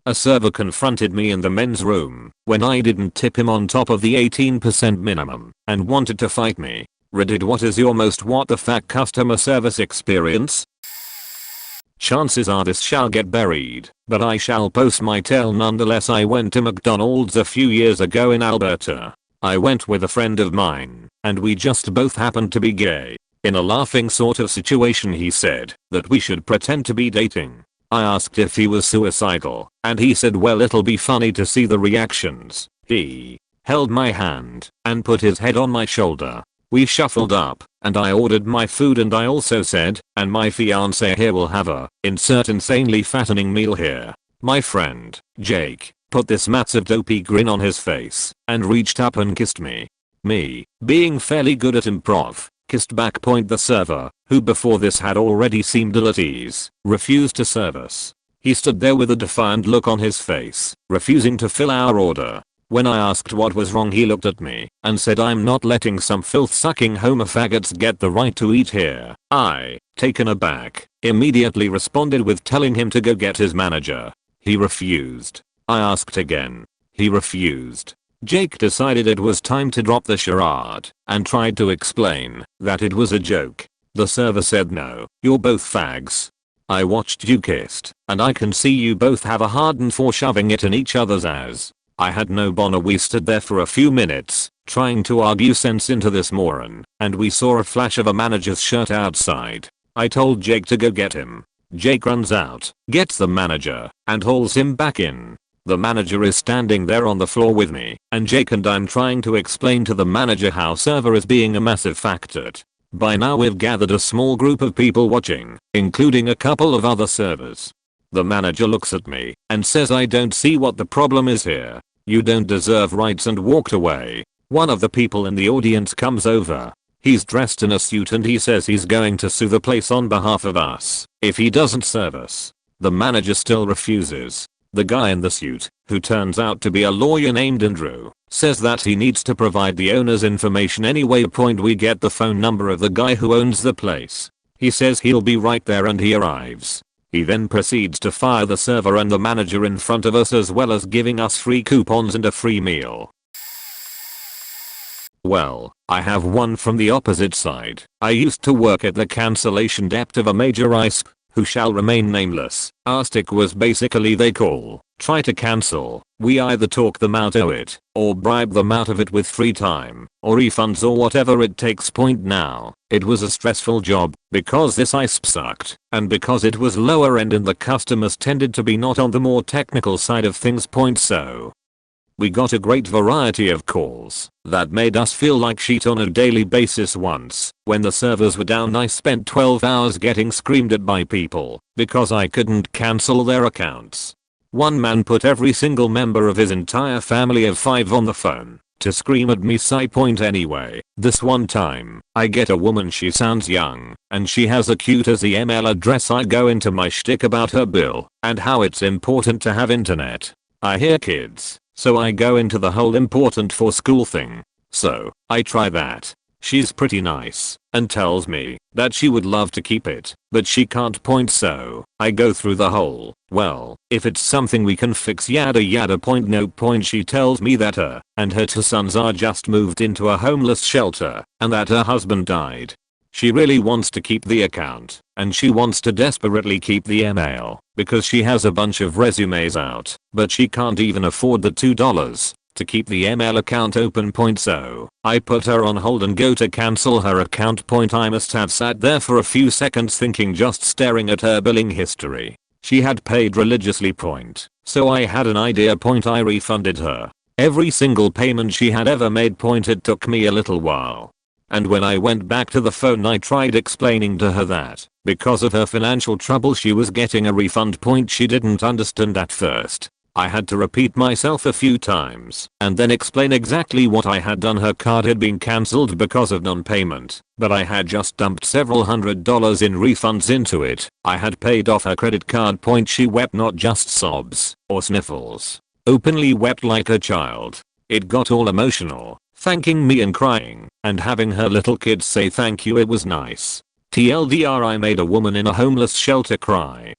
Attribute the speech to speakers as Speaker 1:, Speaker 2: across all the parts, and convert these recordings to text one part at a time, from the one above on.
Speaker 1: A server confronted me in the men's room when I didn't tip him on top of the 18% minimum and wanted to fight me. Reddit, what is your most what the fuck customer service experience? Chances are this shall get buried, but I shall post my tale nonetheless. I went to McDonald's a few years ago in Alberta. I went with a friend of mine, and we just both happened to be gay. In a laughing sort of situation he said that we should pretend to be dating. I asked if he was suicidal, and he said well it'll be funny to see the reactions. He held my hand and put his head on my shoulder. We shuffled up, and I ordered my food and I also said, and my fiance here will have a insert insanely fattening meal here. My friend, Jake, put this massive dopey grin on his face and reached up and kissed me. Me, being fairly good at improv, kissed back. The server, who before this had already seemed ill at ease, refused to serve us. He stood there with a defiant look on his face, refusing to fill our order. When I asked what was wrong he looked at me and said I'm not letting some filth-sucking homo faggots get the right to eat here. I, taken aback, immediately responded with telling him to go get his manager. He refused. I asked again. He refused. Jake decided it was time to drop the charade and tried to explain that it was a joke. The server said no, you're both fags. I watched you kissed, and I can see you both have a harden for shoving it in each other's ass. I had no boner. We stood there for a few minutes, trying to argue sense into this moron, and we saw a flash of a manager's shirt outside. I told Jake to go get him. Jake runs out, gets the manager, and hauls him back in. The manager is standing there on the floor with me, and Jake and I'm trying to explain to the manager how server is being a massive factor. By now we've gathered a small group of people watching, including a couple of other servers. The manager looks at me and says I don't see what the problem is here. You don't deserve rights, and walked away. One of the people in the audience comes over. He's dressed in a suit and he says he's going to sue the place on behalf of us if he doesn't serve us. The manager still refuses. The guy in the suit, who turns out to be a lawyer named Andrew, says that he needs to provide the owner's information anyway. We get the phone number of the guy who owns the place. He says he'll be right there and he arrives. He then proceeds to fire the server and the manager in front of us, as well as giving us free coupons and a free meal. Well, I have one from the opposite side. I used to work at the cancellation dept of a major ISP, who shall remain nameless. Our stick was basically they try to cancel. We either talk them out of it, or bribe them out of it with free time, or refunds, or whatever it takes. Now, it was a stressful job, because this ISP sucked, and because it was lower end and the customers tended to be not on the more technical side of things. So we got a great variety of calls that made us feel like shit on a daily basis. Once, when the servers were down, I spent 12 hours getting screamed at by people because I couldn't cancel their accounts. One man put every single member of his entire family of 5 on the phone to scream at me. Anyway, this one time, I get a woman, she sounds young, and she has a cute as the email address. I go into my shtick about her bill and how it's important to have internet. I hear kids, so I go into the whole important for school thing. So, I try that. She's pretty nice and tells me that she would love to keep it, but she can't. So, I go through the whole, well, if it's something we can fix yada yada. No. She tells me that her and her 2 sons are just moved into a homeless shelter and that her husband died. She really wants to keep the account, and she wants to desperately keep the email because she has a bunch of resumes out, but she can't even afford the $2 to keep the email account open. So, I put her on hold and go to cancel her account. I must have sat there for a few seconds thinking, just staring at her billing history. She had paid religiously. So I had an idea. I refunded her every single payment she had ever made. It took me a little while. And when I went back to the phone, I tried explaining to her that because of her financial trouble she was getting a refund. She didn't understand at first. I had to repeat myself a few times and then explain exactly what I had done. Her card had been cancelled because of non-payment, but I had just dumped several $100s in refunds into it. I had paid off her credit card. She wept, not just sobs or sniffles. Openly wept like a child. It got all emotional, thanking me and crying, and having her little kids say thank you. It was nice. TLDR, I made a woman in a homeless shelter cry.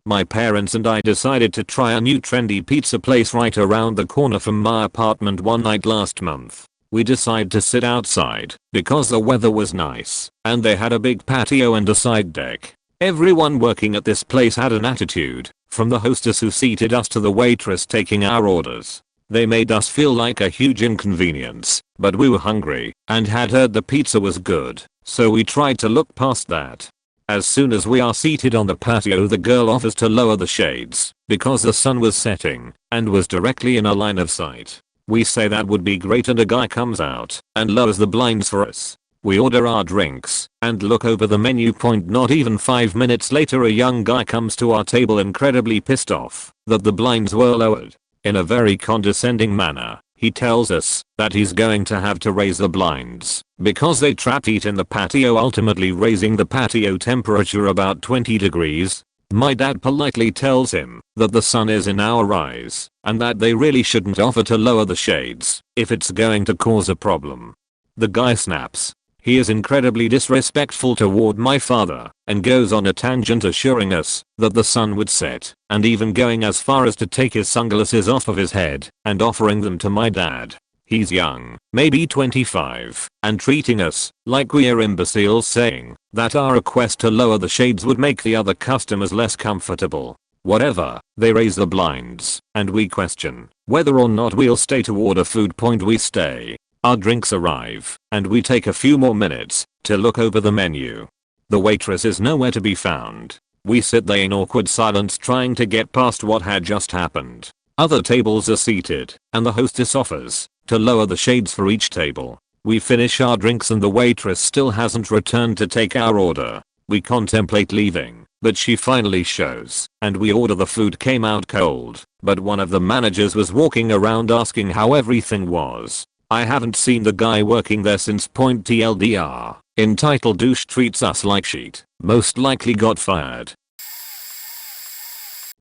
Speaker 1: My parents and I decided to try a new trendy pizza place right around the corner from my apartment one night last month. We decided to sit outside because the weather was nice and they had a big patio and a side deck. Everyone working at this place had an attitude, from the hostess who seated us to the waitress taking our orders. They made us feel like a huge inconvenience, but we were hungry and had heard the pizza was good, so we tried to look past that. As soon as we are seated on the patio, the girl offers to lower the shades because the sun was setting and was directly in our line of sight. We say that would be great and a guy comes out and lowers the blinds for us. We order our drinks and look over the menu. Not even 5 minutes later, a young guy comes to our table incredibly pissed off that the blinds were lowered. In a very condescending manner, he tells us that he's going to have to raise the blinds because they trap heat in the patio, ultimately raising the patio temperature about 20 degrees. My dad politely tells him that the sun is in our eyes and that they really shouldn't offer to lower the shades if it's going to cause a problem. The guy snaps. He is incredibly disrespectful toward my father and goes on a tangent assuring us that the sun would set, and even going as far as to take his sunglasses off of his head and offering them to my dad. He's young, maybe 25, and treating us like we're imbeciles, saying that our request to lower the shades would make the other customers less comfortable. Whatever, they raise the blinds, and we question whether or not we'll stay to order food. We stay. Our drinks arrive, and we take a few more minutes to look over the menu. The waitress is nowhere to be found. We sit there in awkward silence trying to get past what had just happened. Other tables are seated, and the hostess offers to lower the shades for each table. We finish our drinks and the waitress still hasn't returned to take our order. We contemplate leaving, but she finally shows, and we order. The food came out cold, but one of the managers was walking around asking how everything was. I haven't seen the guy working there since TLDR. Entitled douche treats us like shit. Most likely got fired.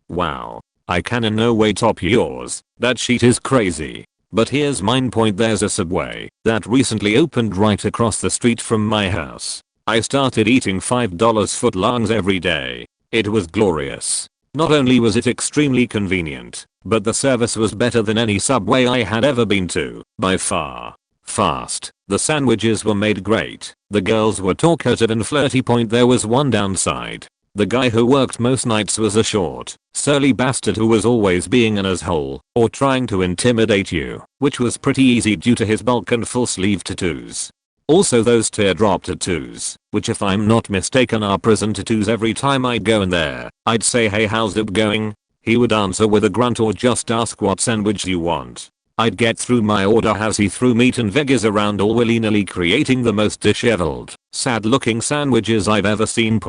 Speaker 1: Wow. I can in no way top yours. That shit is crazy. But here's mine. There's a Subway that recently opened right across the street from my house. I started eating $5 footlongs every day. It was glorious. Not only was it extremely convenient, but the service was better than any Subway I had ever been to, by far. Fast. The sandwiches were made great. The girls were talkative and flirty. There was one downside. The guy who worked most nights was a short, surly bastard who was always being an asshole or trying to intimidate you, which was pretty easy due to his bulk and full sleeve tattoos. Also those teardrop tattoos, which if I'm not mistaken are prison tattoos. Every time I'd go in there, I'd say, "Hey, how's it going?" He would answer with a grunt or just ask what sandwich you want. I'd get through my order as he threw meat and veggies around all willy-nilly, creating the most disheveled, sad-looking sandwiches I've ever seen.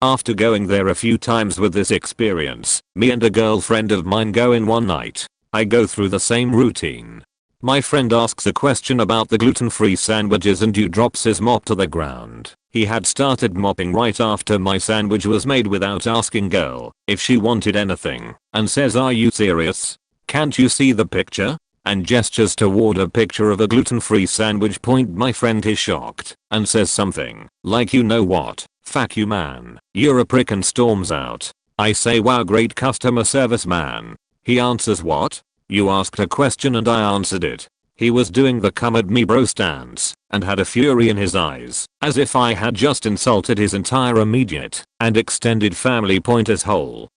Speaker 1: After going there a few times with this experience, me and a girlfriend of mine go in one night. I go through the same routine. My friend asks a question about the gluten-free sandwiches and dude drops his mop to the ground. He had started mopping right after my sandwich was made without asking girl if she wanted anything, and says, "Are you serious? Can't you see the picture?" and gestures toward a picture of a gluten-free sandwich. My friend is shocked and says something like, "You know what? Fuck you, man. You're a prick," and storms out. I say, "Wow, great customer service, man." He answers, "What? You asked a question and I answered it." He was doing the "come at me bro" stance and had a fury in his eyes, as if I had just insulted his entire immediate and extended family. As whole.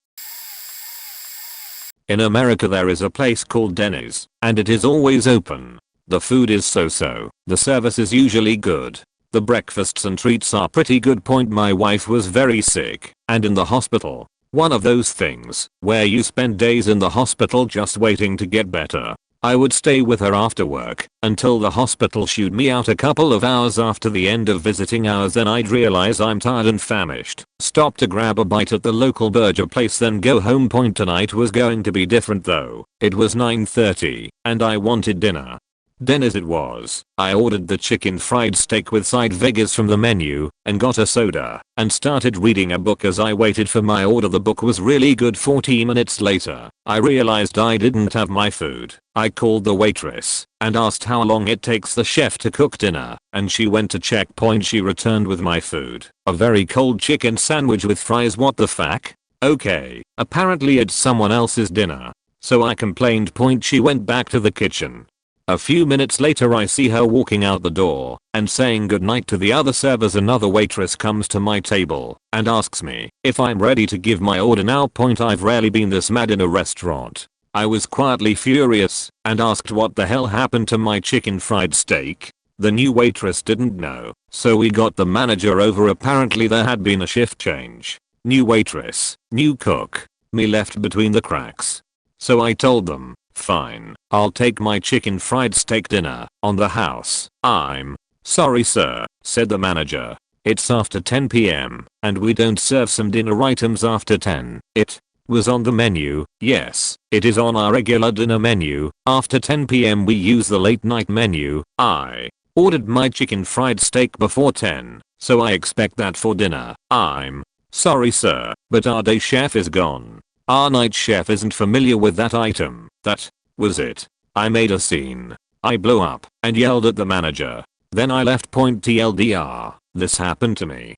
Speaker 1: In America there is a place called Denny's, and it is always open. The food is so-so, the service is usually good. The breakfasts and treats are pretty good. My wife was very sick and in the hospital. One of those things where you spend days in the hospital just waiting to get better. I would stay with her after work until the hospital shooed me out a couple of hours after the end of visiting hours. Then I'd realize I'm tired and famished. Stop to grab a bite at the local burger place, then go home. Tonight was going to be different though. It was 9:30 and I wanted dinner. Denny's it was. I ordered the chicken fried steak with side veggies from the menu and got a soda and started reading a book as I waited for my order. The book was really good. 40 minutes later, I realized I didn't have my food. I called the waitress and asked how long it takes the chef to cook dinner, and she went to check. She returned with my food, a very cold chicken sandwich with fries. What the fuck? Okay, Apparently it's someone else's dinner. So I complained. She went back to the kitchen. A few minutes later I see her walking out the door and saying goodnight to the other servers. Another waitress comes to my table and asks me if I'm ready to give my order now. I've rarely been this mad in a restaurant. I was quietly furious and asked what the hell happened to my chicken fried steak. The new waitress didn't know, so we got the manager over. Apparently there had been a shift change. New waitress, new cook, me left between the cracks. So I told them, fine, I'll take my chicken fried steak dinner on the house. I'm sorry sir, said the manager. It's after 10 p.m. and we don't serve some dinner items after 10. It was on the menu. Yes, it is on our regular dinner menu. After 10 p.m. we use the late night menu. I ordered my chicken fried steak before 10, so I expect that for dinner. I'm sorry sir, but our day chef is gone. Our night chef isn't familiar with that item. That was it. I made a scene. I blew up and yelled at the manager. Then I left. TLDR, this happened to me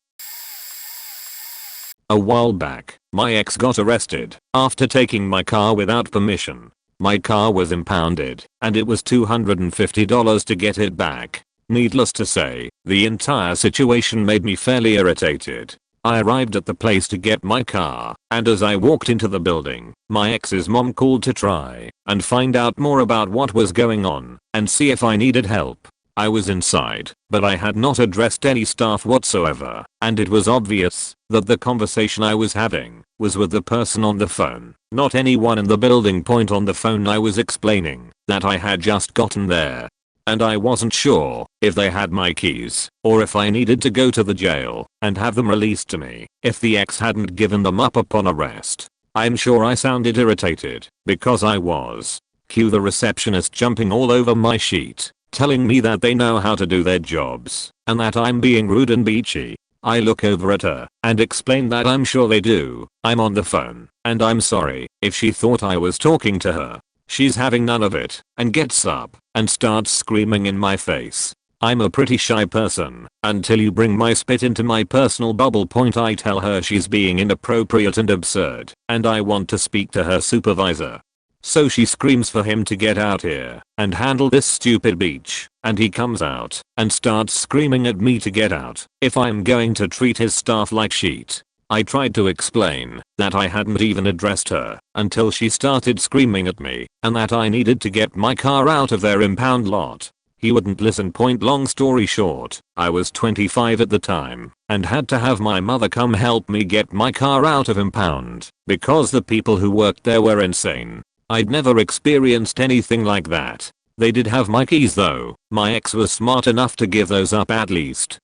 Speaker 1: a while back. My ex got arrested after taking my car without permission. My car was impounded and it was $250 to get it back. Needless to say, the entire situation made me fairly irritated. I arrived at the place to get my car, and as I walked into the building, my ex's mom called to try and find out more about what was going on and see if I needed help. I was inside, but I had not addressed any staff whatsoever, and it was obvious that the conversation I was having was with the person on the phone, not anyone in the building. On the phone I was explaining that I had just gotten there and I wasn't sure if they had my keys or if I needed to go to the jail and have them released to me if the ex hadn't given them up upon arrest. I'm sure I sounded irritated because I was. Cue the receptionist jumping all over my sheet, telling me that they know how to do their jobs and that I'm being rude and bitchy. I look over at her and explain that I'm sure they do. I'm on the phone and I'm sorry if she thought I was talking to her. She's having none of it and gets up and starts screaming in my face. I'm a pretty shy person until you bring my spit into my personal bubble. I tell her she's being inappropriate and absurd and I want to speak to her supervisor. So she screams for him to get out here and handle this stupid bitch, and he comes out and starts screaming at me to get out if I'm going to treat his staff like shit. I tried to explain that I hadn't even addressed her until she started screaming at me and that I needed to get my car out of their impound lot. He wouldn't listen. Long story short, I was 25 at the time and had to have my mother come help me get my car out of impound because the people who worked there were insane. I'd never experienced anything like that. They did have my keys though. My ex was smart enough to give those up at least.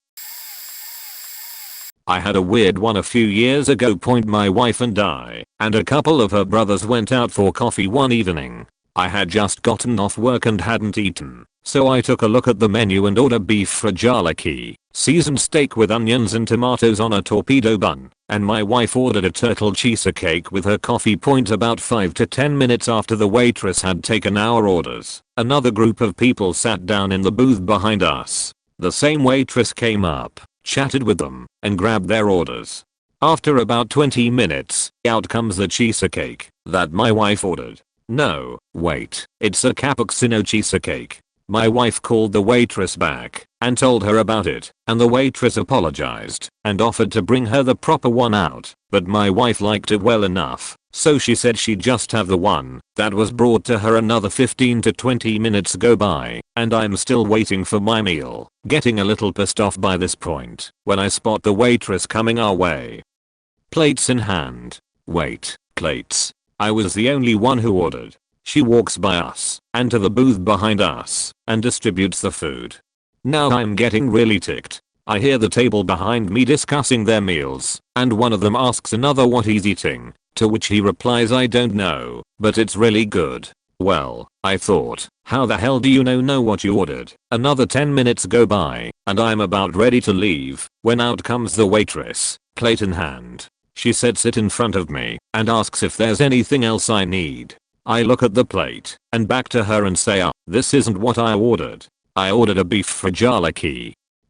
Speaker 1: I had a weird one a few years ago. My wife and I and a couple of her brothers went out for coffee one evening. I had just gotten off work and hadn't eaten, so I took a look at the menu and ordered beef fragile, seasoned steak with onions and tomatoes on a torpedo bun, and my wife ordered a turtle cheesecake with her coffee. About 5 to 10 minutes after the waitress had taken our orders, another group of people sat down in the booth behind us. The same waitress came up, chatted with them, and grabbed their orders. After about 20 minutes, out comes the cheesecake that my wife ordered. No, wait, it's a cappuccino cheesecake. My wife called the waitress back and told her about it, and the waitress apologized and offered to bring her the proper one out, but my wife liked it well enough, so she said she'd just have the one that was brought to her. Another 15 to 20 minutes go by, and I'm still waiting for my meal, getting a little pissed off by this point when I spot the waitress coming our way. Plates in hand. Wait, plates. I was the only one who ordered. She walks by us and to the booth behind us and distributes the food. Now I'm getting really ticked. I hear the table behind me discussing their meals, and one of them asks another what he's eating, to which he replies, I don't know, but it's really good. Well, I thought, how the hell do you know what you ordered? Another 10 minutes go by and I'm about ready to leave when out comes the waitress, plate in hand. She said sit in front of me and asks if there's anything else I need. I look at the plate and back to her and say, this isn't what I ordered. I ordered a beef fragile.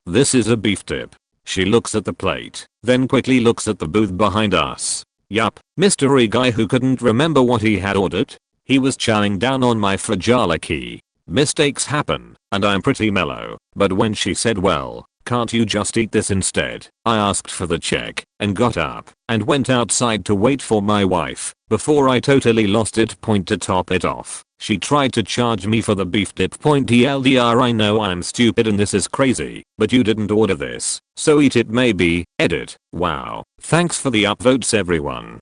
Speaker 1: This is a beef tip. She looks at the plate, then quickly looks at the booth behind us. Yup, mystery guy who couldn't remember what he had ordered. He was chowing down on my fragility. Mistakes happen, and I'm pretty mellow, but when she said, well, can't you just eat this instead? I asked for the check and got up and went outside to wait for my wife before I totally lost it. To top it off, she tried to charge me for the beef dip. TLDR, I know I'm stupid and this is crazy, but you didn't order this, so eat it maybe. Edit. Wow. Thanks for the upvotes everyone.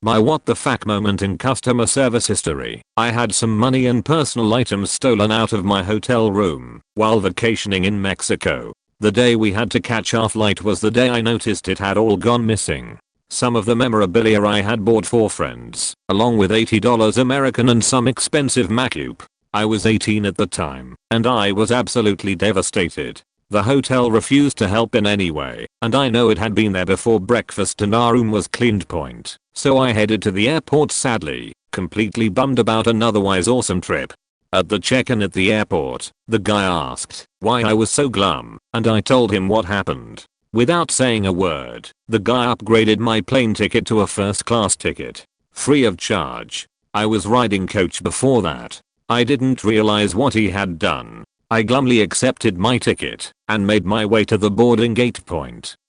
Speaker 1: My what the fuck moment in customer service history. I had some money and personal items stolen out of my hotel room while vacationing in Mexico. The day we had to catch our flight was the day I noticed it had all gone missing. Some of the memorabilia I had bought for friends, along with $80 American and some expensive MacUp. I was 18 at the time, and I was absolutely devastated. The hotel refused to help in any way, and I know it had been there before breakfast and our room was cleaned. So I headed to the airport, sadly, completely bummed about an otherwise awesome trip. At the check-in at the airport, the guy asked why I was so glum, and I told him what happened. Without saying a word, the guy upgraded my plane ticket to a first-class ticket, free of charge. I was riding coach before that. I didn't realize what he had done. I glumly accepted my ticket and made my way to the boarding gate.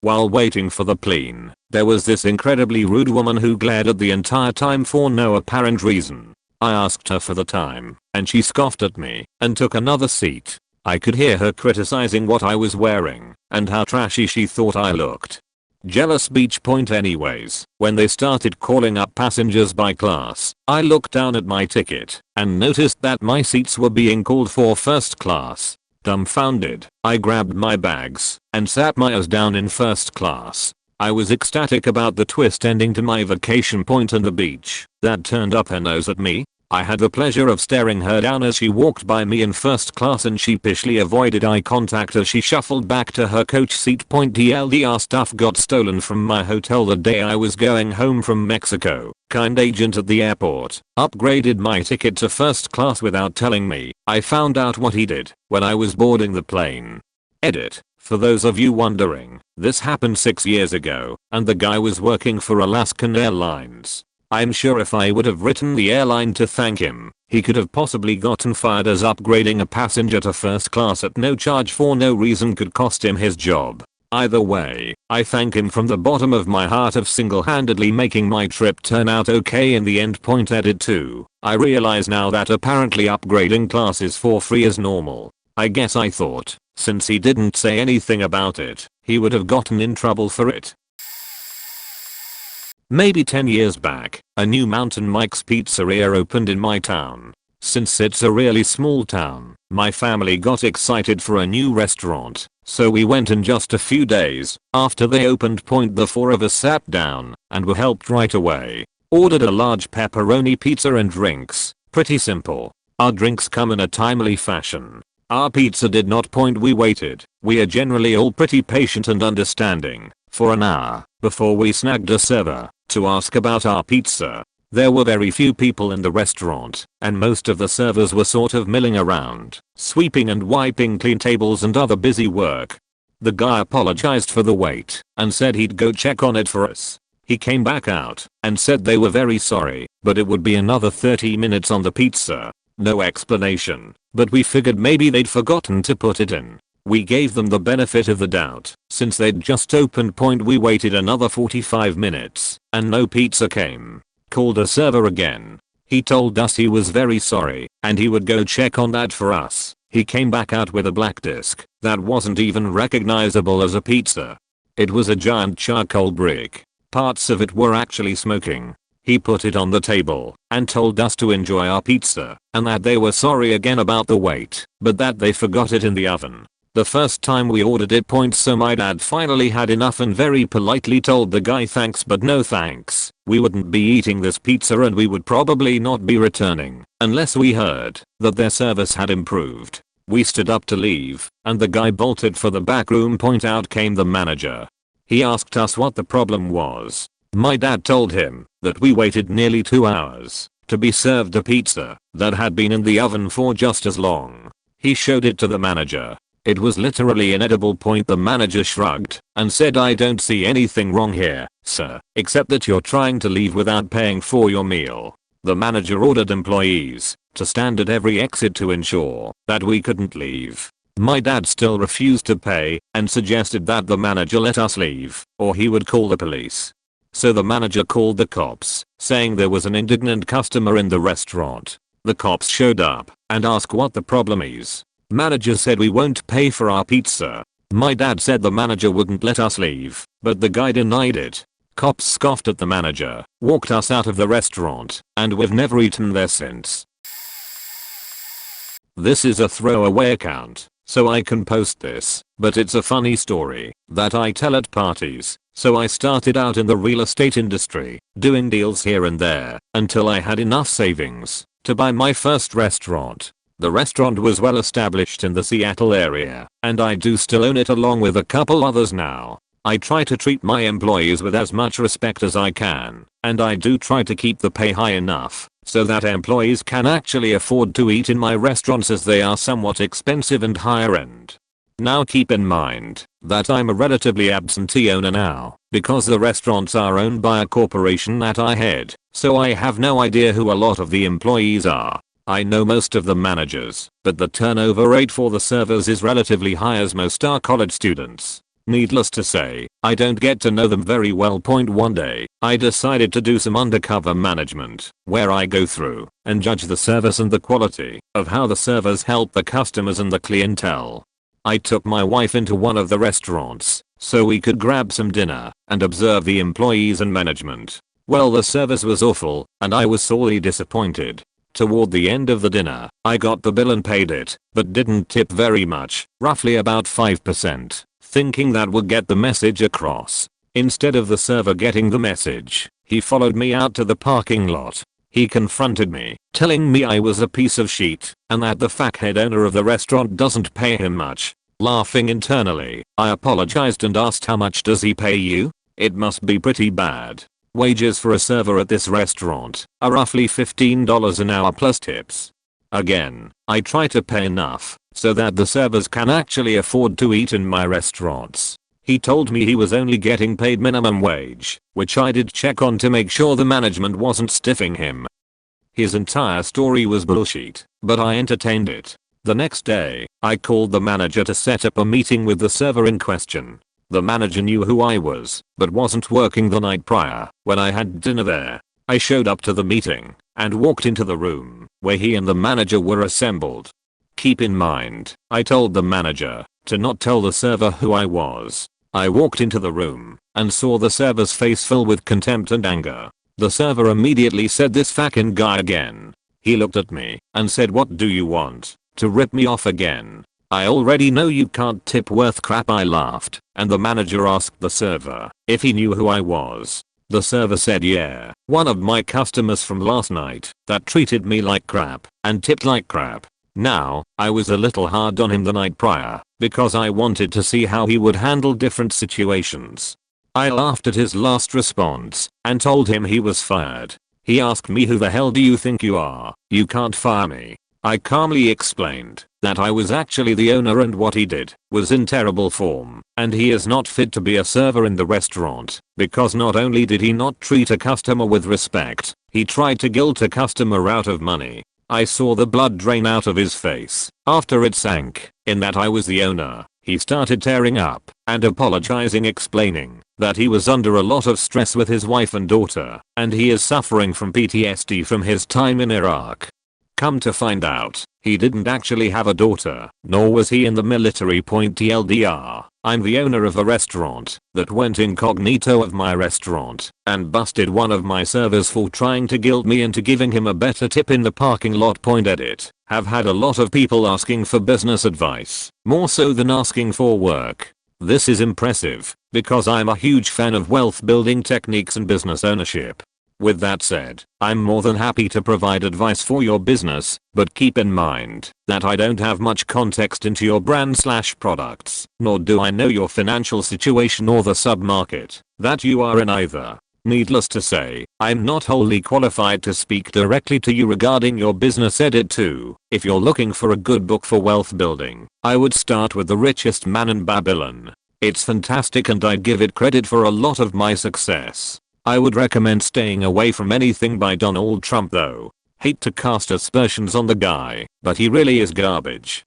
Speaker 1: While waiting for the plane, there was this incredibly rude woman who glared at the entire time for no apparent reason. I asked her for the time, and she scoffed at me and took another seat. I could hear her criticizing what I was wearing and how trashy she thought I looked. Jealous beach. Anyways, when they started calling up passengers by class, I looked down at my ticket and noticed that my seats were being called for first class. Dumbfounded, I grabbed my bags and sat my ass down in first class. I was ecstatic about the twist ending to my vacation and the beach that turned up her nose at me. I had the pleasure of staring her down as she walked by me in first class and sheepishly avoided eye contact as she shuffled back to her coach seat. TLDR, stuff got stolen from my hotel the day I was going home from Mexico. Kind agent at the airport upgraded my ticket to first class without telling me. I found out what he did when I was boarding the plane. Edit. For those of you wondering, this happened 6 years ago, and the guy was working for Alaskan Airlines. I'm sure if I would have written the airline to thank him, he could have possibly gotten fired, as upgrading a passenger to first class at no charge for no reason could cost him his job. Either way, I thank him from the bottom of my heart of single-handedly making my trip turn out okay in the end. Edit 2. I realize now that apparently upgrading classes for free is normal. I guess I thought, since he didn't say anything about it, he would have gotten in trouble for it. Maybe 10 years back, a new Mountain Mike's pizzeria opened in my town. Since it's a really small town, my family got excited for a new restaurant, so we went in just a few days after they opened. The 4 of us sat down and were helped right away. Ordered a large pepperoni pizza and drinks. Pretty simple. Our drinks come in a timely fashion. Our pizza did not. We waited. We are generally all pretty patient and understanding for an hour before we snagged a server to ask about our pizza. There were very few people in the restaurant, and most of the servers were sort of milling around, sweeping and wiping clean tables and other busy work. The guy apologized for the wait and said he'd go check on it for us. He came back out and said they were very sorry, but it would be another 30 minutes on the pizza. No explanation, but we figured maybe they'd forgotten to put it in. We gave them the benefit of the doubt, since they'd just opened. We waited another 45 minutes, and no pizza came. Called a server again. He told us he was very sorry, and he would go check on that for us. He came back out with a black disc that wasn't even recognizable as a pizza. It was a giant charcoal brick. Parts of it were actually smoking. He put it on the table and told us to enjoy our pizza, and that they were sorry again about the wait, but that they forgot it in the oven. The first time we ordered it. So my dad finally had enough and very politely told the guy thanks but no thanks. We wouldn't be eating this pizza and we would probably not be returning unless we heard that their service had improved. We stood up to leave and the guy bolted for the back room. Out came the manager. He asked us what the problem was. My dad told him that we waited nearly 2 hours to be served a pizza that had been in the oven for just as long. He showed it to the manager. It was literally inedible. The manager shrugged and said, I don't see anything wrong here, sir, except that you're trying to leave without paying for your meal. The manager ordered employees to stand at every exit to ensure that we couldn't leave. My dad still refused to pay and suggested that the manager let us leave or he would call the police. So the manager called the cops, saying there was an indignant customer in the restaurant. The cops showed up and asked what the problem is. Manager said, we won't pay for our pizza. My dad said the manager wouldn't let us leave, but the guy denied it. Cops scoffed at the manager, walked us out of the restaurant, and we've never eaten there since. This is a throwaway account, so I can post this, but it's a funny story that I tell at parties. So I started out in the real estate industry, doing deals here and there, until I had enough savings to buy my first restaurant. The restaurant was well established in the Seattle area, and I do still own it along with a couple others now. I try to treat my employees with as much respect as I can, and I do try to keep the pay high enough so that employees can actually afford to eat in my restaurants, as they are somewhat expensive and higher end. Now keep in mind that I'm a relatively absentee owner now, because the restaurants are owned by a corporation that I head, so I have no idea who a lot of the employees are. I know most of the managers, but the turnover rate for the servers is relatively high, as most are college students. Needless to say, I don't get to know them very well. One day, I decided to do some undercover management, where I go through and judge the service and the quality of how the servers help the customers and the clientele. I took my wife into one of the restaurants so we could grab some dinner and observe the employees and management. Well, the service was awful and I was sorely disappointed. Toward the end of the dinner, I got the bill and paid it, but didn't tip very much, roughly about 5%, thinking that would get the message across. Instead of the server getting the message, he followed me out to the parking lot. He confronted me, telling me I was a piece of shit and that the fuckhead owner of the restaurant doesn't pay him much. Laughing internally, I apologized and asked, how much does he pay you? It must be pretty bad. Wages for a server at this restaurant are roughly $15 an hour plus tips. Again, I try to pay enough so that the servers can actually afford to eat in my restaurants. He told me he was only getting paid minimum wage, which I did check on to make sure the management wasn't stiffing him. His entire story was bullshit, but I entertained it. The next day, I called the manager to set up a meeting with the server in question. The manager knew who I was, but wasn't working the night prior when I had dinner there. I showed up to the meeting and walked into the room where he and the manager were assembled. Keep in mind, I told the manager to not tell the server who I was. I walked into the room and saw the server's face fill with contempt and anger. The server immediately said, "This fucking guy again." He looked at me and said, "What do you want? To rip me off again? I already know you can't tip worth crap." I laughed, and the manager asked the server if he knew who I was. The server said, "Yeah, one of my customers from last night that treated me like crap and tipped like crap." Now, I was a little hard on him the night prior because I wanted to see how he would handle different situations. I laughed at his last response and told him he was fired. He asked me, "Who the hell do you think you are? You can't fire me." I calmly explained that I was actually the owner and what he did was in terrible form, and he is not fit to be a server in the restaurant, because not only did he not treat a customer with respect, he tried to guilt a customer out of money. I saw the blood drain out of his face after it sank in that I was the owner. He started tearing up and apologizing, explaining that he was under a lot of stress with his wife and daughter, and he is suffering from PTSD from his time in Iraq. Come to find out, he didn't actually have a daughter, nor was he in the military. TLDR, I'm the owner of a restaurant that went incognito of my restaurant and busted one of my servers for trying to guilt me into giving him a better tip in the parking lot. Edit. Have had a lot of people asking for business advice, more so than asking for work. This is impressive because I'm a huge fan of wealth building techniques and business ownership. With that said, I'm more than happy to provide advice for your business, but keep in mind that I don't have much context into your brand/products, nor do I know your financial situation or the sub-market that you are in either. Needless to say, I'm not wholly qualified to speak directly to you regarding your business. Edit 2. If you're looking for a good book for wealth building, I would start with The Richest Man in Babylon. It's fantastic and I'd give it credit for a lot of my success. I would recommend staying away from anything by Donald Trump though. Hate to cast aspersions on the guy, but he really is garbage.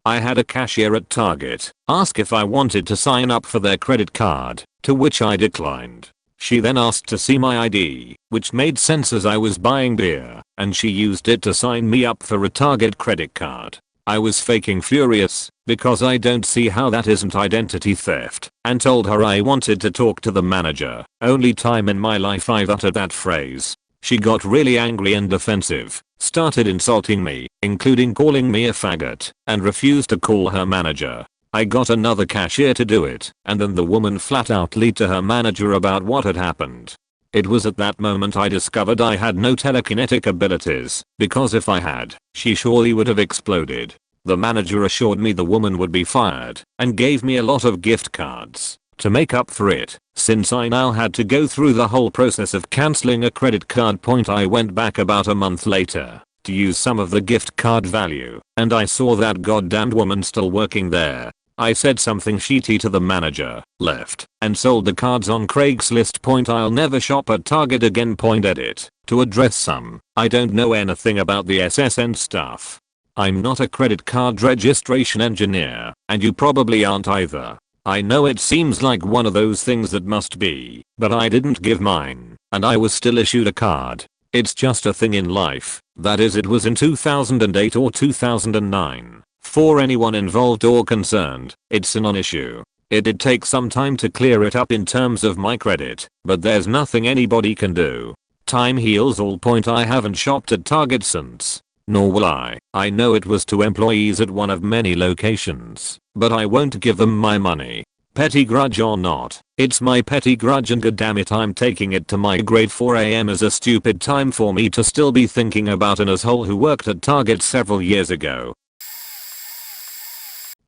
Speaker 1: I had a cashier at Target ask if I wanted to sign up for their credit card, to which I declined. She then asked to see my ID, which made sense as I was buying beer, and she used it to sign me up for a Target credit card. I was faking furious, because I don't see how that isn't identity theft, and told her I wanted to talk to the manager. Only time in my life I've uttered that phrase. She got really angry and defensive, started insulting me, including calling me a faggot, and refused to call her manager. I got another cashier to do it, and then the woman flat out lied to her manager about what had happened. It was at that moment I discovered I had no telekinetic abilities, because if I had, she surely would have exploded. The manager assured me the woman would be fired, and gave me a lot of gift cards. To make up for it, since I now had to go through the whole process of cancelling a credit card point, I went back about a month later to use some of the gift card value, and I saw that goddamned woman still working there. I said something shitty to the manager, left, and sold the cards on Craigslist. Point I'll never shop at Target again. Point edit. To address some, I don't know anything about the SSN stuff. I'm not a credit card registration engineer, and you probably aren't either. I know it seems like one of those things that must be, but I didn't give mine, and I was still issued a card. It's just a thing in life. That is, it was in 2008 or 2009. For anyone involved or concerned, it's a non-issue. It did take some time to clear it up in terms of my credit, but there's nothing anybody can do. Time heals all. Point I haven't shopped at Target since. Nor will I. I know it was to employees at one of many locations, but I won't give them my money. Petty grudge or not, it's my petty grudge, and goddammit I'm taking it to my grave. 4 AM is a stupid time for me to still be thinking about an asshole who worked at Target several years ago.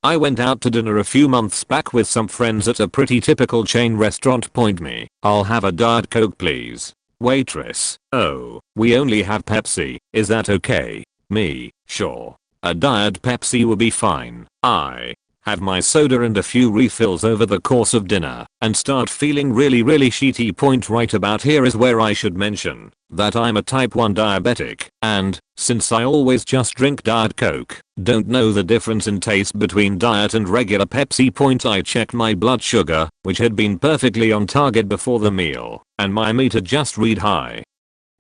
Speaker 1: I went out to dinner a few months back with some friends at a pretty typical chain restaurant. Point me, I'll have a Diet Coke please. Waitress, oh, we only have Pepsi, is that okay? Me, sure. A Diet Pepsi will be fine. I have my soda and a few refills over the course of dinner, and start feeling really shitty. Point right about here is where I should mention that I'm a type 1 diabetic, and, since I always just drink Diet Coke, don't know the difference in taste between Diet and regular Pepsi. Point I checked my blood sugar, which had been perfectly on target before the meal, and my meter just read high.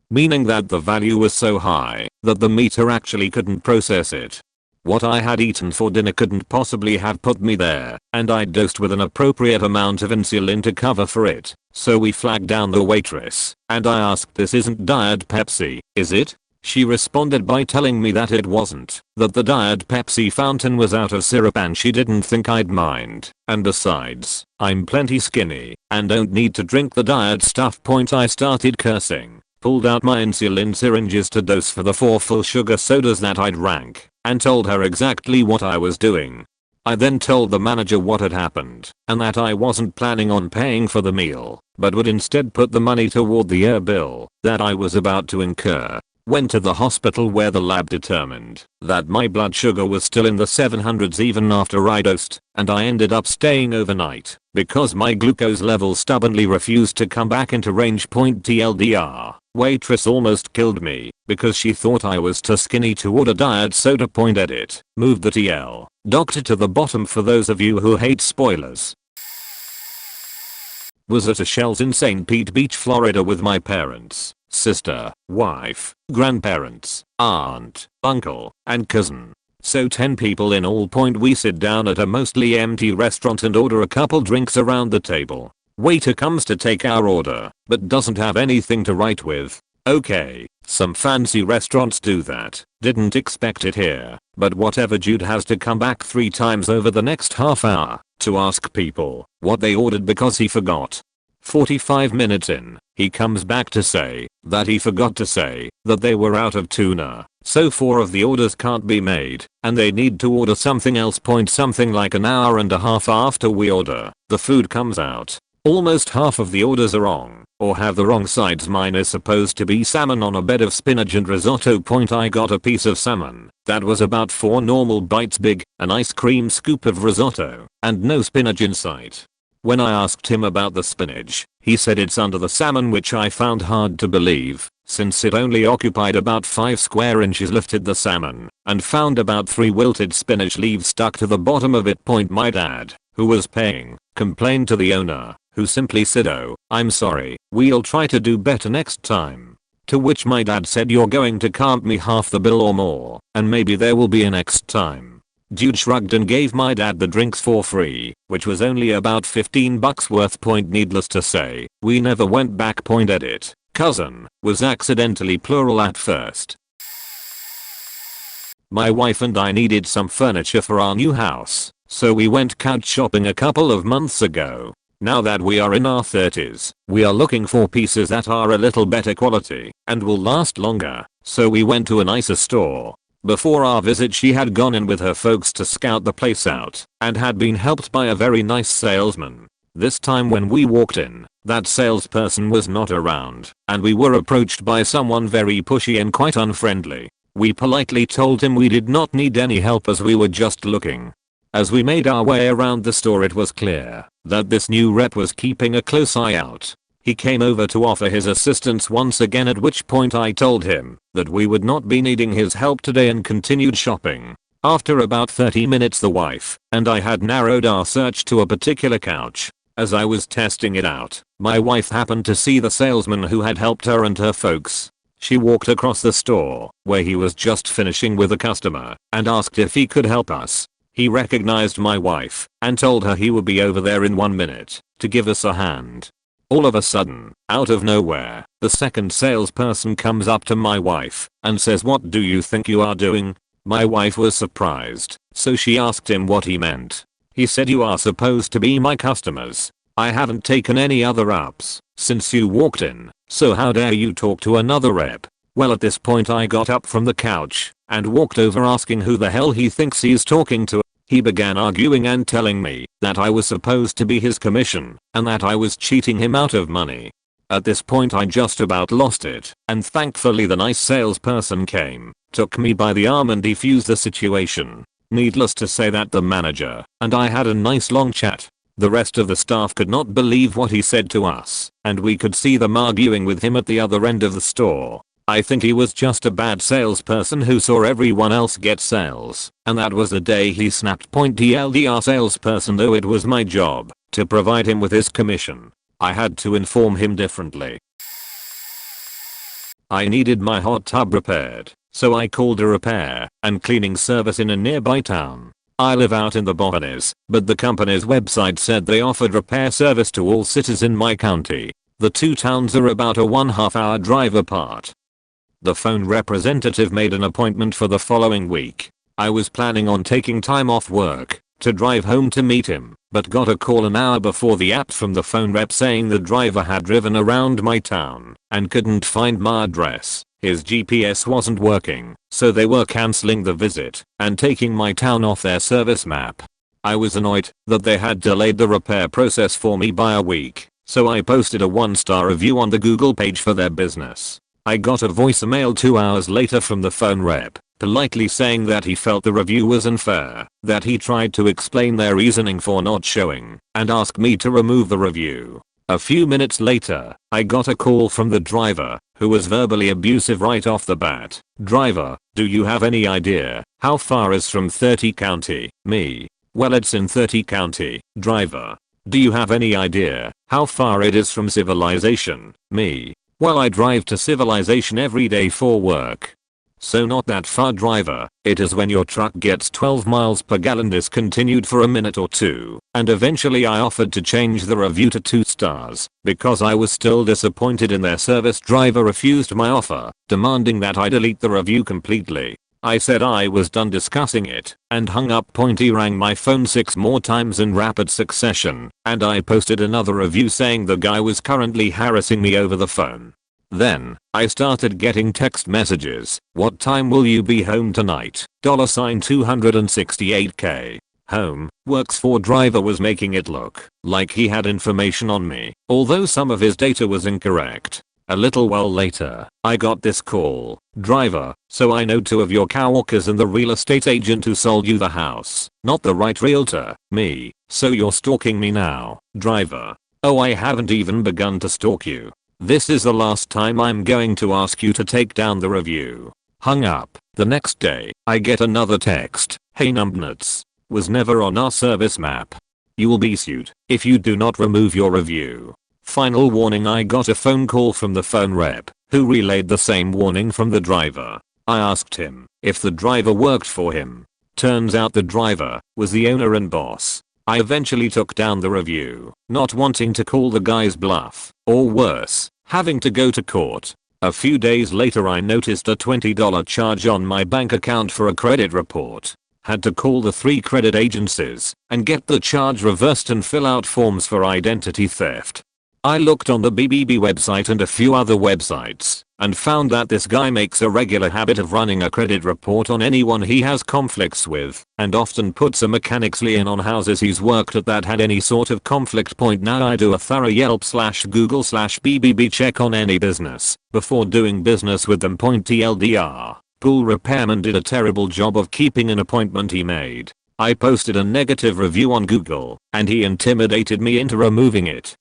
Speaker 1: Meaning that the value was so high that the meter actually couldn't process it. What I had eaten for dinner couldn't possibly have put me there, and I dosed with an appropriate amount of insulin to cover for it. So we flagged down the waitress, and I asked, this isn't Diet Pepsi, is it? She responded by telling me that it wasn't, that the Diet Pepsi fountain was out of syrup and she didn't think I'd mind, and besides, I'm plenty skinny, and don't need to drink the diet stuff. Point I started cursing, pulled out my insulin syringes to dose for the 4 full sugar sodas that I'd drank, and told her exactly what I was doing. I then told the manager what had happened, and that I wasn't planning on paying for the meal, but would instead put the money toward the air bill that I was about to incur. Went to the hospital where the lab determined that my blood sugar was still in the 700s even after I dosed, and I ended up staying overnight because my glucose level stubbornly refused to come back into range. TLDR, waitress almost killed me because she thought I was too skinny to order diet soda. Edit, moved the TL doctor to the bottom for those of you who hate spoilers. Was at a Shell's in St. Pete Beach, Florida with my parents, sister, wife, grandparents, aunt, uncle, and cousin. So 10 people in all. We sit down at a mostly empty restaurant and order a couple drinks around the table. Waiter comes to take our order, but doesn't have anything to write with. Okay, some fancy restaurants do that. Didn't expect it here, but whatever. Jude has to come back 3 times over the next half hour to ask people what they ordered because he forgot. 45 minutes in, he comes back to say that he forgot to say that they were out of tuna, so 4 of the orders can't be made, and they need to order something else. Something like an hour and a half after we order, the food comes out. Almost half of the orders are wrong, or have the wrong sides. Mine is supposed to be salmon on a bed of spinach and risotto. I got a piece of salmon that was about 4 normal bites big, an ice cream scoop of risotto, and no spinach in sight. When I asked him about the spinach, he said it's under the salmon, which I found hard to believe, since it only occupied about 5 square inches. Lifted the salmon and found about 3 wilted spinach leaves stuck to the bottom of it. My dad, who was paying, complained to the owner, who simply said, "Oh, I'm sorry, we'll try to do better next time." To which my dad said, "You're going to count me half the bill or more, and maybe there will be a next time." Dude shrugged and gave my dad the drinks for free, which was only about $15 worth. Needless to say, we never went back. Edit. Cousin was accidentally plural at first. My wife and I needed some furniture for our new house, so we went couch shopping a couple of months ago. Now that we are in our 30s, we are looking for pieces that are a little better quality and will last longer, so we went to a nicer store. Before our visit, she had gone in with her folks to scout the place out and had been helped by a very nice salesman. This time when we walked in, that salesperson was not around, and we were approached by someone very pushy and quite unfriendly. We politely told him we did not need any help as we were just looking. As we made our way around the store, it was clear that this new rep was keeping a close eye out. He came over to offer his assistance once again, at which point I told him that we would not be needing his help today and continued shopping. After about 30 minutes, the wife and I had narrowed our search to a particular couch. As I was testing it out, my wife happened to see the salesman who had helped her and her folks. She walked across the store, where he was just finishing with a customer, and asked if he could help us. He recognized my wife and told her he would be over there in 1 minute to give us a hand. All of a sudden, out of nowhere, the second salesperson comes up to my wife and says, "What do you think you are doing?" My wife was surprised, so she asked him what he meant. He said, "You are supposed to be my customers. I haven't taken any other ups since you walked in, so how dare you talk to another rep?" Well, at this point I got up from the couch and walked over, asking who the hell he thinks he's talking to. He began arguing and telling me that I was supposed to be his commission and that I was cheating him out of money. At this point I just about lost it, and thankfully the nice salesperson came, took me by the arm and defused the situation. Needless to say that the manager and I had a nice long chat. The rest of the staff could not believe what he said to us, and we could see them arguing with him at the other end of the store. I think he was just a bad salesperson who saw everyone else get sales, and that was the day he snapped. TLDR salesperson, though it was my job to provide him with his commission, I had to inform him differently. I needed my hot tub repaired, so I called a repair and cleaning service in a nearby town. I live out in the Bohemians, but the company's website said they offered repair service to all cities in my county. The two towns are about a 1.5 hour drive apart. The phone representative made an appointment for the following week. I was planning on taking time off work to drive home to meet him, but got a call an hour before the app from the phone rep saying the driver had driven around my town and couldn't find my address. His GPS wasn't working, so they were cancelling the visit and taking my town off their service map. I was annoyed that they had delayed the repair process for me by a week, so I posted a 1-star review on the Google page for their business. I got a voicemail 2 hours later from the phone rep, politely saying that he felt the review was unfair, that he tried to explain their reasoning for not showing, and asked me to remove the review. A few minutes later, I got a call from the driver, who was verbally abusive right off the bat. "Driver, do you have any idea how far is from 30 County? Me. Well, it's in 30 County. Driver. Do you have any idea how far it is from civilization? Me. Well, I drive to civilization every day for work. So not that far, driver. It is when your truck gets 12 miles per gallon." This continued for a minute or two, and eventually I offered to change the review to 2 stars because I was still disappointed in their service. Driver refused my offer, demanding that I delete the review completely. I said I was done discussing it and hung up. He rang my phone 6 more times in rapid succession, and I posted another review saying the guy was currently harassing me over the phone. Then, I started getting text messages. "What time will you be home tonight? $268K. home, works for driver was making it look like he had information on me, although some of his data was incorrect. A little while later, I got this call. Driver, so I know two of your coworkers and the real estate agent who sold you the house. Not the right realtor. Me. So you're stalking me now. Driver. Oh, I haven't even begun to stalk you. This is the last time I'm going to ask you to take down the review. Hung up. The next day, I get another text. Hey numbnuts. Was never on our service map. You will be sued if you do not remove your review. Final warning, I got a phone call from the phone rep, who relayed the same warning from the driver. I asked him if the driver worked for him. Turns out the driver was the owner and boss. I eventually took down the review, not wanting to call the guy's bluff, or worse, having to go to court. A few days later I noticed a $20 charge on my bank account for a credit report. Had to call the 3 credit agencies and get the charge reversed and fill out forms for identity theft. I looked on the BBB website and a few other websites and found that this guy makes a regular habit of running a credit report on anyone he has conflicts with and often puts a mechanic's lien on houses he's worked at that had any sort of conflict point. Now I do a thorough Yelp/Google/BBB check on any business before doing business with them. TLDR. Pool repairman did a terrible job of keeping an appointment he made. I posted a negative review on Google and he intimidated me into removing it.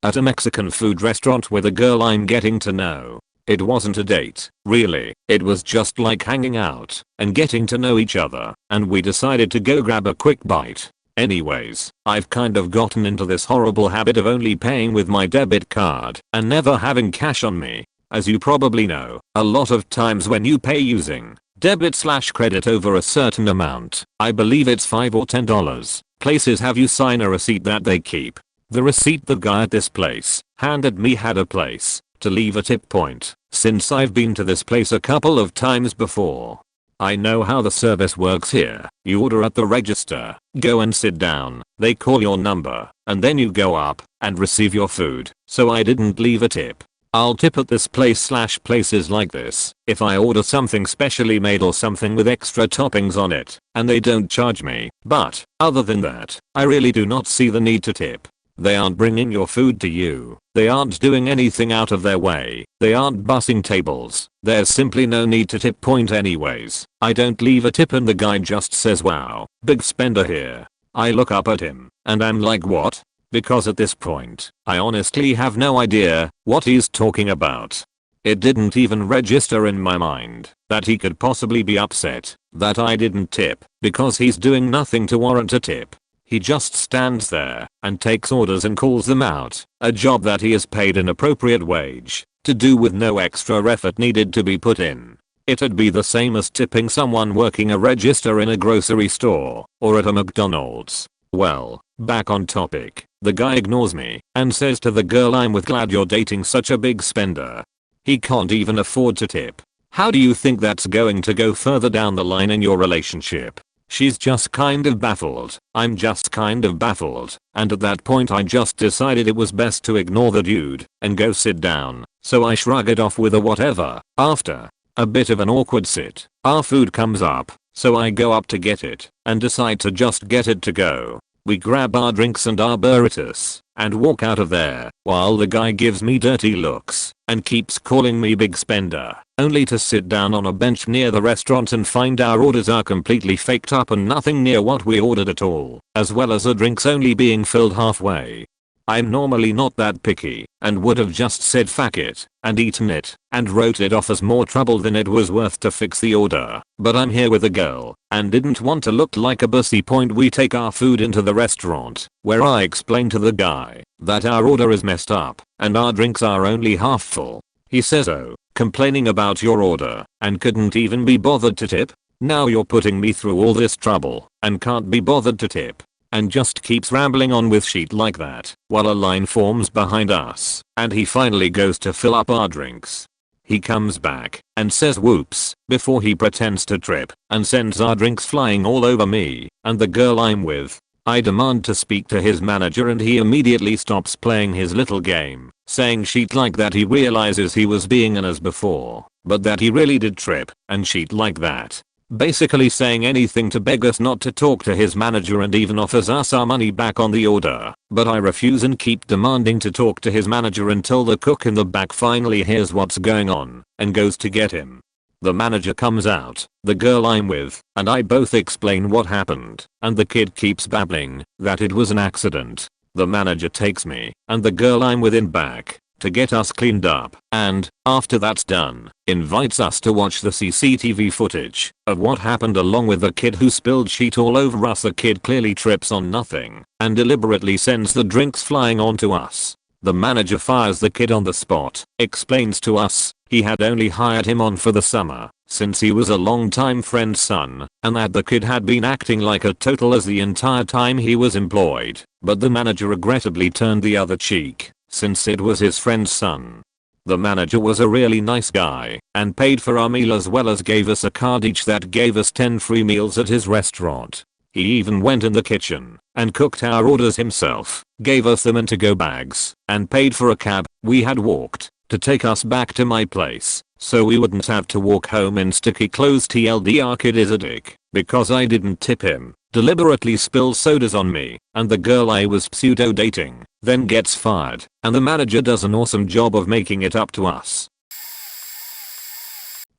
Speaker 1: At a Mexican food restaurant with a girl I'm getting to know. It wasn't a date, really. It was just like hanging out and getting to know each other, and we decided to go grab a quick bite. Anyways, I've kind of gotten into this horrible habit of only paying with my debit card and never having cash on me. As you probably know, a lot of times when you pay using debit/credit over a certain amount, I believe it's $5 or $10, places have you sign a receipt that they keep. The receipt the guy at this place handed me had a place to leave a tip point. Since I've been to this place a couple of times before, I know how the service works here. You order at the register, go and sit down, they call your number, and then you go up and receive your food. So I didn't leave a tip. I'll tip at this place/places like this if I order something specially made or something with extra toppings on it and they don't charge me. But other than that, I really do not see the need to tip. They aren't bringing your food to you. They aren't doing anything out of their way. They aren't bussing tables. There's simply no need to tip. Point anyways. I don't leave a tip and the guy just says, wow, big spender here. I look up at him and I'm like, what? Because at this point, I honestly have no idea what he's talking about. It didn't even register in my mind that he could possibly be upset that I didn't tip because he's doing nothing to warrant a tip. He just stands there and takes orders and calls them out, a job that he is paid an appropriate wage to do with no extra effort needed to be put in. It'd be the same as tipping someone working a register in a grocery store or at a McDonald's. Well, back on topic, the guy ignores me and says to the girl I'm with, glad you're dating such a big spender. He can't even afford to tip. How do you think that's going to go further down the line in your relationship? She's just kind of baffled. I'm just kind of baffled. And at that point I just decided it was best to ignore the dude and go sit down. So I shrug it off with a whatever. After a bit of an awkward sit, our food comes up. So I go up to get it and decide to just get it to go. We grab our drinks and our burritos and walk out of there while the guy gives me dirty looks and keeps calling me big spender, only to sit down on a bench near the restaurant and find our orders are completely faked up and nothing near what we ordered at all, as well as the drinks only being filled halfway. I'm normally not that picky and would have just said fuck it and eaten it and wrote it off as more trouble than it was worth to fix the order, but I'm here with a girl and didn't want to look like a bussy. Point we take our food into the restaurant where I explain to the guy that our order is messed up and our drinks are only half full. He says, oh, complaining about your order and couldn't even be bothered to tip? Now you're putting me through all this trouble and can't be bothered to tip. And just keeps rambling on with shit like that while a line forms behind us and he finally goes to fill up our drinks. He comes back and says whoops before he pretends to trip and sends our drinks flying all over me and the girl I'm with. I demand to speak to his manager and he immediately stops playing his little game, saying shit like that he realizes he was being an ass before, but that he really did trip and shit like that. basically saying anything to beg us not to talk to his manager and even offers us our money back on the order. But I refuse and keep demanding to talk to his manager until the cook in the back finally hears what's going on and goes to get him. The manager comes out, the girl I'm with, and I both explain what happened, and the kid keeps babbling that it was an accident. The manager takes me and the girl I'm with in back to get us cleaned up, and, after that's done, invites us to watch the CCTV footage of what happened along with the kid who spilled sheet all over us. The kid clearly trips on nothing and deliberately sends the drinks flying onto us. The manager fires the kid on the spot, explains to us he had only hired him on for the summer since he was a longtime friend's son, and that the kid had been acting like a total as the entire time he was employed, but the manager regrettably turned the other cheek since it was his friend's son. The manager was a really nice guy and paid for our meal as well as gave us a card each that gave us 10 free meals at his restaurant. He even went in the kitchen and cooked our orders himself, gave us them in to-go bags, and paid for a cab we had walked to take us back to my place so we wouldn't have to walk home in sticky clothes. TLDR, kid is a dick because I didn't tip him, deliberately spills sodas on me and the girl I was pseudo dating, then gets fired, and the manager does an awesome job of making it up to us.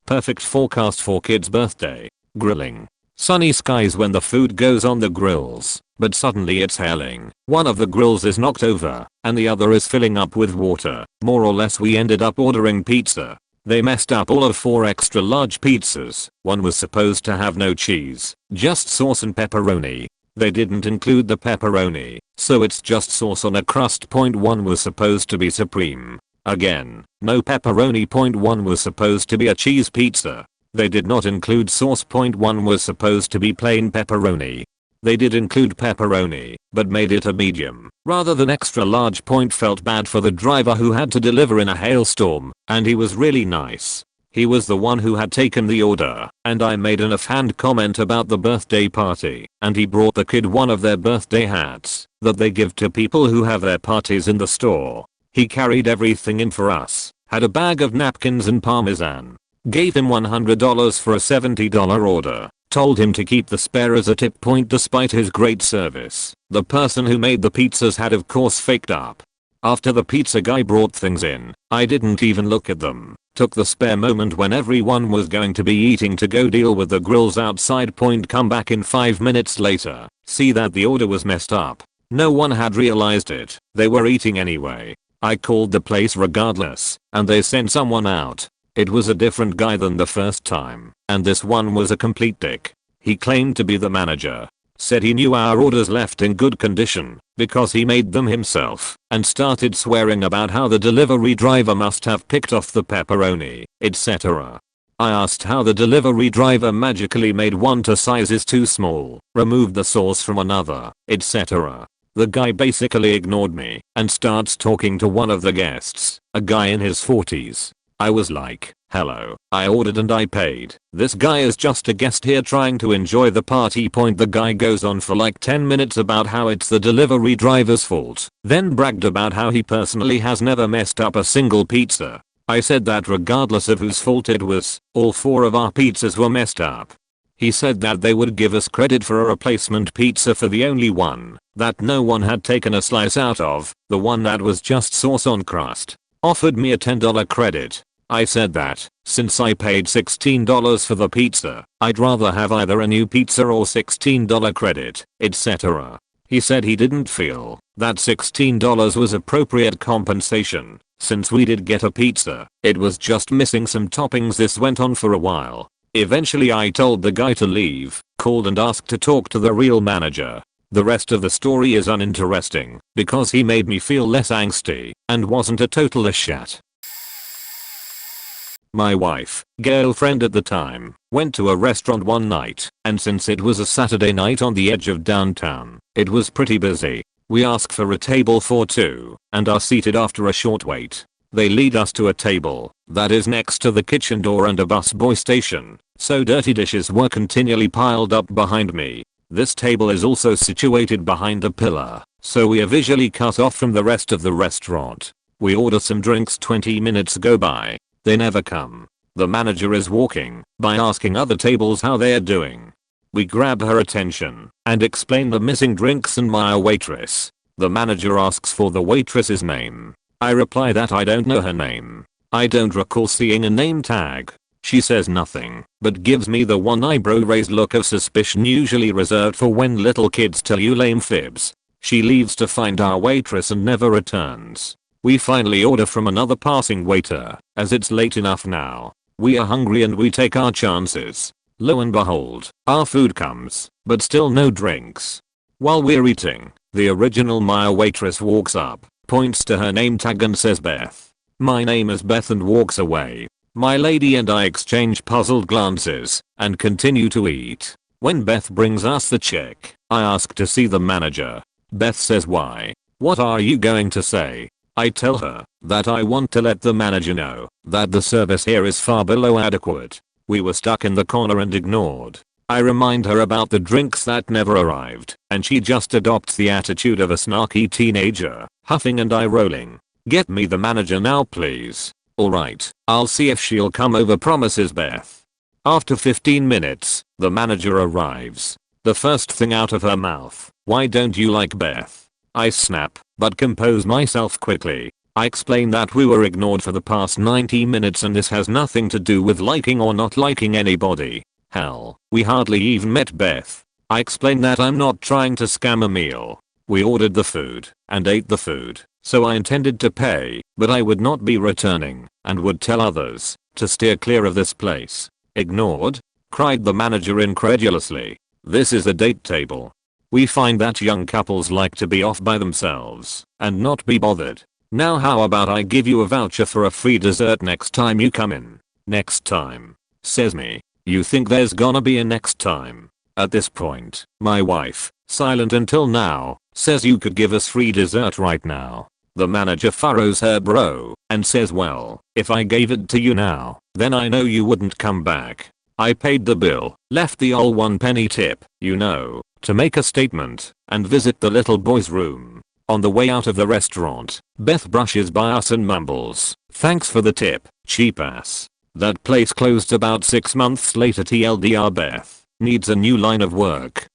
Speaker 1: Perfect forecast for kid's birthday. Grilling. Sunny skies when the food goes on the grills, but suddenly it's hailing. One of the grills is knocked over and the other is filling up with water. More or less we ended up ordering pizza. They messed up all of 4 extra large pizzas. One was supposed to have no cheese, just sauce and pepperoni. They didn't include the pepperoni, so it's just sauce on a crust. One was supposed to be supreme. Again, no pepperoni. One was supposed to be a cheese pizza. They did not include sauce. One was supposed to be plain pepperoni. They did include pepperoni, but made it a medium rather than extra large. Felt bad for the driver who had to deliver in a hailstorm, and he was really nice. He was the one who had taken the order, and I made an offhand comment about the birthday party, and he brought the kid one of their birthday hats that they give to people who have their parties in the store. He carried everything in for us, had a bag of napkins and parmesan, gave him $100 for a $70 order, told him to keep the spare as a tip. Despite his great service, the person who made the pizzas had of course faked up. After the pizza guy brought things in, I didn't even look at them. Took the spare moment when everyone was going to be eating to go deal with the grills outside. Come back in 5 minutes later, see that the order was messed up. No one had realized it. They were eating anyway. I called the place regardless, and they sent someone out. It was a different guy than the first time, and this one was a complete dick. He claimed to be the manager. Said he knew our orders left in good condition because he made them himself, and started swearing about how the delivery driver must have picked off the pepperoni, etc. I asked how the delivery driver magically made one to sizes too small, removed the sauce from another, etc. The guy basically ignored me and starts talking to one of the guests, a guy in his 40s. I was like, hello, I ordered and I paid. This guy is just a guest here trying to enjoy the party. The guy goes on for like 10 minutes about how it's the delivery driver's fault, then bragged about how he personally has never messed up a single pizza. I said that regardless of whose fault it was, all 4 of our pizzas were messed up. He said that they would give us credit for a replacement pizza for the only one that no one had taken a slice out of, the one that was just sauce on crust. Offered me a $10 credit. I said that, since I paid $16 for the pizza, I'd rather have either a new pizza or $16 credit, etc. He said he didn't feel that $16 was appropriate compensation, since we did get a pizza, it was just missing some toppings. This went on for a while. Eventually I told the guy to leave, called and asked to talk to the real manager. The rest of the story is uninteresting, because he made me feel less angsty, and wasn't a total shat. My wife, girlfriend at the time, went to a restaurant one night, and since it was a Saturday night on the edge of downtown, it was pretty busy. We ask for a table for 2, and are seated after a short wait. They lead us to a table that is next to the kitchen door and a busboy station, so dirty dishes were continually piled up behind me. This table is also situated behind a pillar, so we are visually cut off from the rest of the restaurant. We order some drinks. 20 minutes go by. They never come. The manager is walking by asking other tables how they're doing. We grab her attention and explain the missing drinks and my waitress. The manager asks for the waitress's name. I reply that I don't know her name. I don't recall seeing a name tag. She says nothing, but gives me the one eyebrow raised look of suspicion usually reserved for when little kids tell you lame fibs. She leaves to find our waitress and never returns. We finally order from another passing waiter, as it's late enough now. We are hungry and we take our chances. Lo and behold, our food comes, but still no drinks. While we're eating, the original Maya waitress walks up, points to her name tag and says Beth. My name is Beth and walks away. My lady and I exchange puzzled glances and continue to eat. When Beth brings us the check, I ask to see the manager. Beth says why? What are you going to say? I tell her that I want to let the manager know that the service here is far below adequate. We were stuck in the corner and ignored. I remind her about the drinks that never arrived, and she just adopts the attitude of a snarky teenager, huffing and eye-rolling. Get me the manager now please. Alright, I'll see if she'll come over, promises Beth. After 15 minutes, the manager arrives. The first thing out of her mouth, why don't you like Beth? I snap, but compose myself quickly. I explain that we were ignored for the past 90 minutes and this has nothing to do with liking or not liking anybody. Hell, we hardly even met Beth. I explain that I'm not trying to scam a meal. We ordered the food and ate the food. So I intended to pay, but I would not be returning, and would tell others to steer clear of this place. Ignored? Cried the manager incredulously. This is a date table. We find that young couples like to be off by themselves and not be bothered. Now how about I give you a voucher for a free dessert next time you come in? Next time. Says me. You think there's gonna be a next time? At this point, my wife, silent until now, says you could give us free dessert right now. The manager furrows her brow and says well, if I gave it to you now, then I know you wouldn't come back. I paid the bill, left the ol' 1 penny tip, you know, to make a statement, and visit the little boy's room. On the way out of the restaurant, Beth brushes by us and mumbles, thanks for the tip, cheap ass. That place closed about 6 months later. TLDR Beth needs a new line of work.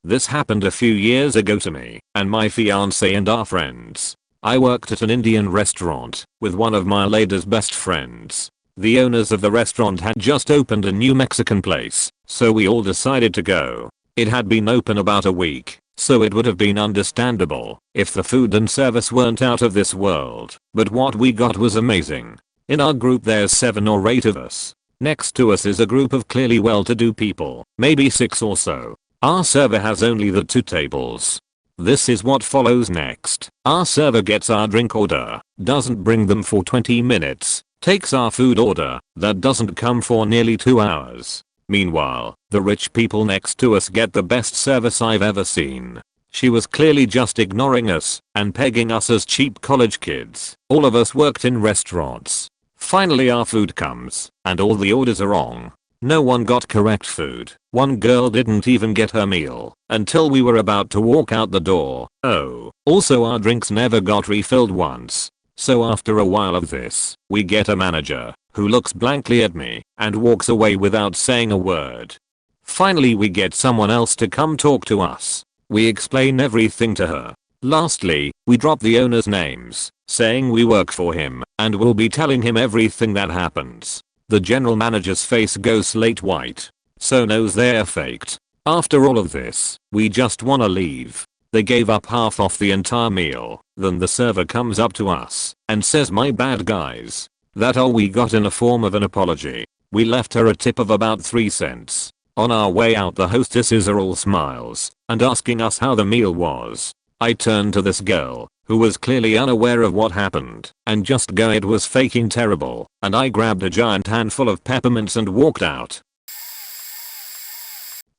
Speaker 1: This happened a few years ago to me and my fiance and our friends. I worked at an Indian restaurant with one of my lady's best friends. The owners of the restaurant had just opened a new Mexican place, so we all decided to go. It had been open about a week, so it would have been understandable if the food and service weren't out of this world, but what we got was amazing. In our group there's 7 or 8 of us. Next to us is a group of clearly well-to-do people, maybe 6 or so. Our server has only the 2 tables. This is what follows next. Our server gets our drink order, doesn't bring them for 20 minutes, takes our food order, that doesn't come for nearly 2 hours. Meanwhile, the rich people next to us get the best service I've ever seen. She was clearly just ignoring us and pegging us as cheap college kids. All of us worked in restaurants. Finally our food comes, and all the orders are wrong. No one got correct food. One girl didn't even get her meal until we were about to walk out the door. Oh, also our drinks never got refilled once. So after a while of this, we get a manager who looks blankly at me and walks away without saying a word. Finally we get someone else to come talk to us. We explain everything to her. Lastly, we drop the owners' names, saying we work for him and will be telling him everything that happens. The general manager's face goes slate white. So knows they're faked. After all of this, we just wanna leave. They gave up half off the entire meal. Then the server comes up to us and says my bad guys. That all we got in a form of an apology. We left her a tip of about 3 cents. On our way out the hostesses are all smiles and asking us how the meal was. I turned to this girl, who was clearly unaware of what happened, and just go it was faking terrible, and I grabbed a giant handful of peppermints and walked out.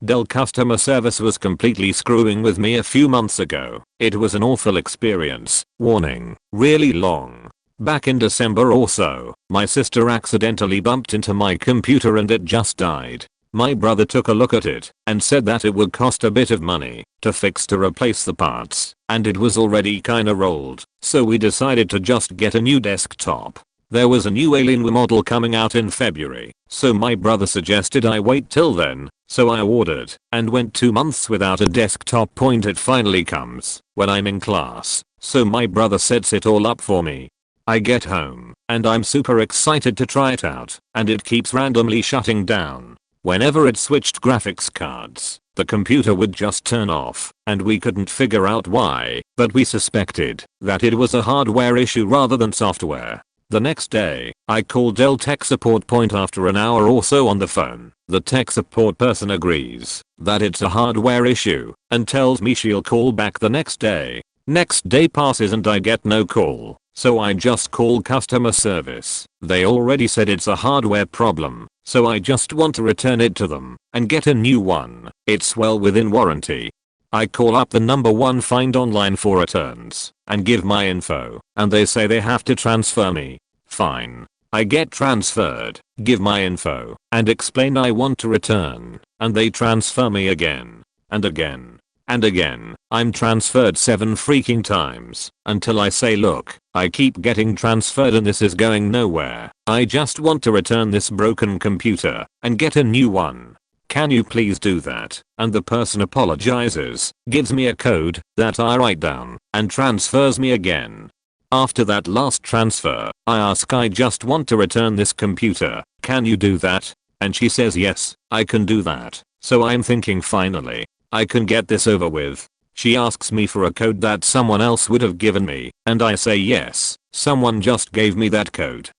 Speaker 1: Dell customer service was completely screwing with me a few months ago. It was an awful experience. Warning, really long. Back in December or so, my sister accidentally bumped into my computer and it just died. My brother took a look at it and said that it would cost a bit of money to replace the parts, and it was already kinda rolled, so we decided to just get a new desktop. There was a new Alienware model coming out in February, so my brother suggested I wait till then, so I ordered and went 2 months without a desktop. It finally comes when I'm in class, so my brother sets it all up for me. I get home and I'm super excited to try it out, and it keeps randomly shutting down. Whenever it switched graphics cards, the computer would just turn off, and we couldn't figure out why, but we suspected that it was a hardware issue rather than software. The next day, I called Dell tech support. After an hour or so on the phone, the tech support person agrees that it's a hardware issue and tells me she'll call back the next day. Next day passes and I get no call, so I just call customer service. They already said it's a hardware problem, so I just want to return it to them and get a new one. It's well within warranty. I call up the number one find online for returns and give my info, and they say they have to transfer me. Fine. I get transferred, give my info, and explain I want to return, and they transfer me again, and again, and again. I'm transferred 7 freaking times until I say, look, I keep getting transferred and this is going nowhere. I just want to return this broken computer and get a new one. Can you please do that? And the person apologizes, gives me a code that I write down, and transfers me again. After that last transfer, I ask, I just want to return this computer. Can you do that? And she says yes, I can do that. So I'm thinking finally, I can get this over with. She asks me for a code that someone else would have given me, and I say yes, someone just gave me that code.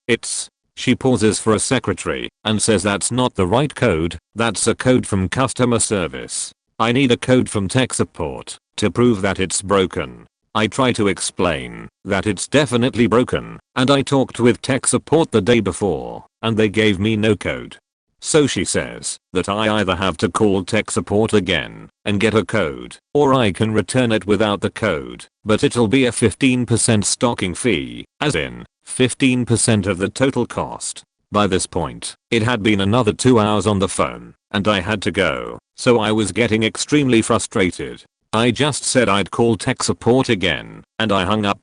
Speaker 1: She pauses for a secretary and says that's not the right code, that's a code from customer service. I need a code from tech support to prove that it's broken. I try to explain that it's definitely broken, and I talked with tech support the day before, and they gave me no code. So she says that I either have to call tech support again and get a code, or I can return it without the code, but it'll be a 15% stocking fee, as in 15% of the total cost. By this point, it had been another 2 hours on the phone, and I had to go, so I was getting extremely frustrated. I just said I'd call tech support again, and I hung up.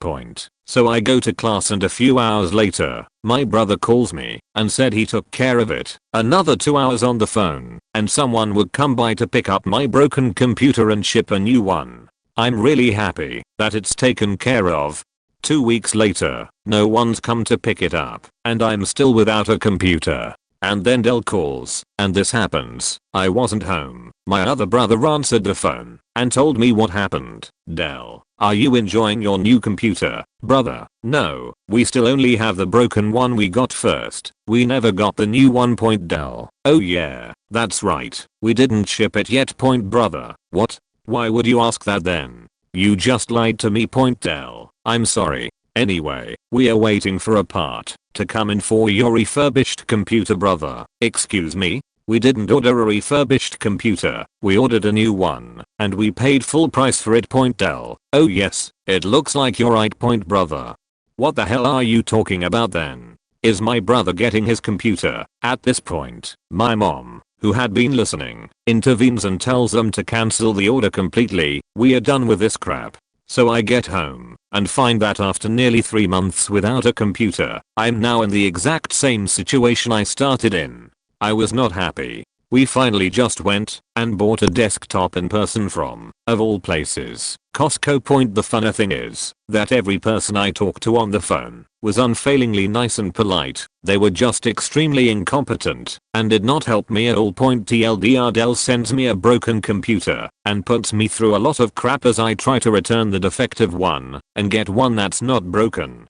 Speaker 1: So I go to class, and a few hours later, my brother calls me and said he took care of it. Another 2 hours on the phone, and someone would come by to pick up my broken computer and ship a new one. I'm really happy that it's taken care of. 2 weeks later, no one's come to pick it up, and I'm still without a computer. And then Dell calls, and this happens. I wasn't home. My other brother answered the phone and told me what happened. Dell, are you enjoying your new computer? Brother, no, we still only have the broken one we got first. We never got the new one. Dell, oh yeah, that's right. We didn't ship it yet. Brother, what? Why would you ask that then? You just lied to me. Dell, I'm sorry. Anyway, we are waiting for a part to come in for your refurbished computer. Brother, excuse me? We didn't order a refurbished computer, we ordered a new one, and we paid full price for it. Dell, oh yes, it looks like you're right. Brother, what the hell are you talking about then? Is my brother getting his computer? At this point, my mom, who had been listening, intervenes and tells them to cancel the order completely. We are done with this crap. So I get home and find that after nearly 3 months without a computer, I'm now in the exact same situation I started in. I was not happy. We finally just went and bought a desktop in person from, of all places, Costco. The funny thing is that every person I talked to on the phone was unfailingly nice and polite. They were just extremely incompetent and did not help me at all. TLDR, Dell sends me a broken computer and puts me through a lot of crap as I try to return the defective one and get one that's not broken.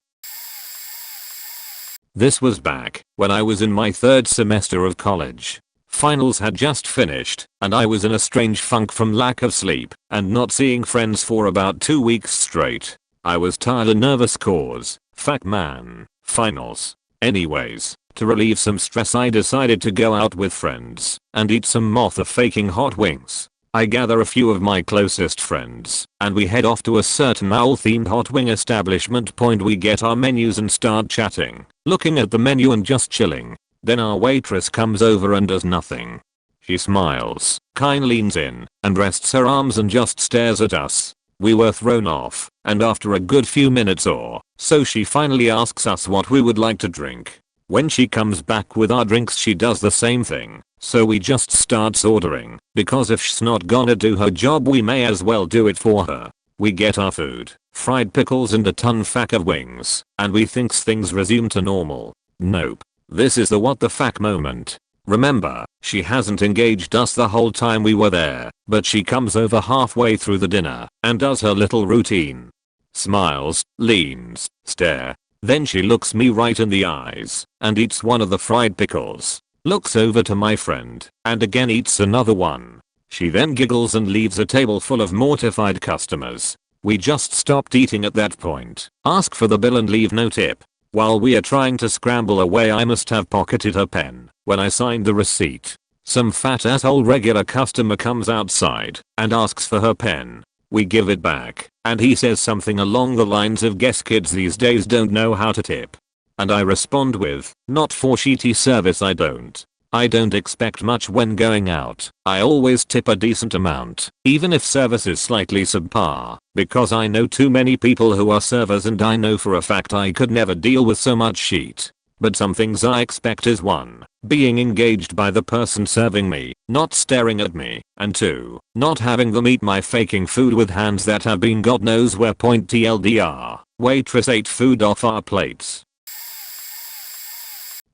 Speaker 1: This was back when I was in my 3rd semester of college. Finals had just finished, and I was in a strange funk from lack of sleep and not seeing friends for about 2 weeks straight. I was tired and nervous cause, fuck man, finals. Anyways, to relieve some stress I decided to go out with friends and eat some Martha faking hot wings. I gather a few of my closest friends, and we head off to a certain owl-themed hot wing establishment. We get our menus and start chatting, looking at the menu and just chilling. Then our waitress comes over and does nothing. She smiles, kinda leans in, and rests her arms and just stares at us. We were thrown off, and after a good few minutes or so she finally asks us what we would like to drink. When she comes back with our drinks she does the same thing, so we just starts ordering, because if she's not gonna do her job we may as well do it for her. We get our food, fried pickles and a ton fuck of wings, and we thinks things resume to normal. Nope. This is the what the fuck moment. Remember, she hasn't engaged us the whole time we were there, but she comes over halfway through the dinner and does her little routine. Smiles, leans, stare. Then she looks me right in the eyes and eats one of the fried pickles. Looks over to my friend and again eats another one. She then giggles and leaves a table full of mortified customers. We just stopped eating at that point, ask for the bill and leave no tip. While we are trying to scramble away I must have pocketed her pen when I signed the receipt. Some fat asshole regular customer comes outside and asks for her pen. We give it back and he says something along the lines of guess kids these days don't know how to tip. And I respond with, not for shitty service I don't. I don't expect much when going out. I always tip a decent amount, even if service is slightly subpar, because I know too many people who are servers and I know for a fact I could never deal with so much shit. But some things I expect is 1. Being engaged by the person serving me, not staring at me, and 2. Not having them eat my faking food with hands that have been God knows where. TLDR, waitress ate food off our plates.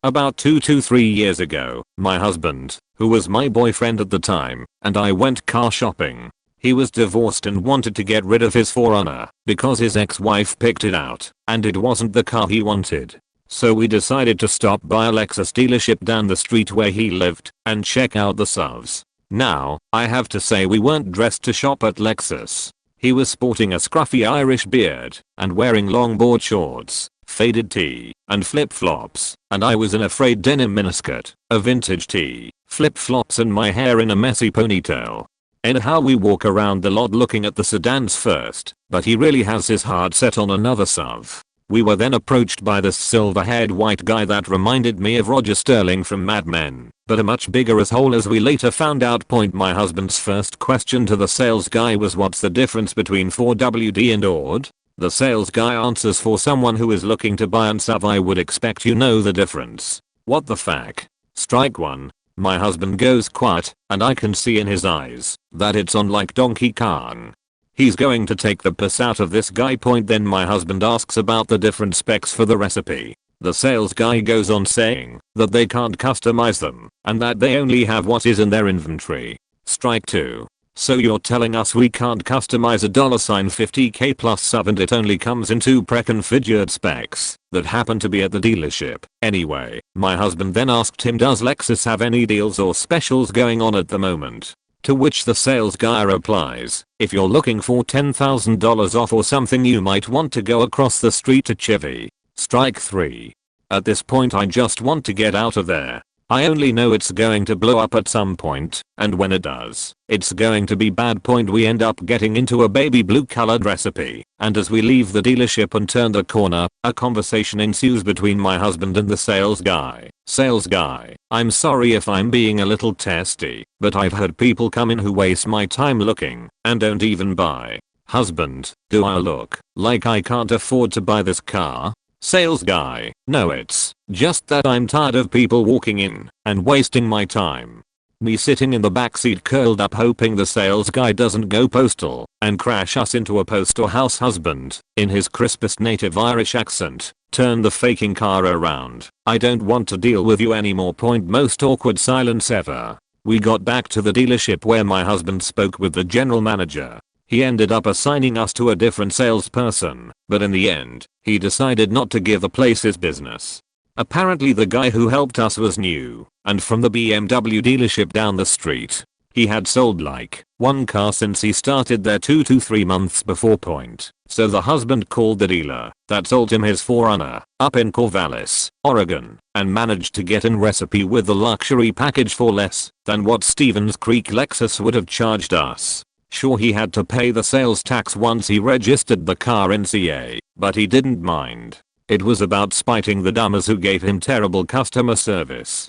Speaker 1: About 2 to 3 years ago, my husband, who was my boyfriend at the time, and I went car shopping. He was divorced and wanted to get rid of his 4Runner because his ex-wife picked it out and it wasn't the car he wanted. So we decided to stop by a Lexus dealership down the street where he lived and check out the SUVs. Now, I have to say we weren't dressed to shop at Lexus. He was sporting a scruffy Irish beard and wearing long board shorts, faded tee, and flip-flops, and I was in a frayed denim miniskirt, a vintage tee, flip-flops and my hair in a messy ponytail. Anyhow we walk around the lot looking at the sedans first, but he really has his heart set on another SUV. We were then approached by this silver-haired white guy that reminded me of Roger Sterling from Mad Men, but a much bigger asshole as we later found out. My husband's first question to the sales guy was what's the difference between 4WD and ORD? The sales guy answers for someone who is looking to buy an SUV I would expect you know the difference. What the fuck? Strike 1. My husband goes quiet and I can see in his eyes that it's on like Donkey Kong. He's going to take the piss out of this guy. Then my husband asks about the different specs for the recipe. The sales guy goes on saying that they can't customize them and that they only have what is in their inventory. Strike 2. So you're telling us we can't customize a $50k plus SUV and it only comes in 2 pre-configured specs that happen to be at the dealership. Anyway, my husband then asked him does Lexus have any deals or specials going on at the moment? To which the sales guy replies, if you're looking for $10,000 off or something you might want to go across the street to Chivy. Strike 3. At this point I just want to get out of there. I only know it's going to blow up at some point, and when it does, it's going to be bad. We end up getting into a baby blue colored recipe, and as we leave the dealership and turn the corner, a conversation ensues between my husband and the sales guy. Sales guy, I'm sorry if I'm being a little testy, but I've had people come in who waste my time looking, and don't even buy. Husband, do I look like I can't afford to buy this car? Sales guy, no, it's just that I'm tired of people walking in and wasting my time. Me sitting in the backseat curled up hoping the sales guy doesn't go postal and crash us into a postal house. Husband, in his crispest native Irish accent, turn the faking car around. I don't want to deal with you anymore. Most awkward silence ever. We got back to the dealership where my husband spoke with the general manager. He ended up assigning us to a different salesperson, but in the end, he decided not to give the place his business. Apparently the guy who helped us was new, and from the BMW dealership down the street. He had sold like 1 car since he started there 2 to 3 months before. So the husband called the dealer that sold him his 4Runner up in Corvallis, Oregon, and managed to get in recipe with the luxury package for less than what Stevens Creek Lexus would have charged us. Sure, he had to pay the sales tax once he registered the car in CA, but he didn't mind. It was about spiting the dummers who gave him terrible customer service.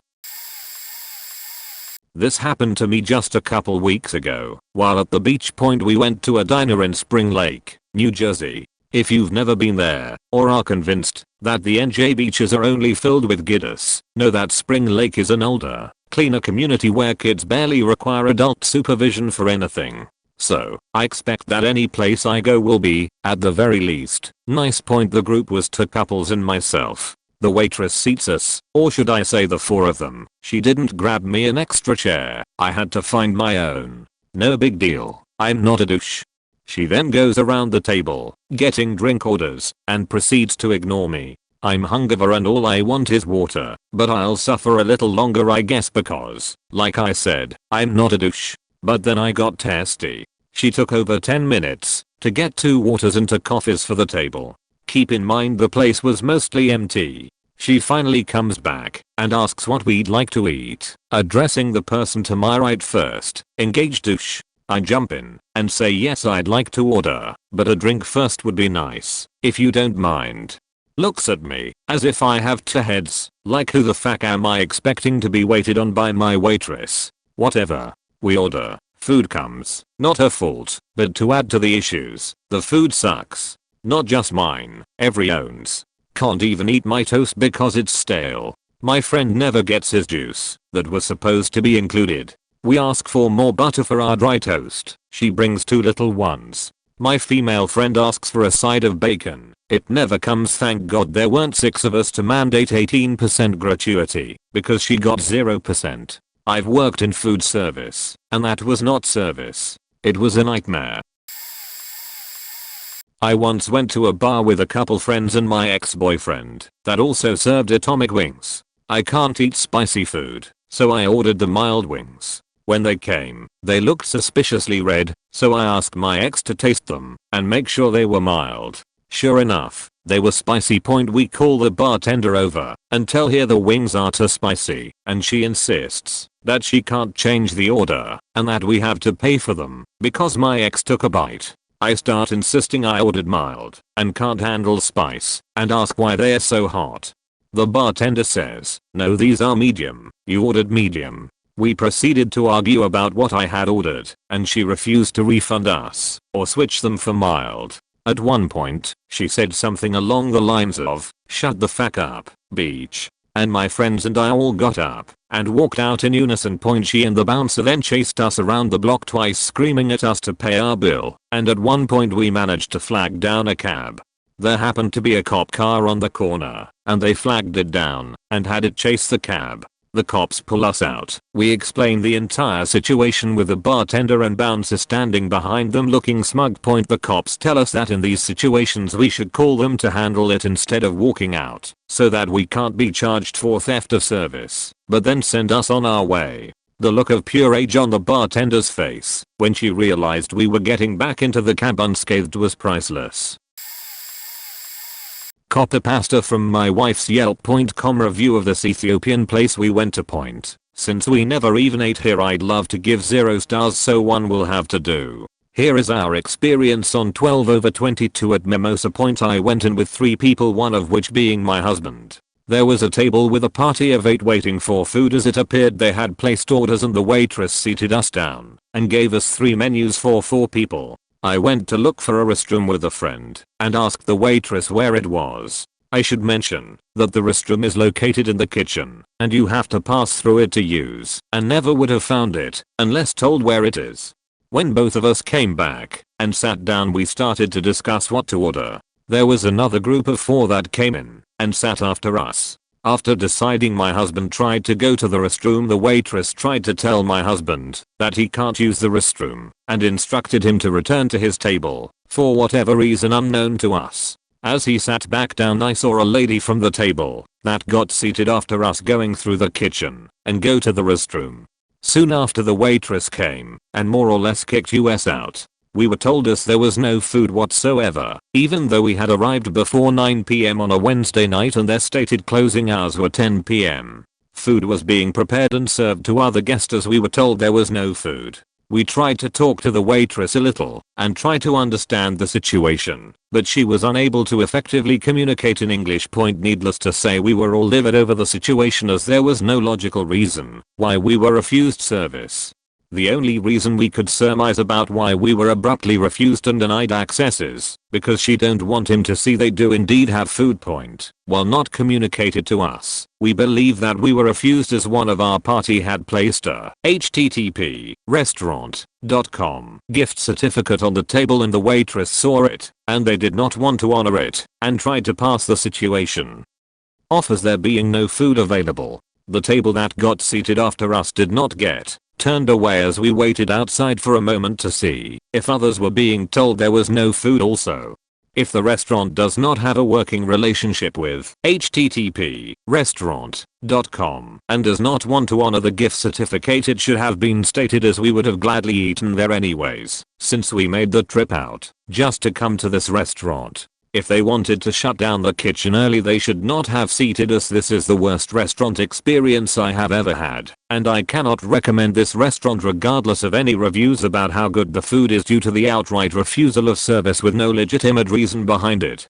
Speaker 1: This happened to me just a couple weeks ago while at the beach point. We went to a diner in Spring Lake, New Jersey. If you've never been there or are convinced that the NJ beaches are only filled with kiddos, know that Spring Lake is an older, cleaner community where kids barely require adult supervision for anything. So, I expect that any place I go will be, at the very least, nice. Point. The group was 2 couples and myself. The waitress seats us, or should I say the 4 of them. She didn't grab me an extra chair. I had to find my own. No big deal. I'm not a douche. She then goes around the table, getting drink orders, and proceeds to ignore me. I'm hungover and all I want is water, but I'll suffer a little longer I guess because, like I said, I'm not a douche. But then I got testy. She took over 10 minutes to get 2 waters and 2 coffees for the table. Keep in mind the place was mostly empty. She finally comes back and asks what we'd like to eat, addressing the person to my right first. Engage douche. I jump in and say yes, I'd like to order, but a drink first would be nice, if you don't mind. Looks at me as if I have 2 heads, like who the fuck am I expecting to be waited on by my waitress? Whatever. We order. Food comes. Not her fault, but to add to the issues, the food sucks. Not just mine, every owns. Can't even eat my toast because it's stale. My friend never gets his juice that was supposed to be included. We ask for more butter for our dry toast. She brings 2 little ones. My female friend asks for a side of bacon. It never comes. Thank God there weren't 6 of us to mandate 18% gratuity, because she got 0%. I've worked in food service, and that was not service. It was a nightmare. I once went to a bar with a couple friends and my ex-boyfriend that also served atomic wings. I can't eat spicy food, so I ordered the mild wings. When they came, they looked suspiciously red, so I asked my ex to taste them and make sure they were mild. Sure enough, they were spicy. We call the bartender over and tell her the wings are too spicy, and she insists that she can't change the order and that we have to pay for them because my ex took a bite. I start insisting I ordered mild and can't handle spice and ask why they're so hot. The bartender says, no, these are medium, you ordered medium. We proceeded to argue about what I had ordered and she refused to refund us or switch them for mild. At one point, she said something along the lines of, shut the fuck up, beach. And my friends and I all got up and walked out in unison. She and the bouncer then chased us around the block twice screaming at us to pay our bill, and at one point we managed to flag down a cab. There happened to be a cop car on the corner, and they flagged it down and had it chase the cab. The cops pull us out. We explain the entire situation with the bartender and bouncer standing behind them looking smug. The cops tell us that in these situations we should call them to handle it instead of walking out, so that we can't be charged for theft of service, but then send us on our way. The look of pure rage on the bartender's face when she realized we were getting back into the cab unscathed was priceless. Copper pasta from my wife's Yelp.com review of this Ethiopian place we went to. Since we never even ate here, I'd love to give 0 stars, so one will have to do. Here is our experience on 12/22 at Mimosa Point. I went in with 3 people, one of which being my husband. There was a table with a party of 8 waiting for food. As it appeared they had placed orders and the waitress seated us down and gave us 3 menus for 4 people. I went to look for a restroom with a friend and asked the waitress where it was. I should mention that the restroom is located in the kitchen and you have to pass through it to use, and never would have found it unless told where it is. When both of us came back and sat down, we started to discuss what to order. There was another group of 4 that came in and sat after us. After deciding my husband tried to go to the restroom, the waitress tried to tell my husband that he can't use the restroom and instructed him to return to his table for whatever reason unknown to us. As he sat back down, I saw a lady from the table that got seated after us going through the kitchen and go to the restroom. Soon after, the waitress came and more or less kicked us out. We were told us there was no food whatsoever, even though we had arrived before 9 PM on a Wednesday night and their stated closing hours were 10 PM. Food was being prepared and served to other guests as we were told there was no food. We tried to talk to the waitress a little and try to understand the situation, but she was unable to effectively communicate in English. Needless to say, we were all livid over the situation as there was no logical reason why we were refused service. The only reason we could surmise about why we were abruptly refused and denied access is because she don't want him to see they do indeed have food. While not communicated to us, we believe that we were refused as one of our party had placed a http restaurant.com gift certificate on the table and the waitress saw it and they did not want to honor it and tried to pass the situation off as there being no food available. The table that got seated after us did not get turned away as we waited outside for a moment to see if others were being told there was no food also. If the restaurant does not have a working relationship with http restaurant.com and does not want to honor the gift certificate, it should have been stated, as we would have gladly eaten there anyways, since we made the trip out just to come to this restaurant. If they wanted to shut down the kitchen early, they should not have seated us. This is the worst restaurant experience I have ever had, and I cannot recommend this restaurant regardless of any reviews about how good the food is, due to the outright refusal of service with no legitimate reason behind it.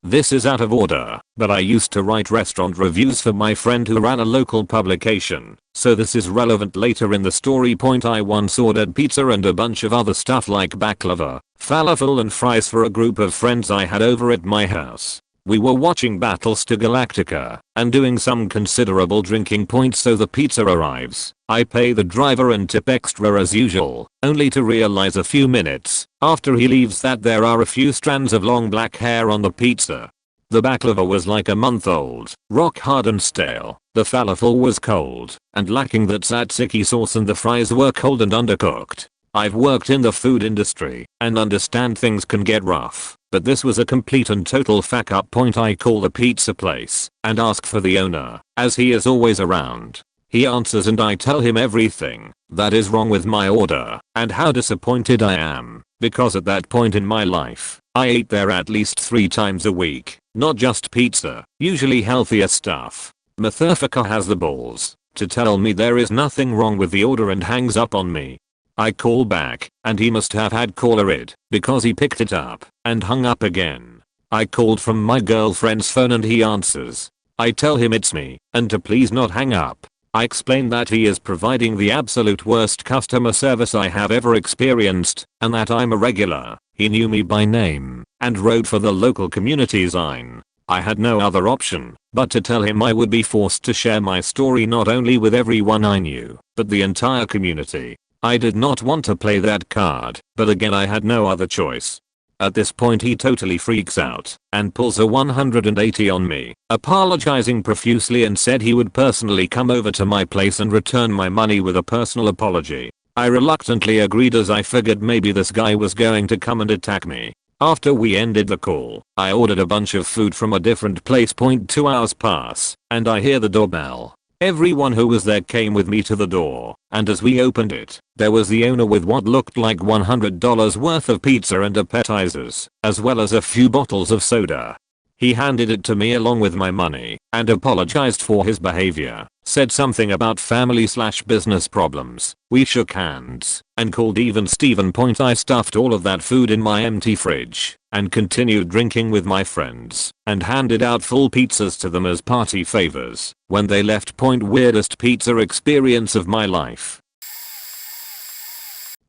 Speaker 1: This is out of order, but I used to write restaurant reviews for my friend who ran a local publication, so this is relevant later in the story. I once ordered pizza and a bunch of other stuff like baklava, falafel and fries for a group of friends I had over at my house. We were watching Battlestar Galactica and doing some considerable drinking. So the pizza arrives. I pay the driver and tip extra as usual, only to realize a few minutes after he leaves that there are a few strands of long black hair on the pizza. The baklava was like a month old, rock hard and stale. The falafel was cold and lacking that tzatziki sauce, and the fries were cold and undercooked. I've worked in the food industry and understand things can get rough, but this was a complete and total fuck up. I call the pizza place and ask for the owner, as he is always around. He answers and I tell him everything that is wrong with my order and how disappointed I am, because at that point in my life, I ate there at least 3 times a week, not just pizza, usually healthier stuff. Motherfucker has the balls to tell me there is nothing wrong with the order and hangs up on me. I call back and he must have had caller ID because he picked it up and hung up again. I called from my girlfriend's phone and he answers. I tell him it's me and to please not hang up. I explain that he is providing the absolute worst customer service I have ever experienced and that I'm a regular. He knew me by name and wrote for the local community sign. I had no other option but to tell him I would be forced to share my story not only with everyone I knew, but the entire community. I did not want to play that card, but again I had no other choice. At this point he totally freaks out and pulls a 180 on me, apologizing profusely, and said he would personally come over to my place and return my money with a personal apology. I reluctantly agreed, as I figured maybe this guy was going to come and attack me. After we ended the call, I ordered a bunch of food from a different place. 2 hours pass and I hear the doorbell. Everyone who was there came with me to the door, and as we opened it, there was the owner with what looked like $100 worth of pizza and appetizers, as well as a few bottles of soda. He handed it to me along with my money and apologized for his behavior, said something about family/business problems. We shook hands and called even Steven. I stuffed all of that food in my empty fridge and continued drinking with my friends and handed out full pizzas to them as party favors when they left. Weirdest pizza experience of my life.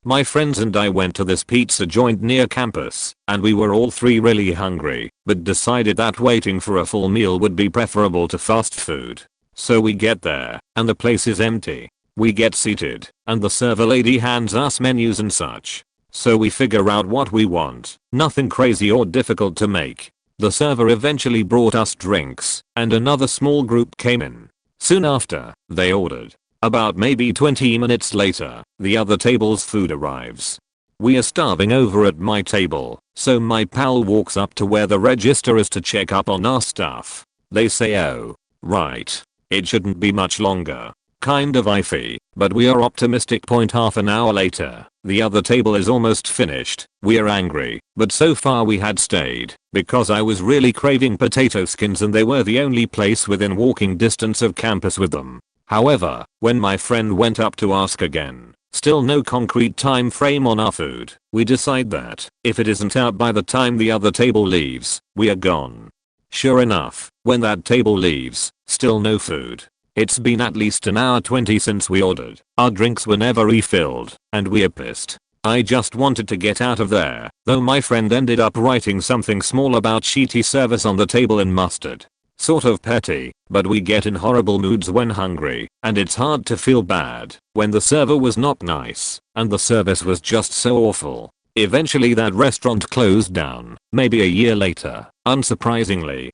Speaker 1: My friends and I went to this pizza joint near campus, and we were all 3 really hungry, but decided that waiting for a full meal would be preferable to fast food. So we get there, and the place is empty. We get seated, and the server lady hands us menus and such. So we figure out what we want, nothing crazy or difficult to make. The server eventually brought us drinks, and another small group came in. Soon after, they ordered. About maybe 20 minutes later, the other table's food arrives. We are starving over at my table, so my pal walks up to where the register is to check up on our stuff. They say, oh, right. It shouldn't be much longer. Kind of iffy, but we are optimistic. Half an hour later, the other table is almost finished. We are angry, but so far we had stayed because I was really craving potato skins and they were the only place within walking distance of campus with them. However, when my friend went up to ask again, still no concrete time frame on our food. We decide that if it isn't out by the time the other table leaves, we are gone. Sure enough, when that table leaves, still no food. It's been at least an hour 20 since we ordered. Our drinks were never refilled, and we are pissed. I just wanted to get out of there, though my friend ended up writing something small about shitty service on the table in mustard. Sort of petty, but we get in horrible moods when hungry, and it's hard to feel bad when the server was not nice, and the service was just so awful. Eventually that restaurant closed down, maybe a year later, unsurprisingly.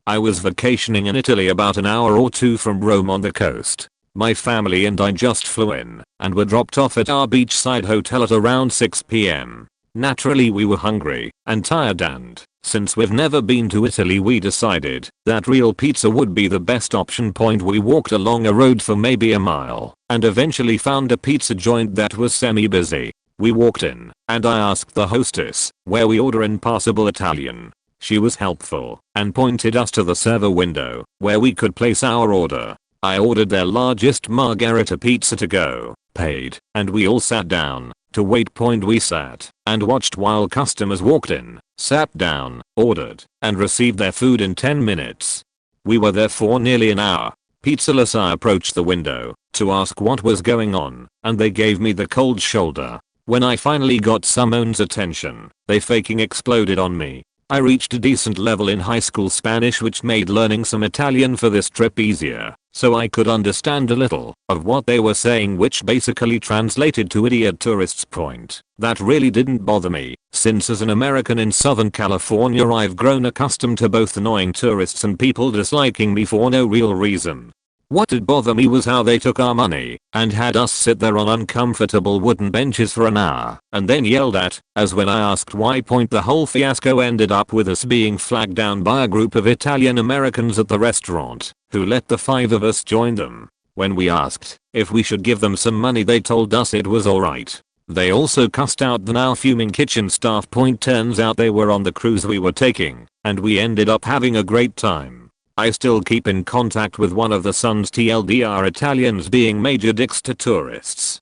Speaker 1: I was vacationing in Italy about an hour or two from Rome on the coast. My family and I just flew in, and were dropped off at our beachside hotel at around 6 p.m. Naturally we were hungry and tired, and since we've never been to Italy, we decided that real pizza would be the best option. We walked along a road for maybe a mile and eventually found a pizza joint that was semi-busy. We walked in and I asked the hostess where we order in passable Italian. She was helpful and pointed us to the server window where we could place our order. I ordered their largest margherita pizza to go, paid, and we all sat down to wait. We sat and watched while customers walked in, sat down, ordered, and received their food in 10 minutes. We were there for nearly an hour. Pizzaless, I approached the window to ask what was going on, and they gave me the cold shoulder. When I finally got someone's attention, they fucking exploded on me. I reached a decent level in high school Spanish, which made learning some Italian for this trip easier, so I could understand a little of what they were saying, which basically translated to idiot tourists point. That really didn't bother me, since as an American in Southern California I've grown accustomed to both annoying tourists and people disliking me for no real reason. What did bother me was how they took our money and had us sit there on uncomfortable wooden benches for an hour and then yelled at us when I asked why. The whole fiasco ended up with us being flagged down by a group of Italian Americans at the restaurant, who let the 5 of us join them. When we asked if we should give them some money, they told us it was alright. They also cussed out the now fuming kitchen staff. Turns out they were on the cruise we were taking, and we ended up having a great time. I still keep in contact with one of the sons. TLDR, Italians being major dicks to tourists.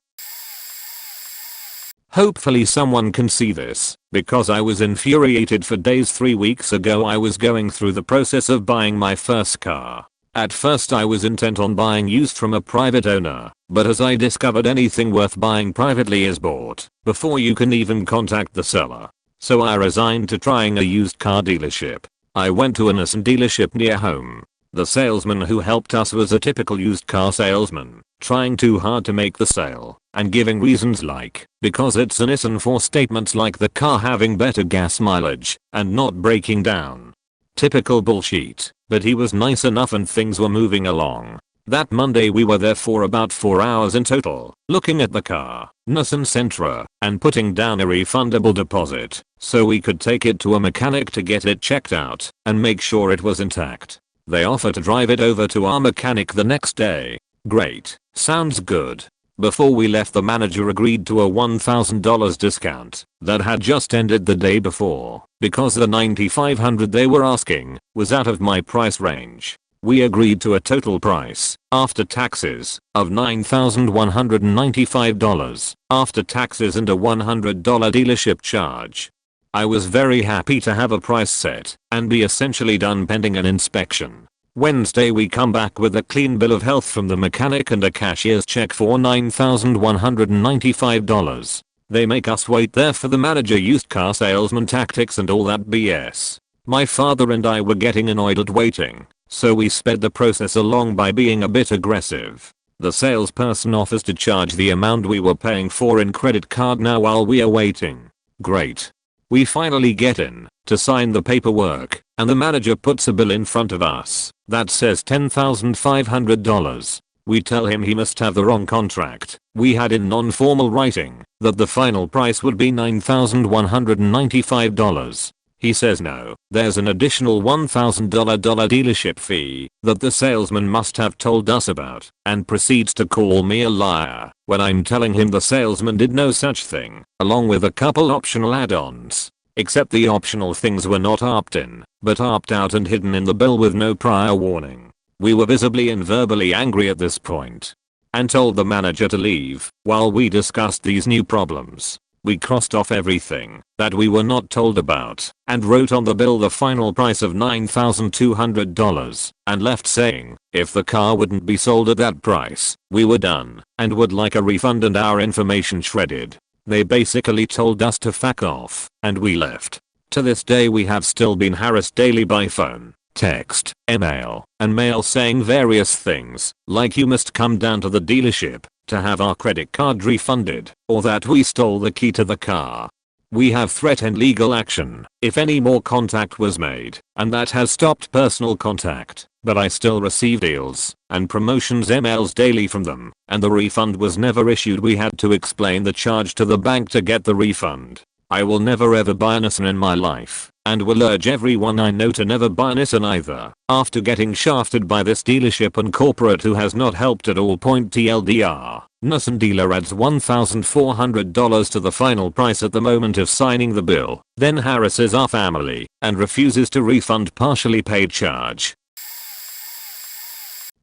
Speaker 1: Hopefully someone can see this, because I was infuriated for days. 3 weeks ago I was going through the process of buying my first car. At first I was intent on buying used from a private owner, but as I discovered anything worth buying privately is bought before you can even contact the seller. So I resigned to trying a used car dealership. I went to an Nissan dealership near home. The salesman who helped us was a typical used car salesman, trying too hard to make the sale and giving reasons like because it's a Nissan for statements like the car having better gas mileage and not breaking down. Typical bullshit, but he was nice enough and things were moving along. That Monday we were there for about 4 hours in total, looking at the car, Nissan Sentra, and putting down a refundable deposit so we could take it to a mechanic to get it checked out and make sure it was intact. They offered to drive it over to our mechanic the next day. Great, sounds good. Before we left, the manager agreed to a $1,000 discount that had just ended the day before because the $9,500 they were asking was out of my price range. We agreed to a total price, after taxes, of $9,195 after taxes and a $100 dealership charge. I was very happy to have a price set and be essentially done pending an inspection. Wednesday we come back with a clean bill of health from the mechanic and a cashier's check for $9,195. They make us wait there for the manager, used car salesman tactics and all that BS. My father and I were getting annoyed at waiting, so we sped the process along by being a bit aggressive. The salesperson offers to charge the amount we were paying for in credit card now while we are waiting. Great. We finally get in to sign the paperwork, and the manager puts a bill in front of us that says $10,500. We tell him he must have the wrong contract. We had in non-formal writing that the final price would be $9,195. He says no, there's an additional $1,000 dealership fee that the salesman must have told us about, and proceeds to call me a liar when I'm telling him the salesman did no such thing, along with a couple optional add-ons. Except the optional things were not opt-in, but opt-out and hidden in the bill with no prior warning. We were visibly and verbally angry at this point and told the manager to leave while we discussed these new problems. We crossed off everything that we were not told about and wrote on the bill the final price of $9,200 and left saying if the car wouldn't be sold at that price, we were done and would like a refund and our information shredded. They basically told us to fuck off and we left. To this day we have still been harassed daily by phone, text, email, and mail saying various things like you must come down to the dealership to have our credit card refunded or that we stole the key to the car. We have threatened legal action if any more contact was made, and that has stopped personal contact, but I still receive deals and promotions emails daily from them, and the refund was never issued. We had to explain the charge to the bank to get the refund. I will never ever buy a Nissan in my life and will urge everyone I know to never buy a Nissan either after getting shafted by this dealership and corporate who has not helped at all. TLDR, Nissan dealer adds $1,400 to the final price at the moment of signing the bill, then harasses our family and refuses to refund partially paid charge.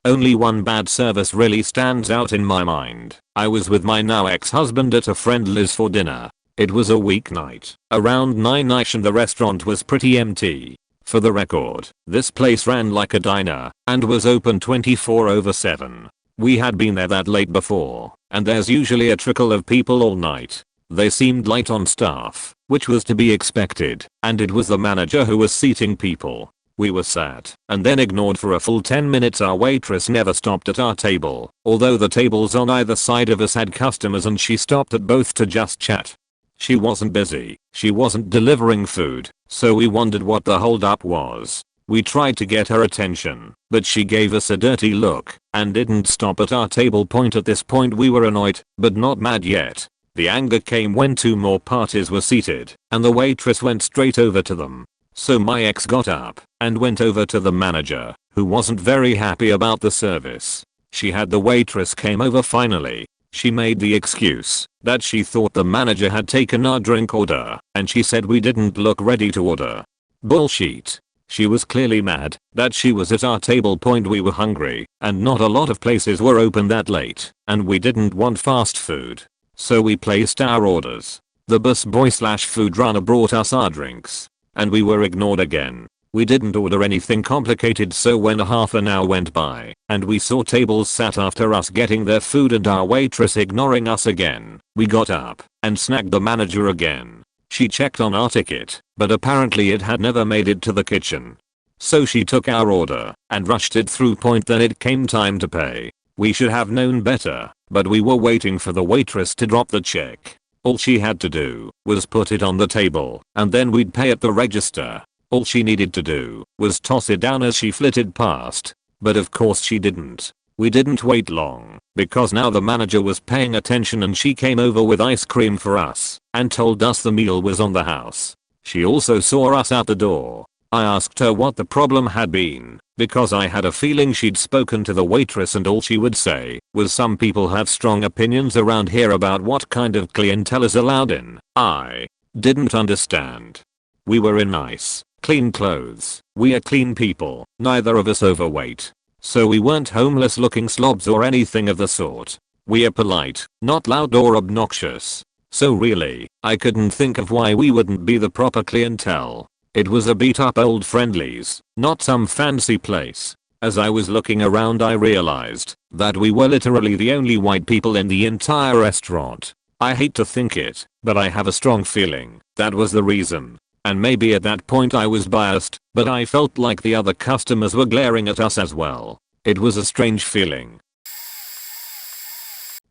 Speaker 1: Only one bad service really stands out in my mind. I was with my now ex-husband at a friend Liz for dinner. It was a weeknight, around 9ish, and the restaurant was pretty empty. For the record, this place ran like a diner and was open 24/7. We had been there that late before, and there's usually a trickle of people all night. They seemed light on staff, which was to be expected, and it was the manager who was seating people. We were sat and then ignored for a full 10 minutes. Our waitress never stopped at our table, although the tables on either side of us had customers, and she stopped at both to just chat. She wasn't busy, she wasn't delivering food, so we wondered what the holdup was. We tried to get her attention, but she gave us a dirty look and didn't stop at our table. At this point we were annoyed, but not mad yet. The anger came when two more parties were seated, and the waitress went straight over to them. So my ex got up and went over to the manager, who wasn't very happy about the service. She had the waitress came over finally. She made the excuse that she thought the manager had taken our drink order, and she said we didn't look ready to order. Bullshit. She was clearly mad that she was at our table. We were hungry, and not a lot of places were open that late, and we didn't want fast food. So we placed our orders. The busboy/food runner brought us our drinks, and we were ignored again. We didn't order anything complicated, so when a half an hour went by and we saw tables sat after us getting their food and our waitress ignoring us again, we got up and snagged the manager again. She checked on our ticket, but apparently it had never made it to the kitchen. So she took our order and rushed it through. Then it came time to pay. We should have known better, but we were waiting for the waitress to drop the check. All she had to do was put it on the table, and then we'd pay at the register. All she needed to do was toss it down as she flitted past. But of course she didn't. We didn't wait long, because now the manager was paying attention, and she came over with ice cream for us and told us the meal was on the house. She also saw us out the door. I asked her what the problem had been, because I had a feeling she'd spoken to the waitress, and all she would say was some people have strong opinions around here about what kind of clientele is allowed in. I didn't understand. We were in nice, clean clothes. We are clean people, neither of us overweight. So we weren't homeless looking slobs or anything of the sort. We are polite, not loud or obnoxious. So really, I couldn't think of why we wouldn't be the proper clientele. It was a beat up old Friendlies, not some fancy place. As I was looking around, I realized that we were literally the only white people in the entire restaurant. I hate to think it, but I have a strong feeling that was the reason. And maybe at that point I was biased, but I felt like the other customers were glaring at us as well. It was a strange feeling.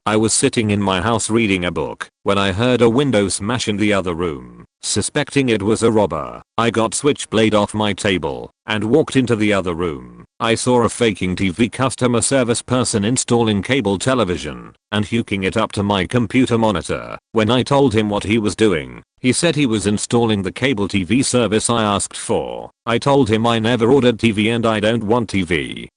Speaker 1: I was sitting in my house reading a book when I heard a window smash in the other room. Suspecting it was a robber, I got Switchblade off my table and walked into the other room. I saw a faking TV customer service person installing cable television and hooking it up to my computer monitor. When I told him what he was doing, he said he was installing the cable TV service I asked for. I told him I never ordered TV and I don't want TV.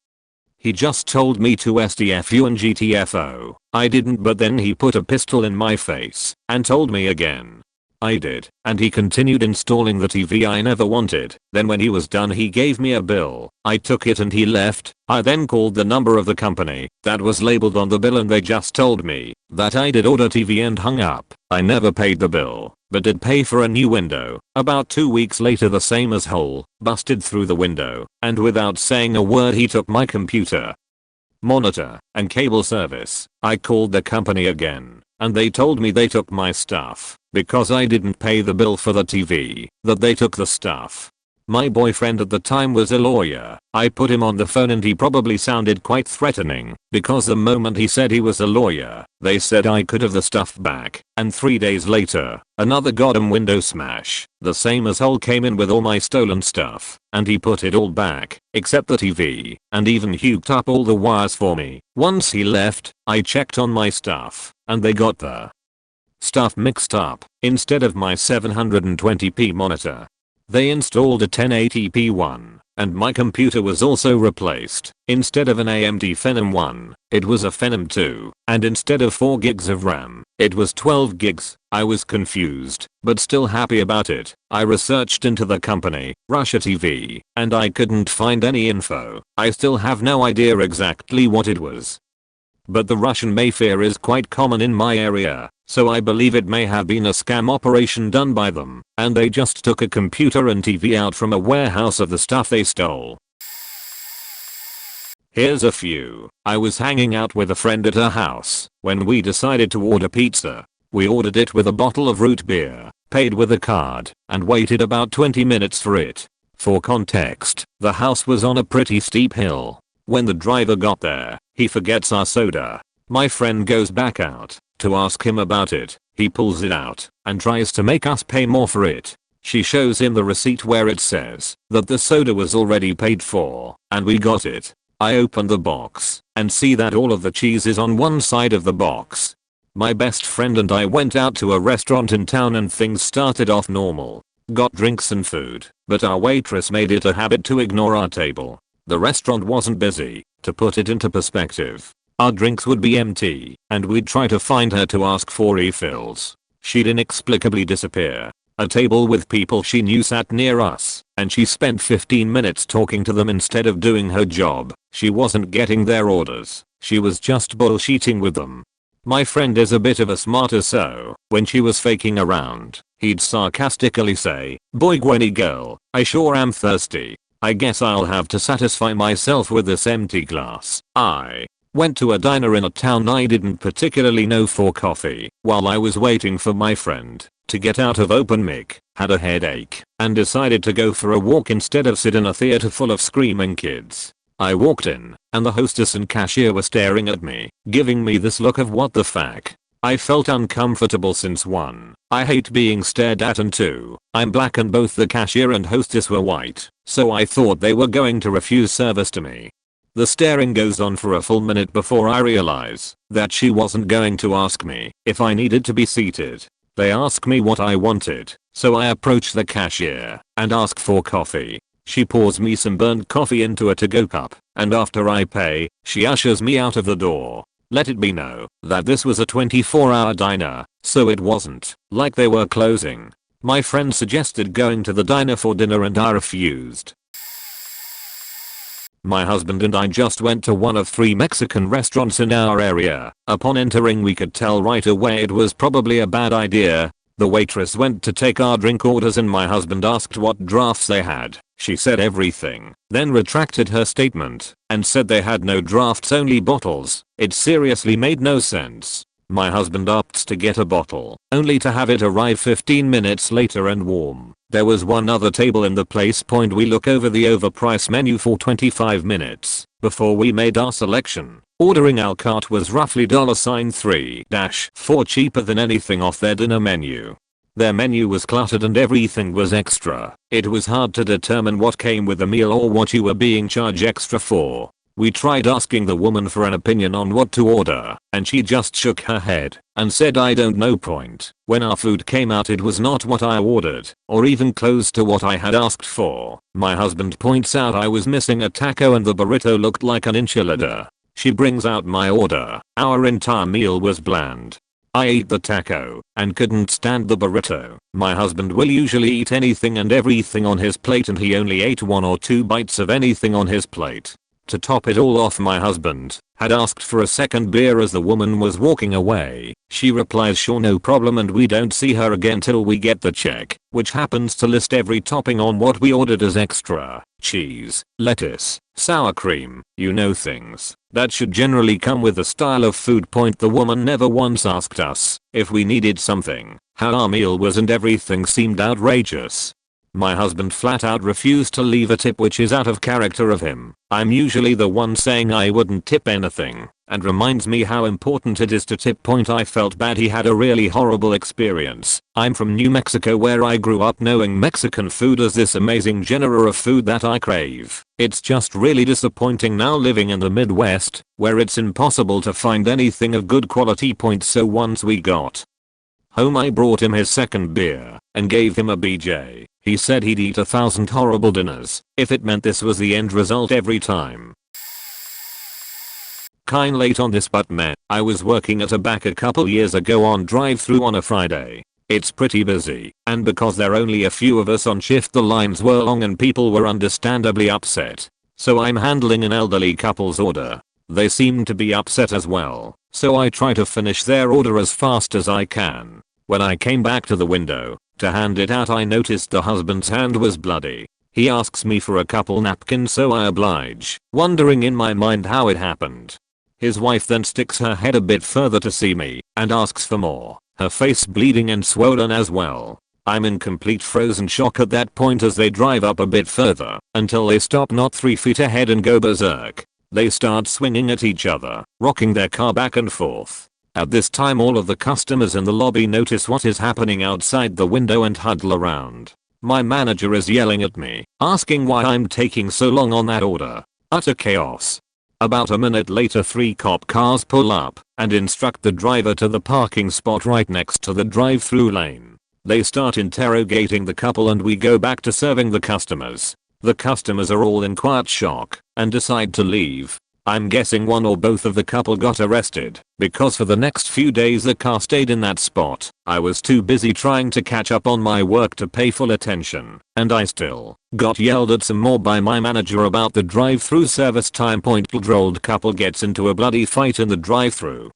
Speaker 1: He just told me to STFU and GTFO. I didn't, but then he put a pistol in my face and told me again. I did, and he continued installing the TV I never wanted. Then when he was done he gave me a bill. I took it and he left. I then called the number of the company that was labeled on the bill and they just told me that I did order TV and hung up. I never paid the bill, but did pay for a new window. About 2 weeks later the same asshole busted through the window, and without saying a word he took my computer, monitor, and cable service. I called the company again, and they told me they took my stuff because I didn't pay the bill for the TV, that they took the stuff. My boyfriend at the time was a lawyer. I put him on the phone and he probably sounded quite threatening because the moment he said he was a lawyer, they said I could have the stuff back. And 3 days later, another goddamn window smash. The same asshole came in with all my stolen stuff and he put it all back except the TV and even hooked up all the wires for me. Once he left, I checked on my stuff and they got the stuff mixed up. Instead of my 720p monitor, they installed a 1080p one, and my computer was also replaced. Instead of an AMD Phenom 1, it was a Phenom 2, and instead of 4 gigs of RAM, it was 12 gigs. I was confused, but still happy about it. I researched into the company, Russia TV, and I couldn't find any info. I still have no idea exactly what it was. But the Russian mafia is quite common in my area, so I believe it may have been a scam operation done by them, and they just took a computer and TV out from a warehouse of the stuff they stole. Here's a few. I was hanging out with a friend at her house when we decided to order pizza. We ordered it with a bottle of root beer, paid with a card, and waited about 20 minutes for it. For context, the house was on a pretty steep hill. When the driver got there, he forgets our soda. My friend goes back out to ask him about it. He pulls it out and tries to make us pay more for it. She shows him the receipt where it says that the soda was already paid for and we got it. I open the box and see that all of the cheese is on one side of the box. My best friend and I went out to a restaurant in town and things started off normal. Got drinks and food, but our waitress made it a habit to ignore our table. The restaurant wasn't busy. To put it into perspective, our drinks would be empty, and we'd try to find her to ask for refills. She'd inexplicably disappear. A table with people she knew sat near us, and she spent 15 minutes talking to them instead of doing her job. She wasn't getting their orders. She was just bullshitting with them. My friend is a bit of a smarter, so when she was faking around, he'd sarcastically say, "Boy Gwenny girl, I sure am thirsty. I guess I'll have to satisfy myself with this empty glass." I went to a diner in a town I didn't particularly know for coffee. While I was waiting for my friend to get out of open mic, had a headache, and decided to go for a walk instead of sit in a theater full of screaming kids. I walked in, and the hostess and cashier were staring at me, giving me this look of what the fuck. I felt uncomfortable since 1. I hate being stared at, and 2. I'm black and both the cashier and hostess were white, so I thought they were going to refuse service to me. The staring goes on for a full minute before I realize that she wasn't going to ask me if I needed to be seated. They asked me what I wanted, so I approach the cashier and ask for coffee. She pours me some burnt coffee into a to-go cup, and after I pay, she ushers me out of the door. Let it be known that this was a 24-hour diner, so it wasn't like they were closing. My friend suggested going to the diner for dinner and I refused. My husband and I just went to one of 3 Mexican restaurants in our area. Upon entering we could tell right away it was probably a bad idea. The waitress went to take our drink orders and my husband asked what drafts they had. She said everything, then retracted her statement and said they had no drafts, only bottles. It seriously made no sense. My husband opts to get a bottle, only to have it arrive 15 minutes later and warm. There was one other table in the place. We look over the overpriced menu for 25 minutes before we made our selection. Ordering our cart was roughly $3-4 cheaper than anything off their dinner menu. Their menu was cluttered and everything was extra. It was hard to determine what came with the meal or what you were being charged extra for. We tried asking the woman for an opinion on what to order, and she just shook her head and said I don't know. When our food came out it was not what I ordered, or even close to what I had asked for. My husband points out I was missing a taco and the burrito looked like an enchilada. She brings out my order. Our entire meal was bland. I ate the taco and couldn't stand the burrito. My husband will usually eat anything and everything on his plate, and he only ate 1 or 2 bites of anything on his plate. To top it all off, my husband had asked for a second beer as the woman was walking away. She replies sure, no problem, and we don't see her again till we get the check, which happens to list every topping on what we ordered as extra: cheese, lettuce, sour cream, you know, things that should generally come with the style of food. The woman never once asked us if we needed something, how our meal was, and everything seemed outrageous. My husband flat out refused to leave a tip, which is out of character of him. I'm usually the one saying I wouldn't tip anything, and reminds me how important it is to tip. I felt bad he had a really horrible experience. I'm from New Mexico, where I grew up, knowing Mexican food as this amazing genre of food that I crave. It's just really disappointing now living in the Midwest, where it's impossible to find anything of good quality. So once we got home, I brought him his second beer and gave him a BJ. He said he'd eat 1,000 horrible dinners if it meant this was the end result every time. Kinda late on this, but man, I was working at a back a couple years ago on drive-thru on a Friday. It's pretty busy, and because there are only a few of us on shift, the lines were long and people were understandably upset. So I'm handling an elderly couple's order. They seem to be upset as well, so I try to finish their order as fast as I can. When I came back to the window to hand it out, I noticed the husband's hand was bloody. He asks me for a couple napkins, so I oblige, wondering in my mind how it happened. His wife then sticks her head a bit further to see me and asks for more, her face bleeding and swollen as well. I'm in complete frozen shock at that point as they drive up a bit further until they stop not 3 feet ahead and go berserk. They start swinging at each other, rocking their car back and forth. At this time, all of the customers in the lobby notice what is happening outside the window and huddle around. My manager is yelling at me, asking why I'm taking so long on that order. Utter chaos. About a minute later, 3 cop cars pull up and instruct the driver to the parking spot right next to the drive-thru lane. They start interrogating the couple and we go back to serving the customers. The customers are all in quiet shock and decide to leave. I'm guessing one or both of the couple got arrested, because for the next few days the car stayed in that spot. I was too busy trying to catch up on my work to pay full attention, and I still got yelled at some more by my manager about the drive-thru service time. Old couple gets into a bloody fight in the drive-thru.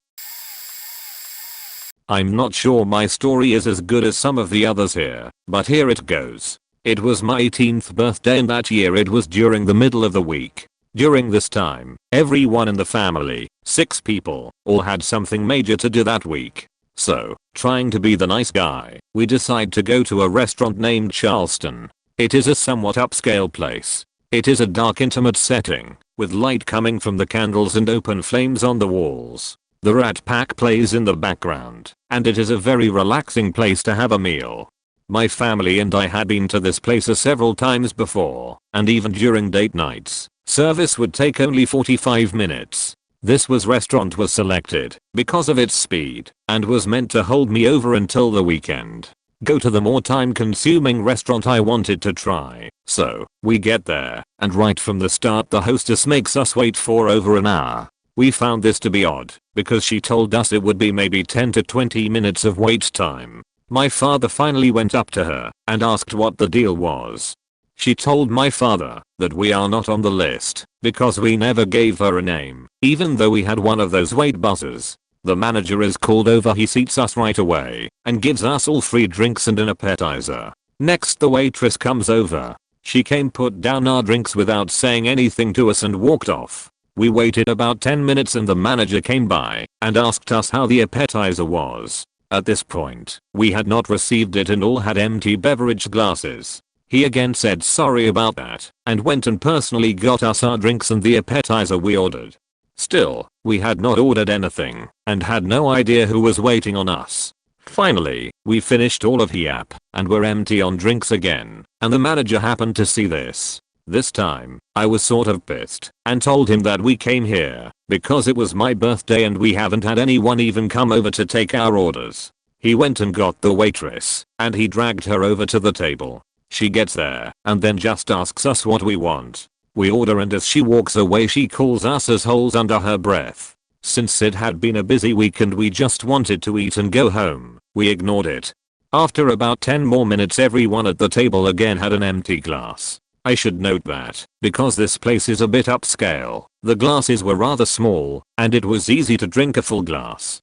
Speaker 1: I'm not sure my story is as good as some of the others here, but here it goes. It was my 18th birthday, and that year it was during the middle of the week. During this time, everyone in the family, 6 people, all had something major to do that week. So, trying to be the nice guy, we decide to go to a restaurant named Charleston. It is a somewhat upscale place. It is a dark, intimate setting, with light coming from the candles and open flames on the walls. The Rat Pack plays in the background, and it is a very relaxing place to have a meal. My family and I had been to this place several times before, and even during date nights, service would take only 45 minutes. This restaurant was selected because of its speed and was meant to hold me over until the weekend. Go to the more time-consuming restaurant I wanted to try. So, we get there, and right from the start the hostess makes us wait for over an hour. We found this to be odd, because she told us it would be maybe 10 to 20 minutes of wait time. My father finally went up to her and asked what the deal was. She told my father that we are not on the list because we never gave her a name, even though we had one of those wait buzzers. The manager is called over, he seats us right away and gives us all free drinks and an appetizer. Next, the waitress comes over. She came, put down our drinks without saying anything to us, and walked off. We waited about 10 minutes and the manager came by and asked us how the appetizer was. At this point, we had not received it and all had empty beverage glasses. He again said sorry about that and went and personally got us our drinks and the appetizer we ordered. Still, we had not ordered anything and had no idea who was waiting on us. Finally, we finished all of the app and were empty on drinks again, and the manager happened to see this. This time, I was sort of pissed and told him that we came here because it was my birthday and we haven't had anyone even come over to take our orders. He went and got the waitress and he dragged her over to the table. She gets there and then just asks us what we want. We order, and as she walks away she calls us assholes under her breath. Since it had been a busy week and we just wanted to eat and go home, we ignored it. After about 10 more minutes everyone at the table again had an empty glass. I should note that, because this place is a bit upscale, the glasses were rather small, and it was easy to drink a full glass.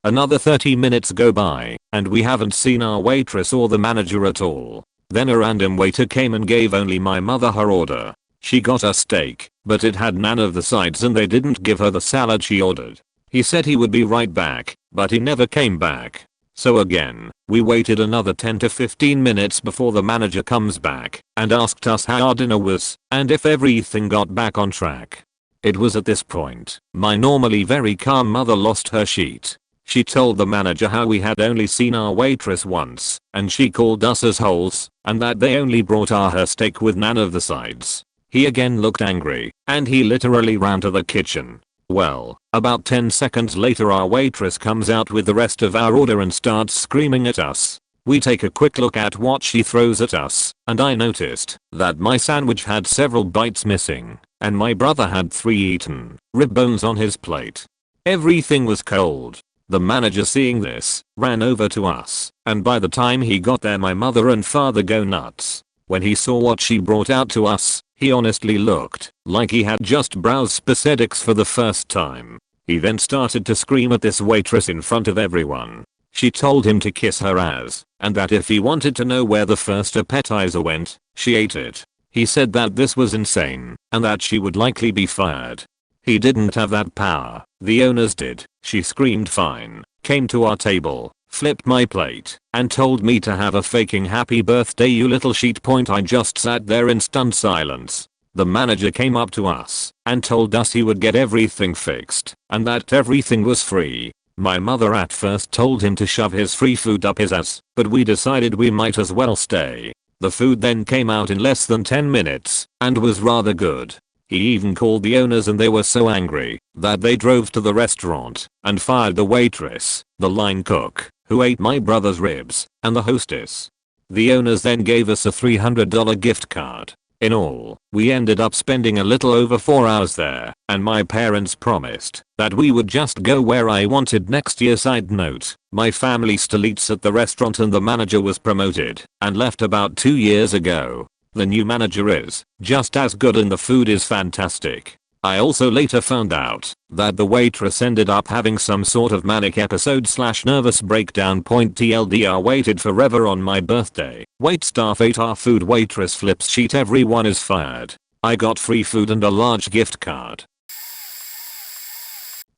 Speaker 1: Another 30 minutes go by, and we haven't seen our waitress or the manager at all. Then a random waiter came and gave only my mother her order. She got a steak, but it had none of the sides and they didn't give her the salad she ordered. He said he would be right back, but he never came back. So again, we waited another 10 to 15 minutes before the manager comes back and asked us how our dinner was and if everything got back on track. It was at this point, my normally very calm mother lost her shit. She told the manager how we had only seen our waitress once, and she called us assholes, and that they only brought her steak with none of the sides. He again looked angry, and he literally ran to the kitchen. Well, about 10 seconds later our waitress comes out with the rest of our order and starts screaming at us. We take a quick look at what she throws at us, and I noticed that my sandwich had several bites missing, and my brother had 3 eaten rib bones on his plate. Everything was cold. The manager, seeing this, ran over to us, and by the time he got there my mother and father go nuts. When he saw what she brought out to us, he honestly looked like he had just browsed prosthetics for the first time. He then started to scream at this waitress in front of everyone. She told him to kiss her ass, and that if he wanted to know where the first appetizer went, she ate it. He said that this was insane, and that she would likely be fired. He didn't have that power, the owners did. She screamed fine, came to our table, flipped my plate, and told me to have a faking happy birthday you little shit. I just sat there in stunned silence. The manager came up to us and told us he would get everything fixed and that everything was free. My mother at first told him to shove his free food up his ass, but we decided we might as well stay. The food then came out in less than 10 minutes and was rather good. He even called the owners and they were so angry that they drove to the restaurant and fired the waitress, the line cook, who ate my brother's ribs, and the hostess. The owners then gave us a $300 gift card. In all, we ended up spending a little over 4 hours there, and my parents promised that we would just go where I wanted next year. Side note, my family still eats at the restaurant and the manager was promoted and left about 2 years ago. The new manager is just as good and the food is fantastic. I also later found out that the waitress ended up having some sort of manic episode / nervous breakdown. TLDR waited forever on my birthday. Wait staff ate our food. Waitress flips sheet. Everyone is fired. I got free food and a large gift card.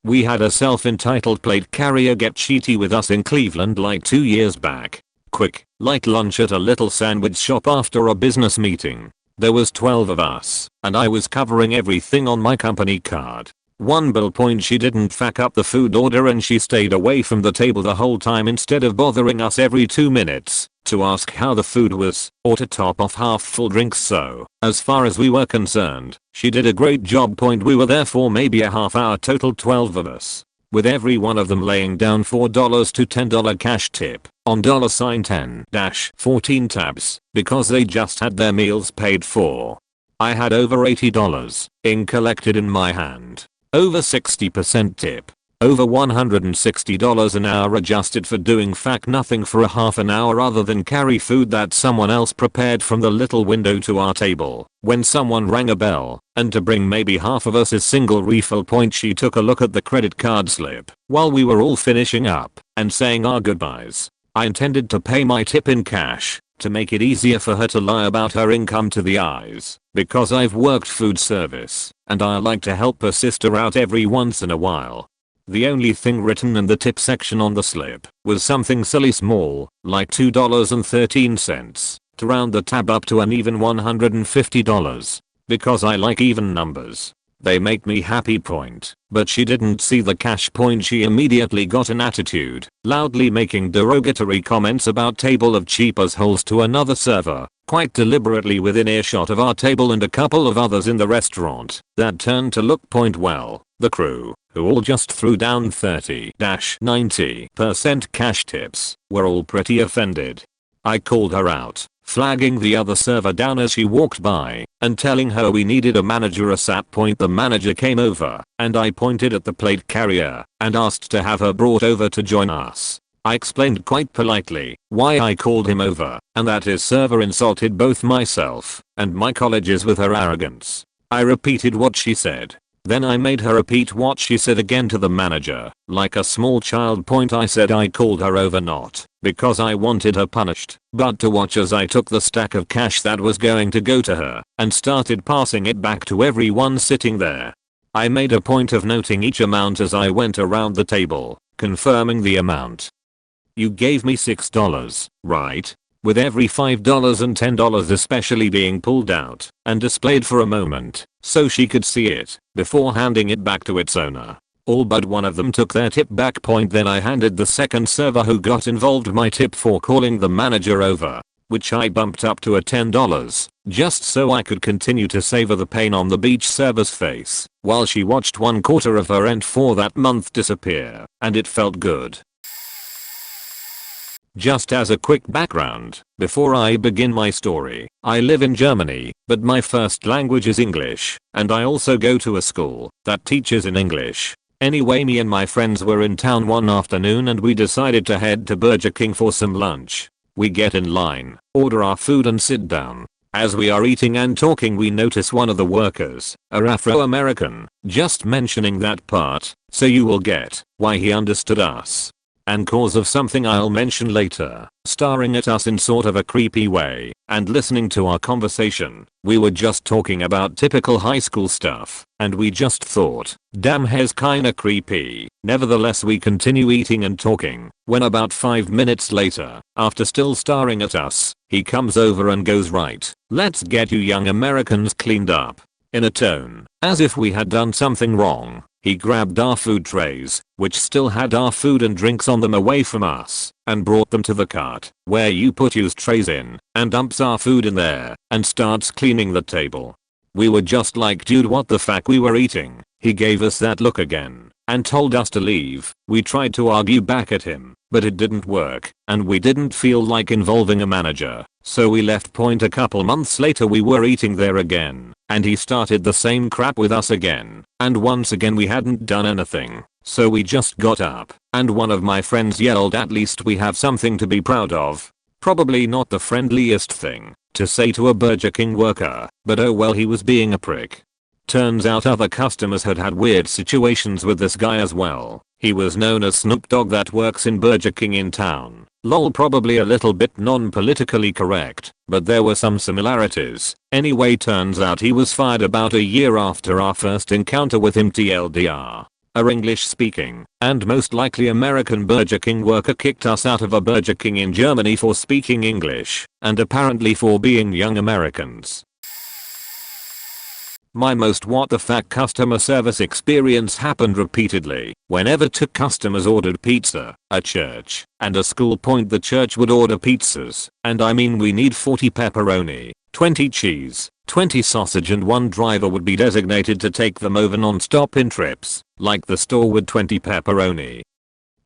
Speaker 1: We had a self-entitled plate carrier get cheaty with us in Cleveland like 2 years back. Quick, light lunch at a little sandwich shop after a business meeting. There was 12 of us, and I was covering everything on my company card. One bill point, she didn't fuck up the food order and she stayed away from the table the whole time instead of bothering us every 2 minutes to ask how the food was or to top off half full drinks. So, as far as we were concerned, she did a great job. We were there for maybe a half hour total, 12 of us, with every one of them laying down $4 to $10 cash tip on $10-14 tabs because they just had their meals paid for. I had over $80 in collected in my hand, over 60% tip, over $160 an hour adjusted for doing nothing for a half an hour other than carry food that someone else prepared from the little window to our table when someone rang a bell, and to bring maybe half of us a single refill. She took a look at the credit card slip while we were all finishing up and saying our goodbyes. I intended to pay my tip in cash to make it easier for her to lie about her income to the eyes, because I've worked food service and I like to help her sister out every once in a while. The only thing written in the tip section on the slip was something silly small, like $2.13, to round the tab up to an even $150. Because I like even numbers. They make me happy. But she didn't see the cash. She immediately got an attitude, loudly making derogatory comments about table of cheap assholes to another server, quite deliberately within earshot of our table and a couple of others in the restaurant that turned to look. Well, the crew, who all just threw down 30-90% cash tips, were all pretty offended. I called her out flagging the other server down as she walked by and telling her we needed a manager. At that point the manager came over and I pointed at the plate carrier and asked to have her brought over to join us. I explained quite politely why I called him over and that his server insulted both myself and my colleagues with her arrogance. I repeated what she said. Then I made her repeat what she said again to the manager. Like a small child. I said I called her over not because I wanted her punished, but to watch as I took the stack of cash that was going to go to her and started passing it back to everyone sitting there. I made a point of noting each amount as I went around the table, confirming the amount. You gave me $6, right? With every $5 and $10 especially being pulled out and displayed for a moment so she could see it before handing it back to its owner. All but one of them took their tip back. Then I handed the second server who got involved my tip for calling the manager over, which I bumped up to a $10 just so I could continue to savor the pain on the beach server's face while she watched 1/4 of her rent for that month disappear, and it felt good. Just as a quick background, before I begin my story, I live in Germany, but my first language is English, and I also go to a school that teaches in English. Anyway, me and my friends were in town one afternoon and we decided to head to Burger King for some lunch. We get in line, order our food and sit down. As we are eating and talking we notice one of the workers, a Afro-American, just mentioning that part, so you will get why he understood us. And cause of something I'll mention later, staring at us in sort of a creepy way and listening to our conversation. We were just talking about typical high school stuff and we just thought, damn, he's kinda creepy. Nevertheless we continue eating and talking when about 5 minutes later, after still staring at us, he comes over and goes, right, let's get you young Americans cleaned up. In a tone as if we had done something wrong. He grabbed our food trays, which still had our food and drinks on them, away from us, and brought them to the cart, where you put used trays in, and dumps our food in there, and starts cleaning the table. We were just like, dude, what the fuck, we were eating. He gave us that look again, and told us to leave. We tried to argue back at him, but it didn't work, and we didn't feel like involving a manager, so we left. A couple months later we were eating there again, and he started the same crap with us again, and once again we hadn't done anything, so we just got up, and one of my friends yelled, at least we have something to be proud of. Probably not the friendliest thing to say to a Burger King worker, but oh well, he was being a prick. Turns out other customers had had weird situations with this guy as well. He was known as Snoop Dogg that works in Burger King in town. Lol, probably a little bit non-politically correct, but there were some similarities. Anyway, turns out he was fired about a year after our first encounter with him. TLDR. Our English speaking, and most likely American Burger King worker kicked us out of a Burger King in Germany for speaking English, and apparently for being young Americans. My most what the fuck customer service experience happened repeatedly whenever two customers ordered pizza, a church, and a school. The church would order pizzas, and I mean we need 40 pepperoni, 20 cheese, 20 sausage, and one driver would be designated to take them over non-stop in trips, like the store would 20 pepperoni,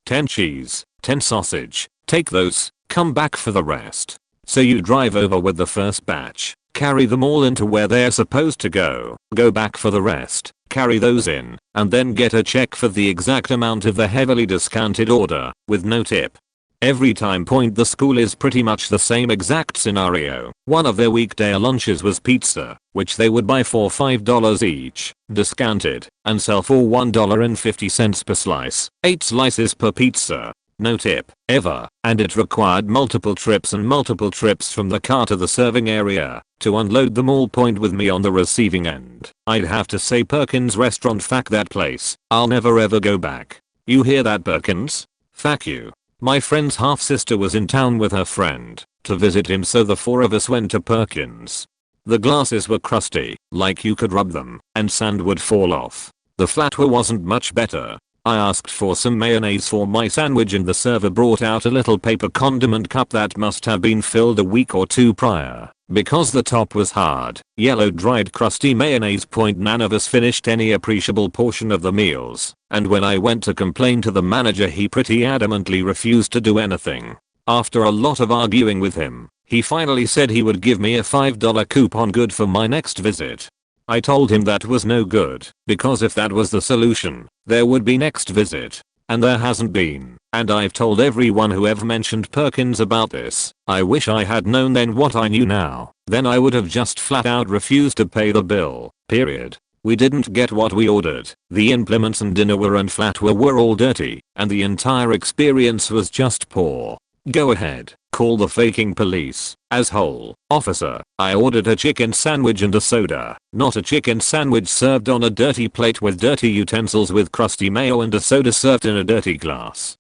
Speaker 1: 10 cheese, 10 sausage, take those, come back for the rest. So you drive over with the first batch, carry them all into where they're supposed to go back for the rest, carry those in, and then get a check for the exact amount of the heavily discounted order, with no tip. Every time. The school is pretty much the same exact scenario. One of their weekday lunches was pizza, which they would buy for $5 each, discounted, and sell for $1.50 per slice, 8 slices per pizza. No tip, ever, and it required multiple trips from the car to the serving area to unload them all. With me on the receiving end, I'd have to say Perkins restaurant, fuck that place, I'll never ever go back. You hear that, Perkins? Fuck you. My friend's half sister was in town with her friend to visit him, so the 4 of us went to Perkins. The glasses were crusty, like you could rub them, and sand would fall off. The flatware wasn't much better. I asked for some mayonnaise for my sandwich and the server brought out a little paper condiment cup that must have been filled a week or 2 prior, because the top was hard, yellow, dried, crusty mayonnaise. None of us finished any appreciable portion of the meals, and when I went to complain to the manager he pretty adamantly refused to do anything. After a lot of arguing with him, He finally said he would give me a $5 coupon good for my next visit. I told him that was no good, because if that was the solution, there would be next visit. And there hasn't been, and I've told everyone who ever mentioned Perkins about this. I wish I had known then what I knew now, then I would have just flat out refused to pay the bill, period. We didn't get what we ordered, the implements and dinnerware and flatware were all dirty, and the entire experience was just poor. Go ahead, call the faking police, asshole. Officer, I ordered a chicken sandwich and a soda, not a chicken sandwich served on a dirty plate with dirty utensils with crusty mayo and a soda served in a dirty glass.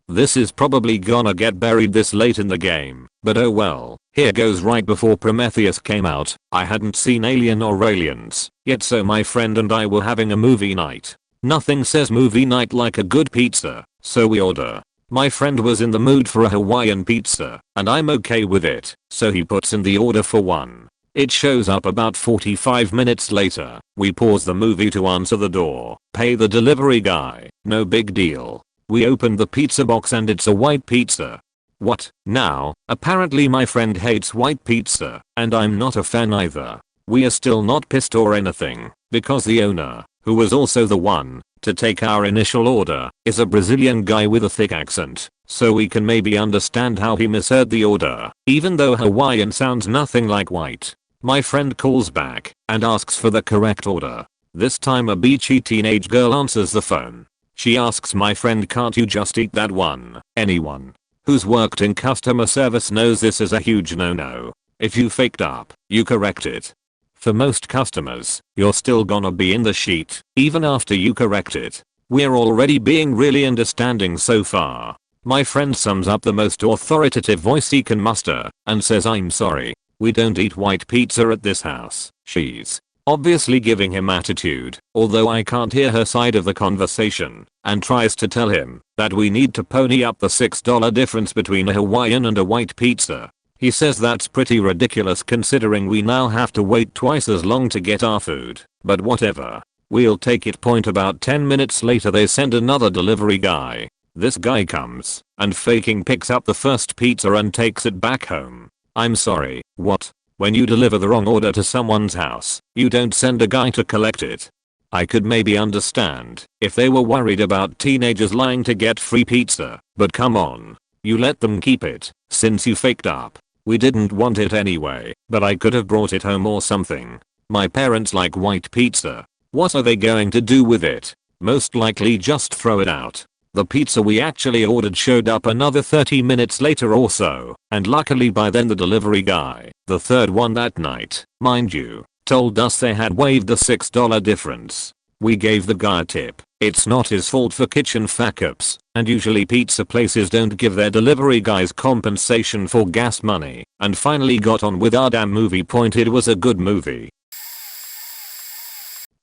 Speaker 1: This is probably gonna get buried this late in the game, but oh well. Here goes. Right before Prometheus came out, I hadn't seen Alien or Aliens yet, so my friend and I were having a movie night. Nothing says movie night like a good pizza, so we order. My friend was in the mood for a Hawaiian pizza, and I'm okay with it, so he puts in the order for one. It shows up about 45 minutes later. We pause the movie to answer the door, pay the delivery guy, no big deal. We open the pizza box and it's a white pizza. What now? Apparently my friend hates white pizza, and I'm not a fan either. We are still not pissed or anything, because the owner, who was also the one to take our initial order, is a Brazilian guy with a thick accent, so we can maybe understand how he misheard the order, even though Hawaiian sounds nothing like white. My friend calls back and asks for the correct order. This time a beachy teenage girl answers the phone. She asks my friend, can't you just eat that one? Anyone who's worked in customer service knows this is a huge no-no. If you faked up, you correct it. For most customers, you're still gonna be in the sheet, even after you correct it. We're already being really understanding so far. My friend sums up the most authoritative voice he can muster, and says, I'm sorry, we don't eat white pizza at this house. She's obviously giving him attitude, although I can't hear her side of the conversation, and tries to tell him that we need to pony up the $6 difference between a Hawaiian and a white pizza. He says that's pretty ridiculous considering we now have to wait twice as long to get our food, but whatever. We'll take it. About 10 minutes later they send another delivery guy. This guy comes and faking picks up the first pizza and takes it back home. I'm sorry, what? When you deliver the wrong order to someone's house, you don't send a guy to collect it? I could maybe understand if they were worried about teenagers lying to get free pizza, but come on. You let them keep it, since you faked up. We didn't want it anyway, but I could have brought it home or something. My parents like white pizza. What are they going to do with it? Most likely just throw it out. The pizza we actually ordered showed up another 30 minutes later or so, and luckily by then the delivery guy, the third one that night, mind you, told us they had waived the $6 difference. We gave the guy a tip. It's not his fault for kitchen fuck-ups, and usually pizza places don't give their delivery guys compensation for gas money, and finally got on with our damn movie. It was a good movie.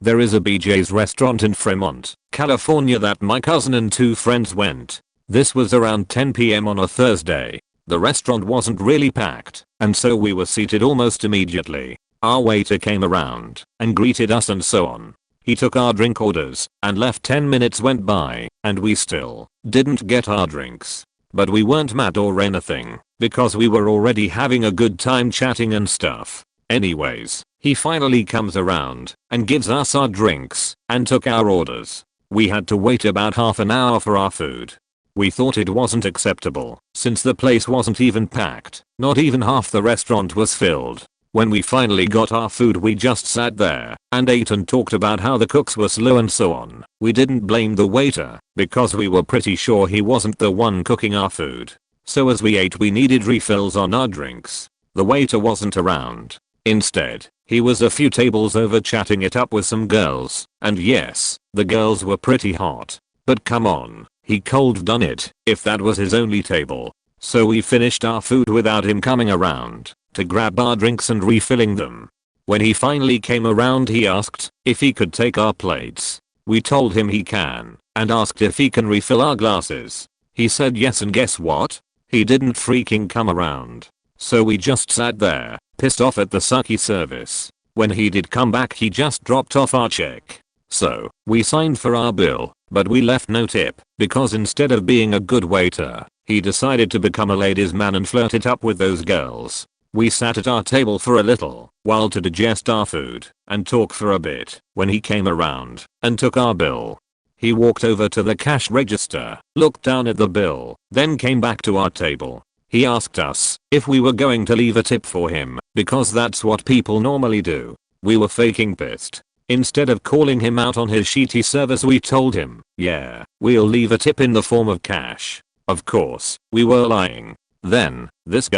Speaker 1: There is a BJ's restaurant in Fremont, California that my cousin and two friends went. This was around 10 PM on a Thursday. The restaurant wasn't really packed, and so we were seated almost immediately. Our waiter came around and greeted us and so on. He took our drink orders and left. 10 minutes went by and we still didn't get our drinks. But we weren't mad or anything because we were already having a good time chatting and stuff. Anyways, he finally comes around and gives us our drinks and took our orders. We had to wait about half an hour for our food. We thought it wasn't acceptable since the place wasn't even packed. Not even half the restaurant was filled. When we finally got our food we just sat there and ate and talked about how the cooks were slow and so on. We didn't blame the waiter because we were pretty sure he wasn't the one cooking our food. So as we ate we needed refills on our drinks. The waiter wasn't around. Instead, he was a few tables over chatting it up with some girls, and yes, the girls were pretty hot. But come on, he cold done it if that was his only table. So we finished our food without him coming around to grab our drinks and refilling them. When he finally came around he asked if he could take our plates. We told him he can and asked if he can refill our glasses. He said yes, and guess what? He didn't freaking come around. So we just sat there, pissed off at the sucky service. When he did come back he just dropped off our check. So, we signed for our bill, but we left no tip because instead of being a good waiter, He decided to become a ladies' man and flirt it up with those girls. We sat at our table for a little while to digest our food and talk for a bit when he came around and took our bill. He walked over to the cash register, looked down at the bill, then came back to our table. He asked us if we were going to leave a tip for him because that's what people normally do. We were faking pissed. Instead of calling him out on his shitty service, we told him, yeah, we'll leave a tip in the form of cash. Of course, we were lying. Then, this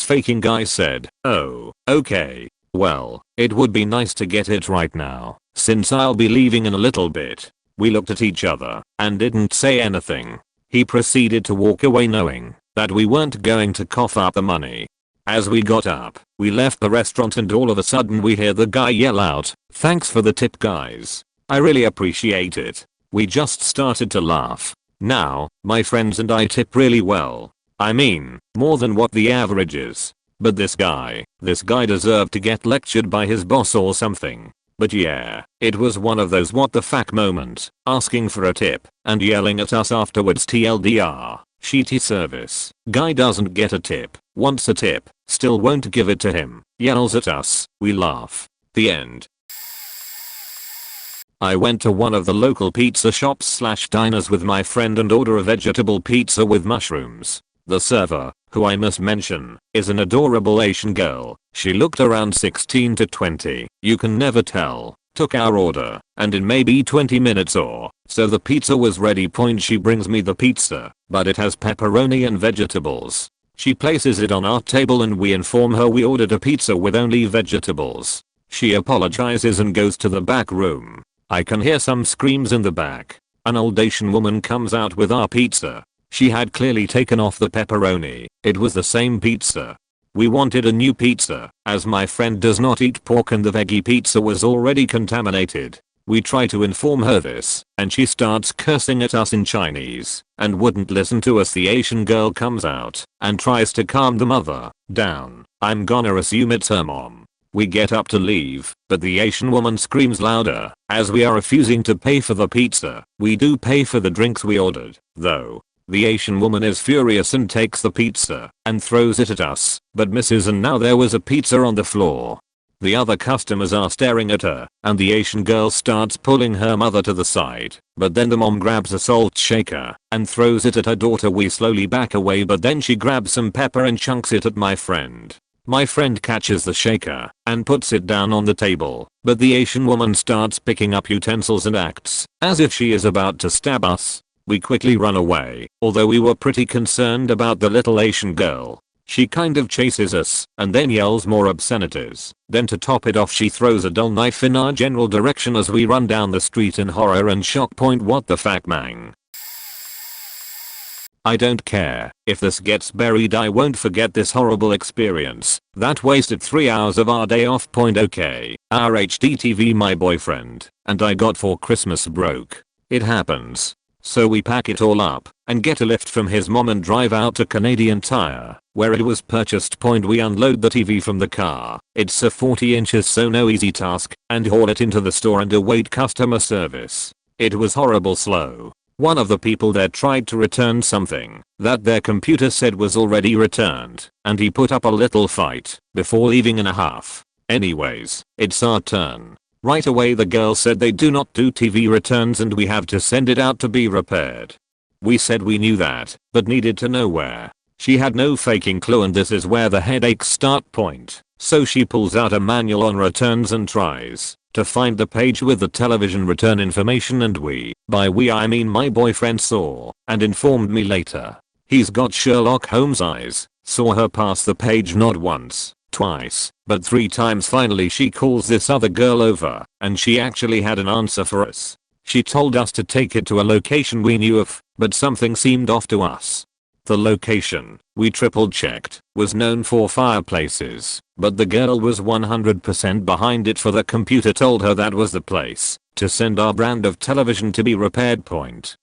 Speaker 1: faking guy said, oh, okay. Well, it would be nice to get it right now, since I'll be leaving in a little bit. We looked at each other and didn't say anything. He proceeded to walk away knowing that we weren't going to cough up the money. As we got up, we left the restaurant and all of a sudden we hear the guy yell out, "Thanks for the tip, guys. I really appreciate it." We just started to laugh. Now, my friends and I tip really well. I mean, more than what the average is. But this guy deserved to get lectured by his boss or something. But yeah, it was one of those what the fuck moments, asking for a tip and yelling at us afterwards. TLDR, shitty service. Guy doesn't get a tip, wants a tip, still won't give it to him, yells at us, we laugh. The end. I went to one of the local pizza shops / diners with my friend and order a vegetable pizza with mushrooms. The server, who I must mention, is an adorable Asian girl. She looked around 16 to 20, you can never tell, took our order, and in maybe 20 minutes or so the pizza was ready. She brings me the pizza, but it has pepperoni and vegetables. She places it on our table and we inform her we ordered a pizza with only vegetables. She apologizes and goes to the back room. I can hear some screams in the back. An old Asian woman comes out with our pizza. She had clearly taken off the pepperoni. It was the same pizza. We wanted a new pizza, as my friend does not eat pork and the veggie pizza was already contaminated. We try to inform her this, and she starts cursing at us in Chinese, and wouldn't listen to us. The Asian girl comes out, and tries to calm the mother down. I'm gonna assume it's her mom. We get up to leave, but the Asian woman screams louder, as we are refusing to pay for the pizza. We do pay for the drinks we ordered, though. The Asian woman is furious and takes the pizza and throws it at us, but misses, and now there was a pizza on the floor. The other customers are staring at her, and the Asian girl starts pulling her mother to the side, but then the mom grabs a salt shaker and throws it at her daughter. We slowly back away, but then she grabs some pepper and chunks it at my friend. My friend catches the shaker and puts it down on the table, but the Asian woman starts picking up utensils and acts as if she is about to stab us. We quickly run away, although we were pretty concerned about the little Asian girl. She kind of chases us and then yells more obscenities. Then to top it off, she throws a dull knife in our general direction as we run down the street in horror and shock. What the fuck, man? I don't care if this gets buried, I won't forget this horrible experience that wasted 3 hours of our day off. Okay, our HDTV my boyfriend and I got for Christmas broke. It happens. So we pack it all up and get a lift from his mom and drive out to Canadian Tire, where it was purchased. We unload the TV from the car. It's a 40 inches, so no easy task, and haul it into the store and await customer service. It was horrible slow. One of the people there tried to return something that their computer said was already returned, and he put up a little fight before leaving in a huff. Anyways, it's our turn. Right away the girl said they do not do TV returns and we have to send it out to be repaired. We said we knew that, but needed to know where. She had no faking clue, and this is where the headaches start. So she pulls out a manual on returns and tries to find the page with the television return information, and by we I mean my boyfriend saw and informed me later. He's got Sherlock Holmes eyes, saw her pass the page not once, twice, but 3 times. Finally she calls this other girl over, and she actually had an answer for us. She told us to take it to a location we knew of, but something seemed off to us. The location, we triple checked, was known for fireplaces, but the girl was 100% behind it, for the computer told her that was the place to send our brand of television to be repaired.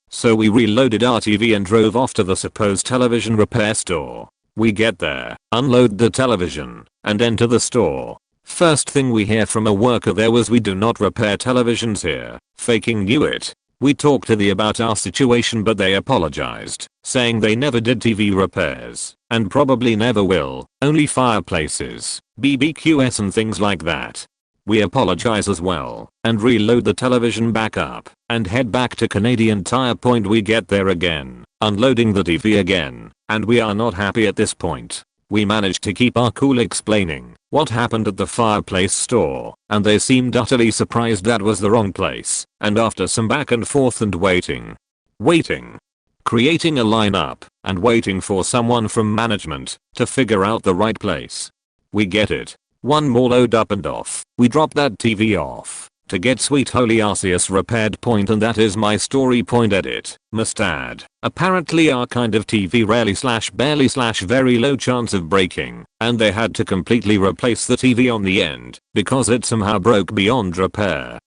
Speaker 1: So we reloaded our TV and drove off to the supposed television repair store. We get there, unload the television, and enter the store. First thing we hear from a worker there was, "We do not repair televisions here." Faking knew it. We talked to the about our situation, but they apologized, saying they never did TV repairs and probably never will, only fireplaces, BBQs and things like that. We apologize as well and reload the television back up and head back to Canadian Tire. Point we get there again, unloading the TV again, and we are not happy at this point. We managed to keep our cool explaining what happened at the fireplace store, and they seemed utterly surprised that was the wrong place, and after some back and forth and waiting, creating a lineup, and waiting for someone from management to figure out the right place. We get it. One more load up and off. We drop that TV off to get Sweet Holy Arceus repaired. Point, and that is my story. Point edit. Must add, apparently our kind of TV rarely / barely / very low chance of breaking, and they had to completely replace the TV on the end because it somehow broke beyond repair.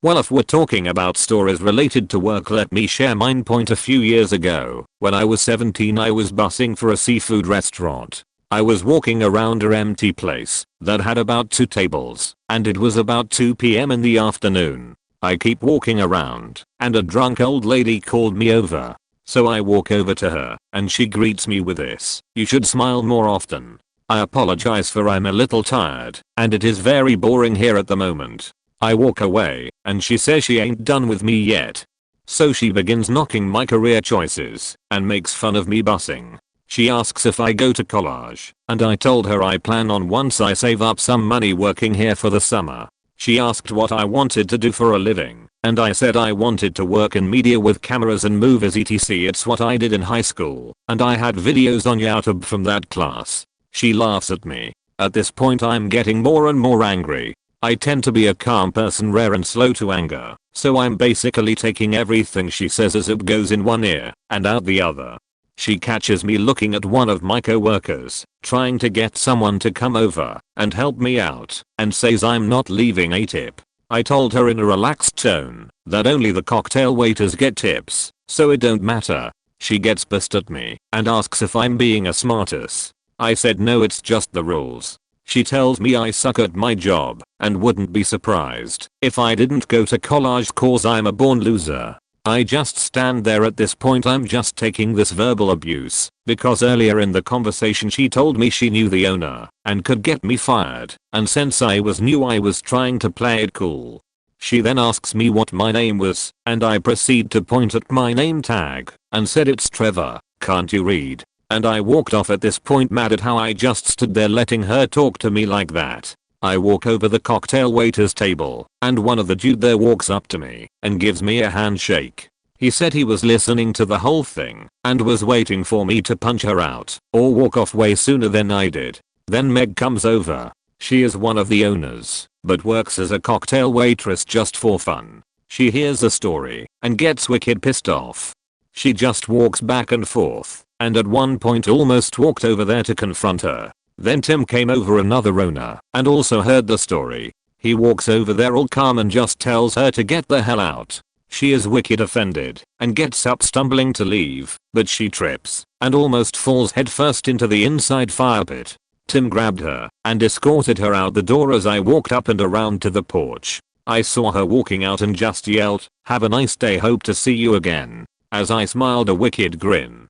Speaker 1: Well, if we're talking about stories related to work, let me share mine. Point, a few years ago, when I was 17, I was bussing for a seafood restaurant. I was walking around a empty place that had about 2 tables, and it was about 2 p.m. in the afternoon. I keep walking around, and a drunk old lady called me over. So I walk over to her, and she greets me with this: "You should smile more often." I apologize for I'm a little tired, and it is very boring here at the moment. I walk away, and she says she ain't done with me yet. So she begins knocking my career choices, and makes fun of me bussing. She asks if I go to college, and I told her I plan on once I save up some money working here for the summer. She asked what I wanted to do for a living, and I said I wanted to work in media with cameras and movies etc. It's what I did in high school, and I had videos on YouTube from that class. She laughs at me. At this point I'm getting more and more angry. I tend to be a calm person, rare and slow to anger, so I'm basically taking everything she says as it goes in one ear and out the other. She catches me looking at one of my co-workers, trying to get someone to come over and help me out, and says I'm not leaving a tip. I told her in a relaxed tone that only the cocktail waiters get tips, so it don't matter. She gets pissed at me and asks if I'm being a smartass. I said no, it's just the rules. She tells me I suck at my job and wouldn't be surprised if I didn't go to college cause I'm a born loser. I just stand there. At this point I'm just taking this verbal abuse because earlier in the conversation she told me she knew the owner and could get me fired, and since I was new I was trying to play it cool. She then asks me what my name was, and I proceed to point at my name tag and said it's Trevor, can't you read? And I walked off at this point, mad at how I just stood there letting her talk to me like that. I walk over the cocktail waiter's table, and one of the dude there walks up to me and gives me a handshake. He said he was listening to the whole thing and was waiting for me to punch her out or walk off way sooner than I did. Then Meg comes over. She is one of the owners, but works as a cocktail waitress just for fun. She hears the story and gets wicked pissed off. She just walks back and forth, and at one point almost walked over there to confront her. Then Tim came over, another owner, and also heard the story. He walks over there all calm and just tells her to get the hell out. She is wicked offended and gets up stumbling to leave, but she trips and almost falls headfirst into the inside fire pit. Tim grabbed her and escorted her out the door as I walked up and around to the porch. I saw her walking out and just yelled, "Have a nice day, hope to see you again," as I smiled a wicked grin.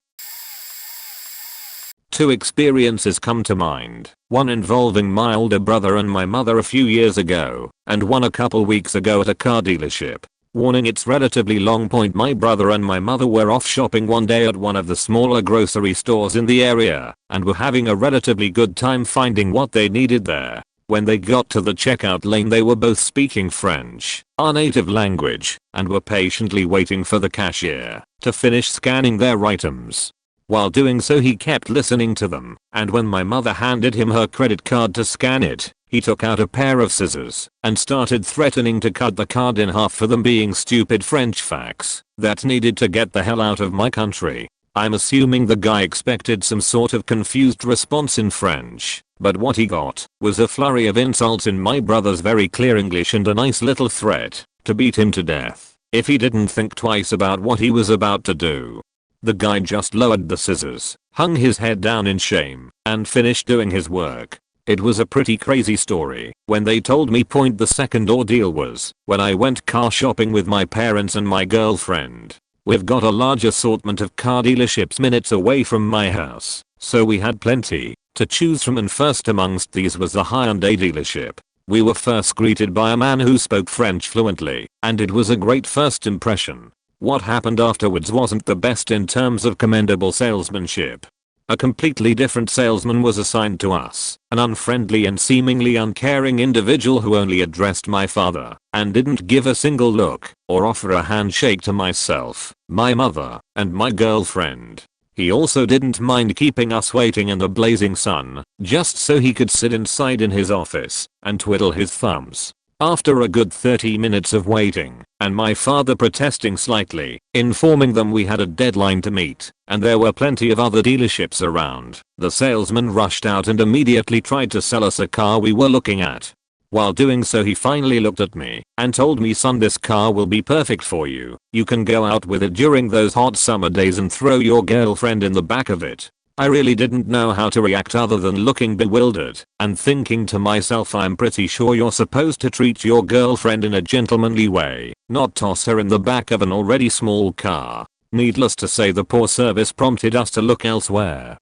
Speaker 1: 2 experiences come to mind, one involving my older brother and my mother a few years ago, and one a couple weeks ago at a car dealership. Warning, it's relatively long. Point, my brother and my mother were off shopping one day at one of the smaller grocery stores in the area, and were having a relatively good time finding what they needed there. When they got to the checkout lane they were both speaking French, our native language, and were patiently waiting for the cashier to finish scanning their items. While doing so he kept listening to them, and when my mother handed him her credit card to scan it, he took out a pair of scissors and started threatening to cut the card in half for them being stupid French facts that needed to get the hell out of my country. I'm assuming the guy expected some sort of confused response in French, but what he got was a flurry of insults in my brother's very clear English and a nice little threat to beat him to death if he didn't think twice about what he was about to do. The guy just lowered the scissors, hung his head down in shame, and finished doing his work. It was a pretty crazy story when they told me point the second ordeal was when I went car shopping with my parents and my girlfriend. We've got a large assortment of car dealerships minutes away from my house, so we had plenty to choose from, and first amongst these was the Hyundai dealership. We were first greeted by a man who spoke French fluently, and it was a great first impression. What happened afterwards wasn't the best in terms of commendable salesmanship. A completely different salesman was assigned to us, an unfriendly and seemingly uncaring individual who only addressed my father and didn't give a single look or offer a handshake to myself, my mother, and my girlfriend. He also didn't mind keeping us waiting in the blazing sun just so he could sit inside in his office and twiddle his thumbs. After a good 30 minutes of waiting, and my father protesting slightly, informing them we had a deadline to meet, and there were plenty of other dealerships around, the salesman rushed out and immediately tried to sell us a car we were looking at. While doing so, he finally looked at me and told me, "Son, this car will be perfect for you. You can go out with it during those hot summer days and throw your girlfriend in the back of it." I really didn't know how to react other than looking bewildered and thinking to myself, I'm pretty sure you're supposed to treat your girlfriend in a gentlemanly way, not toss her in the back of an already small car. Needless to say, the poor service prompted us to look elsewhere.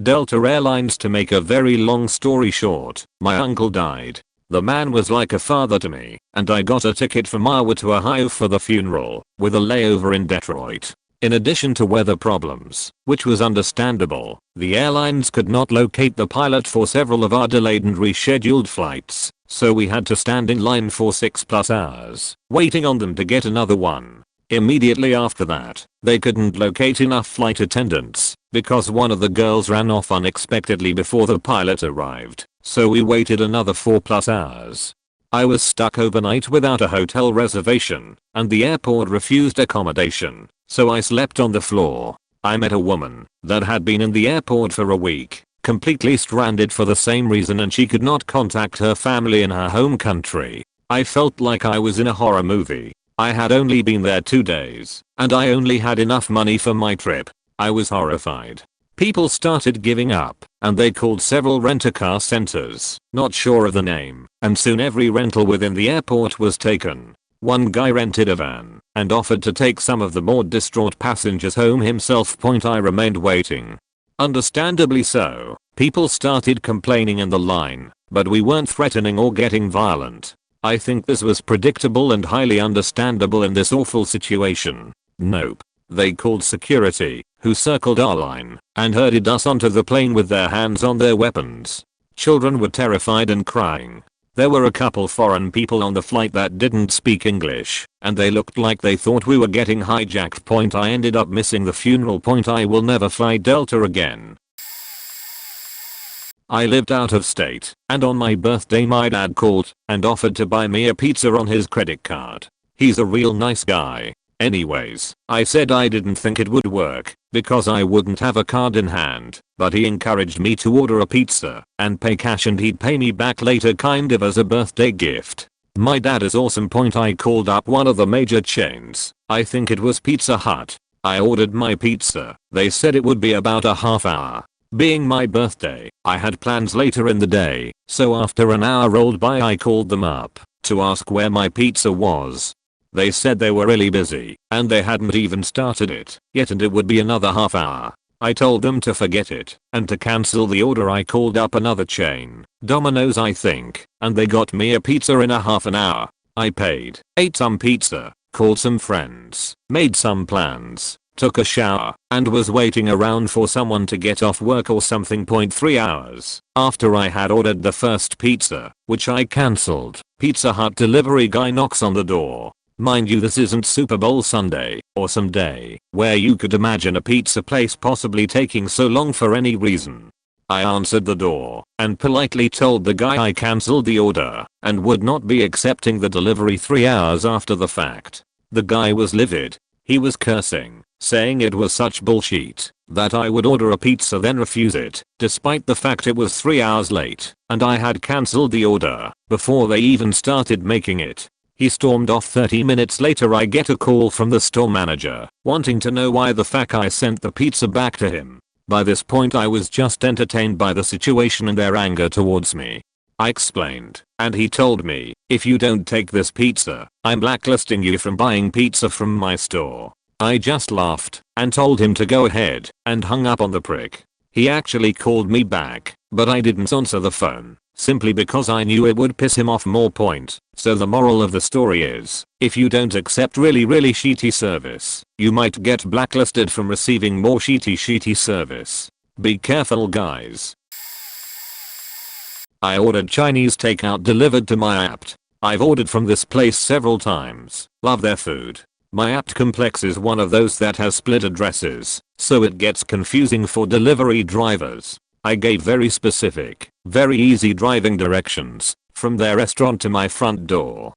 Speaker 1: Delta Airlines. To make a very long story short, my uncle died. The man was like a father to me, and I got a ticket from Iowa to Ohio for the funeral, with a layover in Detroit. In addition to weather problems, which was understandable, the airlines could not locate the pilot for several of our delayed and rescheduled flights, so we had to stand in line for 6+ hours, waiting on them to get another one. Immediately after that, they couldn't locate enough flight attendants, because one of the girls ran off unexpectedly before the pilot arrived, so we waited another 4+ hours. I was stuck overnight without a hotel reservation, and the airport refused accommodation, so I slept on the floor. I met a woman that had been in the airport for a week, completely stranded for the same reason, and she could not contact her family in her home country. I felt like I was in a horror movie. I had only been there 2 days, and I only had enough money for my trip. I was horrified. People started giving up, and they called several rent-a-car centers, not sure of the name, and soon every rental within the airport was taken. One guy rented a van and offered to take some of the more distraught passengers home himself. I remained waiting. Understandably so, people started complaining in the line, but we weren't threatening or getting violent. I think this was predictable and highly understandable in this awful situation. Nope. They called security, who circled our line and herded us onto the plane with their hands on their weapons. Children were terrified and crying. There were a couple foreign people on the flight that didn't speak English, and they looked like they thought we were getting hijacked. I ended up missing the funeral. I will never fly Delta again. I lived out of state, and on my birthday my dad called and offered to buy me a pizza on his credit card. He's a real nice guy. Anyways, I said I didn't think it would work because I wouldn't have a card in hand, but he encouraged me to order a pizza and pay cash, and he'd pay me back later, kind of as a birthday gift. My dad is awesome. I called up one of the major chains. I think it was Pizza Hut. I ordered my pizza. They said it would be about a half hour. Being my birthday, I had plans later in the day, so after an hour rolled by I called them up to ask where my pizza was. They said they were really busy and they hadn't even started it yet, and it would be another half hour. I told them to forget it and to cancel the order. I called up another chain, Domino's I think, and they got me a pizza in a half an hour. I paid, ate some pizza, called some friends, made some plans, took a shower, and was waiting around for someone to get off work or something. 3 hours after I had ordered the first pizza, which I cancelled, Pizza Hut delivery guy knocks on the door. Mind you, this isn't Super Bowl Sunday or some day where you could imagine a pizza place possibly taking so long for any reason. I answered the door and politely told the guy I cancelled the order and would not be accepting the delivery 3 hours after the fact. The guy was livid. He was cursing, saying it was such bullshit that I would order a pizza then refuse it, despite the fact it was 3 hours late and I had cancelled the order before they even started making it. He stormed off. 30 minutes later I get a call from the store manager wanting to know why the fuck I sent the pizza back to him. By this point I was just entertained by the situation and their anger towards me. I explained, and he told me, if you don't take this pizza, I'm blacklisting you from buying pizza from my store. I just laughed and told him to go ahead and hung up on the prick. He actually called me back, but I didn't answer the phone, simply because I knew it would piss him off more. So the moral of the story is, if you don't accept really shitty service, you might get blacklisted from receiving more shitty service. Be careful guys. I ordered Chinese takeout delivered to my apt. I've ordered from this place several times, love their food. My apt complex is one of those that has split addresses, so it gets confusing for delivery drivers. I gave very specific, very easy driving directions, from their restaurant to my front door.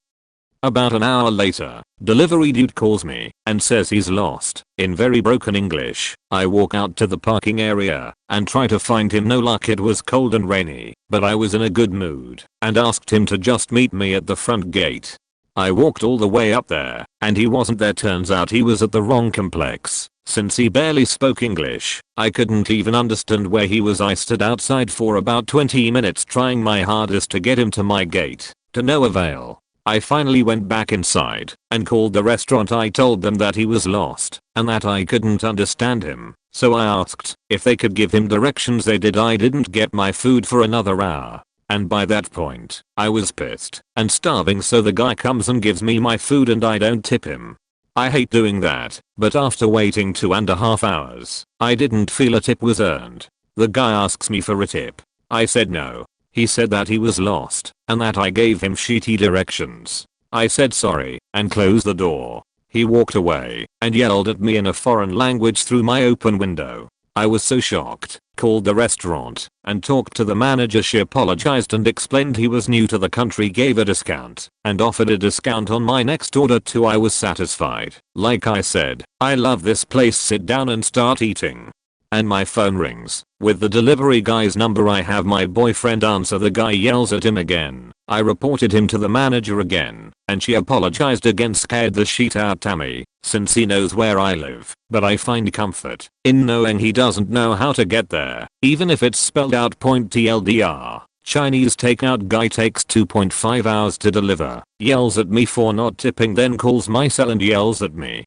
Speaker 1: About an hour later, delivery dude calls me and says he's lost. In very broken English, I walk out to the parking area and try to find him. No luck, it was cold and rainy, but I was in a good mood and asked him to just meet me at the front gate. I walked all the way up there and he wasn't there. Turns out he was at the wrong complex. Since he barely spoke English, I couldn't even understand where he was. I stood outside for about 20 minutes trying my hardest to get him to my gate, to no avail. I finally went back inside and called the restaurant. I told them that he was lost and that I couldn't understand him, so I asked if they could give him directions. They did. I didn't get my food for another hour, and by that point, I was pissed and starving. So the guy comes and gives me my food and I don't tip him. I hate doing that, but after waiting 2.5 hours, I didn't feel a tip was earned. The guy asks me for a tip. I said no. He said that he was lost and that I gave him shitty directions. I said sorry and closed the door. He walked away and yelled at me in a foreign language through my open window. I was so shocked, called the restaurant and talked to the manager. She apologized and explained he was new to the country, gave a discount and offered a discount on my next order too. I was satisfied. Like I said, I love this place. Sit down and start eating. And my phone rings with the delivery guy's number. I have my boyfriend answer. The guy yells at him again. I reported him to the manager again and she apologized again. Scared the shit out of me since he knows where I live, but I find comfort in knowing he doesn't know how to get there, even if it's spelled out. TLDR, Chinese takeout guy takes 2.5 hours to deliver, yells at me for not tipping, then calls my cell and yells at me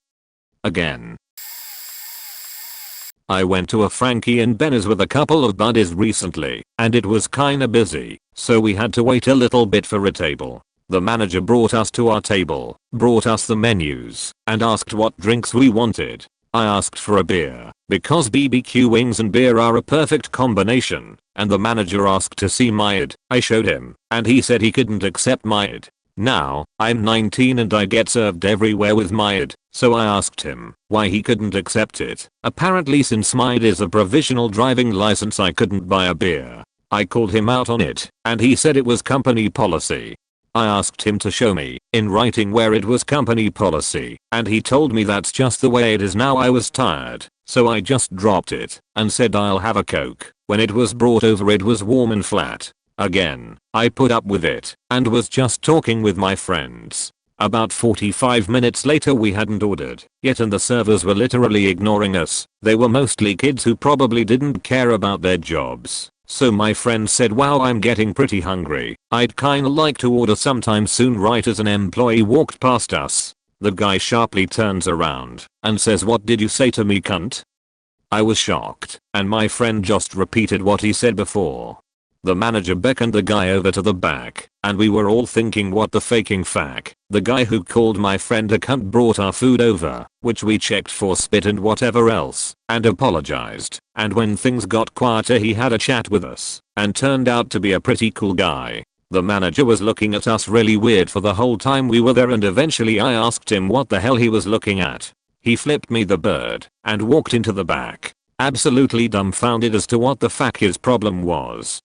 Speaker 1: again. I went to a Frankie and Benny's with a couple of buddies recently, and it was kinda busy, so we had to wait a little bit for a table. The manager brought us to our table, brought us the menus, and asked what drinks we wanted. I asked for a beer, because BBQ wings and beer are a perfect combination, and the manager asked to see my ID. I showed him, and he said he couldn't accept my ID. Now, I'm 19 and I get served everywhere with my ID, so I asked him why he couldn't accept it. Apparently since my ID is a provisional driving license I couldn't buy a beer. I called him out on it, and he said it was company policy. I asked him to show me, in writing, where it was company policy, and he told me that's just the way it is now. I was tired, so I just dropped it, and said I'll have a Coke. When it was brought over it was warm and flat. Again, I put up with it, and was just talking with my friends. About 45 minutes later we hadn't ordered yet and the servers were literally ignoring us. They were mostly kids who probably didn't care about their jobs. So my friend said, wow, I'm getting pretty hungry. I'd kinda like to order sometime soon. Right as an employee walked past us, the guy sharply turns around and says, what did you say to me, cunt? I was shocked, and my friend just repeated what he said before. The manager beckoned the guy over to the back, and we were all thinking, what the faking fuck. The guy who called my friend a cunt brought our food over, which we checked for spit and whatever else, and apologized. And when things got quieter he had a chat with us, and turned out to be a pretty cool guy. The manager was looking at us really weird for the whole time we were there, and eventually I asked him what the hell he was looking at. He flipped me the bird, and walked into the back, absolutely dumbfounded as to what the fuck his problem was.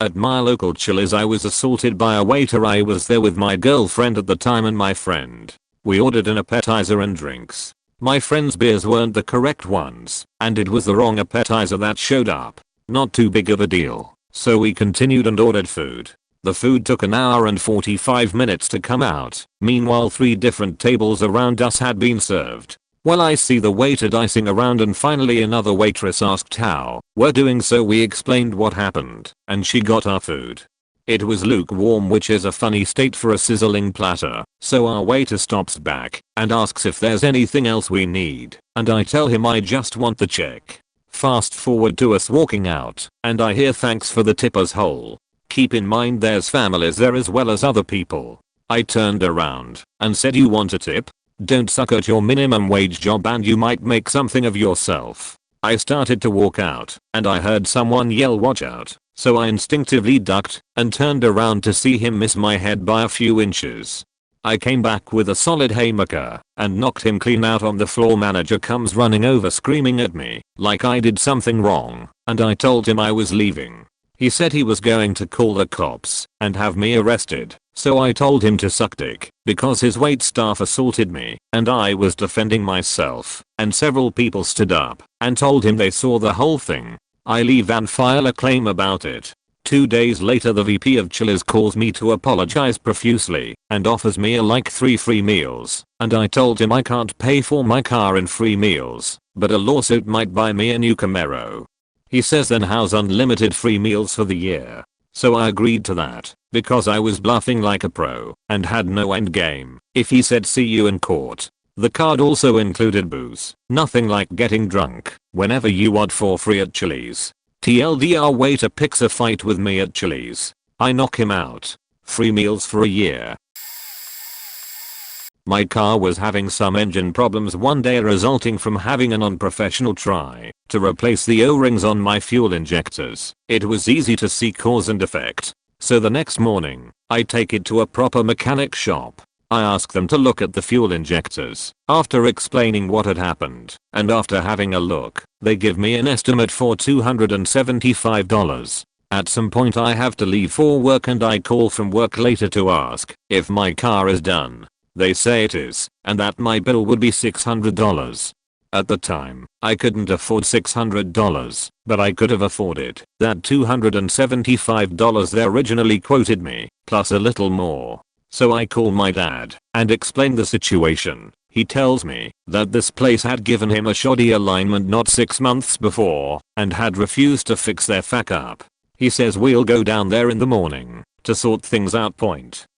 Speaker 1: At my local Chili's I was assaulted by a waiter. I was there with my girlfriend at the time and my friend. We ordered an appetizer and drinks. My friend's beers weren't the correct ones, and it was the wrong appetizer that showed up. Not too big of a deal, so we continued and ordered food. The food took an hour and 45 minutes to come out. Meanwhile 3 different tables around us had been served. Well, I see the waiter dicing around and finally another waitress asked how we're doing, so we explained what happened and she got our food. It was lukewarm, which is a funny state for a sizzling platter, so our waiter stops back and asks if there's anything else we need, and I tell him I just want the check. Fast forward to us walking out and I hear thanks for the tip as whole. Keep in mind there's families there as well as other people. I turned around and said, you want a tip? Don't suck at your minimum wage job and you might make something of yourself. I started to walk out and I heard someone yell watch out, so I instinctively ducked and turned around to see him miss my head by a few inches. I came back with a solid haymaker and knocked him clean out on the floor. Manager comes running over screaming at me like I did something wrong, and I told him I was leaving. He said he was going to call the cops and have me arrested, so I told him to suck dick because his wait staff assaulted me and I was defending myself, and several people stood up and told him they saw the whole thing. I leave and file a claim about it. 2 days later the VP of Chili's calls me to apologize profusely and offers me like 3 free meals, and I told him I can't pay for my car in free meals, but a lawsuit might buy me a new Camaro. He says then how's unlimited free meals for the year? So I agreed to that because I was bluffing like a pro and had no end game. If he said see you in court. The card also included booze, nothing like getting drunk whenever you want for free at Chili's. TLDR, waiter picks a fight with me at Chili's. I knock him out. Free meals for a year. My car was having some engine problems one day resulting from having an unprofessional try to replace the O-rings on my fuel injectors. It was easy to see cause and effect. So the next morning, I take it to a proper mechanic shop. I ask them to look at the fuel injectors after explaining what had happened, and after having a look, they give me an estimate for $275. At some point I have to leave for work and I call from work later to ask if my car is done. They say it is, and that my bill would be $600. At the time, I couldn't afford $600, but I could have afforded that $275 they originally quoted me, plus a little more. So I call my dad and explain the situation. He tells me that this place had given him a shoddy alignment not 6 months before and had refused to fix their fuck up. He says we'll go down there in the morning to sort things out.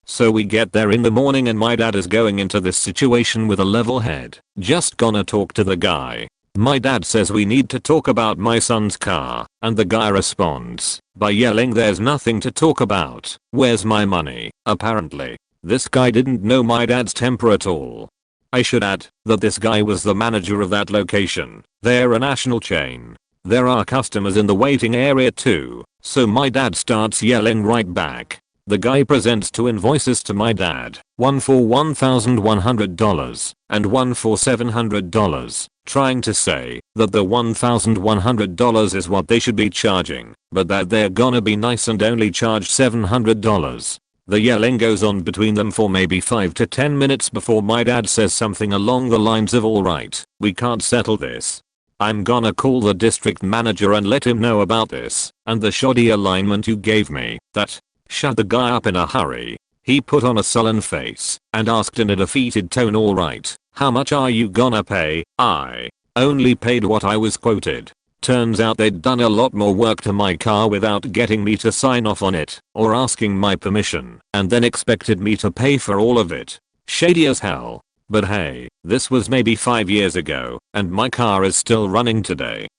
Speaker 1: So we get there in the morning and my dad is going into this situation with a level head. Just gonna talk to the guy. My dad says we need to talk about my son's car, and the guy responds by yelling there's nothing to talk about. Where's my money? Apparently, this guy didn't know my dad's temper at all. I should add that this guy was the manager of that location. They're a national chain. There are customers in the waiting area too, so my dad starts yelling right back. The guy presents 2 invoices to my dad, one for $1,100 and one for $700, trying to say that the $1,100 is what they should be charging, but that they're gonna be nice and only charge $700. The yelling goes on between them for maybe 5 to 10 minutes before my dad says something along the lines of alright, we can't settle this. I'm gonna call the district manager and let him know about this and the shoddy alignment you gave me. That shut the guy up in a hurry. He put on a sullen face and asked in a defeated tone, alright, how much are you gonna pay? I only paid what I was quoted. Turns out they'd done a lot more work to my car without getting me to sign off on it or asking my permission, and then expected me to pay for all of it. Shady as hell. But hey, this was maybe 5 years ago, and my car is still running today.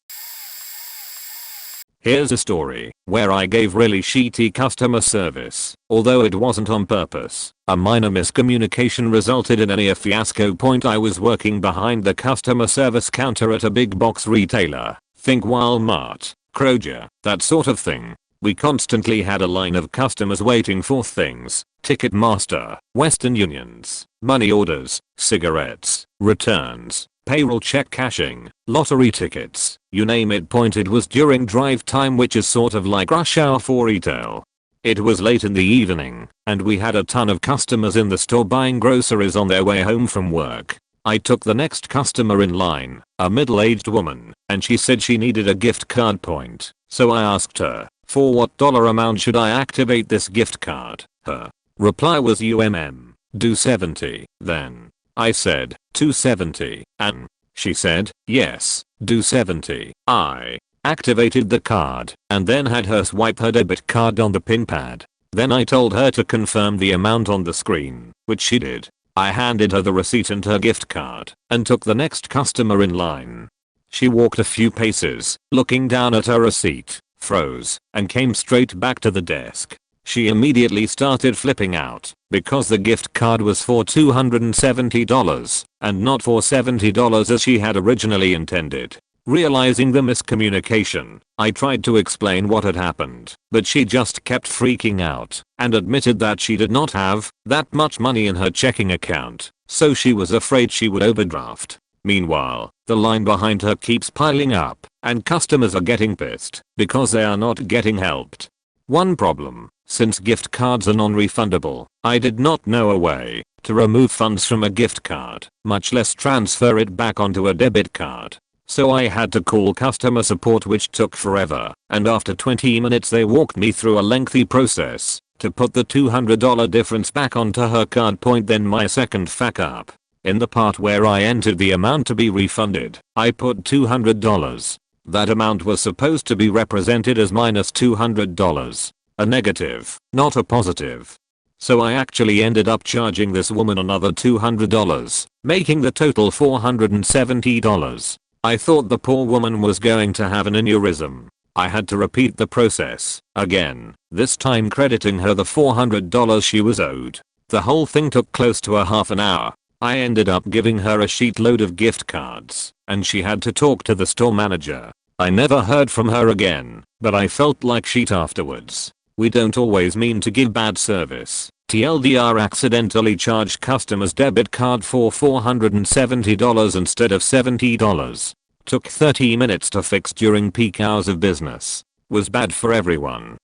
Speaker 1: Here's a story where I gave really shitty customer service, although it wasn't on purpose. A minor miscommunication resulted in a near fiasco. I was working behind the customer service counter at a big box retailer. Think Walmart, Kroger, that sort of thing. We constantly had a line of customers waiting for things: Ticketmaster, Western Unions, money orders, cigarettes, returns, payroll check cashing, lottery tickets, you name it. It was during drive time, which is sort of like rush hour for retail. It was late in the evening, and we had a ton of customers in the store buying groceries on their way home from work. I took the next customer in line, a middle-aged woman, and she said she needed a gift card point. So I asked her, for what dollar amount should I activate this gift card? Her reply was do 70, then. I said, $270, and She said, yes, do 70. I activated the card and then had her swipe her debit card on the pin pad. Then I told her to confirm the amount on the screen, which she did. I handed her the receipt and her gift card and took the next customer in line. She walked a few paces, looking down at her receipt, froze, and came straight back to the desk. She immediately started flipping out because the gift card was for $270 and not for $70 as she had originally intended. Realizing the miscommunication, I tried to explain what had happened, but she just kept freaking out and admitted that she did not have that much money in her checking account, so she was afraid she would overdraft. Meanwhile, the line behind her keeps piling up and customers are getting pissed because they are not getting helped. One problem, since gift cards are non-refundable, I did not know a way to remove funds from a gift card, much less transfer it back onto a debit card. So I had to call customer support, which took forever, and after 20 minutes they walked me through a lengthy process to put the $200 difference back onto her card. Then my second fuck up. In the part where I entered the amount to be refunded, I put $200. That amount was supposed to be represented as minus $200. A negative, not a positive. So I actually ended up charging this woman another $200, making the total $470. I thought the poor woman was going to have an aneurysm. I had to repeat the process again, this time crediting her the $400 she was owed. The whole thing took close to a half an hour. I ended up giving her a sheet load of gift cards, and she had to talk to the store manager. I never heard from her again, but I felt like shit afterwards. We don't always mean to give bad service. TLDR accidentally charged customers debit card for $470 instead of $70. Took 30 minutes to fix during peak hours of business. Was bad for everyone.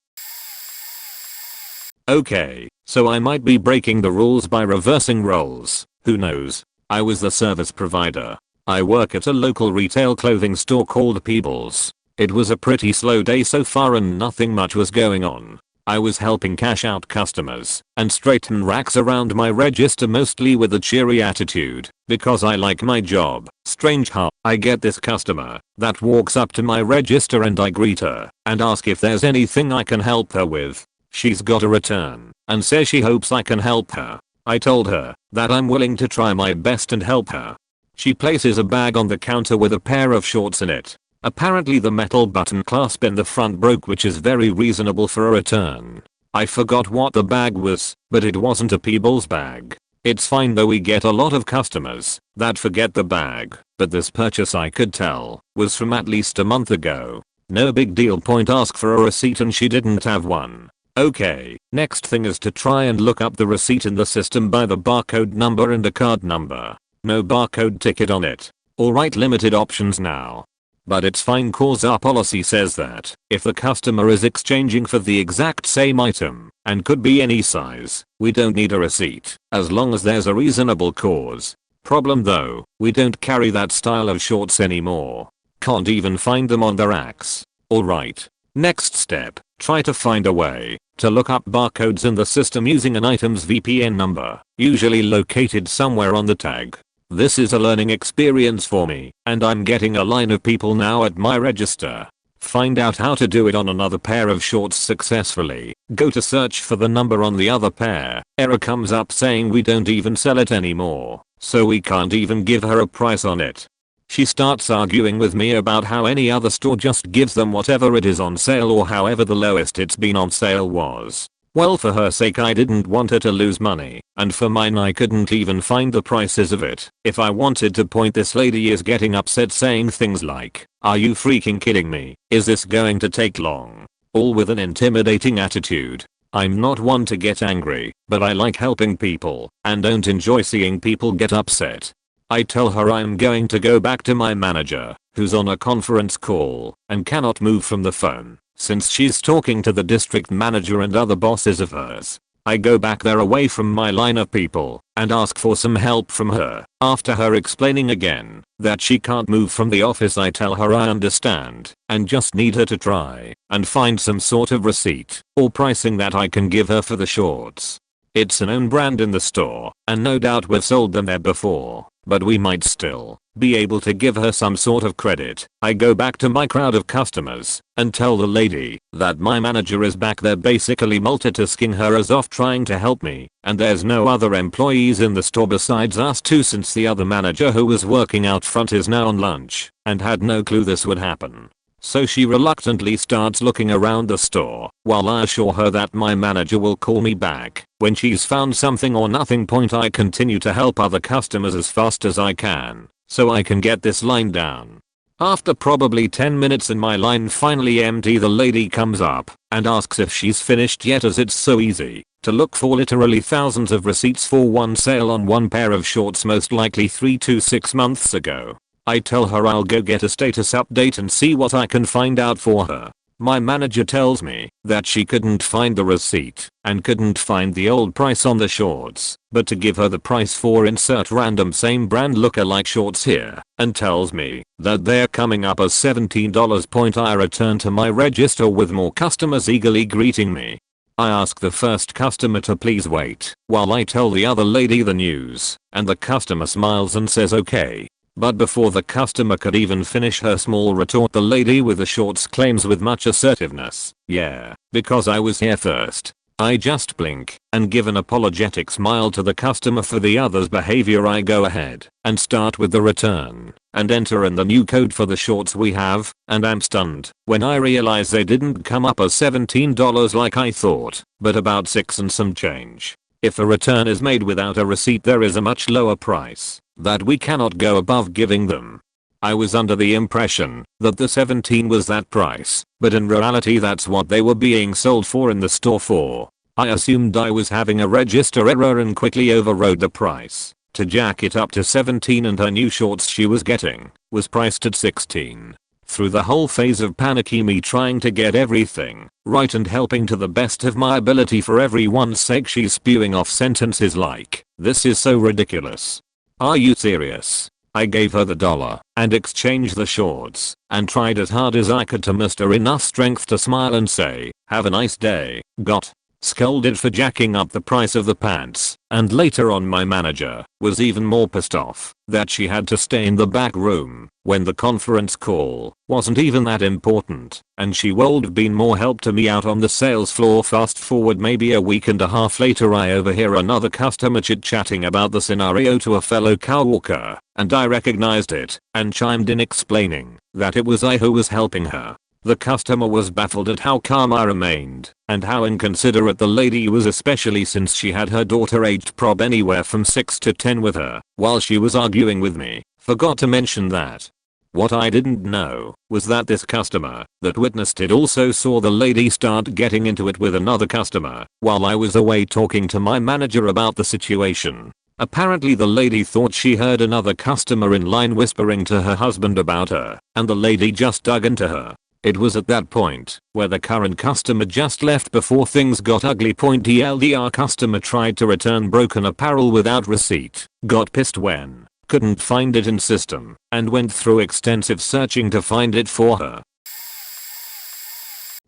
Speaker 1: Okay, so I might be breaking the rules by reversing roles. Who knows? I was the service provider. I work at a local retail clothing store called Peebles. It was a pretty slow day so far and nothing much was going on. I was helping cash out customers and straighten racks around my register, mostly with a cheery attitude because I like my job. Strange how I get this customer that walks up to my register and I greet her and ask if there's anything I can help her with. She's got a return and says she hopes I can help her. I told her that I'm willing to try my best and help her. She places a bag on the counter with a pair of shorts in it. Apparently the metal button clasp in the front broke, which is very reasonable for a return. I forgot what the bag was, but it wasn't a Peebles bag. It's fine though, we get a lot of customers that forget the bag, but this purchase I could tell was from at least a month ago. No big deal. Ask for a receipt and she didn't have one. Okay, next thing is to try and look up the receipt in the system by the barcode number and the card number. No barcode ticket on it. Alright, limited options now. But it's fine cause our policy says that if the customer is exchanging for the exact same item and could be any size, we don't need a receipt as long as there's a reasonable cause. Problem though, we don't carry that style of shorts anymore. Can't even find them on the racks. Alright. Next step, try to find a way to look up barcodes in the system using an item's VPN number, usually located somewhere on the tag. This is a learning experience for me, and I'm getting a line of people now at my register. Find out how to do it on another pair of shorts successfully. Go to search for the number on the other pair. Error comes up saying we don't even sell it anymore, so we can't even give her a price on it. She starts arguing with me about how any other store just gives them whatever it is on sale or however the lowest it's been on sale was. Well, for her sake I didn't want her to lose money, and for mine I couldn't even find the prices of it. If I wanted to point, this lady is getting upset saying things like, "Are you freaking kidding me? Is this going to take long?" All with an intimidating attitude. I'm not one to get angry, but I like helping people and don't enjoy seeing people get upset. I tell her I'm going to go back to my manager, who's on a conference call and cannot move from the phone, since she's talking to the district manager and other bosses of hers. I go back there away from my line of people and ask for some help from her. After her explaining again that she can't move from the office, I tell her I understand and just need her to try and find some sort of receipt or pricing that I can give her for the shorts. It's an own brand in the store, and no doubt we've sold them there before, but we might still be able to give her some sort of credit. I go back to my crowd of customers and tell the lady that my manager is back there basically multitasking her ass off trying to help me, and there's no other employees in the store besides us two since the other manager who was working out front is now on lunch and had no clue this would happen. So she reluctantly starts looking around the store while I assure her that my manager will call me back when she's found something or nothing. I continue to help other customers as fast as I can so I can get this line down. After probably 10 minutes and my line finally empty, the lady comes up and asks if she's finished yet, as it's so easy to look for literally thousands of receipts for one sale on one pair of shorts most likely 3 to 6 months ago. I tell her I'll go get a status update and see what I can find out for her. My manager tells me that she couldn't find the receipt and couldn't find the old price on the shorts, but to give her the price for insert random same brand lookalike shorts here, and tells me that they're coming up as $17. I return to my register with more customers eagerly greeting me. I ask the first customer to please wait while I tell the other lady the news, and the customer smiles and says okay. But before the customer could even finish her small retort, the lady with the shorts claims with much assertiveness, "Yeah, because I was here first." I just blink and give an apologetic smile to the customer for the other's behavior. I go ahead and start with the return and enter in the new code for the shorts we have, and I'm stunned when I realize they didn't come up as $17 like I thought, but about 6 and some change. If a return is made without a receipt, there is a much lower price that we cannot go above giving them. I was under the impression that the 17 was that price, but in reality that's what they were being sold for in the store for. I assumed I was having a register error and quickly overrode the price to jack it up to 17, and her new shorts she was getting was priced at 16. Through the whole phase of panicky me trying to get everything right and helping to the best of my ability for everyone's sake, she's spewing off sentences like, "This is so ridiculous. Are you serious?" I gave her the dollar and exchanged the shorts and tried as hard as I could to muster enough strength to smile and say, "Have a nice day." Got scolded for jacking up the price of the pants, and later on my manager was even more pissed off that she had to stay in the back room when the conference call wasn't even that important and she would have been more help to me out on the sales floor. Fast forward maybe a week and a half later, I overhear another customer chit-chatting about the scenario to a fellow coworker, and I recognized it and chimed in explaining that it was I who was helping her. The customer was baffled at how calm I remained and how inconsiderate the lady was, especially since she had her daughter aged prob anywhere from 6 to 10 with her while she was arguing with me. Forgot to mention that. What I didn't know was that this customer that witnessed it also saw the lady start getting into it with another customer while I was away talking to my manager about the situation. Apparently the lady thought she heard another customer in line whispering to her husband about her, and the lady just dug into her. It was at that point where the current customer just left before things got ugly. TLDR customer tried to return broken apparel without receipt, got pissed when couldn't find it in system, and went through extensive searching to find it for her.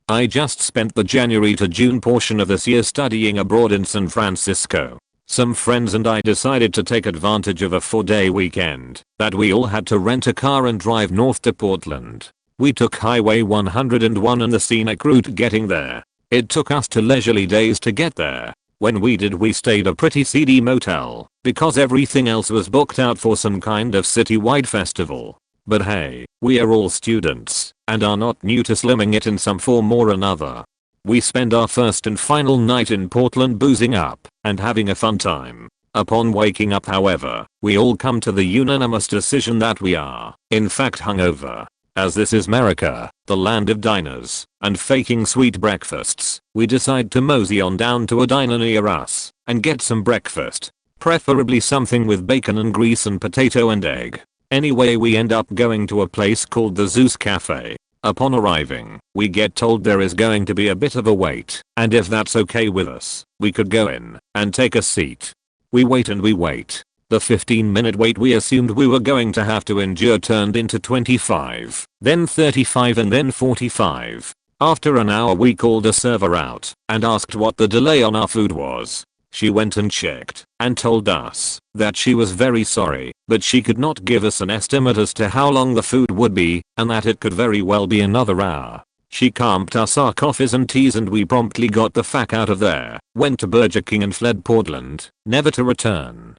Speaker 1: I just spent the January to June portion of this year studying abroad in San Francisco. Some friends and I decided to take advantage of a 4-day weekend that we all had to rent a car and drive north to Portland. We took Highway 101 and the scenic route getting there. It took us 2 leisurely days to get there. When we did, we stayed a pretty seedy motel because everything else was booked out for some kind of citywide festival. But hey, we are all students and are not new to slimming it in some form or another. We spend our first and final night in Portland boozing up and having a fun time. Upon waking up, however, we all come to the unanimous decision that we are, in fact, hungover. As this is America, the land of diners and faking sweet breakfasts, we decide to mosey on down to a diner near us and get some breakfast, preferably something with bacon and grease and potato and egg. Anyway, we end up going to a place called the Zeus Cafe. Upon arriving, we get told there is going to be a bit of a wait, and if that's okay with us, we could go in and take a seat. We wait and we wait. The 15-minute wait we assumed we were going to have to endure turned into 25, then 35 and then 45. After an hour we called a server out and asked what the delay on our food was. She went and checked and told us that she was very sorry, but she could not give us an estimate as to how long the food would be and that it could very well be another hour. She camped us our coffees and teas and we promptly got the fuck out of there, went to Burger King and fled Portland, never to return.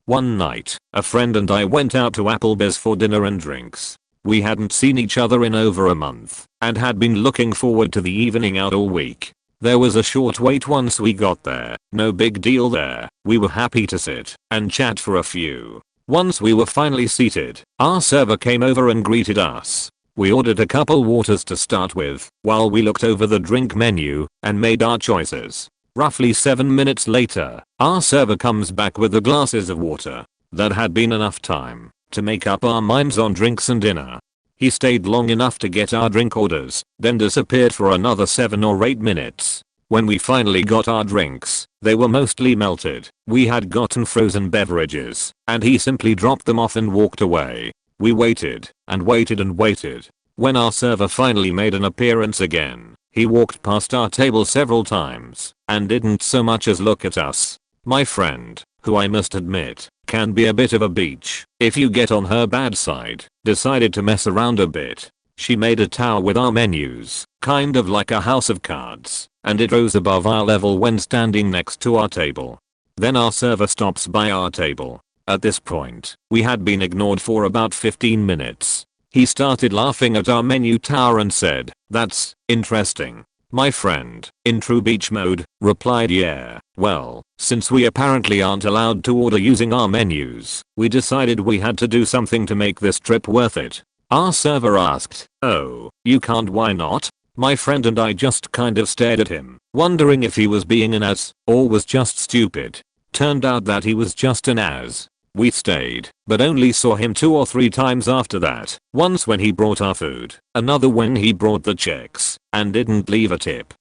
Speaker 1: One night, a friend and I went out to Applebee's for dinner and drinks. We hadn't seen each other in over a month and had been looking forward to the evening out all week. There was a short wait once we got there, no big deal there, we were happy to sit and chat for a few. Once we were finally seated, our server came over and greeted us. We ordered a couple waters to start with, while we looked over the drink menu and made our choices. Roughly 7 minutes later, our server comes back with the glasses of water. That had been enough time to make up our minds on drinks and dinner. He stayed long enough to get our drink orders, then disappeared for another 7 or 8 minutes. When we finally got our drinks, they were mostly melted. We had gotten frozen beverages, and he simply dropped them off and walked away. We waited, and waited and waited. When our server finally made an appearance again, he walked past our table several times, and didn't so much as look at us. My friend, who I must admit, can be a bit of a beach if you get on her bad side, decided to mess around a bit. She made a tower with our menus, kind of like a house of cards, and it rose above our level when standing next to our table. Then our server stops by our table. At this point, we had been ignored for about 15 minutes. He started laughing at our menu tower and said, "That's interesting." My friend, in true beach mode, replied, "Yeah, well, since we apparently aren't allowed to order using our menus, we decided we had to do something to make this trip worth it." Our server asked, "Oh, you can't, why not?" My friend and I just kind of stared at him, wondering if he was being an ass or was just stupid. Turned out that he was just an ass. We stayed, but only saw him 2 or 3 times after that, once when he brought our food, another when he brought the checks, and didn't leave a tip.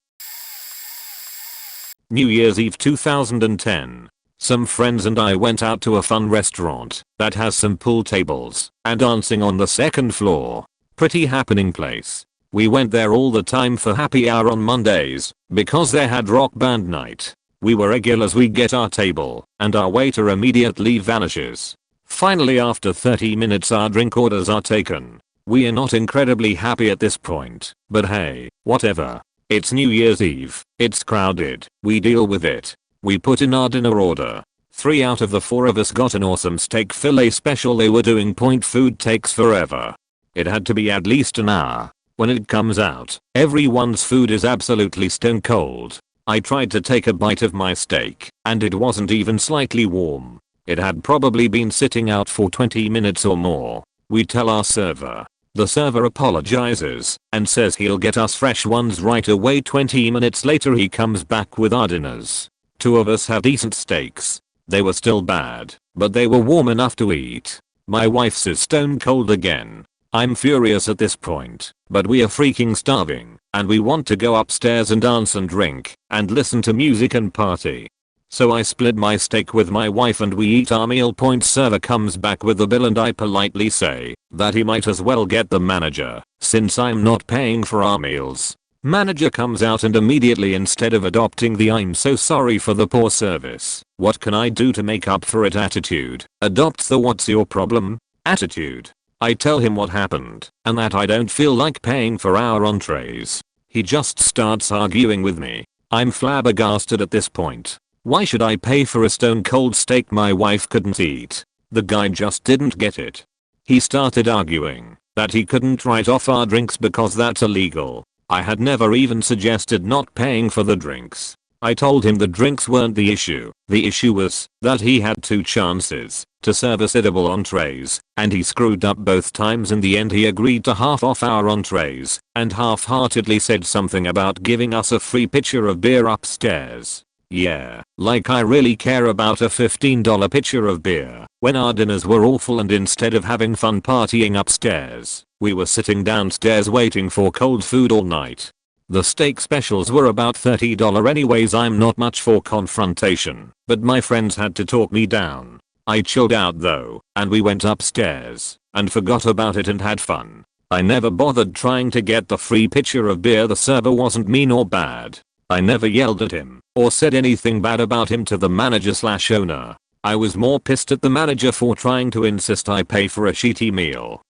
Speaker 1: New Year's Eve 2010. Some friends and I went out to a fun restaurant that has some pool tables and dancing on the 2nd floor. Pretty happening place. We went there all the time for happy hour on Mondays because they had rock band night. We were regulars. We get our table and our waiter immediately vanishes. Finally, after 30 minutes our drink orders are taken. We are not incredibly happy at this point, but hey, whatever. It's New Year's Eve, it's crowded, we deal with it. We put in our dinner order. 3 out of the 4 of us got an awesome steak fillet special. They were doing point food takes forever. It had to be at least an hour. When it comes out, everyone's food is absolutely stone cold. I tried to take a bite of my steak, and it wasn't even slightly warm. It had probably been sitting out for 20 minutes or more. We tell our server. The server apologizes and says he'll get us fresh ones right away. 20 minutes later he comes back with our dinners. 2 of us had decent steaks. They were still bad, but they were warm enough to eat. My wife's is stone cold again. I'm furious at this point, but we are freaking starving, and we want to go upstairs and dance and drink, and listen to music and party. So I split my steak with my wife and we eat our meal. Server comes back with the bill and I politely say that he might as well get the manager, since I'm not paying for our meals. Manager comes out and immediately, instead of adopting the "I'm so sorry for the poor service, what can I do to make up for it" attitude, adopts the "what's your problem" attitude. I tell him what happened and that I don't feel like paying for our entrees. He just starts arguing with me. I'm flabbergasted at this point. Why should I pay for a stone cold steak my wife couldn't eat? The guy just didn't get it. He started arguing that he couldn't write off our drinks because that's illegal. I had never even suggested not paying for the drinks. I told him the drinks weren't the issue. The issue was that he had 2 chances to serve us edible entrees, and he screwed up both times. In the end he agreed to half off our entrees and half-heartedly said something about giving us a free pitcher of beer upstairs. Yeah, like I really care about a $15 pitcher of beer when our dinners were awful, and instead of having fun partying upstairs, we were sitting downstairs waiting for cold food all night. The steak specials were about $30 anyways. I'm not much for confrontation, but my friends had to talk me down. I chilled out though, and we went upstairs and forgot about it and had fun. I never bothered trying to get the free pitcher of beer. The server wasn't mean or bad. I never yelled at him or said anything bad about him to the manager/owner. I was more pissed at the manager for trying to insist I pay for a shitty meal.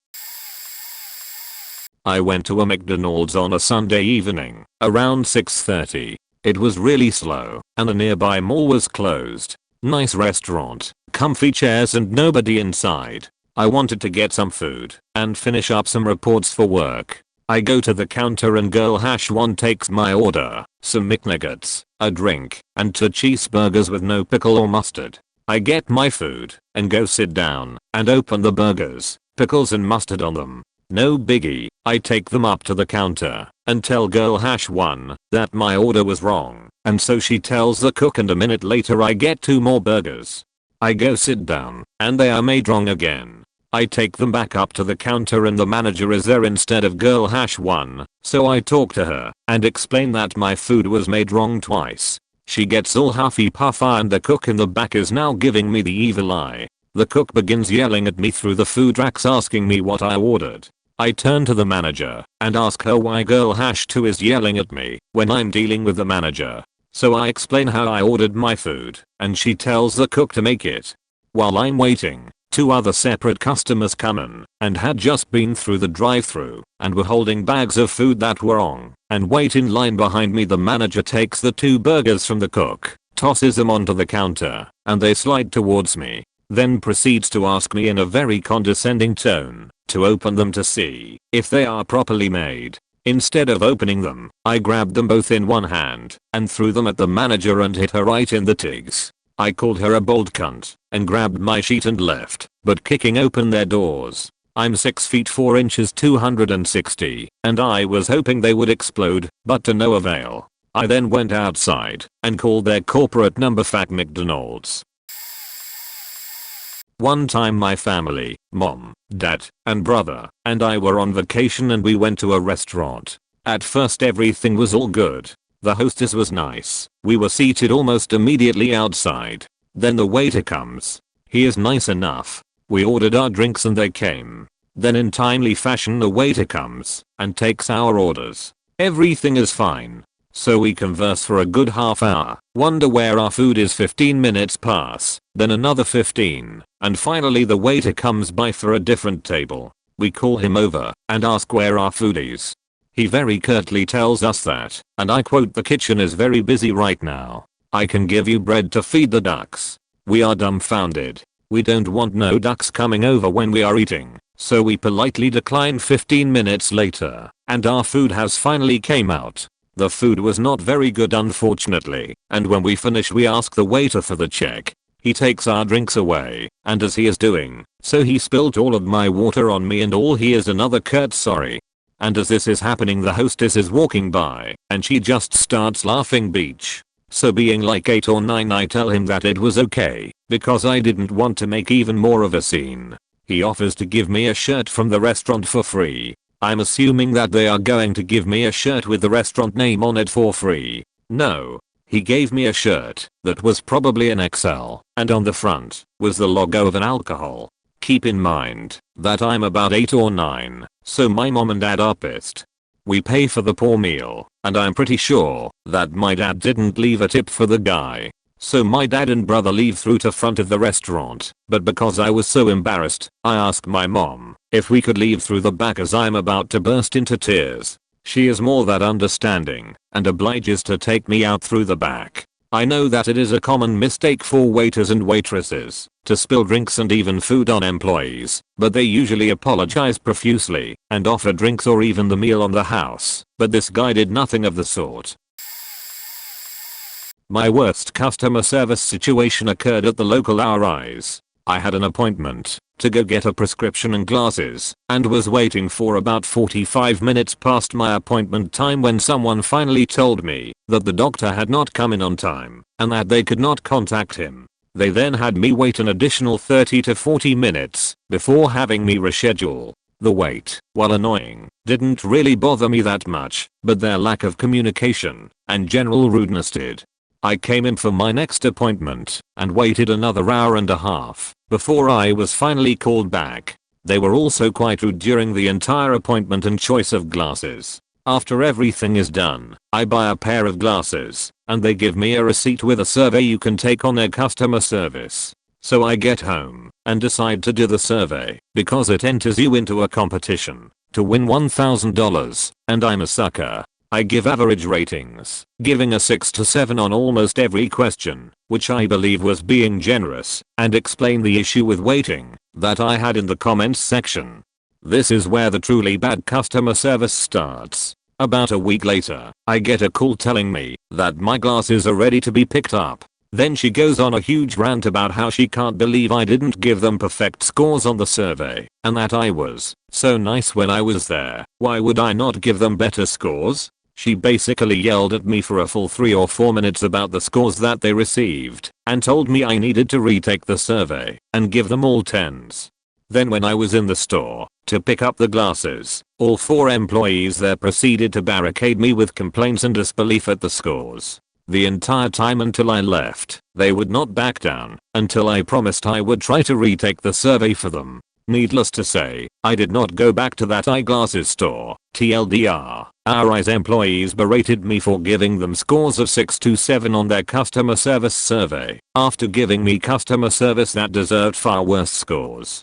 Speaker 1: I went to a McDonald's on a Sunday evening around 6:30. It was really slow and the nearby mall was closed. Nice restaurant, comfy chairs and nobody inside. I wanted to get some food and finish up some reports for work. I go to the counter and girl #1 takes my order, some McNuggets, a drink, and 2 cheeseburgers with no pickle or mustard. I get my food and go sit down and open the burgers, pickles and mustard on them. No biggie, I take them up to the counter and tell girl #1 that my order was wrong, and so she tells the cook and a minute later I get 2 more burgers. I go sit down and they are made wrong again. I take them back up to the counter and the manager is there instead of girl #1, so I talk to her and explain that my food was made wrong twice. She gets all huffy puffy and the cook in the back is now giving me the evil eye. The cook begins yelling at me through the food racks asking me what I ordered. I turn to the manager and ask her why girl #2 is yelling at me when I'm dealing with the manager. So I explain how I ordered my food and she tells the cook to make it. While I'm waiting, 2 other separate customers come in and had just been through the drive-thru and were holding bags of food that were wrong and wait in line behind me. The manager takes the 2 burgers from the cook, tosses them onto the counter, and they slide towards me. Then proceeds to ask me in a very condescending tone to open them to see if they are properly made. Instead of opening them, I grabbed them both in one hand and threw them at the manager and hit her right in the tigs. I called her a bold cunt and grabbed my sheet and left, but kicking open their doors. I'm 6 feet 4 inches 260 and I was hoping they would explode, but to no avail. I then went outside and called their corporate number fuck McDonald's. One time my family, mom, dad, and brother, and I were on vacation and we went to a restaurant. At first everything was all good. The hostess was nice. We were seated almost immediately outside. Then the waiter comes. He is nice enough. We ordered our drinks and they came. Then in timely fashion the waiter comes and takes our orders. Everything is fine. So we converse for a good half hour, wonder where our food is. 15 minutes pass, then another 15, and finally the waiter comes by for a different table. We call him over and ask where our food is. He very curtly tells us that, and I quote, "The kitchen is very busy right now. I can give you bread to feed the ducks." We are dumbfounded. We don't want no ducks coming over when we are eating, so we politely decline. 15 minutes later, and our food has finally came out. The food was not very good unfortunately, and when we finish we ask the waiter for the check. He takes our drinks away, and as he is doing so he spilled all of my water on me and all he is another curt sorry. And as this is happening the hostess is walking by and she just starts laughing beach. So being like 8 or 9 I tell him that it was okay because I didn't want to make even more of a scene. He offers to give me a shirt from the restaurant for free. I'm assuming that they are going to give me a shirt with the restaurant name on it for free. No. He gave me a shirt that was probably an XL and on the front was the logo of an alcohol. Keep in mind that I'm about 8 or 9, so my mom and dad are pissed. We pay for the poor meal and I'm pretty sure that my dad didn't leave a tip for the guy. So my dad and brother leave through to front of the restaurant, but because I was so embarrassed, I asked my mom if we could leave through the back as I'm about to burst into tears. She is more than understanding and obliges to take me out through the back. I know that it is a common mistake for waiters and waitresses to spill drinks and even food on employees, but they usually apologize profusely and offer drinks or even the meal on the house, but this guy did nothing of the sort. My worst customer service situation occurred at the local RI's. I had an appointment to go get a prescription and glasses and was waiting for about 45 minutes past my appointment time when someone finally told me that the doctor had not come in on time and that they could not contact him. They then had me wait an additional 30 to 40 minutes before having me reschedule. The wait, while annoying, didn't really bother me that much, but their lack of communication and general rudeness did. I came in for my next appointment and waited another hour and a half before I was finally called back. They were also quite rude during the entire appointment and choice of glasses. After everything is done, I buy a pair of glasses, and they give me a receipt with a survey you can take on their customer service. So I get home and decide to do the survey because it enters you into a competition to win $1,000, and I'm a sucker. I give average ratings, giving a 6 to 7 on almost every question, which I believe was being generous, and explain the issue with waiting that I had in the comments section. This is where the truly bad customer service starts. About a week later, I get a call telling me that my glasses are ready to be picked up. Then she goes on a huge rant about how she can't believe I didn't give them perfect scores on the survey, and that I was so nice when I was there. Why would I not give them better scores? She basically yelled at me for a full 3 or 4 minutes about the scores that they received, and told me I needed to retake the survey and give them all 10s. Then when I was in the store to pick up the glasses, all 4 employees there proceeded to barricade me with complaints and disbelief at the scores. The entire time until I left, they would not back down until I promised I would try to retake the survey for them. Needless to say, I did not go back to that eyeglasses store. TLDR, our eyes employees berated me for giving them scores of 6 to 7 on their customer service survey, after giving me customer service that deserved far worse scores.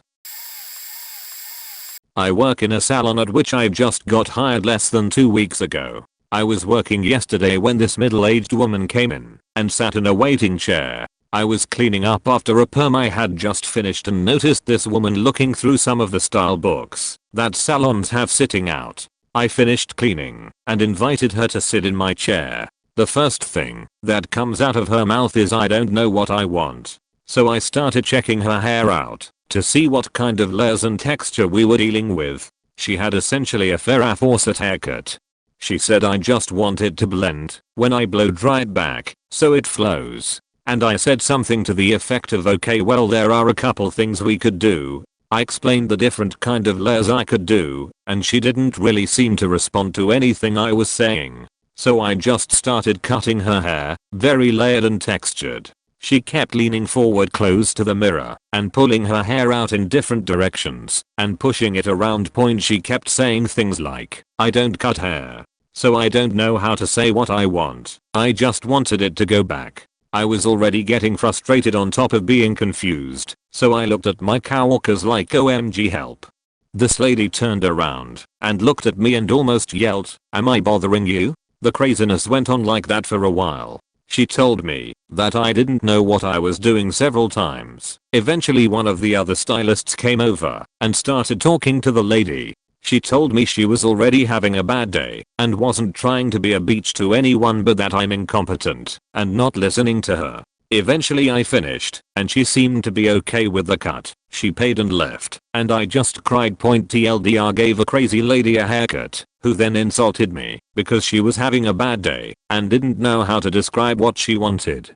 Speaker 1: I work in a salon at which I just got hired less than 2 weeks ago. I was working yesterday when this middle-aged woman came in and sat in a waiting chair. I was cleaning up after a perm I had just finished and noticed this woman looking through some of the style books that salons have sitting out. I finished cleaning and invited her to sit in my chair. The first thing that comes out of her mouth is I don't know what I want. So I started checking her hair out to see what kind of layers and texture we were dealing with. She had essentially a Farrah Fawcett haircut. She said I just want it to blend when I blow dry it back so it flows. And I said something to the effect of okay, well, there are a couple things we could do. I explained the different kind of layers I could do, and she didn't really seem to respond to anything I was saying. So I just started cutting her hair, very layered and textured. She kept leaning forward close to the mirror and pulling her hair out in different directions and pushing it around. She kept saying things like, I don't cut hair, so I don't know how to say what I want. I just wanted it to go back. I was already getting frustrated on top of being confused, so I looked at my coworkers like OMG help. This lady turned around and looked at me and almost yelled, am I bothering you? The craziness went on like that for a while. She told me that I didn't know what I was doing several times. Eventually one of the other stylists came over and started talking to the lady. She told me she was already having a bad day and wasn't trying to be a bitch to anyone, but that I'm incompetent and not listening to her. Eventually I finished and she seemed to be okay with the cut. She paid and left, and I just cried. TLDR gave a crazy lady a haircut who then insulted me because she was having a bad day and didn't know how to describe what she wanted.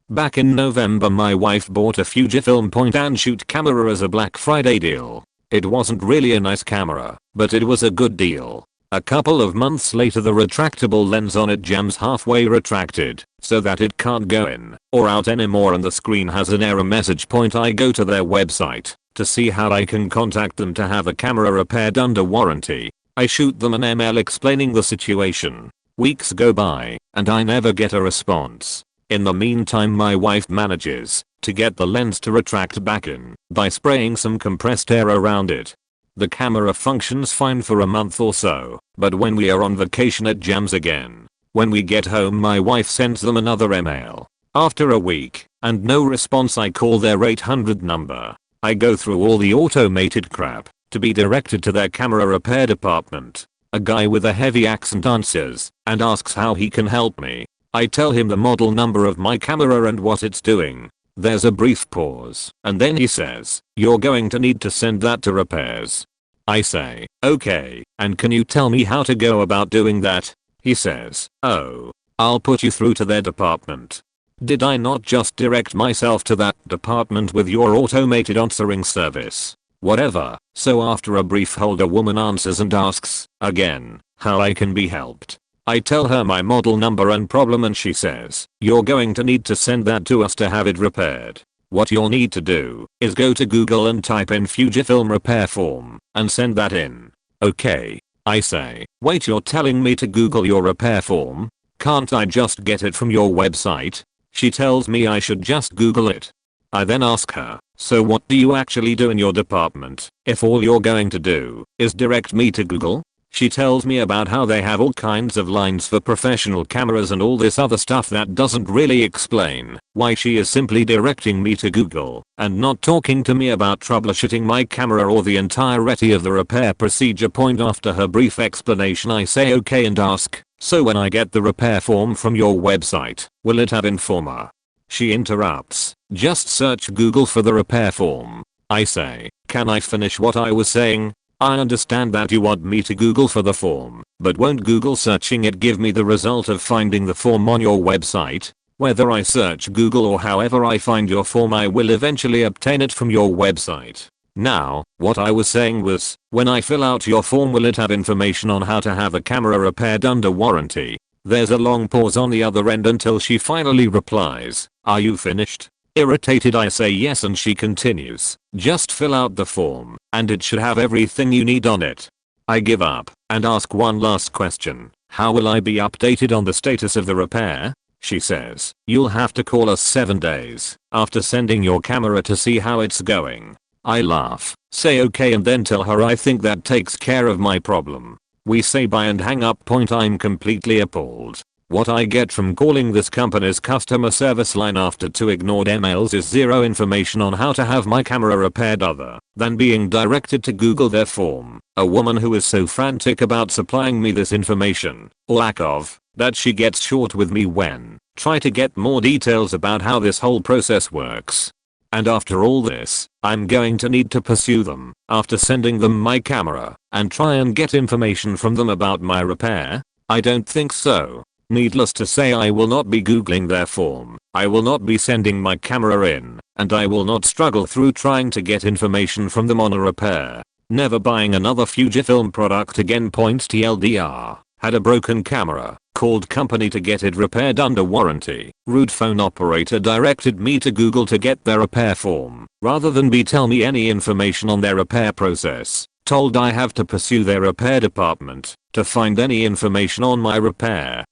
Speaker 1: Back in November my wife bought a Fujifilm point and shoot camera as a Black Friday deal. It wasn't really a nice camera, but it was a good deal. A couple of months later the retractable lens on it jams halfway retracted so that it can't go in or out anymore and the screen has an error message. I go to their website to see how I can contact them to have the camera repaired under warranty. I shoot them an email explaining the situation. Weeks go by and I never get a response. In the meantime my wife manages to get the lens to retract back in by spraying some compressed air around it. The camera functions fine for a month or so, but when we are on vacation it jams again. When we get home my wife sends them another email. After a week and no response I call their 800 number. I go through all the automated crap to be directed to their camera repair department. A guy with a heavy accent answers and asks how he can help me. I tell him the model number of my camera and what it's doing. There's a brief pause and then he says, you're going to need to send that to repairs. I say, okay, and can you tell me how to go about doing that? He says, oh, I'll put you through to their department. Did I not just direct myself to that department with your automated answering service? Whatever. So after a brief hold a woman answers and asks, again, how I can be helped. I tell her my model number and problem and she says, you're going to need to send that to us to have it repaired. What you'll need to do is go to Google and type in Fujifilm repair form and send that in. Okay. I say, wait, you're telling me to Google your repair form? Can't I just get it from your website? She tells me I should just Google it. I then ask her, so what do you actually do in your department if all you're going to do is direct me to Google? She tells me about how they have all kinds of lines for professional cameras and all this other stuff that doesn't really explain why she is simply directing me to Google and not talking to me about troubleshooting my camera or the entirety of the repair procedure. Point after her brief explanation, I say okay and ask, so when I get the repair form from your website, will it have Informer? She interrupts, just search Google for the repair form. I say, can I finish what I was saying? I understand that you want me to Google for the form, but won't Google searching it give me the result of finding the form on your website? Whether I search Google or however I find your form, I will eventually obtain it from your website. Now, what I was saying was, when I fill out your form, will it have information on how to have a camera repaired under warranty? There's a long pause on the other end until she finally replies, are you finished? Irritated, I say yes, and she continues, just fill out the form and it should have everything you need on it. I give up and ask one last question. How will I be updated on the status of the repair? She says, you'll have to call us 7 days after sending your camera to see how it's going. I laugh, say okay, and then tell her I think that takes care of my problem. We say bye and hang up. I'm completely appalled. What I get from calling this company's customer service line after 2 ignored emails is zero information on how to have my camera repaired other than being directed to Google their form. A woman who is so frantic about supplying me this information, or lack of, that she gets short with me when try to get more details about how this whole process works. And after all this, I'm going to need to pursue them after sending them my camera and try and get information from them about my repair? I don't think so. Needless to say, I will not be Googling their form, I will not be sending my camera in, and I will not struggle through trying to get information from them on a repair. Never buying another Fujifilm product again. TLDR. Had a broken camera, called company to get it repaired under warranty. Rude phone operator directed me to Google to get their repair form, rather than tell me any information on their repair process. Told I have to pursue their repair department to find any information on my repair.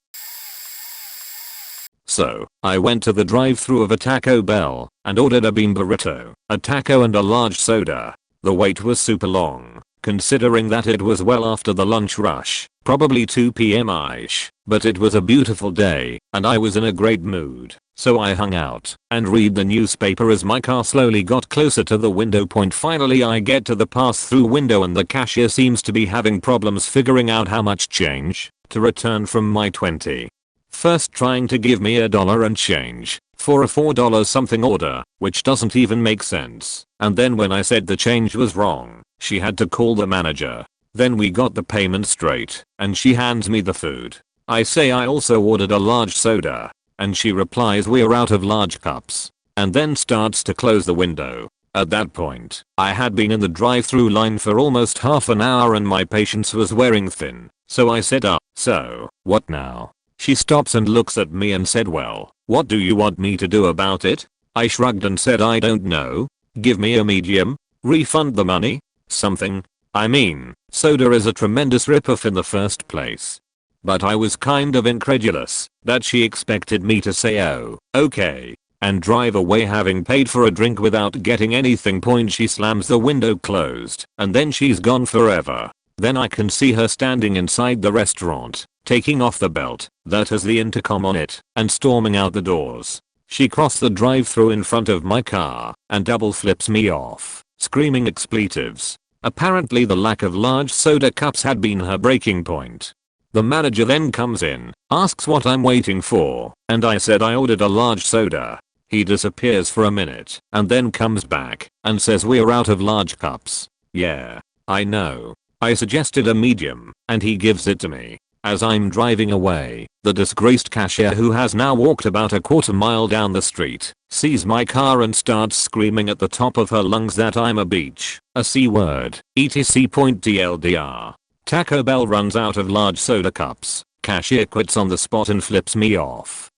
Speaker 1: So, I went to the drive-thru of a Taco Bell and ordered a bean burrito, a taco and a large soda. The wait was super long, considering that it was well after the lunch rush, probably 2 p.m.ish, but it was a beautiful day and I was in a great mood, so I hung out and read the newspaper as my car slowly got closer to the window. Finally I get to the pass-through window and the cashier seems to be having problems figuring out how much change to return from my 20. First trying to give me $1 and change for a $4 something order, which doesn't even make sense. And then when I said the change was wrong, she had to call the manager. Then we got the payment straight and she hands me the food. I say I also ordered a large soda, and she replies we're out of large cups, and then starts to close the window. At that point, I had been in the drive-thru line for almost half an hour and my patience was wearing thin. So I said, so, what now? She stops and looks at me and said, well, what do you want me to do about it? I shrugged and said, I don't know. Give me a medium? Refund the money? Something? I mean, soda is a tremendous ripoff in the first place. But I was kind of incredulous that she expected me to say oh, okay, and drive away having paid for a drink without getting anything. She slams the window closed and then she's gone forever. Then I can see her standing inside the restaurant, taking off the belt that has the intercom on it and storming out the doors. She crossed the drive-thru in front of my car and double flips me off, screaming expletives. Apparently the lack of large soda cups had been her breaking point. The manager then comes in, asks what I'm waiting for, and I said I ordered a large soda. He disappears for a minute and then comes back and says we're out of large cups. Yeah, I know. I suggested a medium and he gives it to me. As I'm driving away, the disgraced cashier, who has now walked about a quarter mile down the street, sees my car and starts screaming at the top of her lungs that I'm a beach, a c-word, etc. TLDR. Taco Bell runs out of large soda cups, cashier quits on the spot and flips me off.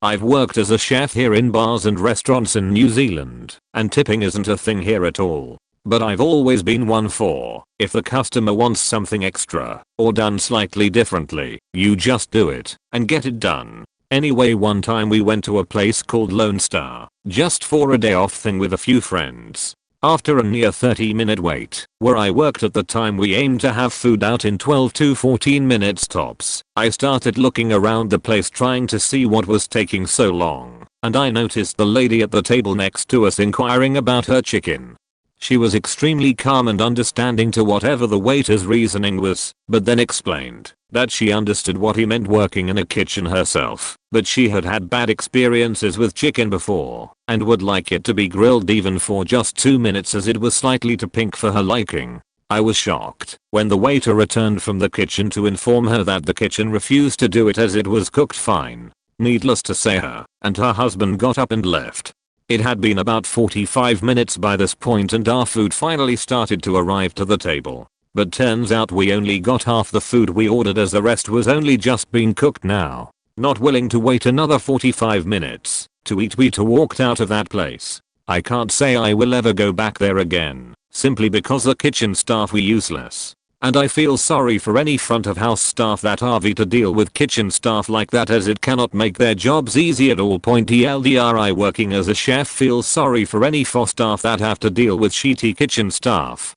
Speaker 1: I've worked as a chef here in bars and restaurants in New Zealand, and tipping isn't a thing here at all. but I've always been one for, if the customer wants something extra, or done slightly differently, you just do it, and get it done. Anyway, one time we went to a place called Lone Star, just for a day off thing with a few friends. After a near 30-minute wait, where I worked at the time we aimed to have food out in 12 to 14 minutes tops, I started looking around the place trying to see what was taking so long, and I noticed the lady at the table next to us inquiring about her chicken. She was extremely calm and understanding to whatever the waiter's reasoning was, but then explained that she understood what he meant working in a kitchen herself, but she had had bad experiences with chicken before, and would like it to be grilled even for just 2 minutes as it was slightly too pink for her liking. I was shocked when the waiter returned from the kitchen to inform her that the kitchen refused to do it as it was cooked fine. Needless to say, her and her husband got up and left. It had been about 45 minutes by this point and our food finally started to arrive to the table. But turns out we only got half the food we ordered as the rest was only just being cooked now. Not willing to wait another 45 minutes to eat, we walked out of that place. I can't say I will ever go back there again, simply because the kitchen staff were useless. And I feel sorry for any front of house staff that have to deal with kitchen staff like that, as it cannot make their jobs easy at all. TLDR, working as a chef feels sorry for any FO staff that have to deal with shitty kitchen staff.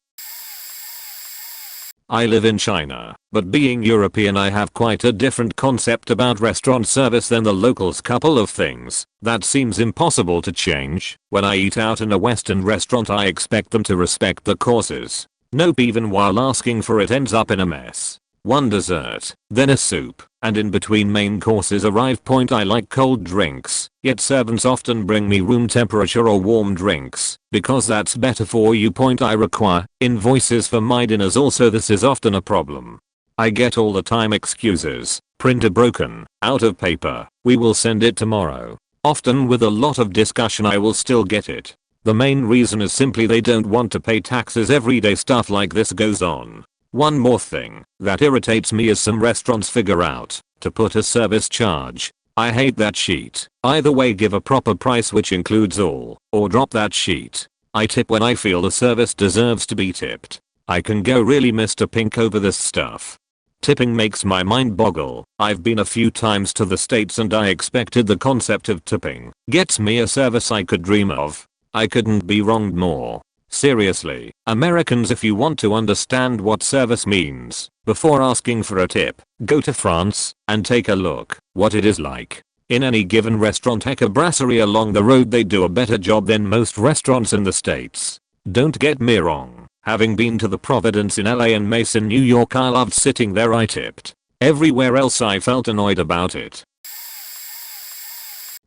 Speaker 1: I live in China, but being European I have quite a different concept about restaurant service than the locals. Couple of things that seems impossible to change. When I eat out in a Western restaurant I expect them to respect the courses. Nope, even while asking for it ends up in a mess. One dessert, then a soup, and in between main courses arrive. I like cold drinks, yet servants often bring me room temperature or warm drinks, because that's better for you. I require invoices for my dinners also. This is often a problem. I get all the time excuses: printer broken, out of paper, we will send it tomorrow. Often with a lot of discussion I will still get it. The main reason is simply they don't want to pay taxes. Everyday stuff like this goes on. One more thing that irritates me is some restaurants figure out to put a service charge. I hate that sheet. Either way, give a proper price which includes all, or drop that sheet. I tip when I feel the service deserves to be tipped. I can go really Mr. Pink over this stuff. Tipping makes my mind boggle. I've been a few times to the States and I expected the concept of tipping gets me a service I could dream of. I couldn't be wronged more. Seriously, Americans, if you want to understand what service means, before asking for a tip, go to France and take a look what it is like. In any given restaurant, heck, a brasserie along the road, they do a better job than most restaurants in the States. Don't get me wrong, having been to the Providence in LA and Mason, New York, I loved sitting there. I tipped. Everywhere else I felt annoyed about it.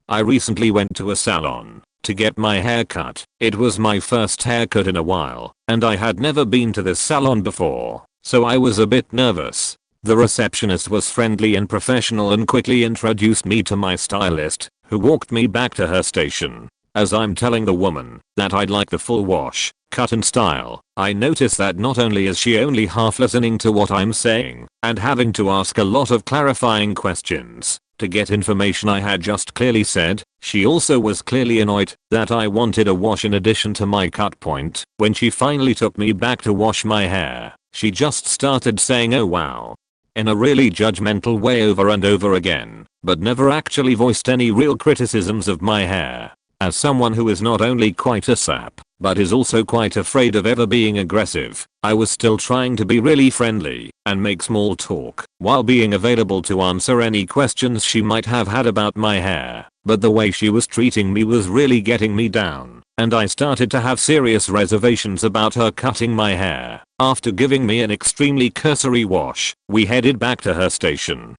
Speaker 1: I recently went to a salon to get my hair cut. It was my first haircut in a while, and I had never been to this salon before, so I was a bit nervous. The receptionist was friendly and professional and quickly introduced me to my stylist, who walked me back to her station. As I'm telling the woman that I'd like the full wash, cut and style, I notice that not only is she only half listening to what I'm saying and having to ask a lot of clarifying questions to get information I had just clearly said, she also was clearly annoyed that I wanted a wash in addition to my cut point. When she finally took me back to wash my hair, she just started saying "oh wow" in a really judgmental way over and over again, but never actually voiced any real criticisms of my hair. As someone who is not only quite a sap, but is also quite afraid of ever being aggressive, I was still trying to be really friendly and make small talk while being available to answer any questions she might have had about my hair. But the way she was treating me was really getting me down, and I started to have serious reservations about her cutting my hair. After giving me an extremely cursory wash, we headed back to her station,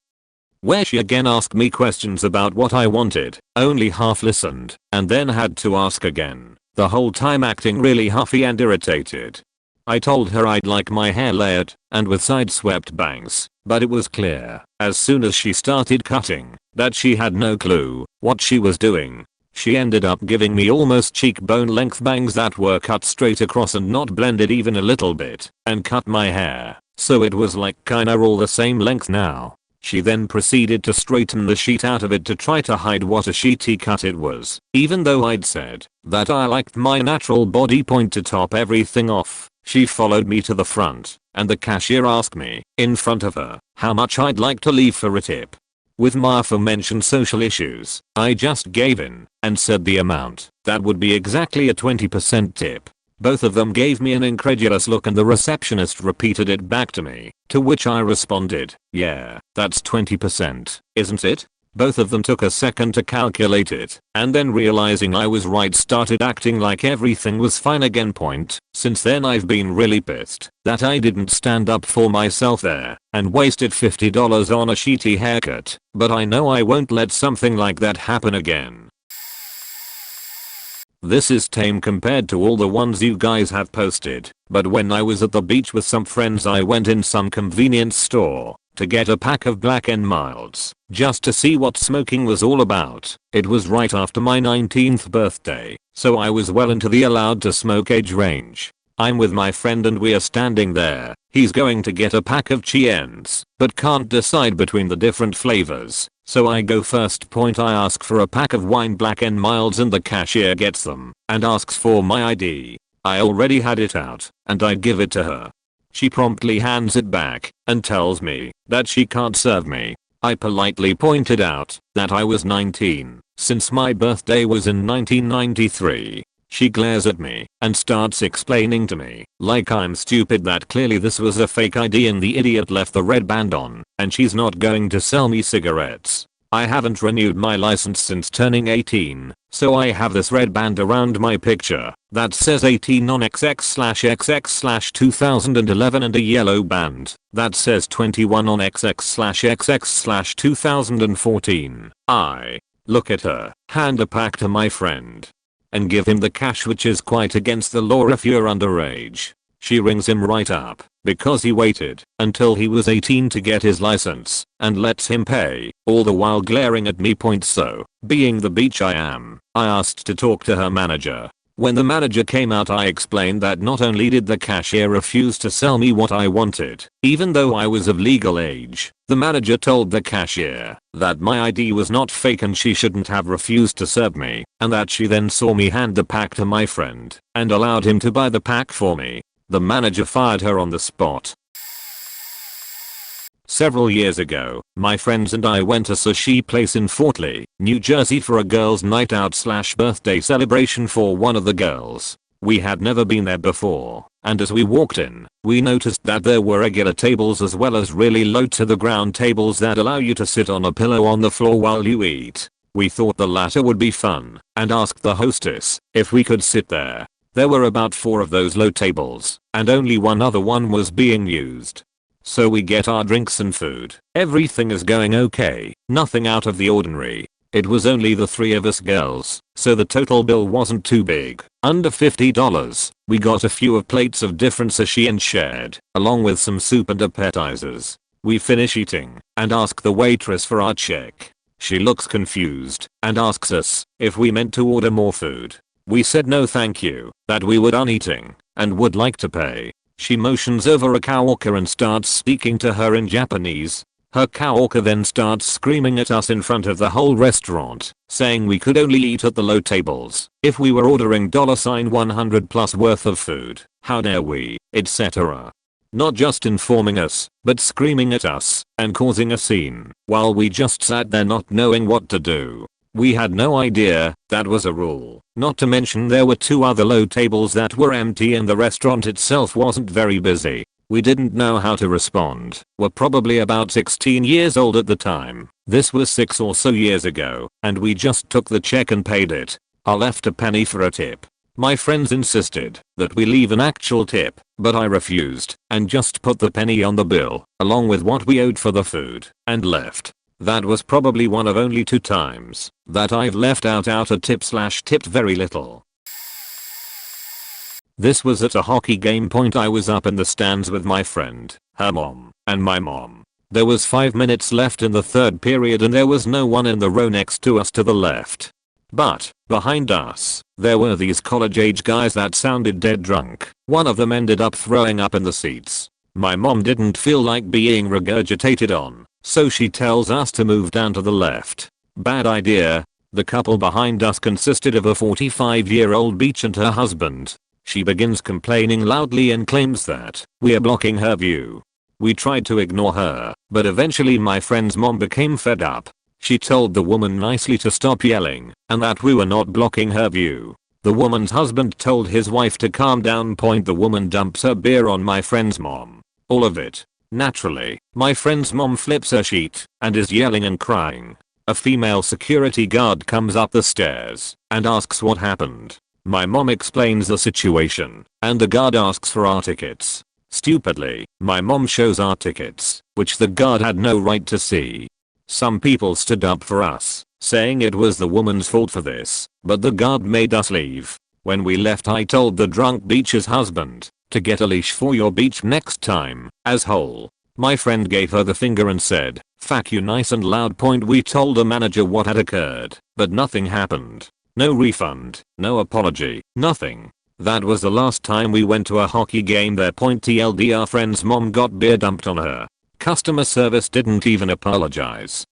Speaker 1: where she again asked me questions about what I wanted, only half listened, and then had to ask again, the whole time acting really huffy and irritated. I told her I'd like my hair layered and with side swept bangs, but it was clear, as soon as she started cutting, that she had no clue what she was doing. She ended up giving me almost cheekbone length bangs that were cut straight across and not blended even a little bit, and cut my hair, so it was like kinda all the same length now. She then proceeded to straighten the sheet out of it to try to hide what a sheety cut it was, even though I'd said that I liked my natural body point to top everything off. She followed me to the front, and the cashier asked me, in front of her, how much I'd like to leave for a tip. With my aforementioned social issues, I just gave in and said the amount. That would be exactly a 20% tip. Both of them gave me an incredulous look and the receptionist repeated it back to me, to which I responded, yeah, that's 20%, isn't it? Both of them took a second to calculate it, and then realizing I was right started acting like everything was fine again. Since then I've been really pissed that I didn't stand up for myself there and wasted $50 on a sheety haircut, but I know I won't let something like that happen again. This is tame compared to all the ones you guys have posted, but when I was at the beach with some friends I went in some convenience store to get a pack of Black & Milds, just to see what smoking was all about. It was right after my 19th birthday, so I was well into the allowed to smoke age range. I'm with my friend and we are standing there. He's going to get a pack of Chiens, but can't decide between the different flavors. So I go first. I ask for a pack of wine Black & Milds and the cashier gets them and asks for my ID. I already had it out and I give it to her. She promptly hands it back and tells me that she can't serve me. I politely pointed out that I was 19 since my birthday was in 1993. She glares at me and starts explaining to me like I'm stupid that clearly this was a fake ID and the idiot left the red band on and she's not going to sell me cigarettes. I haven't renewed my license since turning 18, so I have this red band around my picture that says 18 on XX/XX/2011 and a yellow band that says 21 on XX/XX/2014. I look at her, hand a pack to my friend, and give him the cash, which is quite against the law if you're underage. She rings him right up because he waited until he was 18 to get his license and lets him pay, all the while glaring at me. So, being the bitch I am, I asked to talk to her manager. When the manager came out I explained that not only did the cashier refuse to sell me what I wanted, even though I was of legal age, the manager told the cashier that my ID was not fake and she shouldn't have refused to serve me, and that she then saw me hand the pack to my friend and allowed him to buy the pack for me. The manager fired her on the spot. Several years ago, my friends and I went to a sushi place in Fort Lee, New Jersey for a girls' night out / birthday celebration for one of the girls. We had never been there before, and as we walked in, we noticed that there were regular tables as well as really low to the ground tables that allow you to sit on a pillow on the floor while you eat. We thought the latter would be fun and asked the hostess if we could sit there. There were about 4 of those low tables, and only one other one was being used. So we get our drinks and food. Everything is going okay, nothing out of the ordinary. It was only the 3 of us girls, so the total bill wasn't too big, under $50. We got a few of plates of different sushi and shared, along with some soup and appetizers. We finish eating and ask the waitress for our check. She looks confused and asks us if we meant to order more food. We said no thank you, that we were done eating and would like to pay. She motions over a coworker and starts speaking to her in Japanese. Her coworker then starts screaming at us in front of the whole restaurant, saying we could only eat at the low tables if we were ordering $100 plus worth of food. How dare we, etc. Not just informing us, but screaming at us and causing a scene while we just sat there not knowing what to do. We had no idea that was a rule. Not to mention there were 2 other low tables that were empty and the restaurant itself wasn't very busy. We didn't know how to respond. We're probably about 16 years old at the time. This was 6 or so years ago, and we just took the check and paid it. I left a penny for a tip. My friends insisted that we leave an actual tip, but I refused and just put the penny on the bill along with what we owed for the food and left. That was probably one of only 2 times that I've left out a tip / tipped very little. This was at a hockey game. I was up in the stands with my friend, her mom, and my mom. There was 5 minutes left in the 3rd period and there was no one in the row next to us to the left. But, behind us, there were these college age guys that sounded dead drunk. One of them ended up throwing up in the seats. My mom didn't feel like being regurgitated on, So she tells us to move down to the left. Bad idea. The couple behind us consisted of a 45-year-old beach and her husband. She begins complaining loudly and claims that we are blocking her view. We tried to ignore her, but eventually my friend's mom became fed up. She told the woman nicely to stop yelling and that we were not blocking her view. The woman's husband told his wife to calm down. The woman dumps her beer on my friend's mom. All of it. Naturally, my friend's mom flips her sheet and is yelling and crying. A female security guard comes up the stairs and asks what happened. My mom explains the situation and the guard asks for our tickets. Stupidly, my mom shows our tickets, which the guard had no right to see. Some people stood up for us, saying it was the woman's fault for this, but the guard made us leave. When we left, I told the drunk beach's husband to get a leash for your beach next time, asshole. My friend gave her the finger and said, "Fuck you," nice and loud. We told the manager what had occurred, but nothing happened. No refund, no apology, nothing. That was the last time we went to a hockey game there. TLD, our friend's mom got beer dumped on her. Customer service didn't even apologize.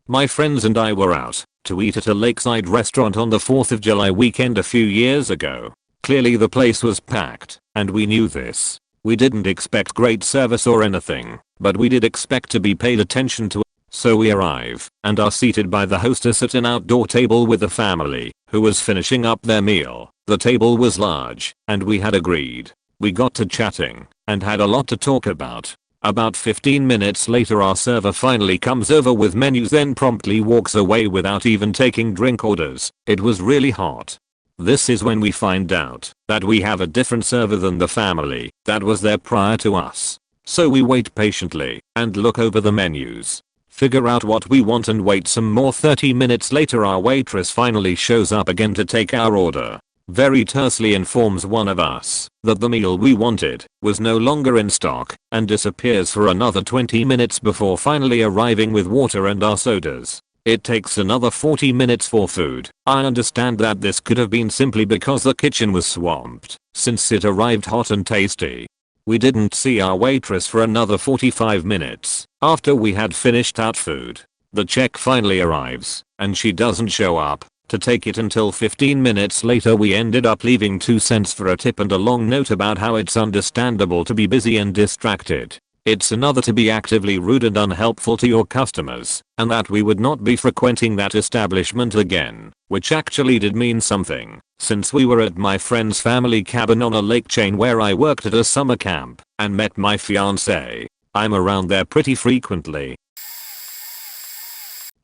Speaker 1: My friends and I were out to eat at a lakeside restaurant on the 4th of July weekend a few years ago. Clearly the place was packed, and we knew this. We didn't expect great service or anything, but we did expect to be paid attention to. So we arrive and are seated by the hostess at an outdoor table with a family who was finishing up their meal. The table was large, and we had agreed. We got to chatting and had a lot to talk about. About 15 minutes later our server finally comes over with menus, then promptly walks away without even taking drink orders. It was really hot. This is when we find out that we have a different server than the family that was there prior to us. So we wait patiently and look over the menus, figure out what we want and wait some more. 30 minutes later our waitress finally shows up again to take our order. Very tersely informs one of us that the meal we wanted was no longer in stock and disappears for another 20 minutes before finally arriving with water and our sodas. It takes another 40 minutes for food. I understand that this could have been simply because the kitchen was swamped, since it arrived hot and tasty. We didn't see our waitress for another 45 minutes after we had finished our food. The check finally arrives, and she doesn't show up to take it until 15 minutes later. We ended up leaving 2 cents for a tip and a long note about how it's understandable to be busy and distracted. It's another to be actively rude and unhelpful to your customers, and that we would not be frequenting that establishment again, which actually did mean something, since we were at my friend's family cabin on a lake chain where I worked at a summer camp and met my fiance. I'm around there pretty frequently.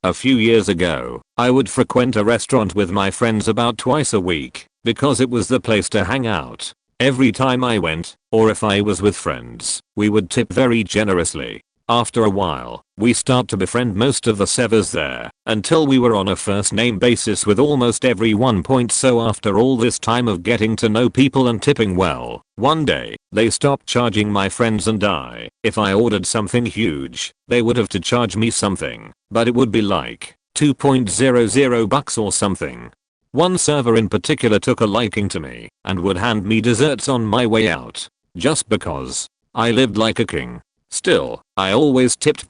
Speaker 1: A few years ago, I would frequent a restaurant with my friends about twice a week because it was the place to hang out. Every time I went, or if I was with friends, we would tip very generously. After a while, we start to befriend most of the servers there, until we were on a first name basis with almost everyone. So after all this time of getting to know people and tipping well, one day, they stopped charging my friends and I. If I ordered something huge, they would have to charge me something, but it would be like $2.00 or something. One server in particular took a liking to me and would hand me desserts on my way out, just because I lived like a king. Still, I always tipped.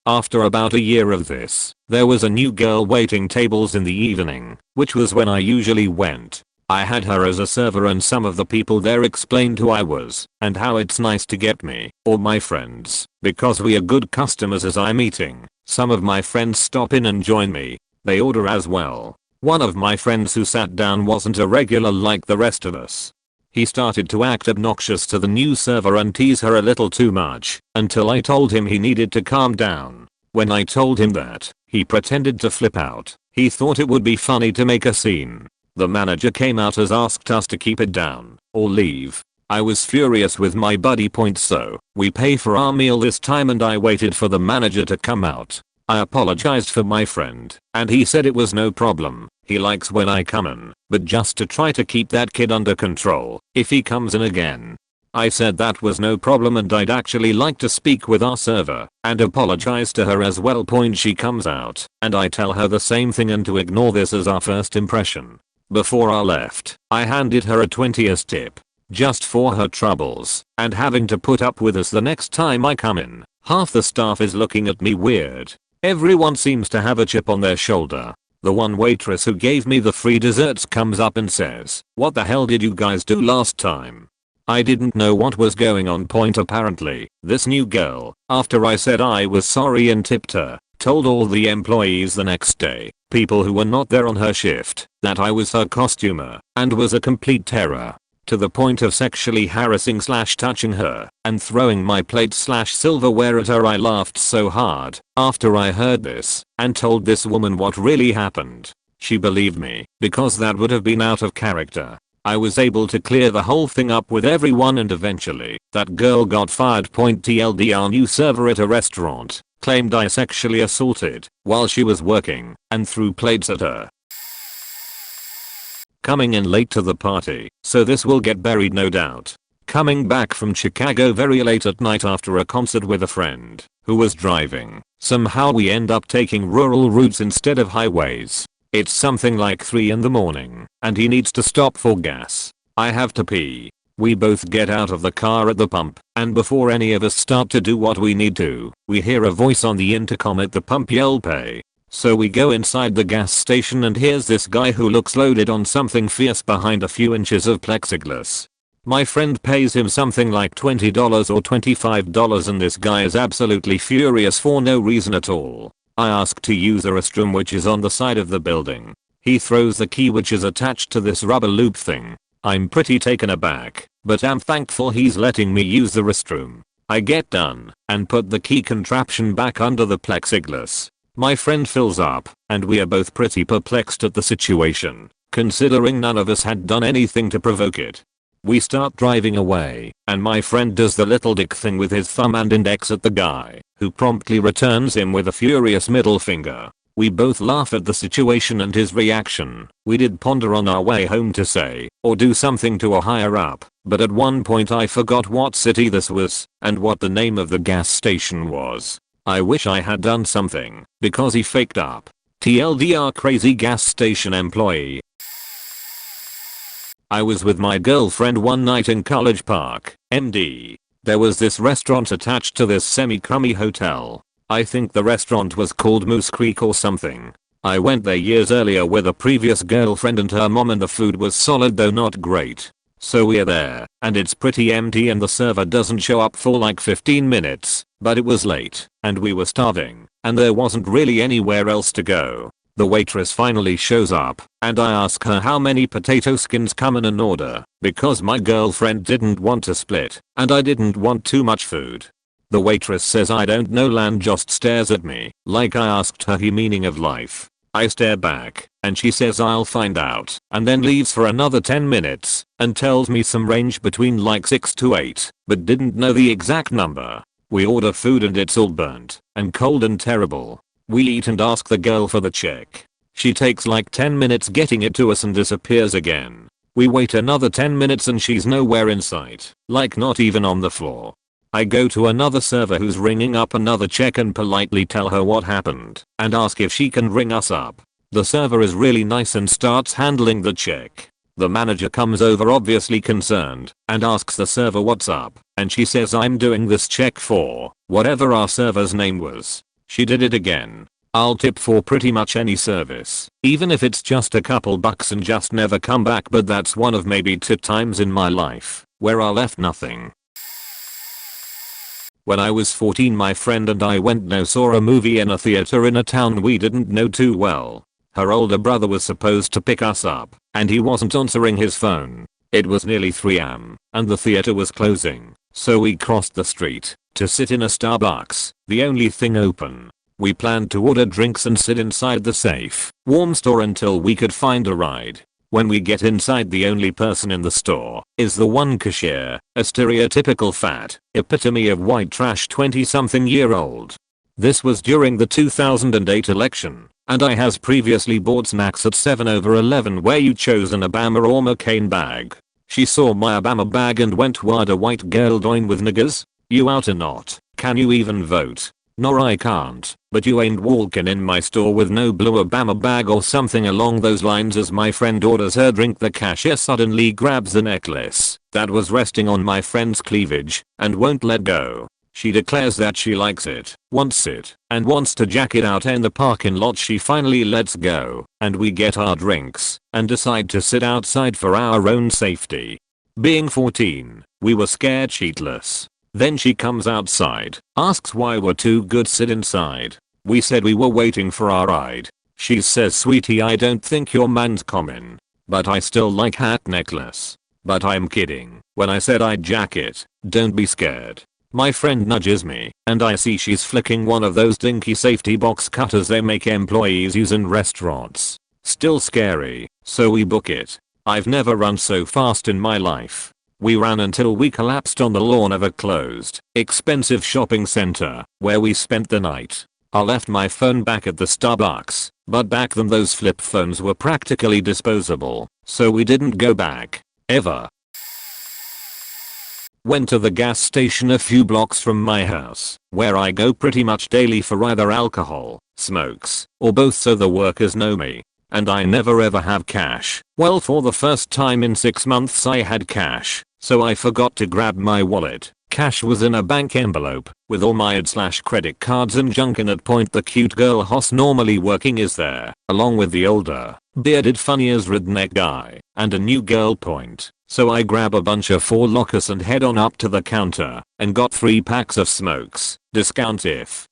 Speaker 1: After about a year of this, there was a new girl waiting tables in the evening, which was when I usually went. I had her as a server and some of the people there explained who I was and how it's nice to get me or my friends because we are good customers as I'm eating. Some of my friends stop in and join me. They order as well. One of my friends who sat down wasn't a regular like the rest of us. He started to act obnoxious to the new server and tease her a little too much until I told him he needed to calm down. When I told him that, he pretended to flip out. He thought it would be funny to make a scene. The manager came out and asked us to keep it down or leave. I was furious with my buddy. So we pay for our meal this time and I waited for the manager to come out. I apologized for my friend, and he said it was no problem. He likes when I come in, but just to try to keep that kid under control if he comes in again. I said that was no problem and I'd actually like to speak with our server and apologize to her as well. She comes out, and I tell her the same thing and to ignore this as our first impression. Before I left, I handed her a 20th tip, just for her troubles and having to put up with us the next time I come in. Half the staff is looking at me weird. Everyone seems to have a chip on their shoulder. The one waitress who gave me the free desserts comes up and says, "What the hell did you guys do last time?" I didn't know what was going on. Apparently, this new girl, after I said I was sorry and tipped her, told all the employees the next day, people who were not there on her shift, that I was her costumer and was a complete terror. To the point of sexually harassing / touching her and throwing my plate / silverware at her. I laughed so hard after I heard this and told this woman what really happened. She believed me because that would have been out of character. I was able to clear the whole thing up with everyone and eventually that girl got fired. TLDR, new server at a restaurant claimed I sexually assaulted while she was working and threw plates at her. Coming in late to the party, so this will get buried no doubt. Coming back from Chicago very late at night after a concert with a friend who was driving. Somehow we end up taking rural routes instead of highways. It's something like 3 in the morning and he needs to stop for gas. I have to pee. We both get out of the car at the pump and before any of us start to do what we need to, we hear a voice on the intercom at the pump yell pay. So we go inside the gas station and here's this guy who looks loaded on something fierce behind a few inches of plexiglass. My friend pays him something like $20 or $25 and this guy is absolutely furious for no reason at all. I ask to use the restroom which is on the side of the building. He throws the key which is attached to this rubber loop thing. I'm pretty taken aback, but am thankful he's letting me use the restroom. I get done and put the key contraption back under the plexiglass. My friend fills up and we are both pretty perplexed at the situation, considering none of us had done anything to provoke it. We start driving away and my friend does the little dick thing with his thumb and index at the guy, who promptly returns him with a furious middle finger. We both laugh at the situation and his reaction. We did ponder on our way home to say or do something to a higher up, but at one point I forgot what city this was and what the name of the gas station was. I wish I had done something because he faked up. TLDR, crazy gas station employee. I was with my girlfriend one night in College Park, MD. There was this restaurant attached to this semi-crummy hotel. I think the restaurant was called Moose Creek or something. I went there years earlier with a previous girlfriend and her mom and the food was solid though not great. So we're there and it's pretty empty and the server doesn't show up for like 15 minutes, but it was late and we were starving and there wasn't really anywhere else to go. The waitress finally shows up and I ask her how many potato skins come in an order because my girlfriend didn't want to split and I didn't want too much food. The waitress says I don't know and just stares at me like I asked her the meaning of life. I stare back and she says I'll find out and then leaves for another 10 minutes and tells me some range between like 6 to 8 but didn't know the exact number. We order food and it's all burnt and cold and terrible. We eat and ask the girl for the check. She takes like 10 minutes getting it to us and disappears again. We wait another 10 minutes and she's nowhere in sight, like not even on the floor. I go to another server who's ringing up another check and politely tell her what happened and ask if she can ring us up. The server is really nice and starts handling the check. The manager comes over obviously concerned and asks the server what's up and she says I'm doing this check for whatever our server's name was. She did it again. I'll tip for pretty much any service, even if it's just a couple bucks and just never come back, but that's one of maybe 2 times in my life where I left nothing. When I was 14 my friend and I saw a movie in a theater in a town we didn't know too well. Her older brother was supposed to pick us up and he wasn't answering his phone. It was nearly 3 am and the theater was closing, so we crossed the street to sit in a Starbucks, the only thing open. We planned to order drinks and sit inside the safe, warm store until we could find a ride. When we get inside the only person in the store is the one cashier, a stereotypical fat epitome of white trash 20-something-year-old. This was during the 2008 election and I has previously bought snacks at 7-Eleven where you chose an Obama or McCain bag. She saw my Obama bag and went, "Why'd a white girl doing with niggers? You out or not? Can you even vote?" "Nor I can't, but you ain't walking in my store with no blue Obama bag," or something along those lines. As my friend orders her drink the cashier suddenly grabs the necklace that was resting on my friend's cleavage and won't let go. She declares that she likes it, wants it, and wants to jack it out in the parking lot. She finally lets go, and we get our drinks, and decide to sit outside for our own safety. Being 14, we were scared shitless. Then she comes outside, asks why we're too good sit inside. We said we were waiting for our ride. She says, sweetie, I don't think your man's coming, but I still like hat necklace. But I'm kidding when I said I'd jack it, don't be scared. My friend nudges me, and I see she's flicking one of those dinky safety box cutters they make employees use in restaurants. Still scary, so we book it. I've never run so fast in my life. We ran until we collapsed on the lawn of a closed, expensive shopping center, where we spent the night. I left my phone back at the Starbucks, but back then those flip phones were practically disposable, so we didn't go back. Ever. Went to the gas station a few blocks from my house, where I go pretty much daily for either alcohol, smokes, or both, so the workers know me. And I never ever have cash. Well, for the first time in 6 months I had cash, so I forgot to grab my wallet. Cash was in a bank envelope, with all my credit cards and junk in it. Point, the cute girl host normally working is there, along with the older, bearded funny as redneck guy, and a new girl. Point. So I grab a bunch of 4 lockers and head on up to the counter, and got 3 packs of smokes, discount if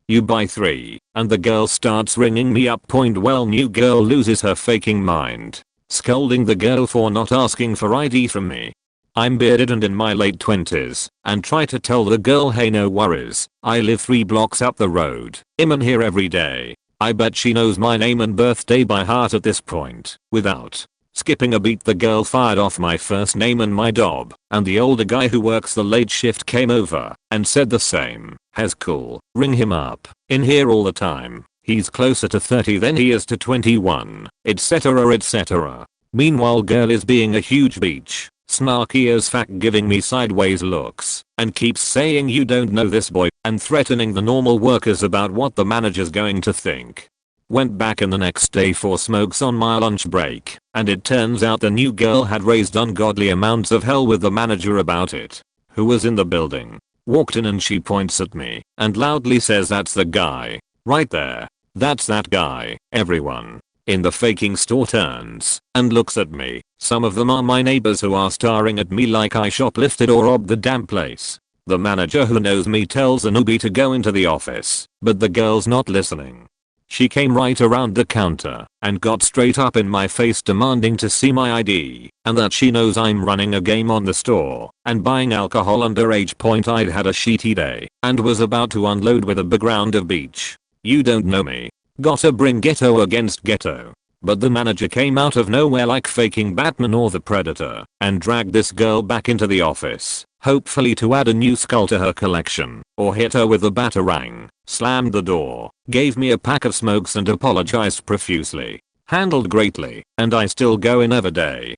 Speaker 1: you buy 3, and the girl starts ringing me up. Point, well, new girl loses her faking mind, scolding the girl for not asking for ID from me. I'm bearded and in my late 20s, and try to tell the girl, hey, no worries, I live 3 blocks up the road, I'm in here every day. I bet she knows my name and birthday by heart at this point. Without skipping a beat, the girl fired off my first name and my job, and the older guy who works the late shift came over and said the same. Has cool, ring him up, in here all the time, he's closer to 30 than he is to 21, etc etc. Meanwhile, girl is being a huge beach, snarky as fuck, giving me sideways looks, and keeps saying you don't know this boy, and threatening the normal workers about what the manager's going to think. Went back in the next day for smokes on my lunch break, and it turns out the new girl had raised ungodly amounts of hell with the manager about it, who was in the building. Walked in and she points at me and loudly says, that's the guy right there, that's that guy. Everyone in the faking store turns and looks at me. Some of them are my neighbors who are staring at me like I shoplifted or robbed the damn place. The manager, who knows me, tells a newbie to go into the office, but the girl's not listening. She came right around the counter and got straight up in my face demanding to see my ID, and that she knows I'm running a game on the store and buying alcohol underage. Point, I'd had a shitty day and was about to unload with a background of beach. You don't know me. Gotta bring ghetto against ghetto. But the manager came out of nowhere like faking Batman or the Predator and dragged this girl back into the office, hopefully to add a new skull to her collection, or hit her with a batarang, slammed the door, gave me a pack of smokes and apologized profusely. Handled greatly, and I still go in every day.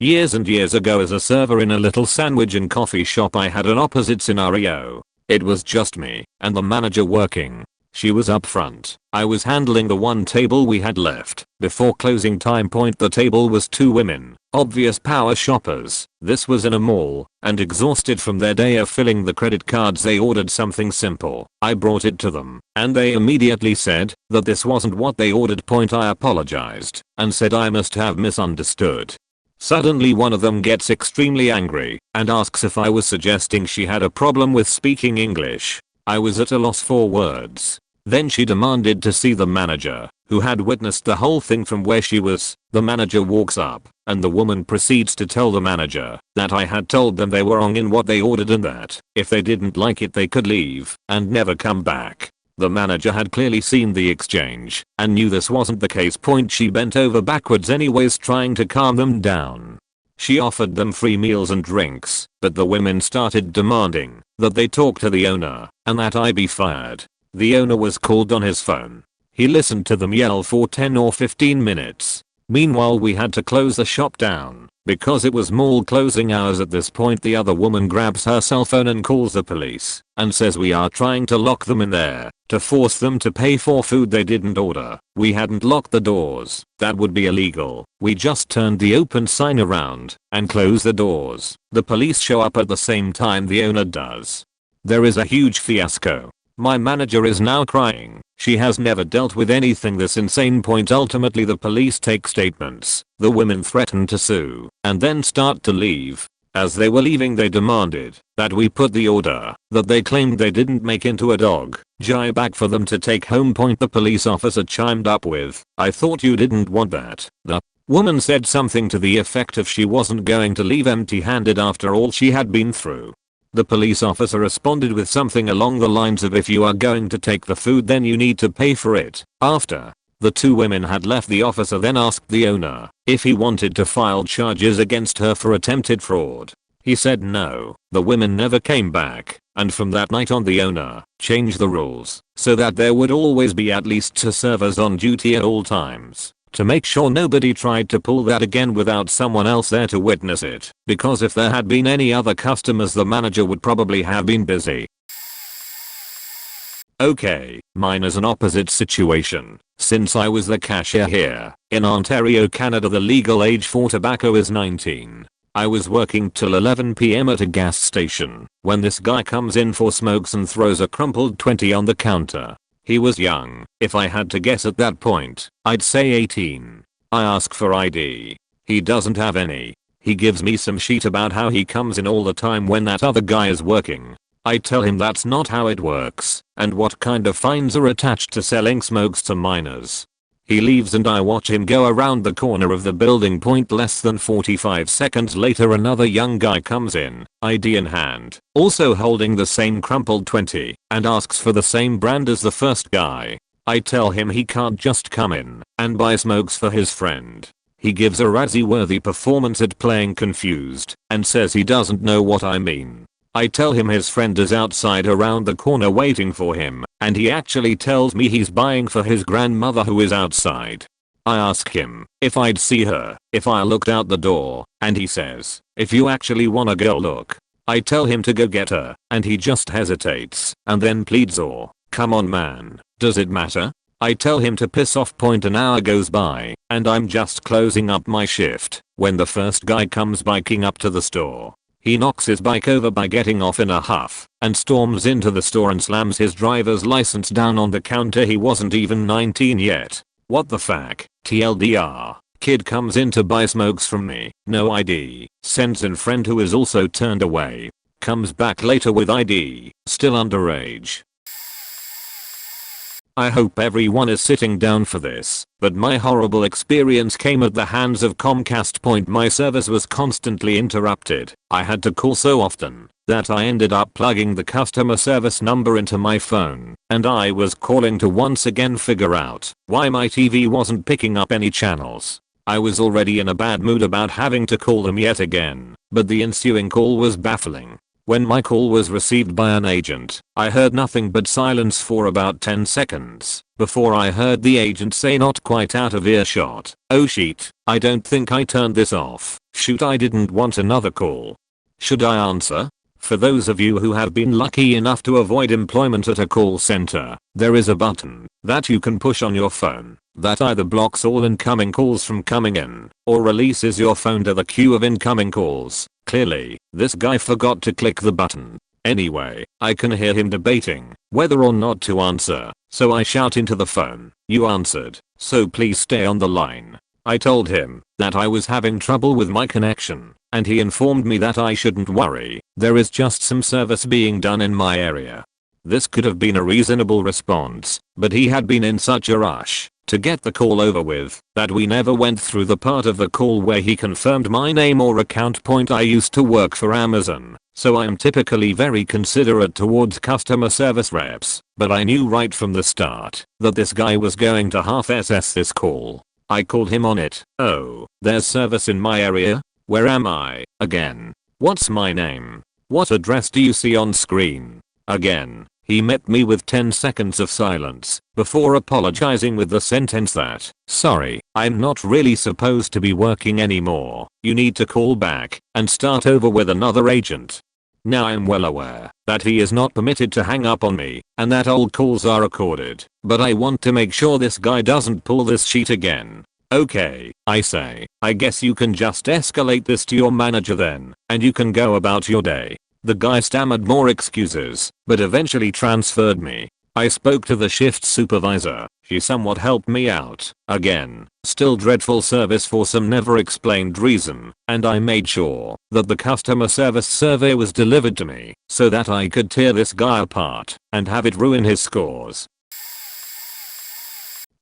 Speaker 1: Years and years ago, as a server in a little sandwich and coffee shop, I had an opposite scenario. It was just me and the manager working. She was up front. I was handling the one table we had left before closing time. Point, the table was 2 women, obvious power shoppers. This was in a mall, and exhausted from their day of filling the credit cards, they ordered something simple. I brought it to them, and they immediately said that this wasn't what they ordered. Point, I apologized and said I must have misunderstood. Suddenly one of them gets extremely angry and asks if I was suggesting she had a problem with speaking English. I was at a loss for words. Then she demanded to see the manager, who had witnessed the whole thing from where she was. The manager walks up, and the woman proceeds to tell the manager that I had told them they were wrong in what they ordered and that if they didn't like it they could leave and never come back. The manager had clearly seen the exchange and knew this wasn't the case. Point, she bent over backwards anyways, trying to calm them down. She offered them free meals and drinks, but the women started demanding that they talk to the owner and that I be fired. The owner was called on his phone. He listened to them yell for 10 or 15 minutes. Meanwhile we had to close the shop down because it was mall closing hours. At this point the other woman grabs her cell phone and calls the police and says we are trying to lock them in there to force them to pay for food they didn't order. We hadn't locked the doors. That would be illegal. We just turned the open sign around and closed the doors. The police show up at the same time the owner does. There is a huge fiasco. My manager is now crying. She has never dealt with anything this insane. Ultimately the police take statements. The women threaten to sue and then start to leave. As they were leaving they demanded that we put the order that they claimed they didn't make into a dog jai bag for them to take home. The police officer chimed up with, "I thought you didn't want that." The woman said something to the effect of she wasn't going to leave empty-handed after all she had been through. The police officer responded with something along the lines of, "If you are going to take the food then you need to pay for it." After the two women had left, the officer then asked the owner if he wanted to file charges against her for attempted fraud. He said no. The women never came back, and from that night on the owner changed the rules so that there would always be at least 2 servers on duty at all times, to make sure nobody tried to pull that again without someone else there to witness it, because if there had been any other customers the manager would probably have been busy. Okay, mine is an opposite situation. Since I was the cashier here in Ontario, Canada, the legal age for tobacco is 19. I was working till 11 PM at a gas station when this guy comes in for smokes and throws a crumpled 20 on the counter. He was young. If I had to guess at that point, I'd say 18. I ask for ID. He doesn't have any. He gives me some shit about how he comes in all the time when that other guy is working. I tell him that's not how it works and what kind of fines are attached to selling smokes to minors. He leaves and I watch him go around the corner of the building. Less than 45 seconds later another young guy comes in, ID in hand, also holding the same crumpled 20, and asks for the same brand as the first guy. I tell him he can't just come in and buy smokes for his friend. He gives a Razzie-worthy performance at playing confused and says he doesn't know what I mean. I tell him his friend is outside around the corner waiting for him, and he actually tells me he's buying for his grandmother who is outside. I ask him if I'd see her if I looked out the door, and he says, "If you actually wanna go look." I tell him to go get her, and he just hesitates and then pleads, "Oh, come on man, does it matter?" I tell him to piss off. An hour goes by, and I'm just closing up my shift when the first guy comes biking up to the store. He knocks his bike over by getting off in a huff and storms into the store and slams his driver's license down on the counter. He wasn't even 19 yet. What the fuck? TLDR. Kid comes in to buy smokes from me. No ID. Sends in friend who is also turned away. Comes back later with ID. Still underage. I hope everyone is sitting down for this, but my horrible experience came at the hands of Comcast. My service was constantly interrupted. I had to call so often that I ended up plugging the customer service number into my phone, and I was calling to once again figure out why my TV wasn't picking up any channels. I was already in a bad mood about having to call them yet again, but the ensuing call was baffling. When my call was received by an agent, I heard nothing but silence for about 10 seconds before I heard the agent say, not quite out of earshot, "Oh shit, I don't think I turned this off. Shoot, I didn't want another call. Should I answer?" For those of you who have been lucky enough to avoid employment at a call center, there is a button that you can push on your phone that either blocks all incoming calls from coming in or releases your phone to the queue of incoming calls. Clearly, this guy forgot to click the button. Anyway, I can hear him debating whether or not to answer, so I shout into the phone, "You answered, so please stay on the line." I told him that I was having trouble with my connection, and he informed me that I shouldn't worry, there is just some service being done in my area. This could have been a reasonable response, but he had been in such a rush to get the call over with that we never went through the part of the call where he confirmed my name or account. I used to work for Amazon, so I am typically very considerate towards customer service reps, but I knew right from the start that this guy was going to half SS this call. I called him on it. "Oh, there's service in my area? Where am I? Again. What's my name? What address do you see on screen? Again. He met me with 10 seconds of silence before apologizing with the sentence that, "Sorry, I'm not really supposed to be working anymore. You need to call back and start over with another agent." Now I'm well aware that he is not permitted to hang up on me and that all calls are recorded, but I want to make sure this guy doesn't pull this shit again. "Okay," I say, "I guess you can just escalate this to your manager then, and you can go about your day." The guy stammered more excuses, but eventually transferred me. I spoke to the shift supervisor. She somewhat helped me out. Again, still dreadful service for some never explained reason, and I made sure that the customer service survey was delivered to me so that I could tear this guy apart and have it ruin his scores.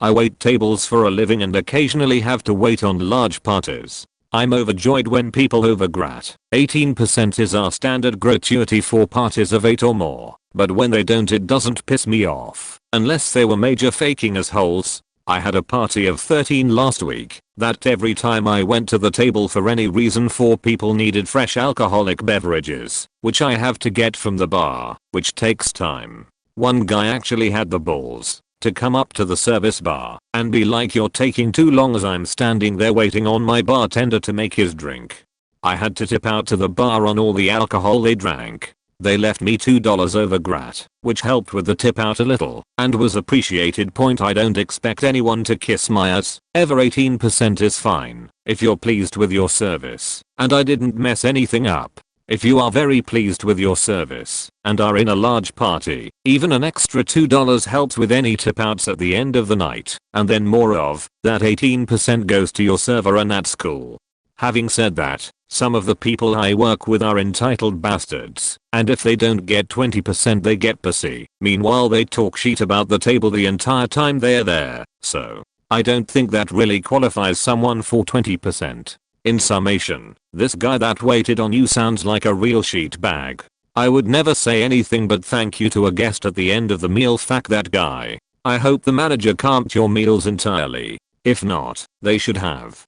Speaker 1: I wait tables for a living and occasionally have to wait on large parties. I'm overjoyed when people overgrat. 18% is our standard gratuity for parties of 8 or more, but when they don't it doesn't piss me off, unless they were major faking assholes. I had a party of 13 last week that every time I went to the table for any reason 4 people needed fresh alcoholic beverages, which I have to get from the bar, which takes time. One guy actually had the balls to come up to the service bar and be like, "You're taking too long," as I'm standing there waiting on my bartender to make his drink. I had to tip out to the bar on all the alcohol they drank. They left me $2 over grat, which helped with the tip out a little and was appreciated. I don't expect anyone to kiss my ass ever. 18% is fine if you're pleased with your service and I didn't mess anything up. If you are very pleased with your service and are in a large party, even an extra $2 helps with any tip outs at the end of the night, and then more of that 18% goes to your server, and that's cool. Having said that, some of the people I work with are entitled bastards, and if they don't get 20% they get pussy. Meanwhile they talk shit about the table the entire time they're there, so I don't think that really qualifies someone for 20%. In summation, this guy that waited on you sounds like a real sheet bag. I would never say anything but thank you to a guest at the end of the meal. Fuck that guy. I hope the manager camped your meals entirely. If not, they should have.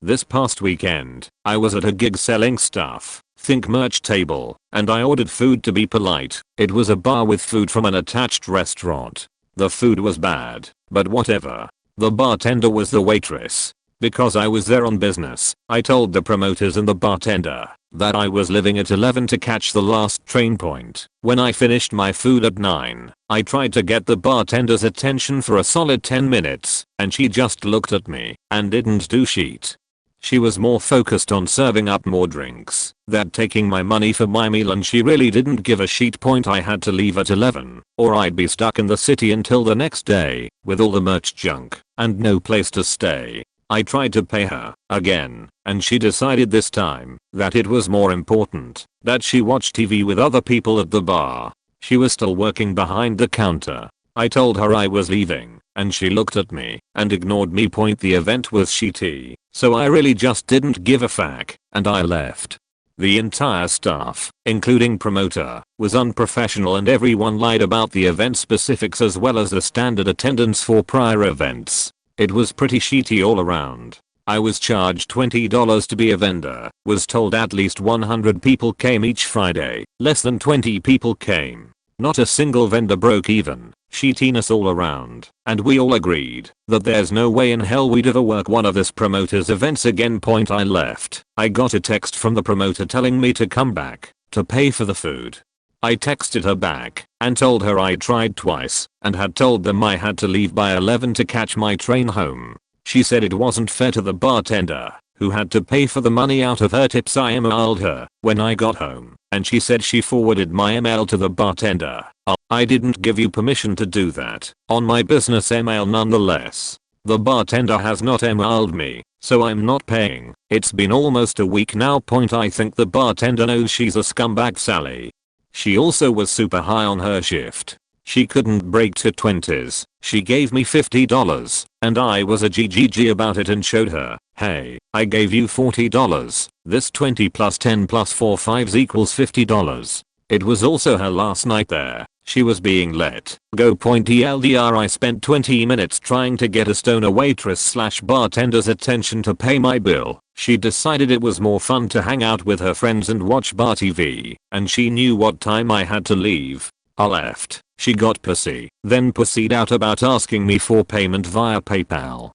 Speaker 1: This past weekend, I was at a gig selling stuff, think merch table, and I ordered food. To be polite, it was a bar with food from an attached restaurant. The food was bad, but whatever. The bartender was the waitress. Because I was there on business, I told the promoters and the bartender that I was leaving at 11 to catch the last train point. When I finished my food at 9, I tried to get the bartender's attention for a solid 10 minutes, and she just looked at me and didn't do shit. She was more focused on serving up more drinks than taking my money for my meal, and she really didn't give a shit. I had to leave at 11 or I'd be stuck in the city until the next day with all the merch junk and no place to stay. I tried to pay her again, and she decided this time that it was more important that she watch TV with other people at the bar. She was still working behind the counter. I told her I was leaving, and she looked at me and ignored me. The event was shitty, so I really just didn't give a fuck, and I left. The entire staff, including promoter, was unprofessional, and everyone lied about the event specifics as well as the standard attendance for prior events. It was pretty shitty all around. I was charged $20 to be a vendor, was told at least 100 people came each Friday, less than 20 people came. Not a single vendor broke even. Shittiness all around, and we all agreed that there's no way in hell we'd ever work one of this promoter's events again. I left. I got a text from the promoter telling me to come back to pay for the food. I texted her back and told her I tried twice and had told them I had to leave by 11 to catch my train home. She said it wasn't fair to the bartender, who had to pay for the money out of her tips. I emailed her when I got home, and she said she forwarded my email to the bartender. I didn't give you permission to do that on my business email nonetheless. The bartender has not emailed me, so I'm not paying. It's been almost a week now. I think the bartender knows she's a scumbag Sally. She also was super high on her shift. She couldn't break to 20s. She gave me $50 and I was a GGG about it and showed her, hey, I gave you $40. This 20 plus 10 plus 4 5s equals $50. It was also her last night there. She was being let go. TLDR, I spent 20 minutes trying to get a stoner waitress / bartender's attention to pay my bill. She decided it was more fun to hang out with her friends and watch bar TV, and she knew what time I had to leave. I left. She got pissy, then pussied out about asking me for payment via PayPal.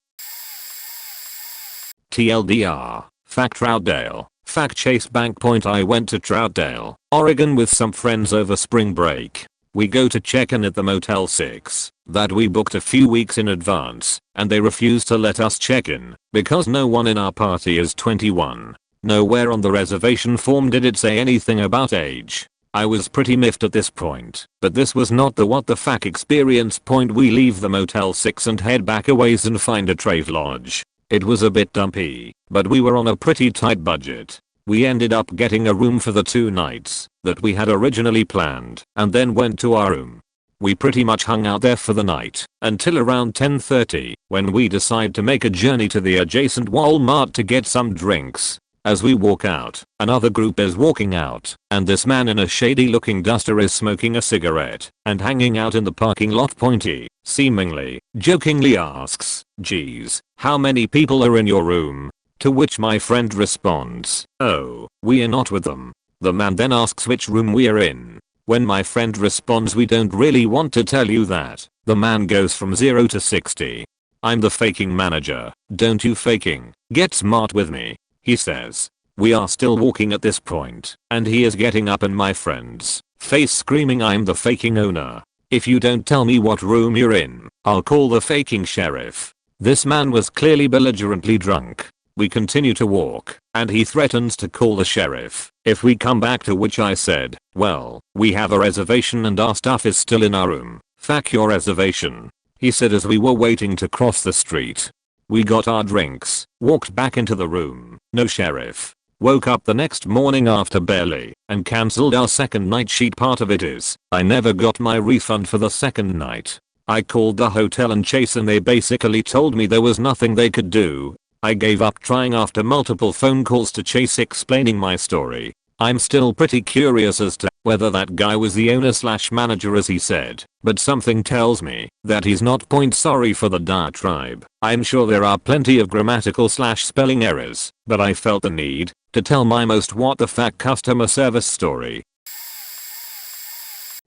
Speaker 1: TLDR. Fact Troutdale. Fact Chase Bank Point. I went to Troutdale, Oregon with some friends over spring break. We go to check in at the Motel 6 that we booked a few weeks in advance, and they refused to let us check in because no one in our party is 21. Nowhere on the reservation form did it say anything about age. I was pretty miffed at this point, but this was not the what the fuck experience point. We leave the Motel 6 and head back a ways and find a Travelodge. It was a bit dumpy, but we were on a pretty tight budget. We ended up getting a room for the 2 nights that we had originally planned and then went to our room. We pretty much hung out there for the night until around 10:30 when we decide to make a journey to the adjacent Walmart to get some drinks. As we walk out, another group is walking out, and this man in a shady looking duster is smoking a cigarette and hanging out in the parking lot. Pointy, seemingly, jokingly asks, "Geez, how many people are in your room?" To which my friend responds, "Oh, we are not with them." The man then asks which room we are in. When my friend responds, "We don't really want to tell you that," the man goes from 0 to 60. "I'm the faking manager, don't you faking, get smart with me," he says. We are still walking at this point, and he is getting up in my friend's face screaming, "I'm the faking owner. If you don't tell me what room you're in, I'll call the faking sheriff." This man was clearly belligerently drunk. We continue to walk, and he threatens to call the sheriff if we come back, to which I said, "Well, we have a reservation and our stuff is still in our room. Fuck your reservation," he said as we were waiting to cross the street. We got our drinks, walked back into the room, no sheriff. Woke up the next morning after barely, and cancelled our second night sheet. Part of it is, I never got my refund for the second night. I called the hotel and Chase and they basically told me there was nothing they could do. I gave up trying after multiple phone calls to Chase explaining my story. I'm still pretty curious as to whether that guy was the owner/manager as he said, but something tells me that he's not. Sorry for the diatribe. I'm sure there are plenty of grammatical/spelling errors, but I felt the need to tell my most what the fuck customer service story.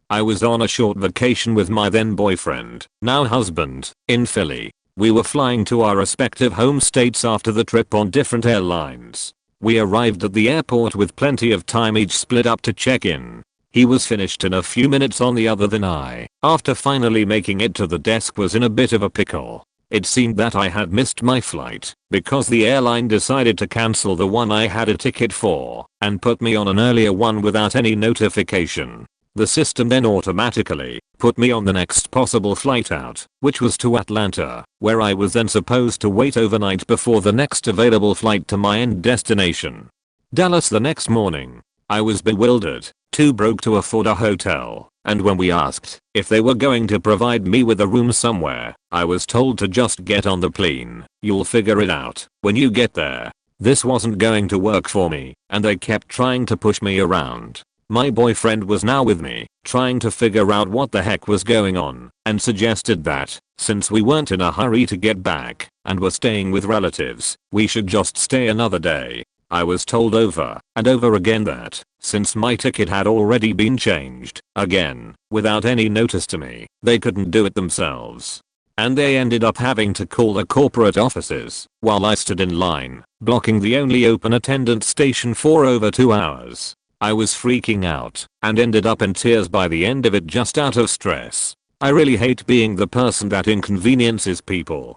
Speaker 1: I was on a short vacation with my then boyfriend, now husband, in Philly. We were flying to our respective home states after the trip on different airlines. We arrived at the airport with plenty of time each split up to check in. He was finished in a few minutes on the other than I, after finally making it to the desk, was in a bit of a pickle. It seemed that I had missed my flight because the airline decided to cancel the one I had a ticket for and put me on an earlier one without any notification. The system then automatically put me on the next possible flight out, which was to Atlanta, where I was then supposed to wait overnight before the next available flight to my end destination, Dallas. The next morning, I was bewildered, too broke to afford a hotel, and when we asked if they were going to provide me with a room somewhere, I was told to just get on the plane. You'll figure it out when you get there. This wasn't going to work for me, and they kept trying to push me around. My boyfriend was now with me, trying to figure out what the heck was going on, and suggested that, since we weren't in a hurry to get back, and were staying with relatives, we should just stay another day. I was told over and over again that, since my ticket had already been changed, again, without any notice to me, they couldn't do it themselves. And they ended up having to call the corporate offices, while I stood in line, blocking the only open attendant station for over 2 hours. I was freaking out and ended up in tears by the end of it, just out of stress. I really hate being the person that inconveniences people.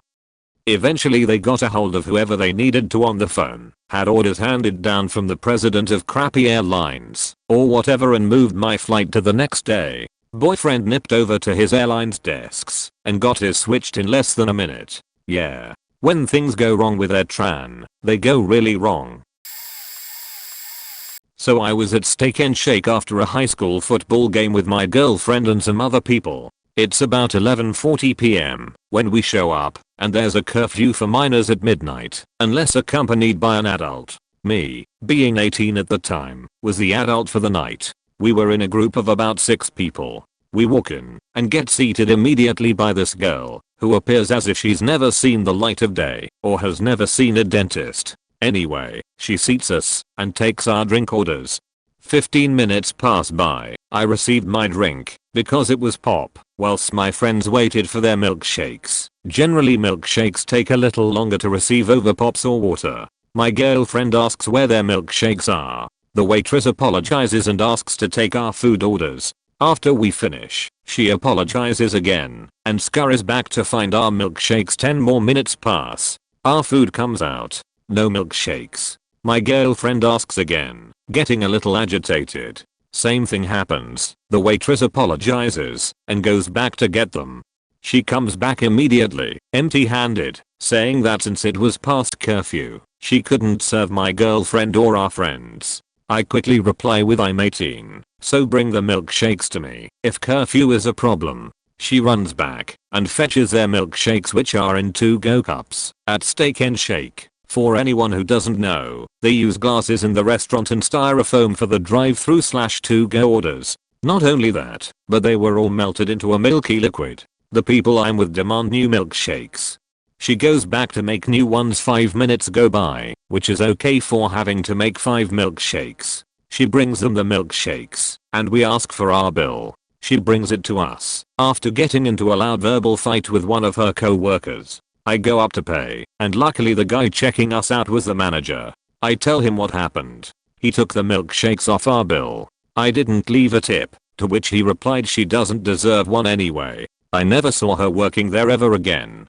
Speaker 1: Eventually they got a hold of whoever they needed to on the phone, had orders handed down from the president of crappy airlines or whatever, and moved my flight to the next day. Boyfriend nipped over to his airline's desks and got his switched in less than a minute. Yeah, when things go wrong with Air Tran, they go really wrong. So I was at Steak and Shake after a high school football game with my girlfriend and some other people. It's about 11:40 p.m. when we show up, and there's a curfew for minors at midnight, unless accompanied by an adult. Me, being 18 at the time, was the adult for the night. We were in a group of about 6 people. We walk in and get seated immediately by this girl, who appears as if she's never seen the light of day or has never seen a dentist. Anyway, she seats us and takes our drink orders. 15 minutes pass by. I received my drink because it was pop, whilst my friends waited for their milkshakes. Generally milkshakes take a little longer to receive over pops or water. My girlfriend asks where their milkshakes are. The waitress apologizes and asks to take our food orders. After we finish, she apologizes again and scurries back to find our milkshakes. 10 more minutes pass. Our food comes out. No milkshakes. My girlfriend asks again, getting a little agitated. Same thing happens. The waitress apologizes and goes back to get them. She comes back immediately, empty-handed, saying that since it was past curfew, she couldn't serve my girlfriend or our friends. I quickly reply with I'm 18, so bring the milkshakes to me if curfew is a problem. She runs back and fetches their milkshakes, which are in 2-go cups at Steak and Shake. For anyone who doesn't know, they use glasses in the restaurant and styrofoam for the drive-through/2-go orders. Not only that, but they were all melted into a milky liquid. The people I'm with demand new milkshakes. She goes back to make new ones. 5 minutes go by, which is okay for having to make 5 milkshakes. She brings them the milkshakes, and we ask for our bill. She brings it to us after getting into a loud verbal fight with one of her co-workers. I go up to pay, and luckily the guy checking us out was the manager. I tell him what happened. He took the milkshakes off our bill. I didn't leave a tip, to which he replied she doesn't deserve one anyway. I never saw her working there ever again.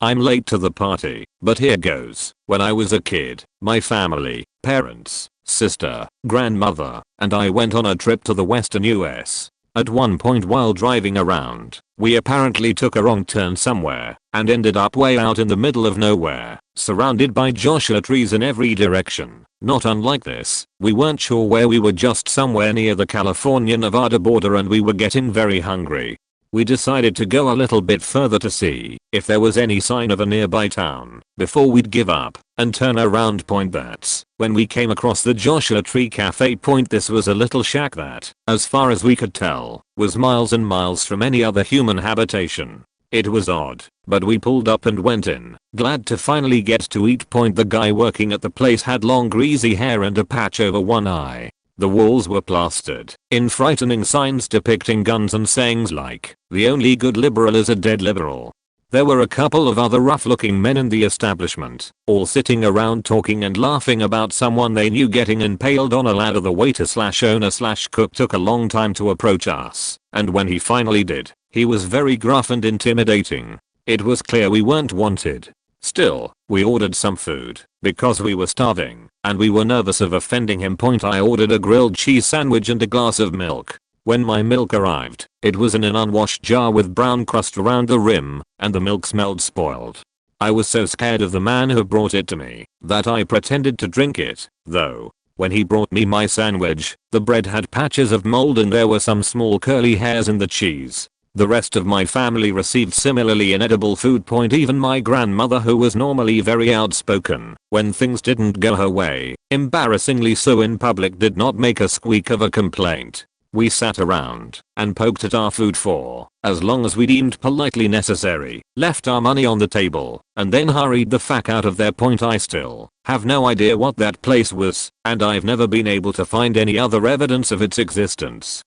Speaker 1: I'm late to the party, but here goes. When I was a kid, my family, parents, sister, grandmother, and I went on a trip to the western US. At one point while driving around, we apparently took a wrong turn somewhere and ended up way out in the middle of nowhere, surrounded by joshua trees in every direction. Not unlike this, we weren't sure where we were, just somewhere near the California-Nevada border, and we were getting very hungry. We decided to go a little bit further to see if there was any sign of a nearby town before we'd give up and turn around. That's when we came across the Joshua Tree Cafe. This was a little shack that, as far as we could tell, was miles and miles from any other human habitation. It was odd, but we pulled up and went in, glad to finally get to eat. The guy working at the place had long greasy hair and a patch over one eye. The walls were plastered in frightening signs depicting guns and sayings like, "The only good liberal is a dead liberal." There were a couple of other rough-looking men in the establishment, all sitting around talking and laughing about someone they knew getting impaled on a ladder. The waiter/owner/cook took a long time to approach us, and when he finally did, he was very gruff and intimidating. It was clear we weren't wanted. Still, we ordered some food because we were starving and we were nervous of offending him. I ordered a grilled cheese sandwich and a glass of milk. When my milk arrived, it was in an unwashed jar with brown crust around the rim, and the milk smelled spoiled. I was so scared of the man who brought it to me that I pretended to drink it, though. When he brought me my sandwich, the bread had patches of mold and there were some small curly hairs in the cheese. The rest of my family received similarly inedible food. Even my grandmother, who was normally very outspoken when things didn't go her way, embarrassingly so in public, did not make a squeak of a complaint. We sat around and poked at our food for as long as we deemed politely necessary, left our money on the table, and then hurried the fuck out of there. I still have no idea what that place was, and I've never been able to find any other evidence of its existence.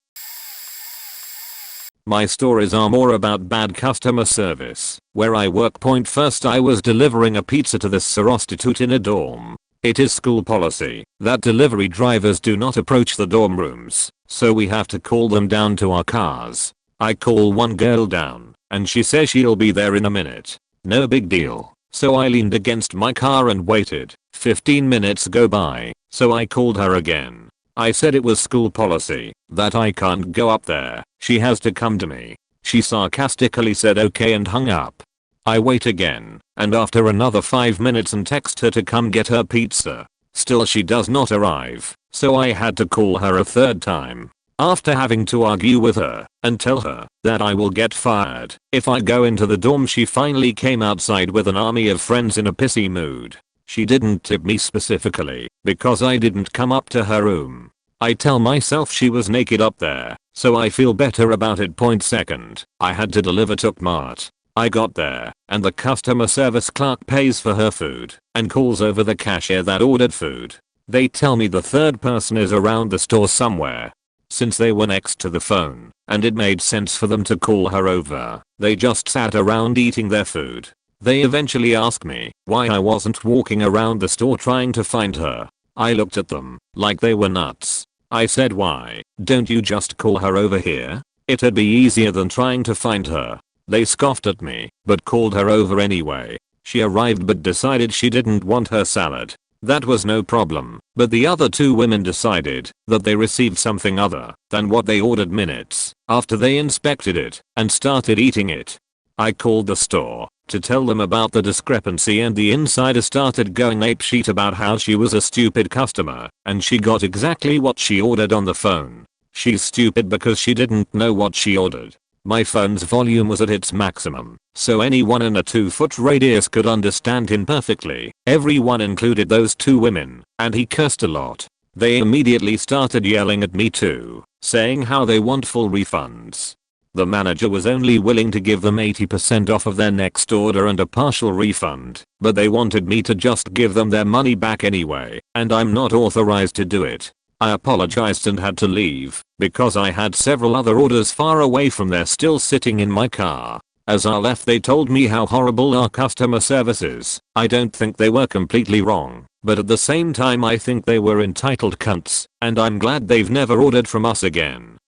Speaker 1: My stories are more about bad customer service. Where I work. First, I was delivering a pizza to this prostitute in a dorm. It is school policy that delivery drivers do not approach the dorm rooms, so we have to call them down to our cars. I call one girl down, and she says she'll be there in a minute. No big deal. So I leaned against my car and waited. 15 minutes go by, so I called her again. I said it was school policy that I can't go up there. She has to come to me. She sarcastically said okay and hung up. I wait again, and after another 5 minutes and text her to come get her pizza. Still she does not arrive, so I had to call her a third time. After having to argue with her and tell her that I will get fired if I go into the dorm, she finally came outside with an army of friends in a pissy mood. She didn't tip me specifically because I didn't come up to her room. I tell myself she was naked up there, so I feel better about it. Second, I had to deliver to Mart. I got there, and the customer service clerk pays for her food and calls over the cashier that ordered food. They tell me the third person is around the store somewhere. Since they were next to the phone, and it made sense for them to call her over, they just sat around eating their food. They eventually asked me why I wasn't walking around the store trying to find her. I looked at them like they were nuts. I said, why don't you just call her over here? It'd be easier than trying to find her. They scoffed at me, but called her over anyway. She arrived but decided she didn't want her salad. That was no problem, but the other two women decided that they received something other than what they ordered minutes after they inspected it and started eating it. I called the store to tell them about the discrepancy, and the insider started going apeshit about how she was a stupid customer and she got exactly what she ordered on the phone. She's stupid because she didn't know what she ordered. My phone's volume was at its maximum, so anyone in a 2-foot radius could understand him perfectly. Everyone included those two women, and he cursed a lot. They immediately started yelling at me too, saying how they want full refunds. The manager was only willing to give them 80% off of their next order and a partial refund, but they wanted me to just give them their money back anyway, and I'm not authorized to do it. I apologized and had to leave because I had several other orders far away from there still sitting in my car. As I left, they told me how horrible our customer service is. I don't think they were completely wrong, but at the same time I think they were entitled cunts, and I'm glad they've never ordered from us again.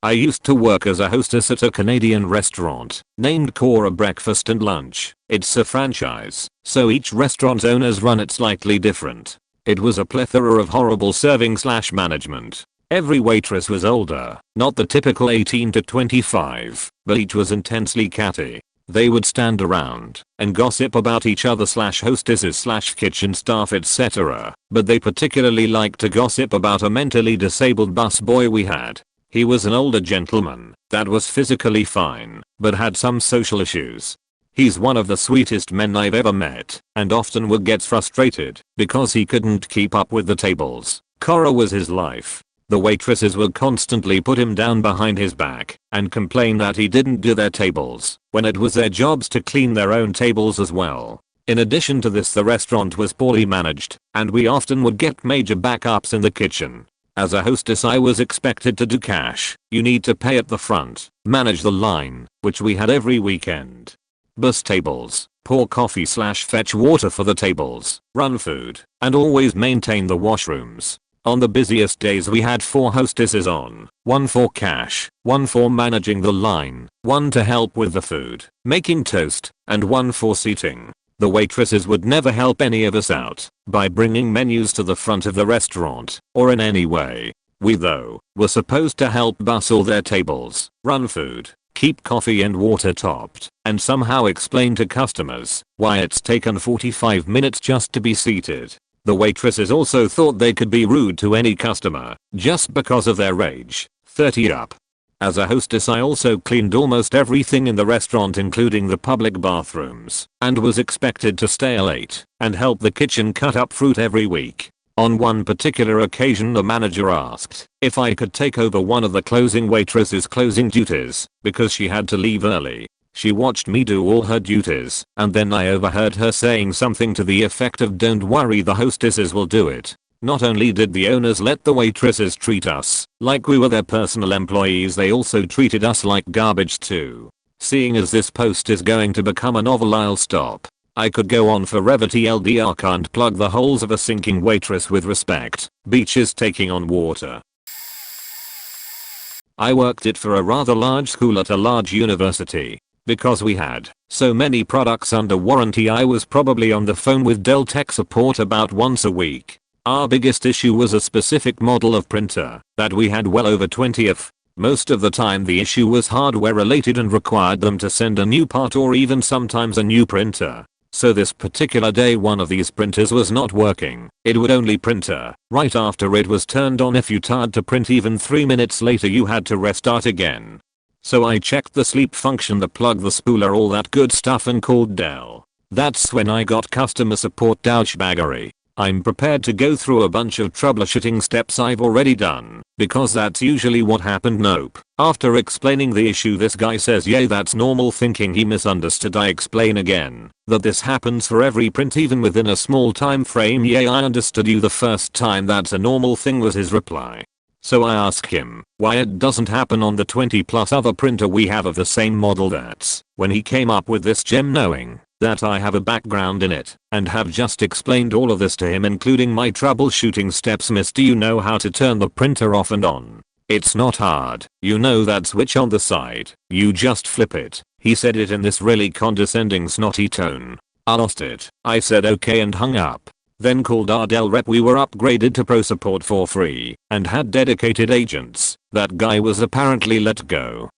Speaker 1: I used to work as a hostess at a Canadian restaurant named Cora Breakfast and Lunch. It's a franchise, so each restaurant's owners run it slightly different. It was a plethora of horrible serving/management. Every waitress was older, not the typical 18 to 25, but each was intensely catty. They would stand around and gossip about each other/hostesses/kitchen staff, etc. But they particularly liked to gossip about a mentally disabled busboy we had. He was an older gentleman that was physically fine, but had some social issues. He's one of the sweetest men I've ever met, and often would get frustrated because he couldn't keep up with the tables. Cora was his life. The waitresses would constantly put him down behind his back and complain that he didn't do their tables when it was their jobs to clean their own tables as well. In addition to this, the restaurant was poorly managed, and we often would get major backups in the kitchen. As a hostess, I was expected to do cash. You need to pay at the front, manage the line, which we had every weekend, bus tables, pour coffee/fetch water for the tables, run food, and always maintain the washrooms. On the busiest days we had 4 hostesses on, 1 for cash, 1 for managing the line, 1 to help with the food, making toast, and 1 for seating. The waitresses would never help any of us out by bringing menus to the front of the restaurant or in any way. We though were supposed to help bustle their tables, run food, keep coffee and water topped, and somehow explain to customers why it's taken 45 minutes just to be seated. The waitresses also thought they could be rude to any customer just because of their age, 30 up. As a hostess, I also cleaned almost everything in the restaurant, including the public bathrooms, and was expected to stay late and help the kitchen cut up fruit every week. On one particular occasion, the manager asked if I could take over one of the closing waitress's closing duties because she had to leave early. She watched me do all her duties, and then I overheard her saying something to the effect of, "Don't worry, the hostesses will do it." Not only did the owners let the waitresses treat us like we were their personal employees, they also treated us like garbage too. Seeing as this post is going to become a novel, I'll stop. I could go on forever. TLDR, can't plug the holes of a sinking waitress with respect. Beaches taking on water. I worked it for a rather large school at a large university. Because we had so many products under warranty, I was probably on the phone with Dell tech support about once a week. Our biggest issue was a specific model of printer that we had well over 20 of. Most of the time the issue was hardware related and required them to send a new part or even sometimes a new printer. So this particular day one of these printers was not working. It would only printer right after it was turned on. If you tried to print even 3 minutes later, you had to restart again. So I checked the sleep function, the plug, the spooler, all that good stuff, and called Dell. That's when I got customer support douchebaggery. I'm prepared to go through a bunch of troubleshooting steps I've already done because that's usually what happened. Nope. After explaining the issue, this guy says, "Yay, that's normal," thinking he misunderstood. I explain again that this happens for every print, even within a small time frame. "Yay, I understood you the first time, that's a normal thing," was his reply. So I ask him why it doesn't happen on the 20 plus other printer we have of the same model. That's when he came up with this gem, knowing that I have a background in it and have just explained all of this to him, including my troubleshooting steps. "Miss, do you know how to turn the printer off and on? It's not hard. You know that switch on the side. You just flip it." He said it in this really condescending, snotty tone. I lost it. I said okay and hung up. Then called our Dell rep. We were upgraded to pro support for free and had dedicated agents. That guy was apparently let go.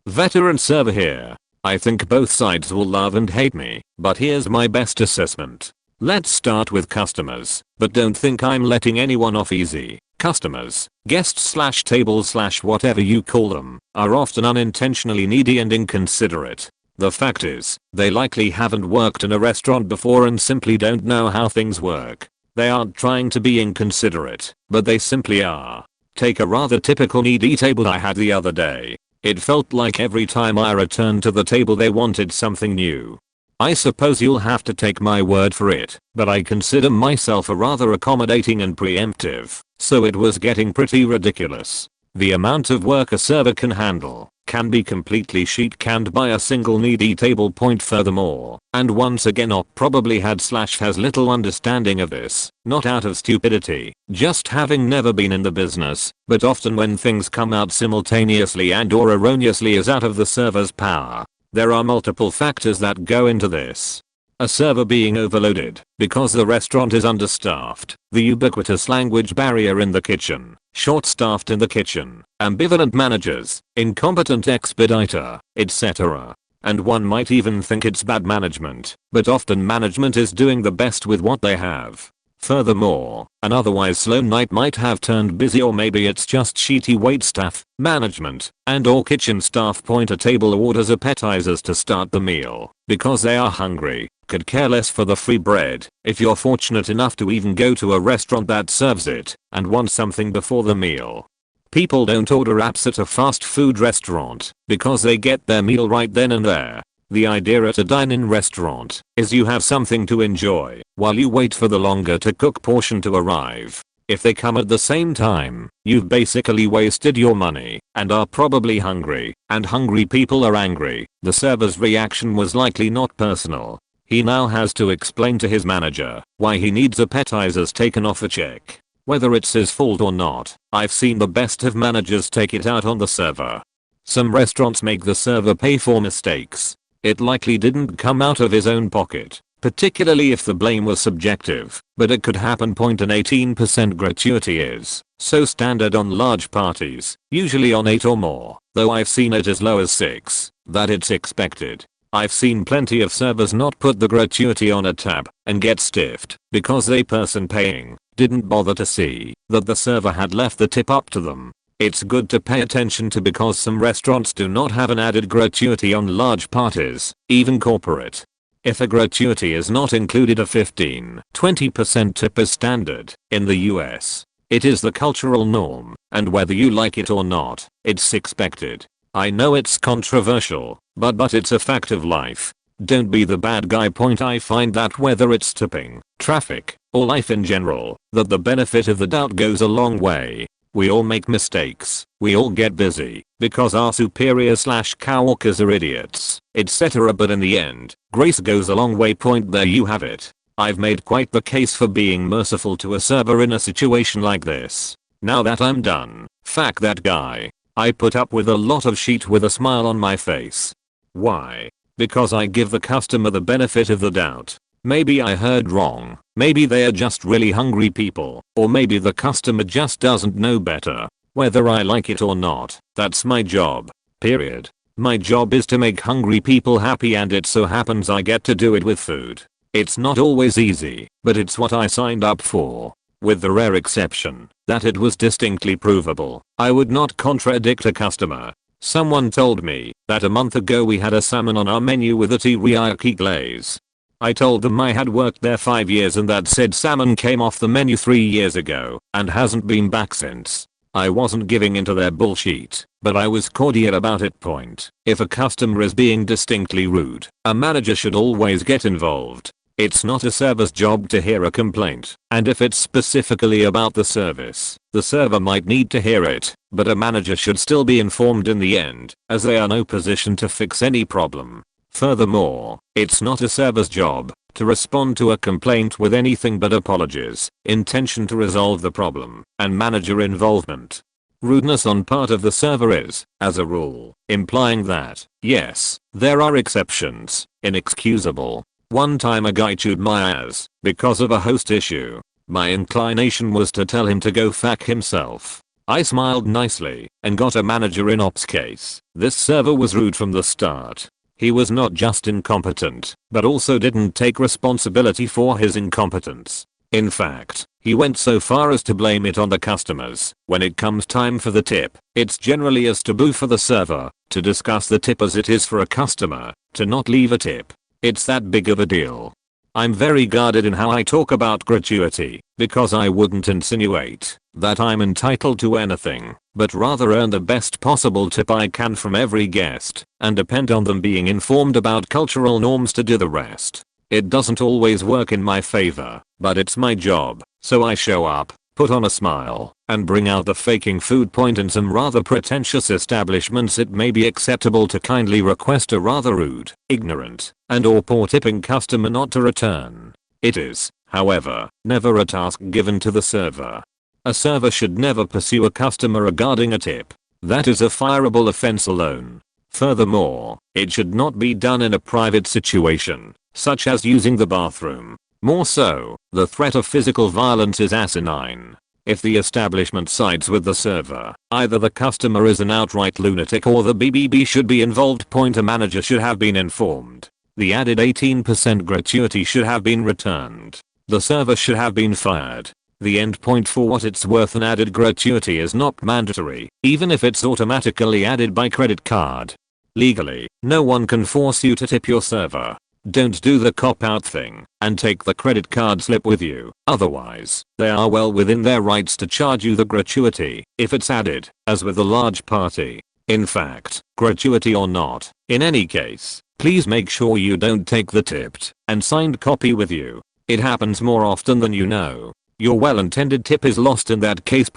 Speaker 1: Veteran server here. I think both sides will love and hate me, but here's my best assessment. Let's start with customers, but don't think I'm letting anyone off easy. Customers, guests / tables / whatever you call them, are often unintentionally needy and inconsiderate. The fact is, they likely haven't worked in a restaurant before and simply don't know how things work. They aren't trying to be inconsiderate, but they simply are. Take a rather typical needy table I had the other day. It felt like every time I returned to the table they wanted something new. I suppose you'll have to take my word for it, but I consider myself a rather accommodating and preemptive, so it was getting pretty ridiculous. The amount of work a server can handle can be completely sheet canned by a single needy table. Point furthermore, and once again Op probably had / has little understanding of this, not out of stupidity, just having never been in the business, but often when things come out simultaneously and or erroneously is out of the server's power. There are multiple factors that go into this. A server being overloaded because the restaurant is understaffed, the ubiquitous language barrier in the kitchen, short-staffed in the kitchen, ambivalent managers, incompetent expediter, etc. And one might even think it's bad management, but often management is doing the best with what they have. Furthermore, an otherwise slow night might have turned busy, or maybe it's just sheety waitstaff, management, and or kitchen staff. Point a table orders appetizers to start the meal because they are hungry, could care less for the free bread, if you're fortunate enough to even go to a restaurant that serves it, and want something before the meal. People don't order apps at a fast food restaurant because they get their meal right then and there. The idea at a dine-in restaurant is you have something to enjoy while you wait for the longer to cook portion to arrive. If they come at the same time, you've basically wasted your money and are probably hungry, and hungry people are angry. The server's reaction was likely not personal. He now has to explain to his manager why he needs appetizers taken off a check. Whether it's his fault or not, I've seen the best of managers take it out on the server. Some restaurants make the server pay for mistakes. It likely didn't come out of his own pocket, particularly if the blame was subjective, but it could happen. An 18% gratuity is so standard on large parties, usually on 8 or more, though I've seen it as low as 6, that it's expected. I've seen plenty of servers not put the gratuity on a tab and get stiffed because the person paying didn't bother to see that the server had left the tip up to them. It's good to pay attention to because some restaurants do not have an added gratuity on large parties, even corporate. If a gratuity is not included, a 15-20% tip is standard in the US. It is the cultural norm, and whether you like it or not, it's expected. I know it's controversial, but it's a fact of life. Don't be the bad guy. I find that whether it's tipping, traffic, or life in general, that the benefit of the doubt goes a long way. We all make mistakes, we all get busy, because our superiors / coworkers are idiots, etc. But in the end, grace goes a long way. There you have it. I've made quite the case for being merciful to a server in a situation like this. Now that I'm done, fuck that guy. I put up with a lot of shit with a smile on my face. Why? Because I give the customer the benefit of the doubt. Maybe I heard wrong, maybe they are just really hungry people, or maybe the customer just doesn't know better. Whether I like it or not, that's my job. Period. My job is to make hungry people happy, and it so happens I get to do it with food. It's not always easy, but it's what I signed up for. With the rare exception that it was distinctly provable, I would not contradict a customer. Someone told me that a month ago we had a salmon on our menu with a teriyaki glaze. I told them I had worked there 5 years and that said salmon came off the menu 3 years ago and hasn't been back since. I wasn't giving into their bullshit, but I was cordial about it. Point. If a customer is being distinctly rude, a manager should always get involved. It's not a server's job to hear a complaint, and if it's specifically about the service, the server might need to hear it, but a manager should still be informed in the end, as they are no position to fix any problem. Furthermore, it's not a server's job to respond to a complaint with anything but apologies, intention to resolve the problem, and manager involvement. Rudeness on part of the server is, as a rule, implying that, yes, there are exceptions, inexcusable. One time a guy chewed my ass because of a host issue. My inclination was to tell him to go fuck himself. I smiled nicely and got a manager in ops case. This server was rude from the start. He was not just incompetent, but also didn't take responsibility for his incompetence. In fact, he went so far as to blame it on the customers. When it comes time for the tip, it's generally as taboo for the server to discuss the tip as it is for a customer to not leave a tip. It's that big of a deal. I'm very guarded in how I talk about gratuity, because I wouldn't insinuate that I'm entitled to anything, but rather earn the best possible tip I can from every guest, and depend on them being informed about cultural norms to do the rest. It doesn't always work in my favor, but it's my job, so I show up, put on a smile, and bring out the faking food point. In some rather pretentious establishments it may be acceptable to kindly request a rather rude, ignorant, and/or poor tipping customer not to return. It is, however, never a task given to the server. A server should never pursue a customer regarding a tip. That is a fireable offense alone. Furthermore, it should not be done in a private situation, such as using the bathroom. More so, the threat of physical violence is asinine. If the establishment sides with the server, either the customer is an outright lunatic or the BBB should be involved. A manager should have been informed. The added 18% gratuity should have been returned. The server should have been fired. The end point. For what it's worth, an added gratuity is not mandatory, even if it's automatically added by credit card. Legally, no one can force you to tip your server. Don't do the cop-out thing and take the credit card slip with you. Otherwise, they are well within their rights to charge you the gratuity if it's added, as with a large party. In fact, gratuity or not, in any case, please make sure you don't take the tipped and signed copy with you. It happens more often than you know. Your well-intended tip is lost in that case.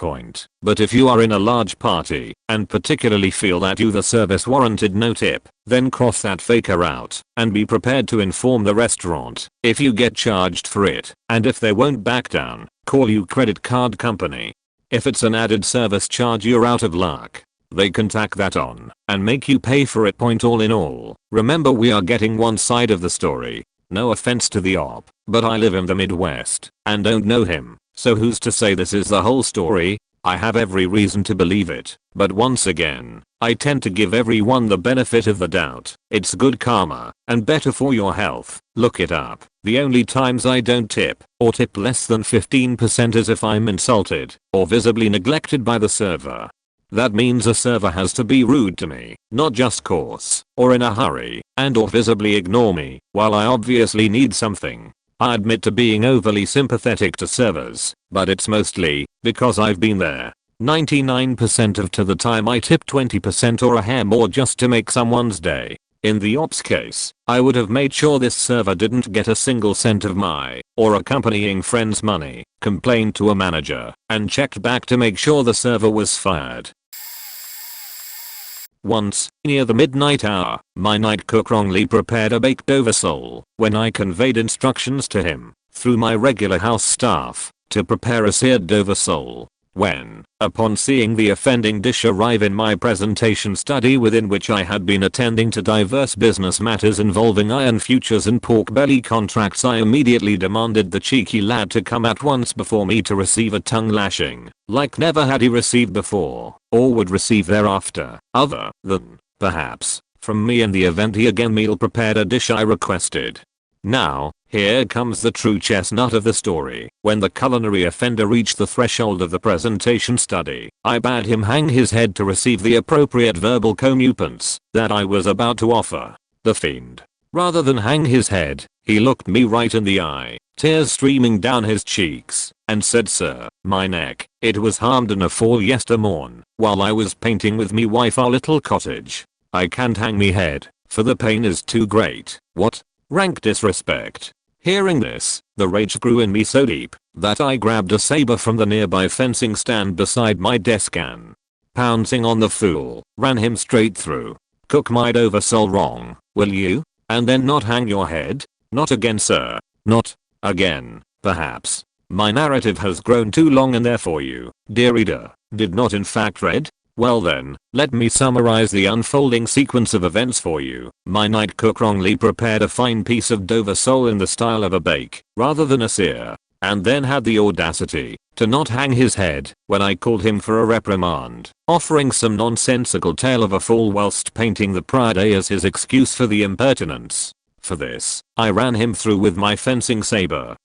Speaker 1: But if you are in a large party and particularly feel that the service warranted no tip, then cross that faker out and be prepared to inform the restaurant if you get charged for it, and if they won't back down, call your credit card company. If it's an added service charge, you're out of luck. They can tack that on and make you pay for it. All in all, remember, we are getting one side of the story. No offense to the op, but I live in the Midwest and don't know him, so who's to say this is the whole story? I have every reason to believe it, but once again, I tend to give everyone the benefit of the doubt. It's good karma and better for your health. Look it up. The only times I don't tip or tip less than 15% is if I'm insulted or visibly neglected by the server. That means a server has to be rude to me, not just coarse, or in a hurry, and/or visibly ignore me, while I obviously need something. I admit to being overly sympathetic to servers, but it's mostly because I've been there. 99% of the time I tip 20% or a hair more just to make someone's day. In the ops case, I would have made sure this server didn't get a single cent of my or accompanying friend's money, complained to a manager, and checked back to make sure the server was fired. Once, near the midnight hour, my night cook wrongly prepared a baked Dover sole when I conveyed instructions to him, through my regular house staff, to prepare a seared Dover sole. When, upon seeing the offending dish arrive in my presentation study within which I had been attending to diverse business matters involving iron futures and pork belly contracts, I immediately demanded the cheeky lad to come at once before me to receive a tongue lashing, like never had he received before, or would receive thereafter, other than, perhaps, from me in the event he again meal prepared a dish I requested. Now, here comes the true chestnut of the story. When the culinary offender reached the threshold of the presentation study, I bade him hang his head to receive the appropriate verbal comeuppance that I was about to offer. The fiend, rather than hang his head, He looked me right in the eye, tears streaming down his cheeks, and said, "Sir, my neck, it was harmed in a fall yestermorn, while I was painting with me wife our little cottage. I can't hang me head, for the pain is too great." What? Rank disrespect. Hearing this, the rage grew in me so deep, that I grabbed a saber from the nearby fencing stand beside my desk and, pouncing on the fool, ran him straight through. "Cook my Dover sole wrong, will you? And then not hang your head? Not again, sir. Not again, perhaps. My narrative has grown too long and therefore you, dear reader, did not in fact read? Well then, let me summarize the unfolding sequence of events for you. My night cook wrongly prepared a fine piece of Dover sole in the style of a bake, rather than a sear, and then had the audacity to not hang his head when I called him for a reprimand, offering some nonsensical tale of a fall whilst painting the prior day as his excuse for the impertinence. For this, I ran him through with my fencing saber.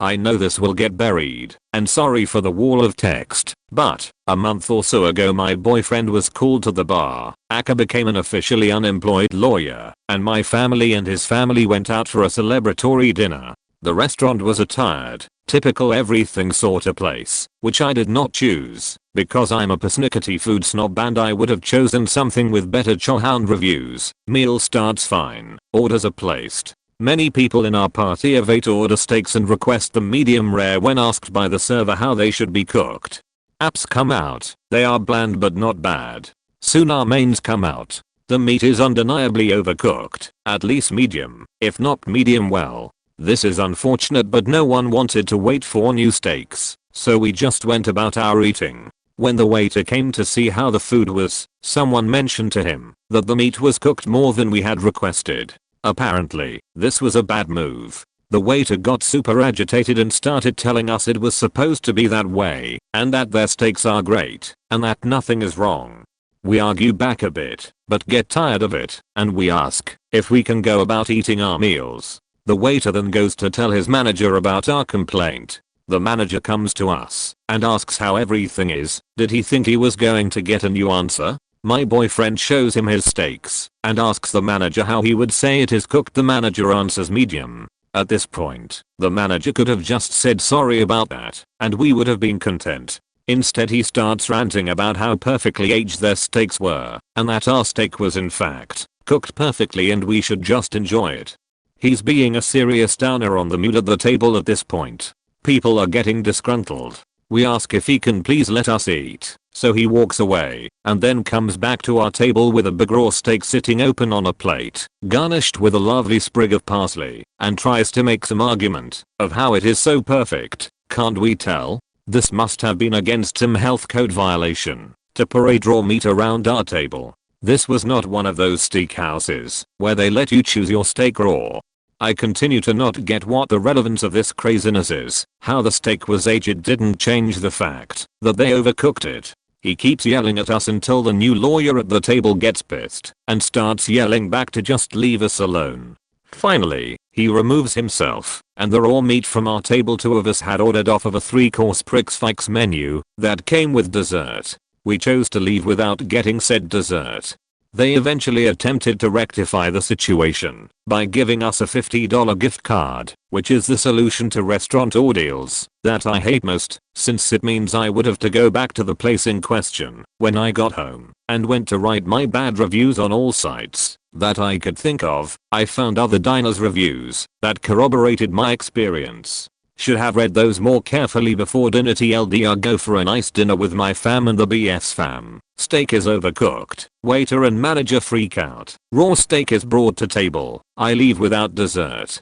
Speaker 1: I know this will get buried, and sorry for the wall of text, but a month or so ago my boyfriend was called to the bar. Aka became an officially unemployed lawyer, and my family and his family went out for a celebratory dinner. The restaurant was a tired, typical everything sort of place, which I did not choose, because I'm a persnickety food snob and I would have chosen something with better Chow reviews. Meal starts fine, orders are placed. Many people in our party of 8 order steaks and request them medium rare when asked by the server how they should be cooked. Apps come out, they are bland but not bad. Soon our mains come out. The meat is undeniably overcooked, at least medium, if not medium well. This is unfortunate but no one wanted to wait for new steaks, so we just went about our eating. When the waiter came to see how the food was, someone mentioned to him that the meat was cooked more than we had requested. Apparently, this was a bad move. The waiter got super agitated and started telling us it was supposed to be that way, and that their steaks are great, and that nothing is wrong. We argue back a bit, but get tired of it, and we ask if we can go about eating our meals. The waiter then goes to tell his manager about our complaint. The manager comes to us and asks how everything is. Did he think he was going to get a new answer? My boyfriend shows him his steaks and asks the manager how he would say it is cooked. The manager answers medium. At this point, the manager could have just said sorry about that, and we would have been content. Instead he starts ranting about how perfectly aged their steaks were, and that our steak was in fact cooked perfectly and we should just enjoy it. He's being a serious downer on the mood at the table at this point. People are getting disgruntled. We ask if he can please let us eat, so he walks away, and then comes back to our table with a big raw steak sitting open on a plate, garnished with a lovely sprig of parsley, and tries to make some argument of how it is so perfect. Can't we tell? This must have been against some health code violation to parade raw meat around our table. This was not one of those steakhouses where they let you choose your steak raw. I continue to not get what the relevance of this craziness is. How the steak was aged didn't change the fact that they overcooked it. He keeps yelling at us until the new lawyer at the table gets pissed and starts yelling back to just leave us alone. Finally, he removes himself, and the raw meat from our table. 2 of us had ordered off of a 3-course prix fixe menu that came with dessert. We chose to leave without getting said dessert. They eventually attempted to rectify the situation by giving us a $50 gift card, which is the solution to restaurant ordeals that I hate most, since it means I would have to go back to the place in question when I got home and went to write my bad reviews on all sites that I could think of. I found other diners' reviews that corroborated my experience. Should have read those more carefully before dinner. TLDR, go for a nice dinner with my fam and the BS fam. Steak is overcooked. Waiter and manager freak out. Raw steak is brought to table. I leave without dessert.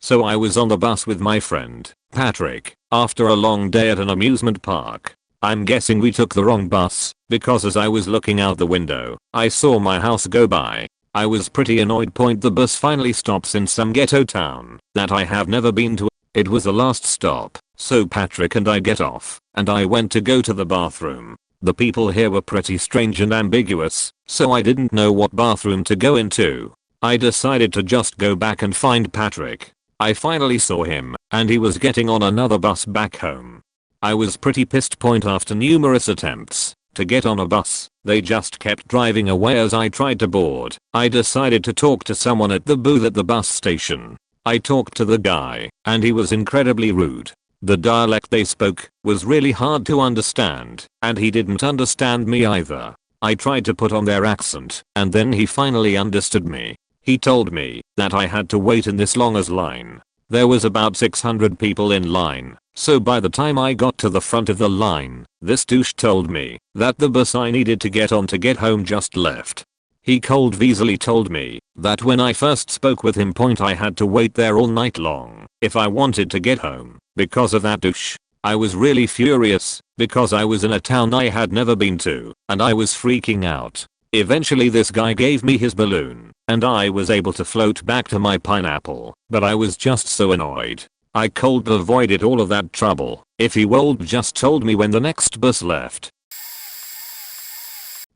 Speaker 1: So I was on the bus with my friend, Patrick, after a long day at an amusement park. I'm guessing we took the wrong bus, because as I was looking out the window, I saw my house go by. I was pretty annoyed. The bus finally stops in some ghetto town that I have never been to. It was the last stop, so Patrick and I get off, and I went to go to the bathroom. The people here were pretty strange and ambiguous, so I didn't know what bathroom to go into. I decided to just go back and find Patrick. I finally saw him, and he was getting on another bus back home. I was pretty pissed. After numerous attempts to get on a bus. They just kept driving away as I tried to board. I decided to talk to someone at the booth at the bus station. I talked to the guy, and he was incredibly rude. The dialect they spoke was really hard to understand, and he didn't understand me either. I tried to put on their accent, and then he finally understood me. He told me that I had to wait in this long as line. There was about 600 people in line, so by the time I got to the front of the line, this douche told me that the bus I needed to get on to get home just left. He cold easily told me that when I first spoke with him I had to wait there all night long if I wanted to get home because of that douche. I was really furious because I was in a town I had never been to and I was freaking out. Eventually this guy gave me his balloon and I was able to float back to my pineapple, but I was just so annoyed. I could have avoided all of that trouble if he would just told me when the next bus left.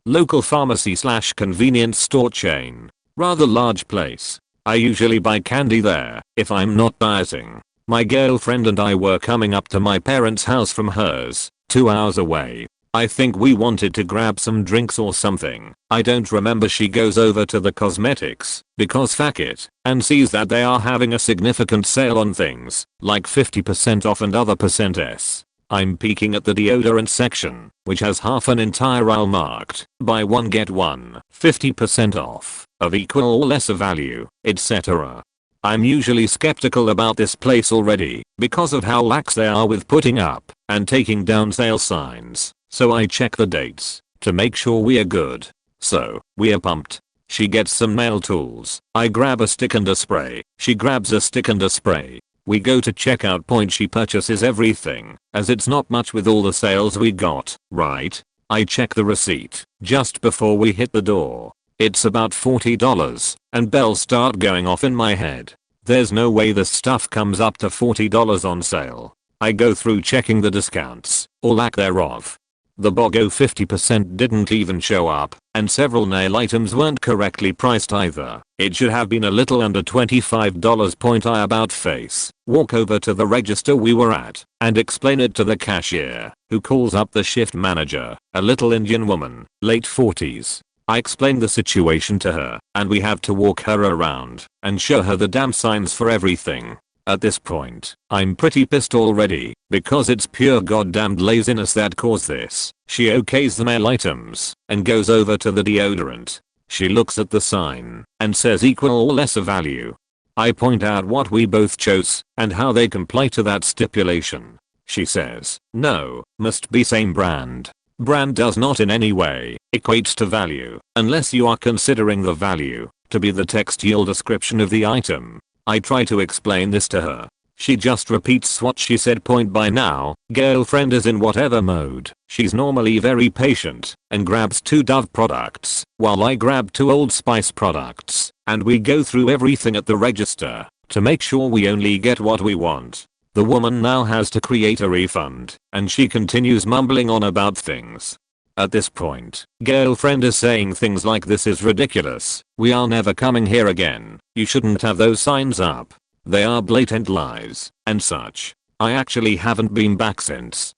Speaker 1: Local pharmacy / convenience store chain. Rather large place. I usually buy candy there if I'm not dieting. My girlfriend and I were coming up to my parents' house from hers, 2 hours away. I think we wanted to grab some drinks or something. I don't remember. She goes over to the cosmetics, because fuck it, and sees that they are having a significant sale on things, like 50% off and other %s. I'm peeking at the deodorant section, which has half an entire aisle marked, buy one get one, 50% off, of equal or lesser value, etc. I'm usually skeptical about this place already, because of how lax they are with putting up and taking down sale signs, so I check the dates to make sure we are good. So, we are pumped. She gets some nail tools, I grab a stick and a spray, she grabs a stick and a spray. We go to checkout point. She purchases everything, as it's not much with all the sales we got, right? I check the receipt just before we hit the door. It's about $40, and bells start going off in my head. There's no way this stuff comes up to $40 on sale. I go through checking the discounts, or lack thereof. The BOGO 50% didn't even show up, and several nail items weren't correctly priced either. It should have been a little under $25. I about face walk over to the register we were at and explain it to the cashier, who calls up the shift manager, a little Indian woman, late 40s. I explain the situation to her, and we have to walk her around and show her the damn signs for everything. At this point, I'm pretty pissed already, because it's pure goddamned laziness that caused this. She okays the mail items and goes over to the deodorant. She looks at the sign and says equal or lesser value. I point out what we both chose and how they comply to that stipulation. She says, no, must be same brand. Brand does not in any way equate to value unless you are considering the value to be the textual description of the item. I try to explain this to her. She just repeats what she said. By now, girlfriend is in whatever mode. She's normally very patient and grabs 2 Dove products while I grab 2 Old Spice products, and we go through everything at the register to make sure we only get what we want. The woman now has to create a refund, and she continues mumbling on about things. At this point, girlfriend is saying things like, this is ridiculous, we are never coming here again, you shouldn't have those signs up. They are blatant lies, and such. I actually haven't been back since.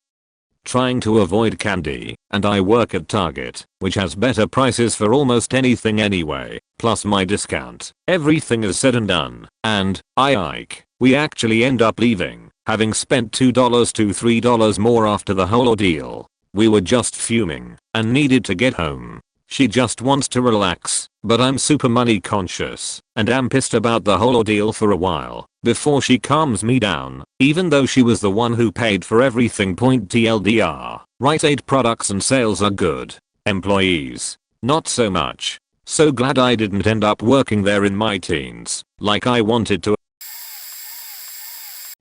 Speaker 1: Trying to avoid candy, and I work at Target, which has better prices for almost anything anyway, plus my discount. Everything is said and done, and, we actually end up leaving, having spent $2 to $3 more after the whole ordeal. We were just fuming and needed to get home. She just wants to relax, but I'm super money conscious and am pissed about the whole ordeal for a while before she calms me down, even though she was the one who paid for everything. TLDR, Rite Aid products and sales are good. Employees, not so much. So glad I didn't end up working there in my teens like I wanted to.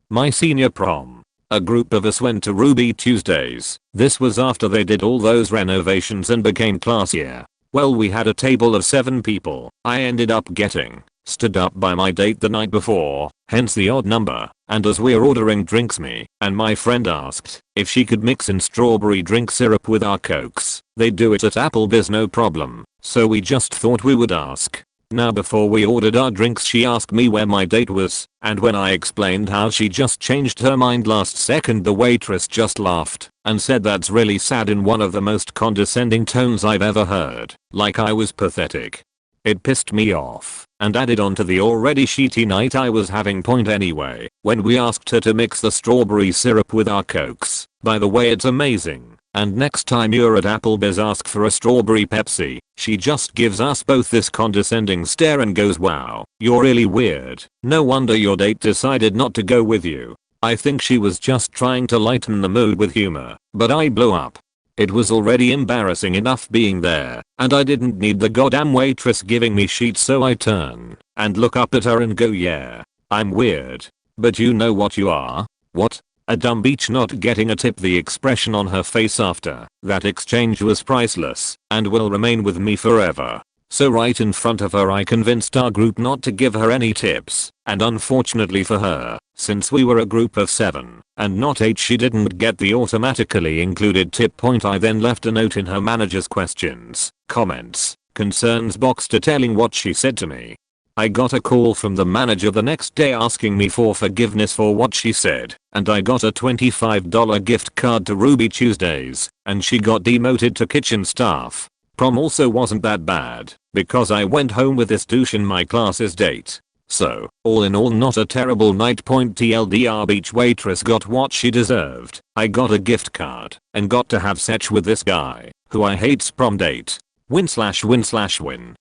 Speaker 1: My senior prom. A group of us went to Ruby Tuesdays. This was after they did all those renovations and became classier. Well, we had a table of 7 people. I ended up getting stood up by my date the night before, hence the odd number, and as we're ordering drinks, me and my friend asked if she could mix in strawberry drink syrup with our cokes. They do it at Applebee's no problem, so we just thought we would ask. Now before we ordered our drinks she asked me where my date was, and when I explained how she just changed her mind last second the waitress just laughed and said that's really sad in one of the most condescending tones I've ever heard, like I was pathetic. It pissed me off and added on to the already shitty night I was having. Point anyway, when we asked her to mix the strawberry syrup with our cokes, by the way it's amazing, and next time you're at Applebee's ask for a strawberry Pepsi, she just gives us both this condescending stare and goes wow, you're really weird, no wonder your date decided not to go with you. I think she was just trying to lighten the mood with humor, but I blew up. It was already embarrassing enough being there, and I didn't need the goddamn waitress giving me shit, so I turn and look up at her and go yeah, I'm weird. But you know what you are? What? A dumb bitch not getting a tip. The expression on her face after that exchange was priceless and will remain with me forever. So right in front of her I convinced our group not to give her any tips, and unfortunately for her, since we were a group of 7 and not 8 she didn't get the automatically included tip. Point I then left a note in her manager's questions, comments, concerns box detailing what she said to me. I got a call from the manager the next day asking me for forgiveness for what she said, and I got a $25 gift card to Ruby Tuesdays, and she got demoted to kitchen staff. Prom also wasn't that bad, because I went home with this douche in my class's date. So, all in all not a terrible night. Point TLDR beach waitress got what she deserved. I got a gift card, and got to have sex with this guy, who I hate's prom date. Win/win/win.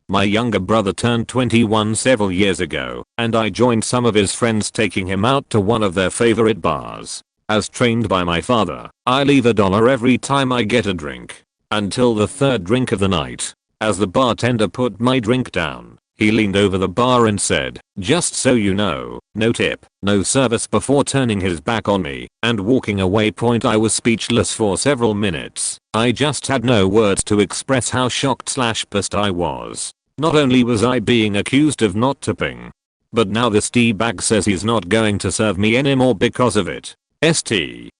Speaker 1: My younger brother turned 21 several years ago, and I joined some of his friends taking him out to one of their favorite bars. As trained by my father, I leave $1 every time I get a drink. Until the third drink of the night. As the bartender put my drink down, he leaned over the bar and said, "Just so you know, no tip, no service," before turning his back on me and walking away. Point I was speechless for several minutes. I just had no words to express how shocked/pissed I was. Not only was I being accused of not tipping, but now this D-bag says he's not going to serve me anymore because of it.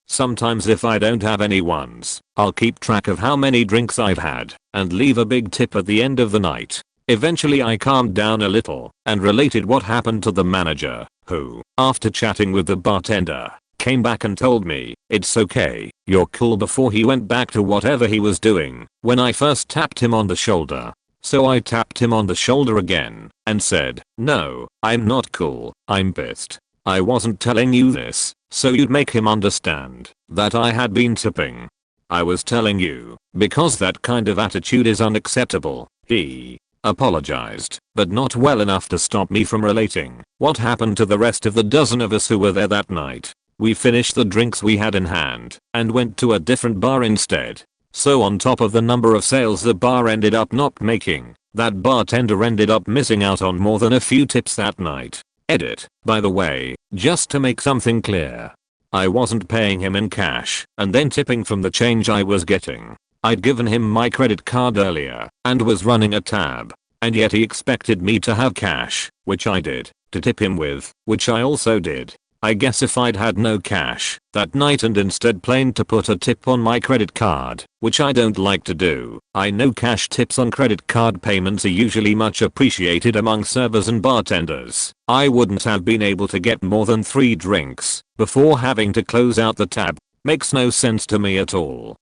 Speaker 1: Sometimes if I don't have any ones, I'll keep track of how many drinks I've had and leave a big tip at the end of the night. Eventually I calmed down a little and related what happened to the manager, who, after chatting with the bartender, came back and told me, "It's okay, you're cool," before he went back to whatever he was doing when I first tapped him on the shoulder. So I tapped him on the shoulder again and said, "No, I'm not cool, I'm pissed. I wasn't telling you this so you'd make him understand that I had been tipping. I was telling you because that kind of attitude is unacceptable." He apologized, but not well enough to stop me from relating what happened to the rest of the dozen of us who were there that night. We finished the drinks we had in hand and went to a different bar instead. So on top of the number of sales the bar ended up not making, that bartender ended up missing out on more than a few tips that night. Edit, by the way, just to make something clear. I wasn't paying him in cash and then tipping from the change I was getting. I'd given him my credit card earlier and was running a tab, and yet he expected me to have cash, which I did, to tip him with, which I also did. I guess if I'd had no cash that night and instead planned to put a tip on my credit card, which I don't like to do, I know cash tips on credit card payments are usually much appreciated among servers and bartenders, I wouldn't have been able to get more than 3 drinks before having to close out the tab. Makes no sense to me at all.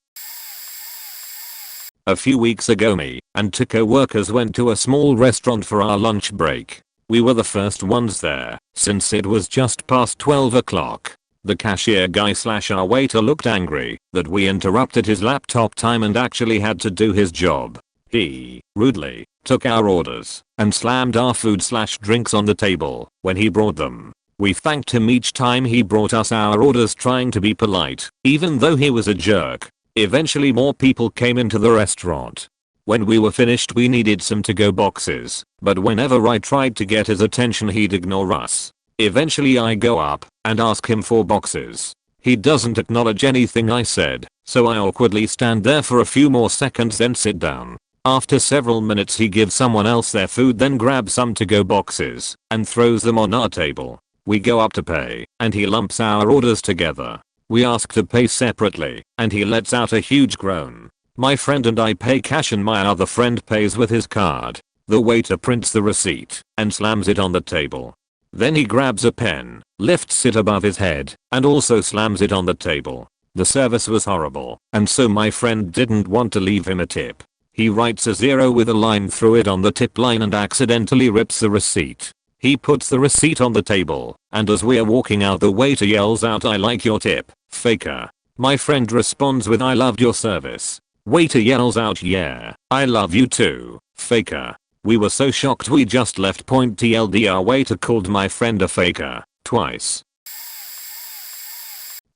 Speaker 1: A few weeks ago me and 2 co-workers went to a small restaurant for our lunch break. We were the first ones there, since it was just past 12 o'clock. The cashier guy/our waiter looked angry that we interrupted his laptop time and actually had to do his job. He, rudely, took our orders and slammed our food/drinks on the table when he brought them. We thanked him each time he brought us our orders, trying to be polite, even though he was a jerk. Eventually more people came into the restaurant. When we were finished we needed some to-go boxes, but whenever I tried to get his attention he'd ignore us. Eventually I go up and ask him for boxes. He doesn't acknowledge anything I said, so I awkwardly stand there for a few more seconds then sit down. After several minutes he gives someone else their food, then grabs some to-go boxes and throws them on our table. We go up to pay and he lumps our orders together. We ask to pay separately and he lets out a huge groan. My friend and I pay cash and my other friend pays with his card. The waiter prints the receipt and slams it on the table. Then he grabs a pen, lifts it above his head, and also slams it on the table. The service was horrible, and so my friend didn't want to leave him a tip. He writes a 0 with a line through it on the tip line and accidentally rips the receipt. He puts the receipt on the table, and as we're walking out the waiter yells out, "I like your tip, faker." My friend responds with, "I loved your service." Waiter yells out, "Yeah, I love you too, faker." We were so shocked we just left. TLDR, waiter called my friend a faker twice.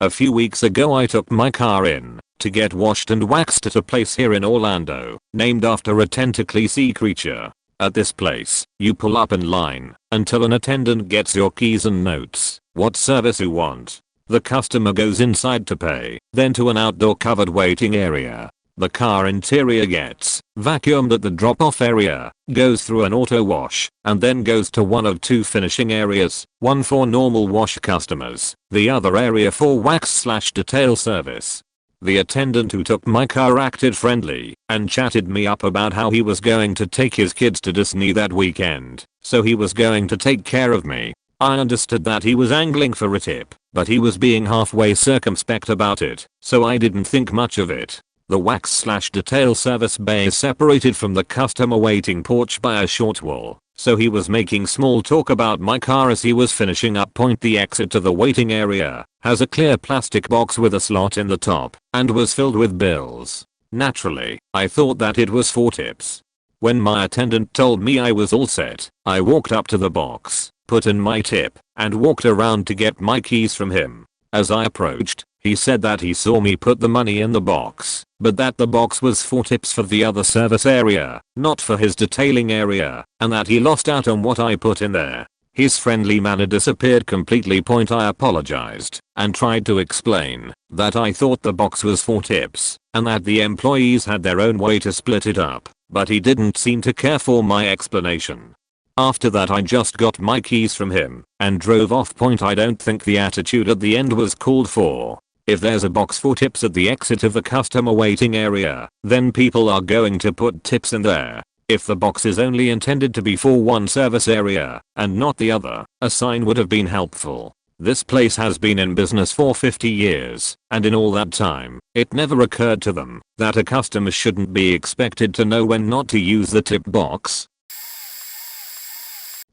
Speaker 1: A few weeks ago I took my car in to get washed and waxed at a place here in Orlando named after a tentacly sea creature. At this place, you pull up in line until an attendant gets your keys and notes what service you want. The customer goes inside to pay, then to an outdoor covered waiting area. The car interior gets vacuumed at the drop-off area, goes through an auto wash, and then goes to one of two finishing areas, one for normal wash customers, the other area for wax/detail service. The attendant who took my car acted friendly and chatted me up about how he was going to take his kids to Disney that weekend, so he was going to take care of me. I understood that he was angling for a tip, but he was being halfway circumspect about it, so I didn't think much of it. The wax/detail service bay is separated from the customer waiting porch by a short wall, so he was making small talk about my car as he was finishing up. The exit to the waiting area has a clear plastic box with a slot in the top and was filled with bills. Naturally, I thought that it was for tips. When my attendant told me I was all set, I walked up to the box, put in my tip, and walked around to get my keys from him. As I approached, he said that he saw me put the money in the box, but that the box was for tips for the other service area, not for his detailing area, and that he lost out on what I put in there. His friendly manner disappeared completely. I apologized and tried to explain that I thought the box was for tips and that the employees had their own way to split it up, but he didn't seem to care for my explanation. After that I just got my keys from him and drove off. I don't think the attitude at the end was called for. If there's a box for tips at the exit of the customer waiting area, then people are going to put tips in there. If the box is only intended to be for one service area and not the other, a sign would have been helpful. This place has been in business for 50 years, and in all that time, it never occurred to them that a customer shouldn't be expected to know when not to use the tip box.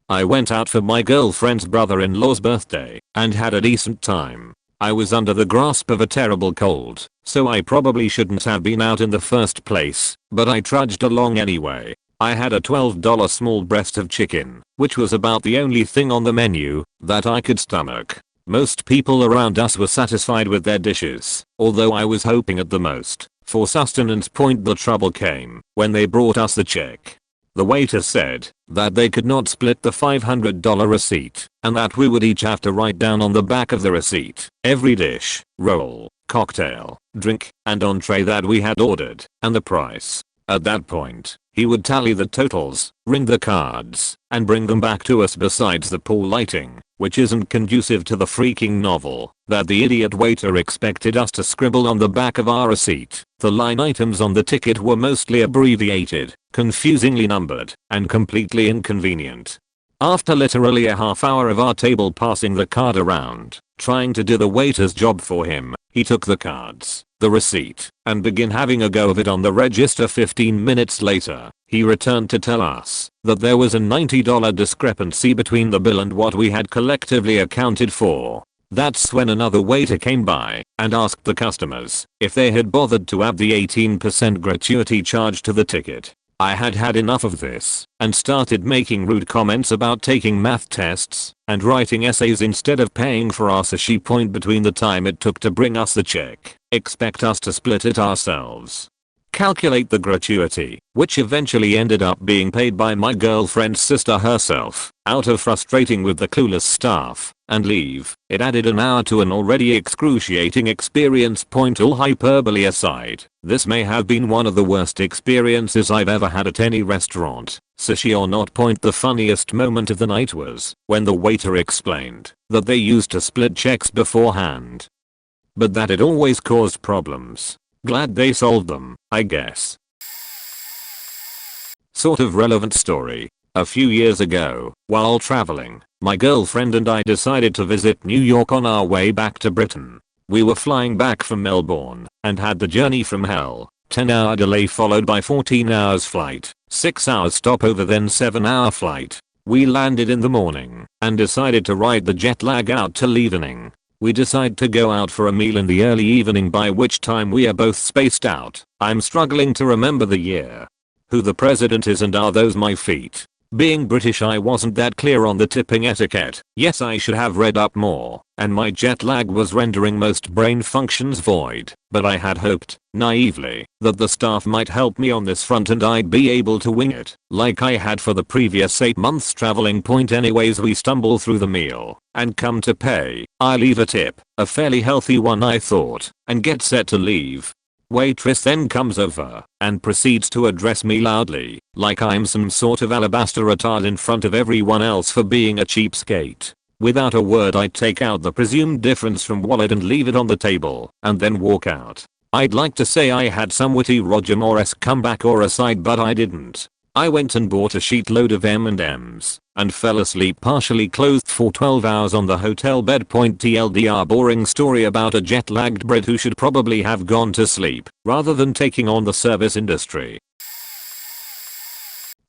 Speaker 1: I went out for my girlfriend's brother-in-law's birthday and had a decent time. I was under the grasp of a terrible cold, so I probably shouldn't have been out in the first place, but I trudged along anyway. I had a $12 small breast of chicken, which was about the only thing on the menu that I could stomach. Most people around us were satisfied with their dishes, although I was hoping at the most for sustenance. The trouble came when they brought us the check. The waiter said that they could not split the $500 receipt and that we would each have to write down on the back of the receipt every dish, roll, cocktail, drink, and entree that we had ordered and the price. At that point, he would tally the totals, ring the cards, and bring them back to us. Besides the poor lighting, which isn't conducive to the freaking novel that the idiot waiter expected us to scribble on the back of our receipt, the line items on the ticket were mostly abbreviated, confusingly numbered, and completely inconvenient. After literally a half hour of our table passing the card around, trying to do the waiter's job for him, he took the cards, the receipt, and began having a go of it on the register. 15 minutes later, he returned to tell us that there was a $90 discrepancy between the bill and what we had collectively accounted for. That's when another waiter came by and asked the customers if they had bothered to add the 18% gratuity charge to the ticket. I had had enough of this and started making rude comments about taking math tests and writing essays instead of paying for our sushi. Between the time it took to bring us the check, expect us to split it ourselves. Calculate the gratuity, which eventually ended up being paid by my girlfriend's sister herself, out of frustrating with the clueless staff, and leave. It added an hour to an already excruciating experience. All hyperbole aside, this may have been one of the worst experiences I've ever had at any restaurant, sushi or not. The funniest moment of the night was when the waiter explained that they used to split checks beforehand, but that it always caused problems. Glad they solved them, I guess. Sort of relevant story. A few years ago, while traveling, my girlfriend and I decided to visit New York on our way back to Britain. We were flying back from Melbourne and had the journey from hell. 10-hour delay followed by 14 hours flight, 6 hours stopover then 7-hour flight. We landed in the morning and decided to ride the jet lag out till evening. We decide to go out for a meal in the early evening, by which time we are both spaced out. I'm struggling to remember the year, who the president is, and are those my feet. Being British, I wasn't that clear on the tipping etiquette. Yes, I should have read up more, and my jet lag was rendering most brain functions void, but I had hoped, naively, that the staff might help me on this front and I'd be able to wing it, like I had for the previous 8 months traveling. Point anyways, we stumble through the meal, and come to pay. I leave a tip, a fairly healthy one I thought, and get set to leave. Waitress then comes over and proceeds to address me loudly, like I'm some sort of alabaster retard in front of everyone else for being a cheapskate. Without a word, I take out the presumed difference from wallet and leave it on the table, and then walk out. I'd like to say I had some witty Roger Moore-esque comeback or aside, but I didn't. I went and bought a sheet load of M&Ms and fell asleep partially clothed for 12 hours on the hotel bed. Point TLDR, boring story about a jet-lagged Brit who should probably have gone to sleep rather than taking on the service industry.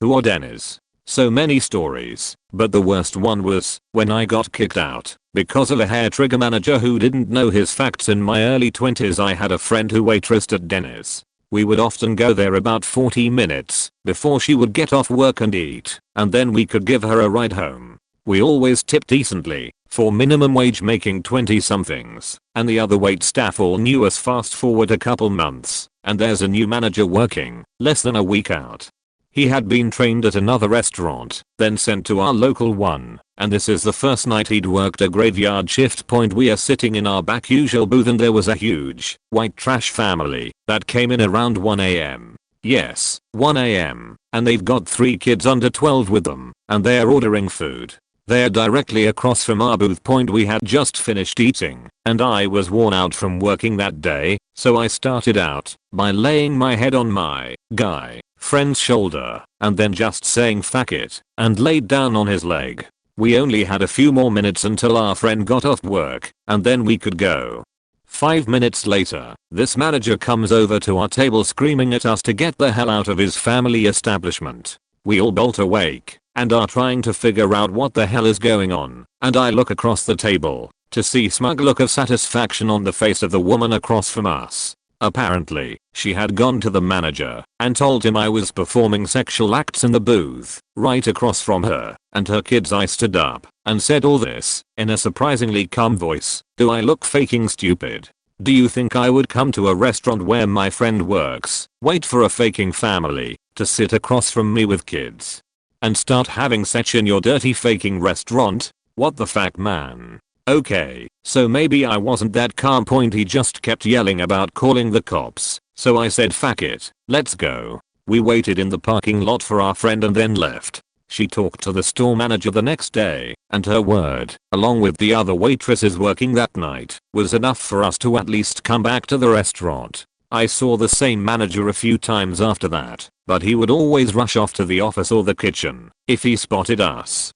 Speaker 1: Who are Dennis? So many stories, but the worst one was when I got kicked out because of a hair trigger manager who didn't know his facts. In my early 20s, I had a friend who waitressed at Dennis. We would often go there about 40 minutes before she would get off work and eat, and then we could give her a ride home. We always tipped decently, for minimum wage, making 20 somethings, and the other wait staff all knew us. Fast forward a couple months, and there's a new manager working, less than a week out. He had been trained at another restaurant, then sent to our local one, and this is the first night he'd worked a graveyard shift. Point, we are sitting in our back usual booth and there was a huge, white trash family that came in around 1 AM. Yes, 1 AM, and they've got 3 kids under 12 with them, and they're ordering food. They're directly across from our booth. Point, we had just finished eating, and I was worn out from working that day, so I started out by laying my head on my guy friend's shoulder, and then just saying "fuck it," and laid down on his leg. We only had a few more minutes until our friend got off work, and then we could go. 5 minutes later, this manager comes over to our table screaming at us to get the hell out of his family establishment. We all bolt awake and are trying to figure out what the hell is going on, and I look across the table to see smug look of satisfaction on the face of the woman across from us. Apparently, she had gone to the manager and told him I was performing sexual acts in the booth right across from her and her kids. I stood up and said all this in a surprisingly calm voice. Do I look faking stupid? Do you think I would come to a restaurant where my friend works, wait for a faking family to sit across from me with kids, and start having sex in your dirty faking restaurant? What the fuck, man? Okay, so maybe I wasn't that calm. Point, he just kept yelling about calling the cops, so I said fuck it, let's go. We waited in the parking lot for our friend and then left. She talked to the store manager the next day, and her word, along with the other waitresses working that night, was enough for us to at least come back to the restaurant. I saw the same manager a few times after that, but he would always rush off to the office or the kitchen if he spotted us.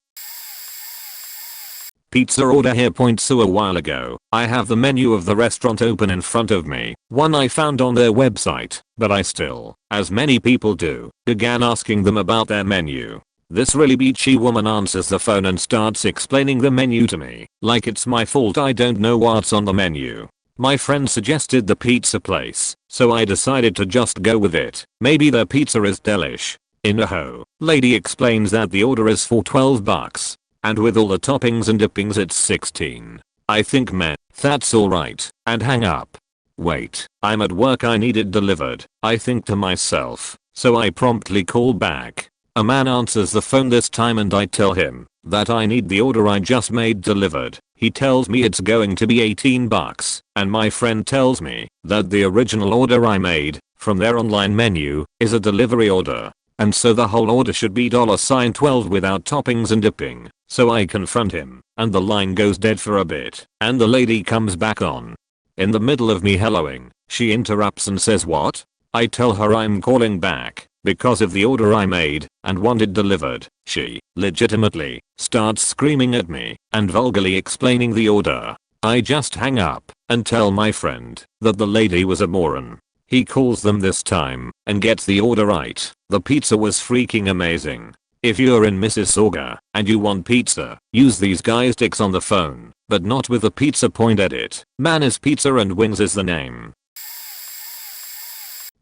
Speaker 1: Pizza order here. Point, so a while ago, I have the menu of the restaurant open in front of me, one I found on their website, but I still, as many people do, began asking them about their menu. This really beachy woman answers the phone and starts explaining the menu to me, like it's my fault I don't know what's on the menu. My friend suggested the pizza place, so I decided to just go with it. Maybe their pizza is delish. In a ho, lady explains that the order is for $12. And with all the toppings and dippings it's 16. I think meh, that's alright, and hang up. Wait, I'm at work, I need it delivered, I think to myself, so I promptly call back. A man answers the phone this time and I tell him that I need the order I just made delivered. He tells me it's going to be $18, and my friend tells me that the original order I made from their online menu is a delivery order, and so the whole order should be $12 without toppings and dipping. So I confront him, and the line goes dead for a bit, and the lady comes back on. In the middle of me helloing, she interrupts and says what? I tell her I'm calling back because of the order I made and wanted delivered. She legitimately starts screaming at me and vulgarly explaining the order. I just hang up and tell my friend that the lady was a moron. He calls them this time and gets the order right. The pizza was freaking amazing. If you're in Mississauga and you want pizza, use these guys' dicks on the phone, but not with the pizza point edit. Manny's Pizza and Wings is the name.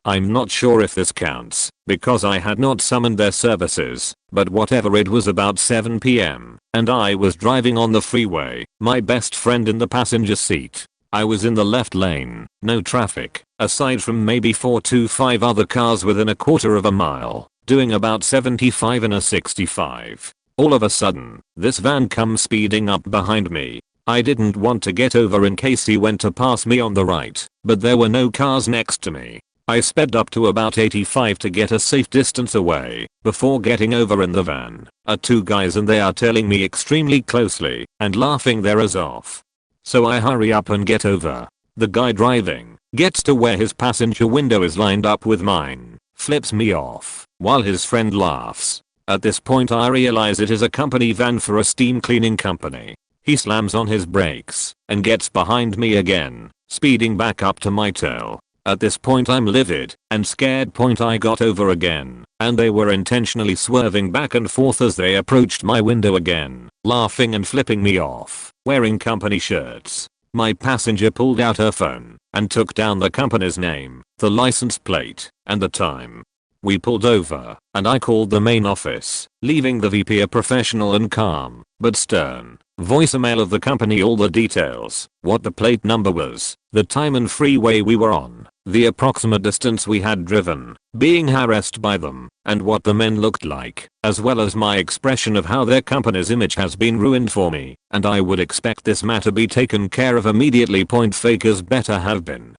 Speaker 1: I'm not sure if this counts because I had not summoned their services, but whatever, it was about 7 PM and I was driving on the freeway, my best friend in the passenger seat. I was in the left lane, no traffic, aside from maybe 4 to 5 other cars within a quarter of a mile, doing about 75 in a 65. All of a sudden, this van comes speeding up behind me. I didn't want to get over in case he went to pass me on the right, but there were no cars next to me. I sped up to about 85 to get a safe distance away before getting over in the van. Two guys and they are tailing me extremely closely and laughing their ass off. So I hurry up and get over. The guy driving gets to where his passenger window is lined up with mine, flips me off while his friend laughs. At this point I realize it is a company van for a steam cleaning company. He slams on his brakes and gets behind me again, speeding back up to my tail. At this point I'm livid and scared. I got over again and they were intentionally swerving back and forth as they approached my window again, laughing and flipping me off, wearing company shirts. My passenger pulled out her phone and took down the company's name, the license plate, and the time. We pulled over and I called the main office, leaving the VP a professional and calm but stern voicemail of the company, all the details, what the plate number was, the time and freeway we were on, the approximate distance we had driven, being harassed by them, and what the men looked like, as well as my expression of how their company's image has been ruined for me, and I would expect this matter be taken care of immediately. Fakers better have been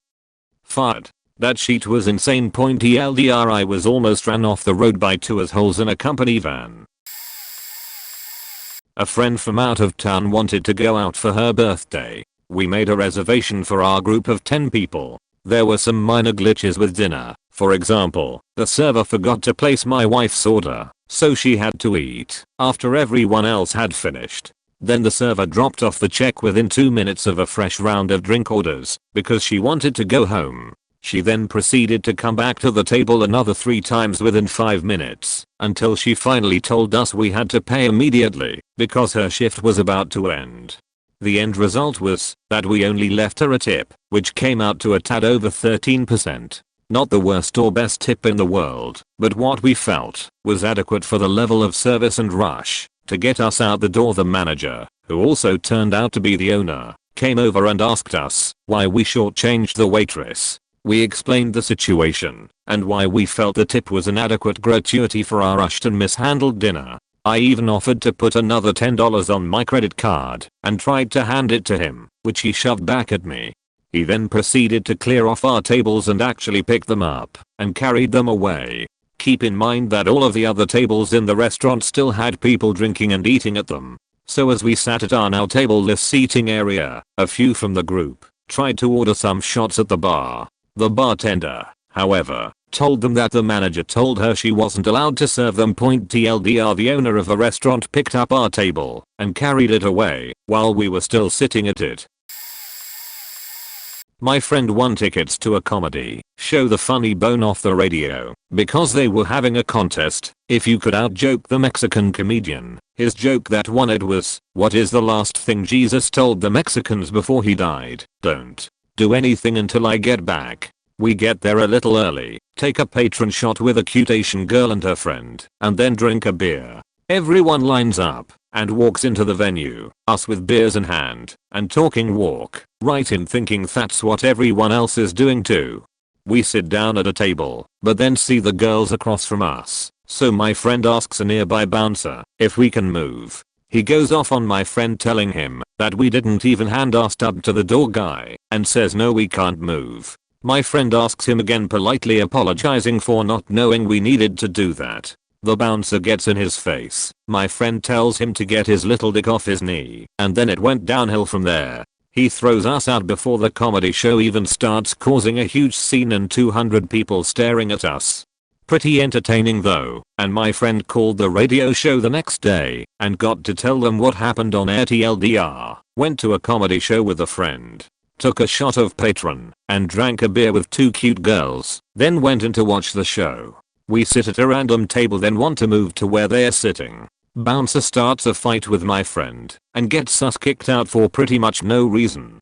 Speaker 1: fired. That sheet was insane. TLDR, I was almost ran off the road by two assholes in a company van. A friend from out of town wanted to go out for her birthday. We made a reservation for our group of 10 people. There were some minor glitches with dinner. For example, the server forgot to place my wife's order, so she had to eat after everyone else had finished. Then the server dropped off the check within 2 minutes of a fresh round of drink orders because she wanted to go home. She then proceeded to come back to the table another 3 times within 5 minutes until she finally told us we had to pay immediately because her shift was about to end. The end result was that we only left her a tip, which came out to a tad over 13%. Not the worst or best tip in the world, but what we felt was adequate for the level of service and rush to get us out the door. The manager, who also turned out to be the owner, came over and asked us why we shortchanged the waitress. We explained the situation and why we felt the tip was an adequate gratuity for our rushed and mishandled dinner. I even offered to put another $10 on my credit card and tried to hand it to him, which he shoved back at me. He then proceeded to clear off our tables and actually picked them up and carried them away. Keep in mind that all of the other tables in the restaurant still had people drinking and eating at them. So as we sat at our now tableless seating area, a few from the group tried to order some shots at the bar. The bartender, however, told them that the manager told her she wasn't allowed to serve them. TLDR, the owner of the restaurant picked up our table and carried it away while we were still sitting at it. My friend won tickets to a comedy show, The Funny Bone, off the radio because they were having a contest if you could out-joke the Mexican comedian. His joke that won it was, what is the last thing Jesus told the Mexicans before he died? Don't do anything until I get back. We get there a little early, take a patron shot with a cute Asian girl and her friend, and then drink a beer. Everyone lines up and walks into the venue, us with beers in hand and talking, walk right in thinking that's what everyone else is doing too. We sit down at a table, but then see the girls across from us, so my friend asks a nearby bouncer if we can move. He goes off on my friend telling him that we didn't even hand our stub to the door guy and says no, we can't move. My friend asks him again, politely apologizing for not knowing we needed to do that. The bouncer gets in his face. My friend tells him to get his little dick off his knee, and then it went downhill from there. He throws us out before the comedy show even starts, causing a huge scene and 200 people staring at us. Pretty entertaining though, and my friend called the radio show the next day and got to tell them what happened on air. TLDR, went to a comedy show with a friend, took a shot of Patron, and drank a beer with two cute girls, then went in to watch the show. We sit at a random table, then want to move to where they're sitting. Bouncer starts a fight with my friend and gets us kicked out for pretty much no reason.